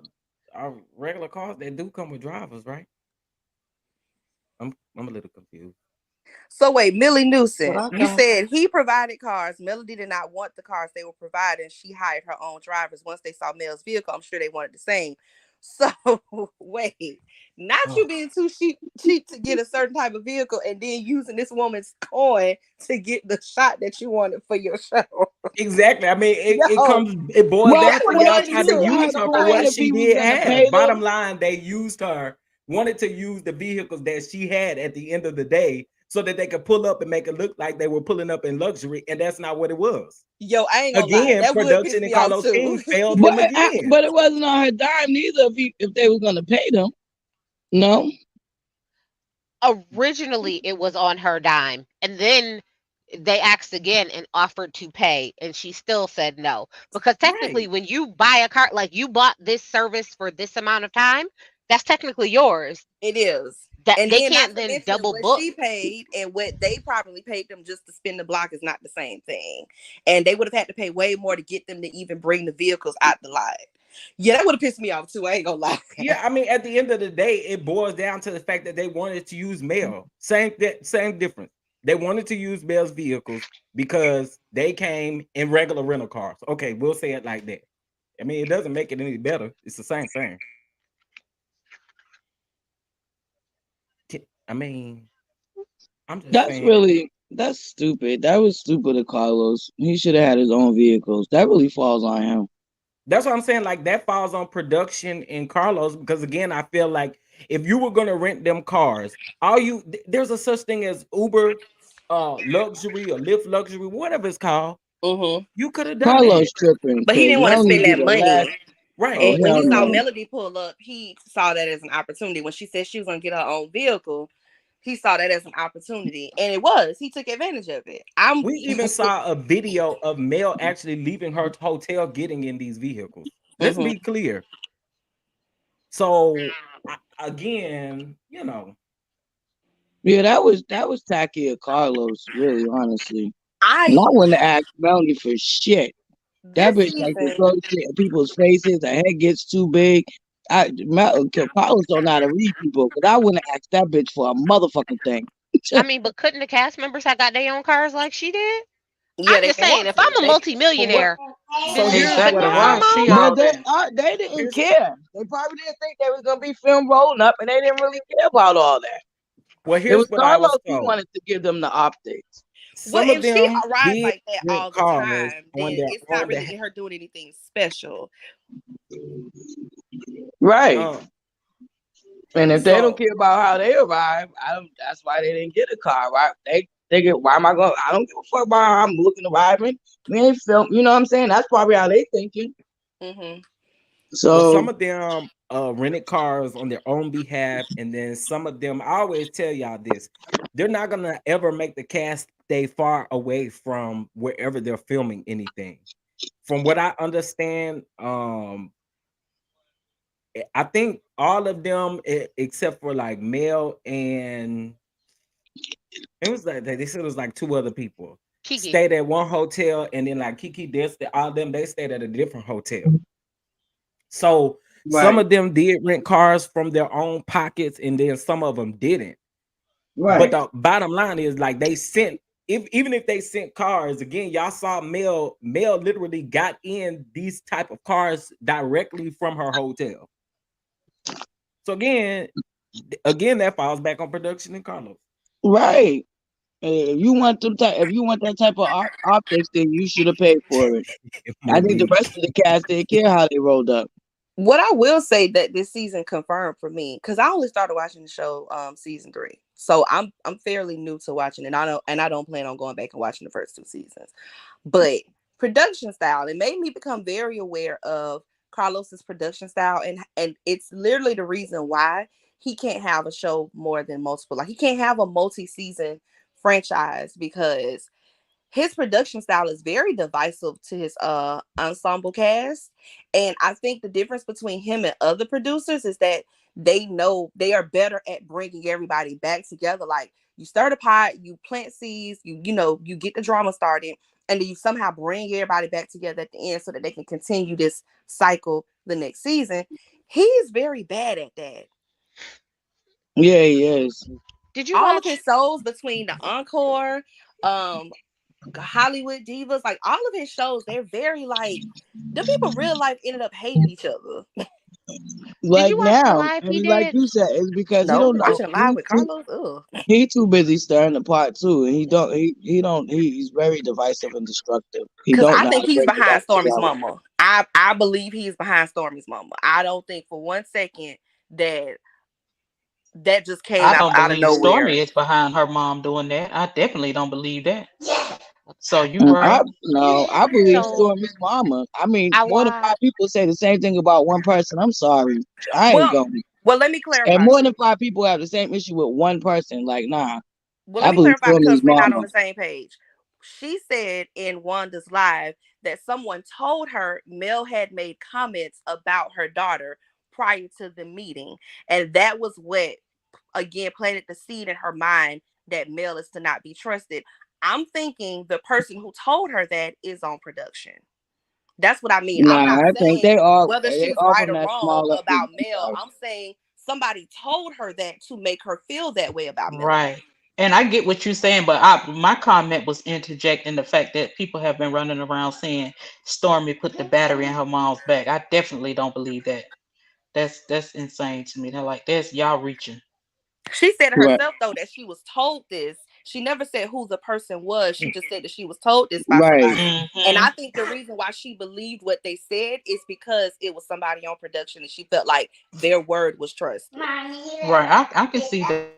are regular cars that do come with drivers, right? I'm a little confused. So wait, Millie Newsom, Well, you okay. said he provided cars. Melody did not want the cars they were providing. She hired her own drivers. Once they saw Mel's vehicle, I'm sure they wanted the same. So wait, not you being too cheap to get a certain type of vehicle and then using this woman's coin to get the shot that you wanted for your show. Exactly. I mean, it Yo, boils well, down that to would y'all piss tried me to wasn't off use her her too. for plan what if she he was did gonna have. pay Bottom them? line, they used her, wanted to use the vehicles that she had at the end of the day so that they could pull up and make it look like they were pulling up in luxury, and that's not what it was. Yo, I ain't gonna lie. Again, That would piss production and me off Carlos too. King failed them again. But it wasn't on her dime neither if they was gonna pay them. No. Originally, it was on her dime. And then they asked again and offered to pay. And she still said no. Because technically, Right. when you buy a car, like you bought this service for this amount of time, that's technically yours. It is. That And they then not can't to then mention double what book. she paid and what they probably paid them just to spin the block is not the same thing. And they would have had to pay way more to get them to even bring the vehicles out the lot. Yeah, that would have pissed me off too. I ain't gonna lie. Yeah, I mean, at the end of the day, it boils down to the fact that they wanted to use Mel. Same difference. They wanted to use Mel's vehicles because they came in regular rental cars. Okay, we'll say it like that. I mean, it doesn't make it any better. It's the same thing. I mean, I'm just saying. That's stupid. That was stupid of Carlos. He should have had his own vehicles. That really falls on him. That's what I'm saying. Like, that falls on production and Carlos, because again, I feel like if you were gonna rent them cars, there's a such thing as Uber luxury or Lyft luxury, whatever it's called. You could have done Carlos that. tripping. But he didn't want to spend that money. Right. Oh, And when hell he saw no. Melody pull up, he saw that as an opportunity. When she said she was gonna get her own vehicle, he saw that as an opportunity. And it was. He took advantage of it. We even saw a video of Mel actually leaving her hotel getting in these vehicles. Let's be clear. So again, Yeah, that was tacky of Carlos, really, honestly. I wouldn't ask Melanie for shit. That this bitch like to season, throw shit in people's faces. Her head gets too big. Carlos don't know how to read people, because I wouldn't ask that bitch for a motherfucking thing. I mean, but couldn't the cast members have got their own cars like she did? Yeah, I'm they just can saying, want if to. I'm a They- multimillionaire, So then here's shouldn't what I have my own? But they didn't care. They probably didn't think they was gonna be film rolling up, and they didn't really care about all that. Well, It here's was what I was Carlos who told. wanted to give them the optics. Well, Some of if she them arrives did like that rent all the cars time, then on their it's not own really behalf. her doing anything special. Right. And if they So don't care about how they arrive, that's why they didn't get a car, right? They get, why am I going? I don't give a fuck about how I'm looking arriving. We ain't film, you know what I'm saying? That's probably how they thinking. Mm-hmm. well, some So of them rented cars on their own behalf, and then some of them, I always tell y'all this, they're not gonna ever make the cast stay far away from wherever they're filming anything. from what I understand, I think all of them except for like Mel and it was like they said it was like 2 other people Kiki. stayed at one hotel, and then like Kiki did all of them they stayed at a different hotel. So some Right. of them did rent cars from their own pockets, and then some of them didn't. But Right. the bottom line is like they sent even if they sent cars, again, y'all saw Mel literally got in these type of cars directly from her hotel. So again, that falls back on production and Carlos. Right. If you want that type of optics, then you should have paid for it. I think the Monique. rest of the cast didn't care how they rolled up. What I will say that this season confirmed for me, because I only started watching the show season 3, so I'm fairly new to watching it. I don't plan on going back and watching the first 2 seasons. But production style, it made me become very aware of Carlos's production style, and it's literally the reason why he can't have a show more than multiple. Like he can't have a multi-season franchise because his production style is very divisive to his ensemble cast. And I think the difference between him and other producers is that they know they are better at bringing everybody back together. Like you stir the pot, you plant seeds, you get the drama started, and then you somehow bring everybody back together at the end so that they can continue this cycle the next season. He's very bad at that. Yeah, he is. Did you All watch of his shows between the Encore, Hollywood Divas, like all of his shows, they're very like the people real life ended up hating each other. Like watch the now, live he like did? you said, it's because he No, don't know. watching live with Carlos. Ugh. He too busy stirring the pot too, and he's very divisive and destructive. He Because don't I know how think to he's bring it behind back Stormy's together. mama. I believe he's behind Stormy's mama. I don't think for one second that just came I don't out of believe nowhere. Stormy is behind her mom doing that. I definitely don't believe that. So you I right. believe So Stormy's mama. I mean, I more than 5 watched. people say the same thing about one person. I'm sorry, I ain't going. Well, let me And clarify. more than 5 people have the same issue with one person. Like, nah. Well, I let me believe clarify because Stormy's we're not on mama. the same page. She said in Wanda's live that someone told her Mel had made comments about her daughter prior to the meeting. And that was what, again, planted the seed in her mind that Mel is to not be trusted. I'm thinking the person who told her that is on production. That's what I mean. I'm Nah, not I think saying they all whether she's right from or that wrong smaller about agency Mel. house. I'm saying somebody told her that to make her feel that way about Mel. Right. And I get what you're saying, but my comment was interjecting the fact that people have been running around saying Stormy put the battery in her mom's back. I definitely don't believe that. That's insane to me. They're like, that's y'all reaching. She said Right. herself though that she was told this. She never said who the person was. She just said that she was told this by Right. somebody. And I think the reason why she believed what they said is because it was somebody on production and she felt like their word was trusted. Right. I can see that.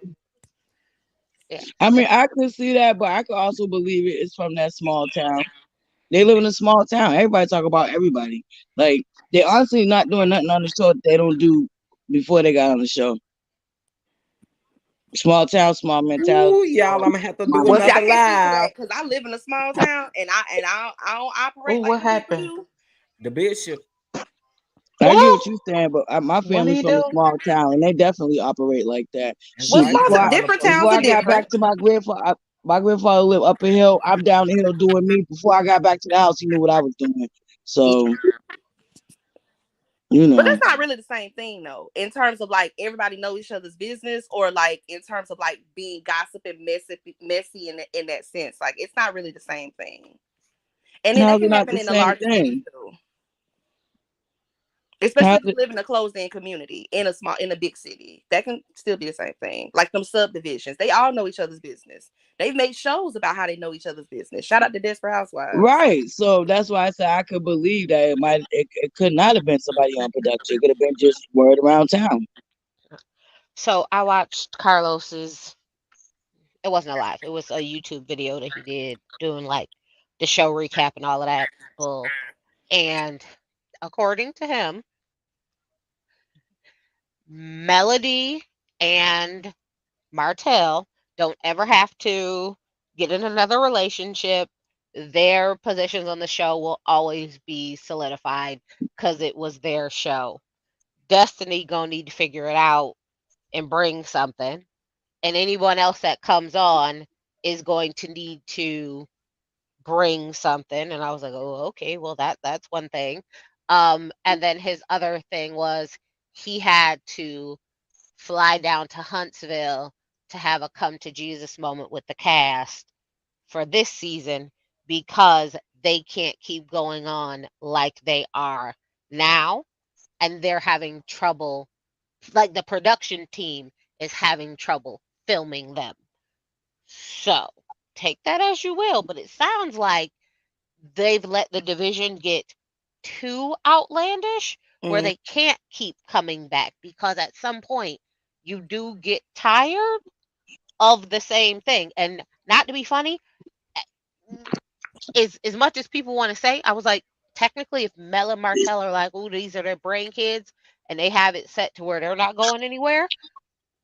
I mean, I could see that, but I could also believe it's from that small town. They live in a small town. Everybody talk about everybody. Like, they honestly not doing nothing on the show that they don't do before they got on the show. Small town, small mentality. Ooh, y'all, I'm gonna have to do Well, see, I another can't speak to that live. because I live in a small town and I don't operate Oh, like what the people happened? do. The bishop. I get what you're saying, but my What do family's you from a do? small town, and they definitely operate like that. Well, Shoot, before different towns I are got back different. to my grandfather lived up a hill. I'm down the hill doing me. Before I got back to the house, he knew what I was doing. So, But that's not really the same thing though, in terms of like everybody know each other's business, or like in terms of like being gossip and messy in that sense. Like it's not really the same thing. And then how's that it can not happen the in the same larger cities thing? too. Especially How's if you it? live in a closed-in community in a big city. That can still be the same thing. Like them subdivisions. They all know each other's business. They've made shows about how they know each other's business. Shout out to Desperate Housewives. Right. So that's why I said I could believe that it could not have been somebody on production. It could have been just word around town. So I watched Carlos's. It wasn't a live. It was a YouTube video that he did doing like the show recap and all of that bull. And according to him, Melody and Martell don't ever have to get in another relationship. their positions on the show will always be solidified because it was their show. Destiny gonna need to figure it out and bring something, and anyone else that comes on is going to need to bring something. And I was like, oh, okay, well that's one thing. And then his other thing was he had to fly down to Huntsville to have a come to Jesus moment with the cast for this season because they can't keep going on like they are now, and they're having trouble, like the production team is having trouble filming them. So take that as you will, but it sounds like they've let the division get too outlandish where they can't keep coming back, because at some point you do get tired of the same thing. And not to be funny, as much as people want to say, I was like, technically, if Mel and Martell are like, oh, these are their brain kids, and they have it set to where they're not going anywhere,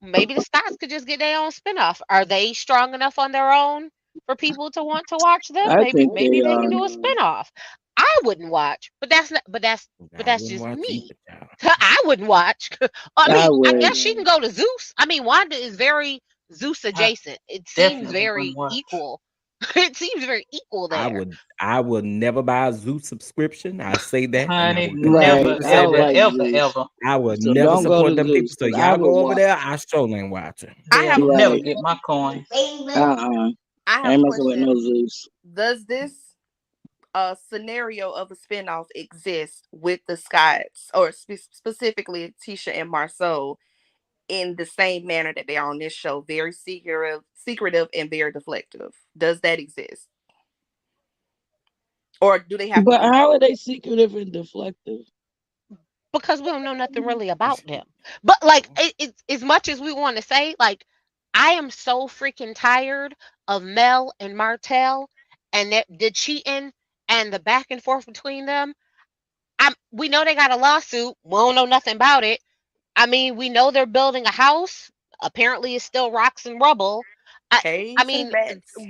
maybe the Scotts could just get their own spinoff. Are they strong enough on their own for people to want to watch them? I think Maybe they are. can do a spinoff. I wouldn't watch, but that's just me. I wouldn't watch. I guess she can go to Zeus. I mean, Wanda is very Zeus adjacent. It seems very equal. It seems very equal there. I would never buy a Zoo subscription. I say that. Honey, never, ever. I would So never don't go support to them Zeus, people. So 'cause I y'all go would over watch. there. I sure ain't watching. I have a Never question. get my coin. I have ain't a messing with no question. Zeus. Does this scenario of a spinoff exist with the Scotts, or specifically Tisha and Marceau, in the same manner that they are on this show, very secretive and very deflective? Does that exist? Or do they have But to be? how are they secretive and deflective? Because we don't know nothing really about them. But like, it's as much as we want to say, like, I am so freaking tired of Mel and Martell and the cheating and the back and forth between them. We know they got a lawsuit. We don't know nothing about it. I mean, we know they're building a house. Apparently, it's still rocks and rubble. I mean,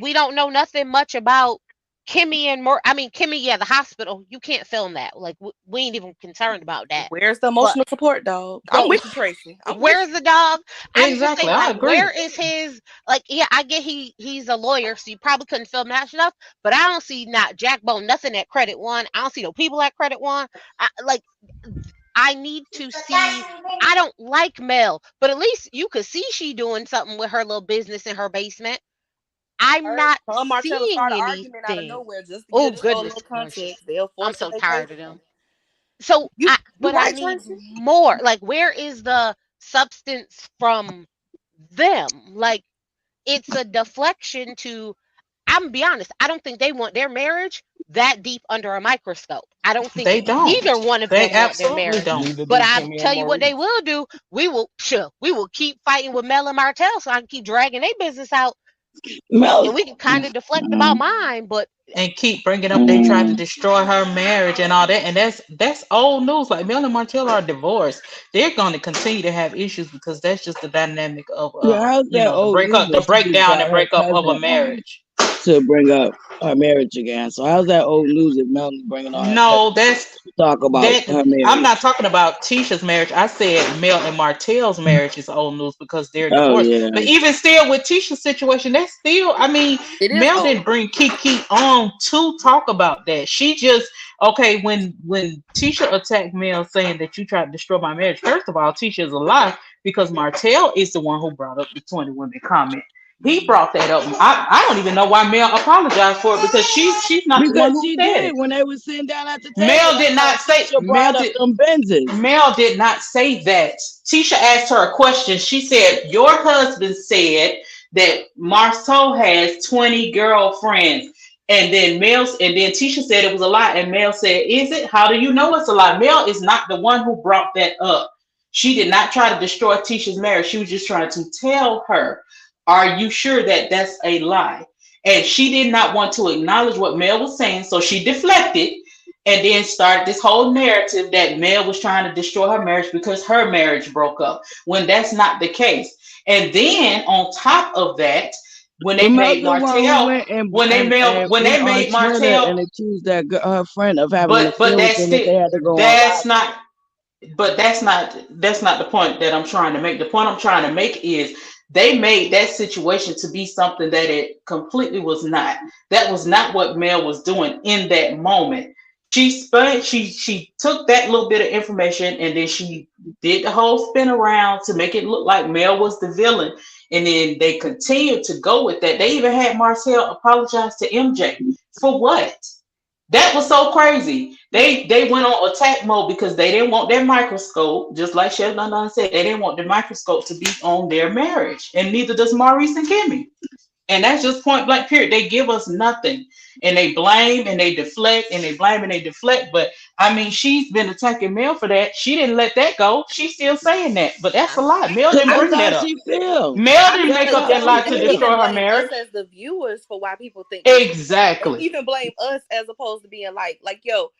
we don't know nothing much about Kimmy and Kimmy, yeah, the hospital. You can't film that. Like, we ain't even concerned about that. Where's the emotional support, dog? I'm with you, Tracy. Where's the dog? I'm just Exactly, saying, I like, agree. where is his? Like, yeah, I get he's a lawyer, so you probably couldn't film that stuff. But I don't see not Jack Bone, nothing at Credit One. I don't see no people at Credit One. I need to see. I don't like Mel, but at least you could see she doing something with her little business in her basement. I'm not Martell seeing start an argument out of anything. nowhere just to Oh, give the show a goodness little gracious. context. They'll I'm force so a tired of vacation. them. So, but I right, need Tracy? more. Like, where is the substance from them? Like, it's a deflection to. I'm gonna be honest. I don't think they want their marriage that deep under a microscope. I don't think They don't. either one of They them want their absolutely marriage. don't. Neither But do I Kimmy tell and you what they Maurice. will do. We will keep fighting with Mel and Martell, so I can keep dragging their business out, Mel, and we can kind of deflect about mine. But And keep bringing up they tried to destroy her marriage and all that, and that's old news. Like Mel and Martell are divorced. They're going to continue to have issues because that's just the dynamic of yeah, how's that the old news the that she just breakdown got and her breakup of a cousin marriage. to bring up her marriage again? So how's that old news if Melanie bringing on her No, cousin that's to talk about that. her marriage? I'm not talking about Tisha's marriage. I said Mel and Martell's marriage is old news because they're Oh divorced. yeah. But even still, with Tisha's situation, that's still. I mean, It is Mel old. didn't bring Kiki on to talk about that. She just when Tisha attacked Mel saying that you tried to destroy my marriage. First of all, Tisha is a lie because Martell is the one who brought up the 20 women comment. He brought that up. I don't even know why Mel apologized for it because she's not the one Because who she said did it. when they were sitting down at the table. Mel did not say Tisha brought up them Benzes. Mel did not say that. Tisha asked her a question. She said, "Your husband said that Marceau has 20 girlfriends." And then Tisha said it was a lie. And Mel said, "Is it? How do you know it's a lie?" Mel is not the one who brought that up. She did not try to destroy Tisha's marriage. She was just trying to tell her, "Are you sure that that's a lie?" And she did not want to acknowledge what Mel was saying, so she deflected and then started this whole narrative that Mel was trying to destroy her marriage because her marriage broke up, when that's not the case. And then on top of that, when they Mel's made the one who Martell, went and when they went made on Twitter Martell, and accused her friend of having an but affair with that's him that still they had to go on that's live. not but that's not the point that I'm trying to make. The point I'm trying to make is they made that situation to be something that it completely was not. That was not what Mel was doing in that moment. She took that little bit of information and then she did the whole spin around to make it look like Mel was the villain. And then they continued to go with that. They even had Marcel apologize to MJ. For what? That was so crazy. They went on attack mode because they didn't want their microscope, just like Chef London said, they didn't want the microscope to be on their marriage. And neither does Maurice and Kimmy. And that's just point blank period. They give us nothing. And they blame and they deflect and they blame and they deflect. But I mean, she's been attacking Mel for that. She didn't let that go. She's still saying that. But that's a lie. Mel didn't bring that up. Mel didn't make up that lie to They destroy even her blame marriage. us as the viewers for why people think this. They Exactly. even blame us as opposed to being like, yo,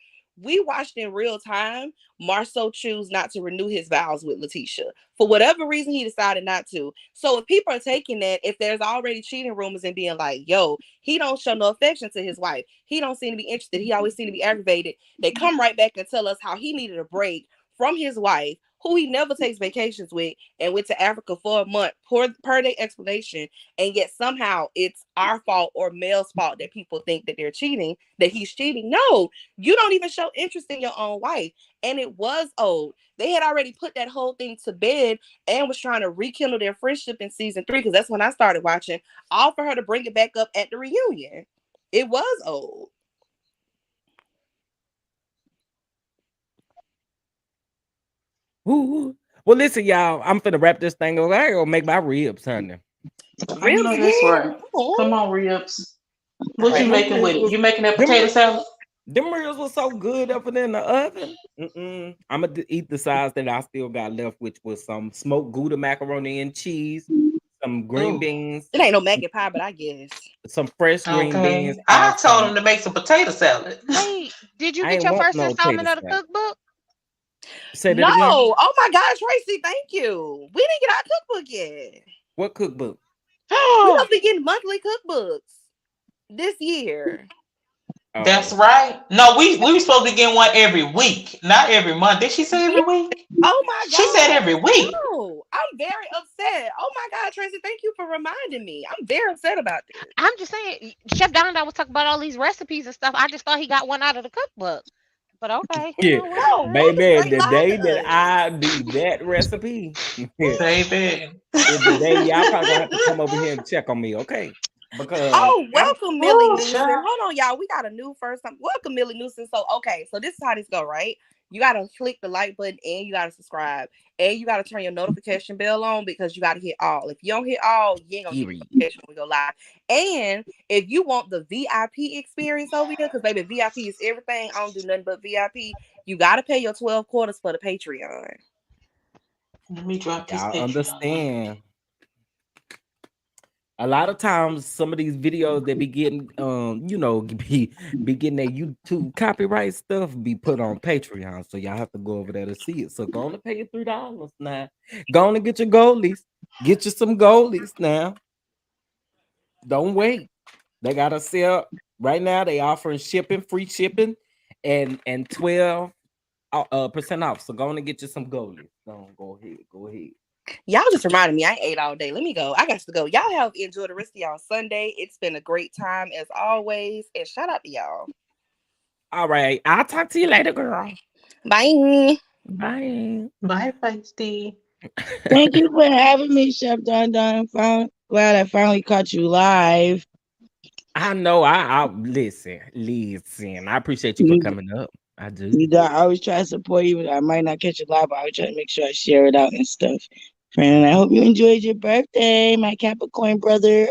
we watched in real time Marceau choose not to renew his vows with Letitia. For whatever reason, he decided not to. So if people are taking that, if there's already cheating rumors and being like, yo, he don't show no affection to his wife. He don't seem to be interested. He always seem to be aggravated. They come right back and tell us how he needed a break from his wife, who he never takes vacations with, and went to Africa for a month per their explanation. And yet somehow it's our fault or Mel's fault that people think that they're cheating, that he's cheating. No, you don't even show interest in your own wife. And it was old. They had already put that whole thing to bed and was trying to rekindle their friendship in season 3, because that's when I started watching, all for her to bring it back up at the reunion. It was old. Ooh. Well, listen, y'all. I'm finna wrap this thing up. I gotta make my ribs, honey. I know that's right. Come on, ribs. What you making with it? You making that potato salad? Them ribs was so good up in the oven. I'm gonna eat the size that I still got left, which was some smoked Gouda macaroni and cheese, some green beans. It ain't no mac and pie, but I guess Some fresh green beans. I told him to make some potato salad. Hey, did you I get ain't your want first no installment potato of the salad. cookbook? Say that no. again. Oh my God, Tracy, thank you. We didn't get our cookbook yet. What cookbook? We must be getting monthly cookbooks this year. That's right. No, we were supposed to get one every week, not every month. Did she say every week? Oh my God. She said every week. No, I'm very upset. Oh my God, Tracy, thank you for reminding me. I'm very upset about this. I'm just saying, Chef Don was talking about all these recipes and stuff. I just thought he got one out of the cookbook. But okay. Yeah, No, baby, the day that I do that recipe, baby, is the day y'all probably gonna have to come over here and check on me, okay? Because welcome, Millie Newsom. Hold on, y'all. We got a new first time. Welcome, Millie Newsom. So, okay, so this is how this go, right? You gotta click the like button and you gotta subscribe. And you gotta turn your notification bell on because you gotta hit all. If you don't hit all, you ain't gonna get notification when we go live. And if you want the VIP experience over here, because baby, VIP is everything. I don't do nothing but VIP. You gotta pay your 12 quarters for the Patreon. Let me drop this. y'all understand. A lot of times, some of these videos that be getting, be getting that YouTube copyright stuff be put on Patreon, so y'all have to go over there to see it. So go on and pay your $3 now. Go on and get your goalies. Get you some goalies now. Don't wait. They gotta sell right now. They offering shipping, free shipping, and 12% off. So go on and get you some goalies. Go ahead. Y'all just reminded me I ate all day. Let me go. I got to go. Y'all have enjoyed the rest of y'all Sunday. It's been a great time as always. And shout out to y'all. All right. I'll talk to you later, girl. Bye. Bye. Bye, Feisty. Thank you for having me, Chef Don. Glad I finally caught you live. I know. I listen. I appreciate you for coming up. I do. I always try to support you. I might not catch it live, but I always try to make sure I share it out and stuff. Friend, I hope you enjoyed your birthday, my Capricorn brother.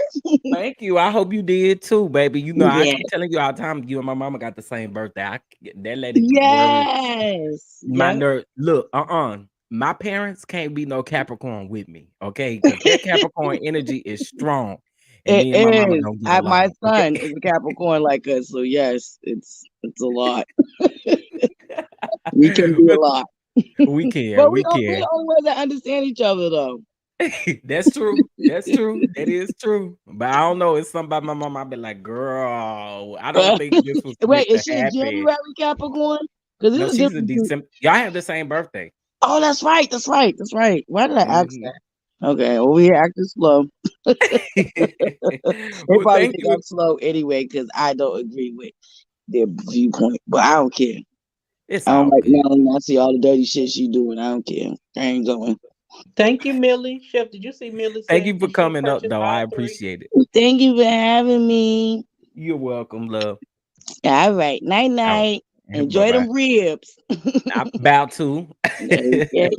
Thank you. I hope you did too, baby. You know, I Yeah. keep telling you all the time. You and my mama got the same birthday. That lady. Yes. My Yep. nerd. Look, my parents can't be no Capricorn with me, okay? Because their Capricorn energy is strong, and me and my mama It don't is. get My along. son is a Capricorn like us, so yes, it's a lot. We can be a lot. We can. But We we're the can. only ones that understand each other, though. That's true. That's true. That is true. But I don't know. It's something about my mom. I'll be like, girl, I don't think this was meant Wait, to is she a happen. January Capricorn? Because No, it's a she's a difference. December. Y'all have the same birthday. Oh, that's right. That's right. That's right. Why did I ask Mhm. that? Okay, over here acting slow. They Well, probably thank think you. I'm slow anyway because I don't agree with their viewpoint, but I don't care. It's I don't all like good. Melanie. I see all the dirty shit she doing. I don't care. I ain't going. Thank you, Millie. Chef, did you see Millie Thank said you for she coming up, purchased though. I all 3? appreciate it. Thank you for having me. You're welcome, love. All right. Night All right. night. Bye Enjoy bye. them ribs. I'm about to. Okay.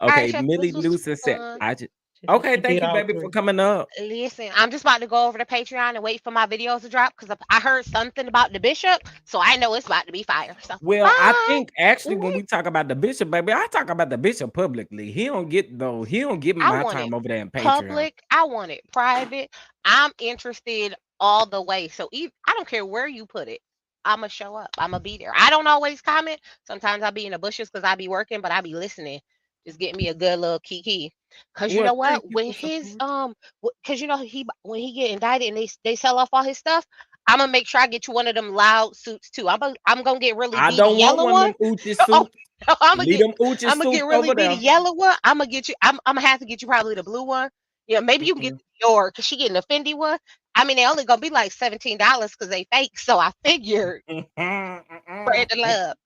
All right, Okay, Chef, Millie this was Newsom said, fun. I just okay. She Thank did you, all baby, for 3. coming up. Listen, I'm just about to go over to Patreon and wait for my videos to drop because I heard something about the bishop, so I know it's about to be fire. So Well, I bye. think actually when we talk about the bishop, baby, I talk about the bishop publicly. He don't get I my want it time over there in Patreon. public. I want it private. I'm interested all the way. So I don't care where you put it. I'ma show up. I'ma be there. I don't always comment. Sometimes I'll be in the bushes because I be working, but I be listening. Just get me a good little kiki. Cause you Well, know what? thank you When for his support. cause you know when he get indicted and they sell off all his stuff, I'm gonna make sure I get you one of them loud suits too. I'm gonna get really I beady don't want yellow one of one. them Uchi Oh, suits. no, Leave them Uchi I'm gonna suits get really over bitty there. yellow one. I'm gonna get you. I'm gonna have to get you probably the blue one. Yeah, maybe you can get the Dior because she getting the Fendi one. I mean, they only gonna be like $17 because they fake. So I figured spread the love.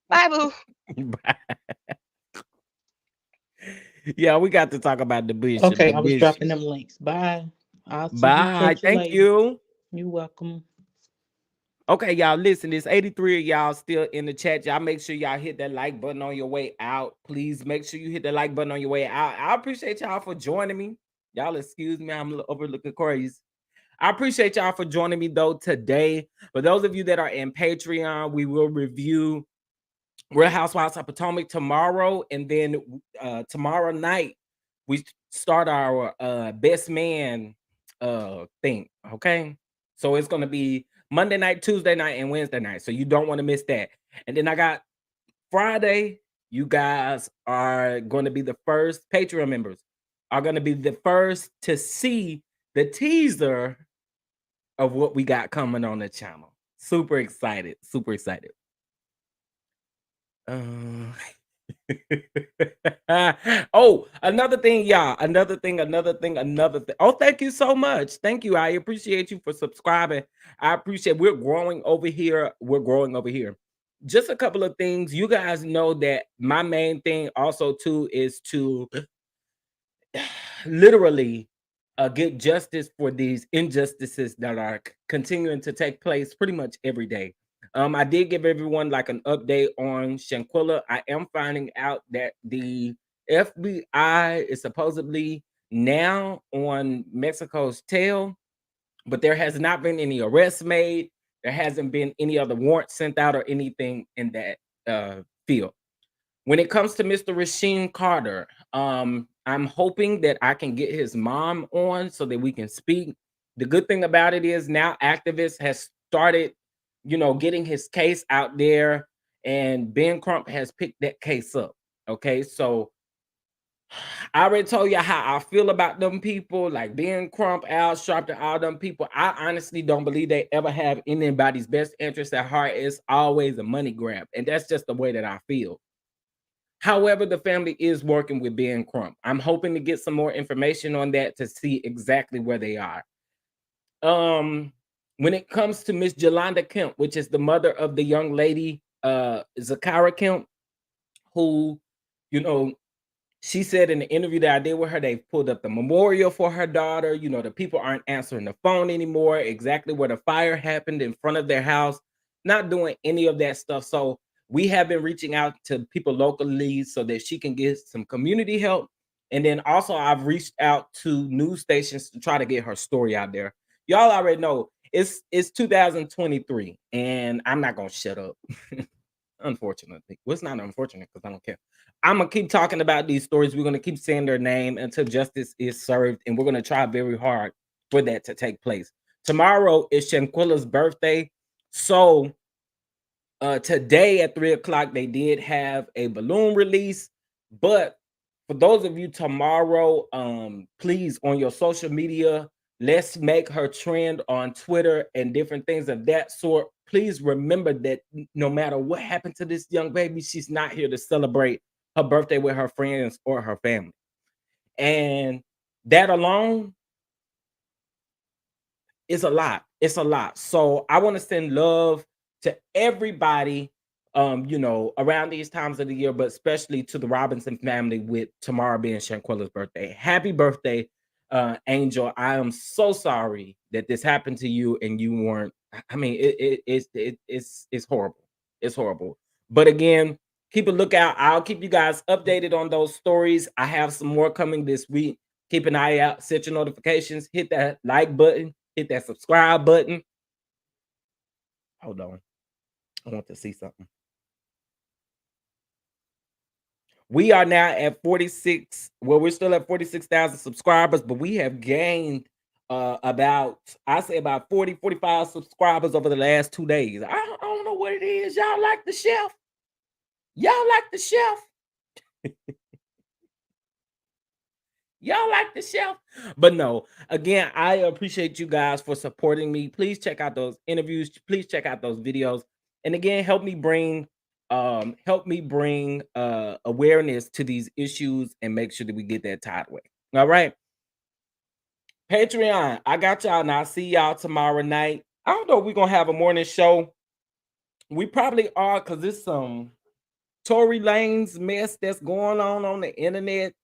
Bye, boo. Bye. Yeah, we got to talk about the bishop. Okay, The I was bishop. dropping them links. Bye. I'll see you. Bye. Catch you Thank later. you. You're welcome. Okay, y'all, listen, there's 83 of y'all still in the chat. Y'all make sure y'all hit that like button on your way out. Please make sure you hit the like button on your way out. I appreciate y'all for joining me. Y'all excuse me, I'm overlooking crazy. I appreciate y'all for joining me, though, today. For those of you that are in Patreon, we will review Real Housewives of Potomac tomorrow. And then tomorrow night, we start our best man thing, okay? So it's going to be Monday night, Tuesday night, and Wednesday night. So you don't want to miss that. And then I got Friday. You guys are going to be the first Patreon members are going to be the first to see the teaser of what we got coming on the channel. Super excited. Super excited. Oh, another thing, y'all. Another thing. Oh, thank you so much. Thank you. I appreciate you for subscribing. I appreciate we're growing over here. Just a couple of things. You guys know that my main thing also too is to literally get justice for these injustices that are continuing to take place pretty much every day. I did give everyone like an update on Shanquella. I am finding out that the FBI is supposedly now on Mexico's tail, but there has not been any arrests made. There hasn't been any other warrants sent out or anything in that field. When it comes to Mr. Rasheem Carter, I'm hoping that I can get his mom on so that we can speak. The good thing about it is now activists has started, getting his case out there, and Ben Crump has picked that case up. Okay, so I already told you how I feel about them people, like Ben Crump, Al Sharpton, all them people. I honestly don't believe they ever have anybody's best interest at heart. It's always a money grab, and that's just the way that I feel. However, the family is working with Ben Crump. I'm hoping to get some more information on that to see exactly where they are. When it comes to Miss Jolanda Kemp, which is the mother of the young lady, Zakara Kemp, who, she said in the interview that I did with her, they've pulled up the memorial for her daughter. The people aren't answering the phone anymore, exactly where the fire happened in front of their house, not doing any of that stuff. So we have been reaching out to people locally so that she can get some community help. And then also I've reached out to news stations to try to get her story out there. Y'all already know it's 2023 and I'm not going to shut up. Unfortunately. Well, it's not unfortunate because I don't care. I'm going to keep talking about these stories. We're going to keep saying their name until justice is served. And we're going to try very hard for that to take place. Tomorrow is Shanquilla's birthday. So today at 3 o'clock, they did have a balloon release. But for those of you tomorrow, please on your social media, let's make her trend on Twitter and different things of that sort. Please remember that no matter what happened to this young baby, she's not here to celebrate her birthday with her friends or her family. And that alone is a lot. It's a lot. So I want to send love to everybody, you know, around these times of the year, but especially to the Robinson family with tomorrow being Shanquella's birthday. Happy birthday, Angel. I am so sorry that this happened to you and you weren't. I mean, it's horrible. It's horrible. But again, keep a lookout. I'll keep you guys updated on those stories. I have some more coming this week. Keep an eye out. Set your notifications. Hit that like button. Hit that subscribe button. Hold on. I want to see something. We are now at 46. Well, we're still at 46,000 subscribers, but we have gained about, I say about 40, 45 subscribers over the last 2 days. I don't know what it is. Y'all like the chef? Y'all like the chef? Y'all like the chef? But no, again, I appreciate you guys for supporting me. Please check out those interviews. Please check out those videos. And again, help me bring awareness to these issues and make sure that we get that tied away. All right. Patreon, I got y'all, and I'll see y'all tomorrow night. I don't know if we're gonna have a morning show. We probably are, because it's some Tory Lanez mess that's going on the internet.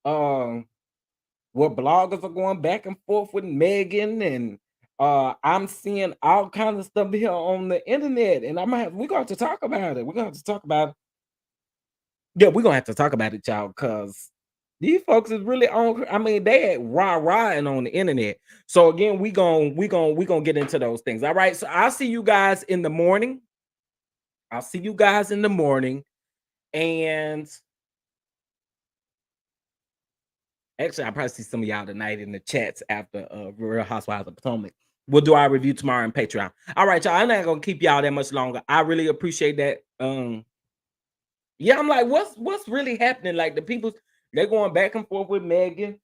Where bloggers are going back and forth with Megan, and I'm seeing all kinds of stuff here on the internet, and we're going to talk about it. We're going to have to talk about it. Yeah, we're gonna have to talk about it, y'all, because these folks is really on. I mean, they rah-rahing on the internet. So again, we gonna get into those things. All right. So I'll see you guys in the morning. And actually, I'll probably see some of y'all tonight in the chats after Real Housewives of Potomac. We'll do our review tomorrow on Patreon. All right, y'all. I'm not gonna keep y'all that much longer. I really appreciate that. Yeah, I'm like, what's really happening? Like the people, they're going back and forth with Megan.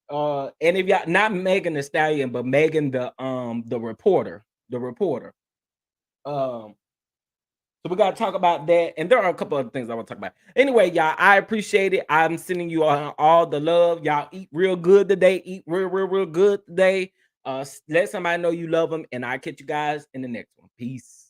And if y'all not Megan Thee Stallion, but Megan the reporter. So we got to talk about that. And there are a couple other things I want to talk about. Anyway, y'all, I appreciate it. I'm sending you all the love. Y'all eat real good today. Eat real good today. Let somebody know you love them. And I'll catch you guys in the next one. Peace.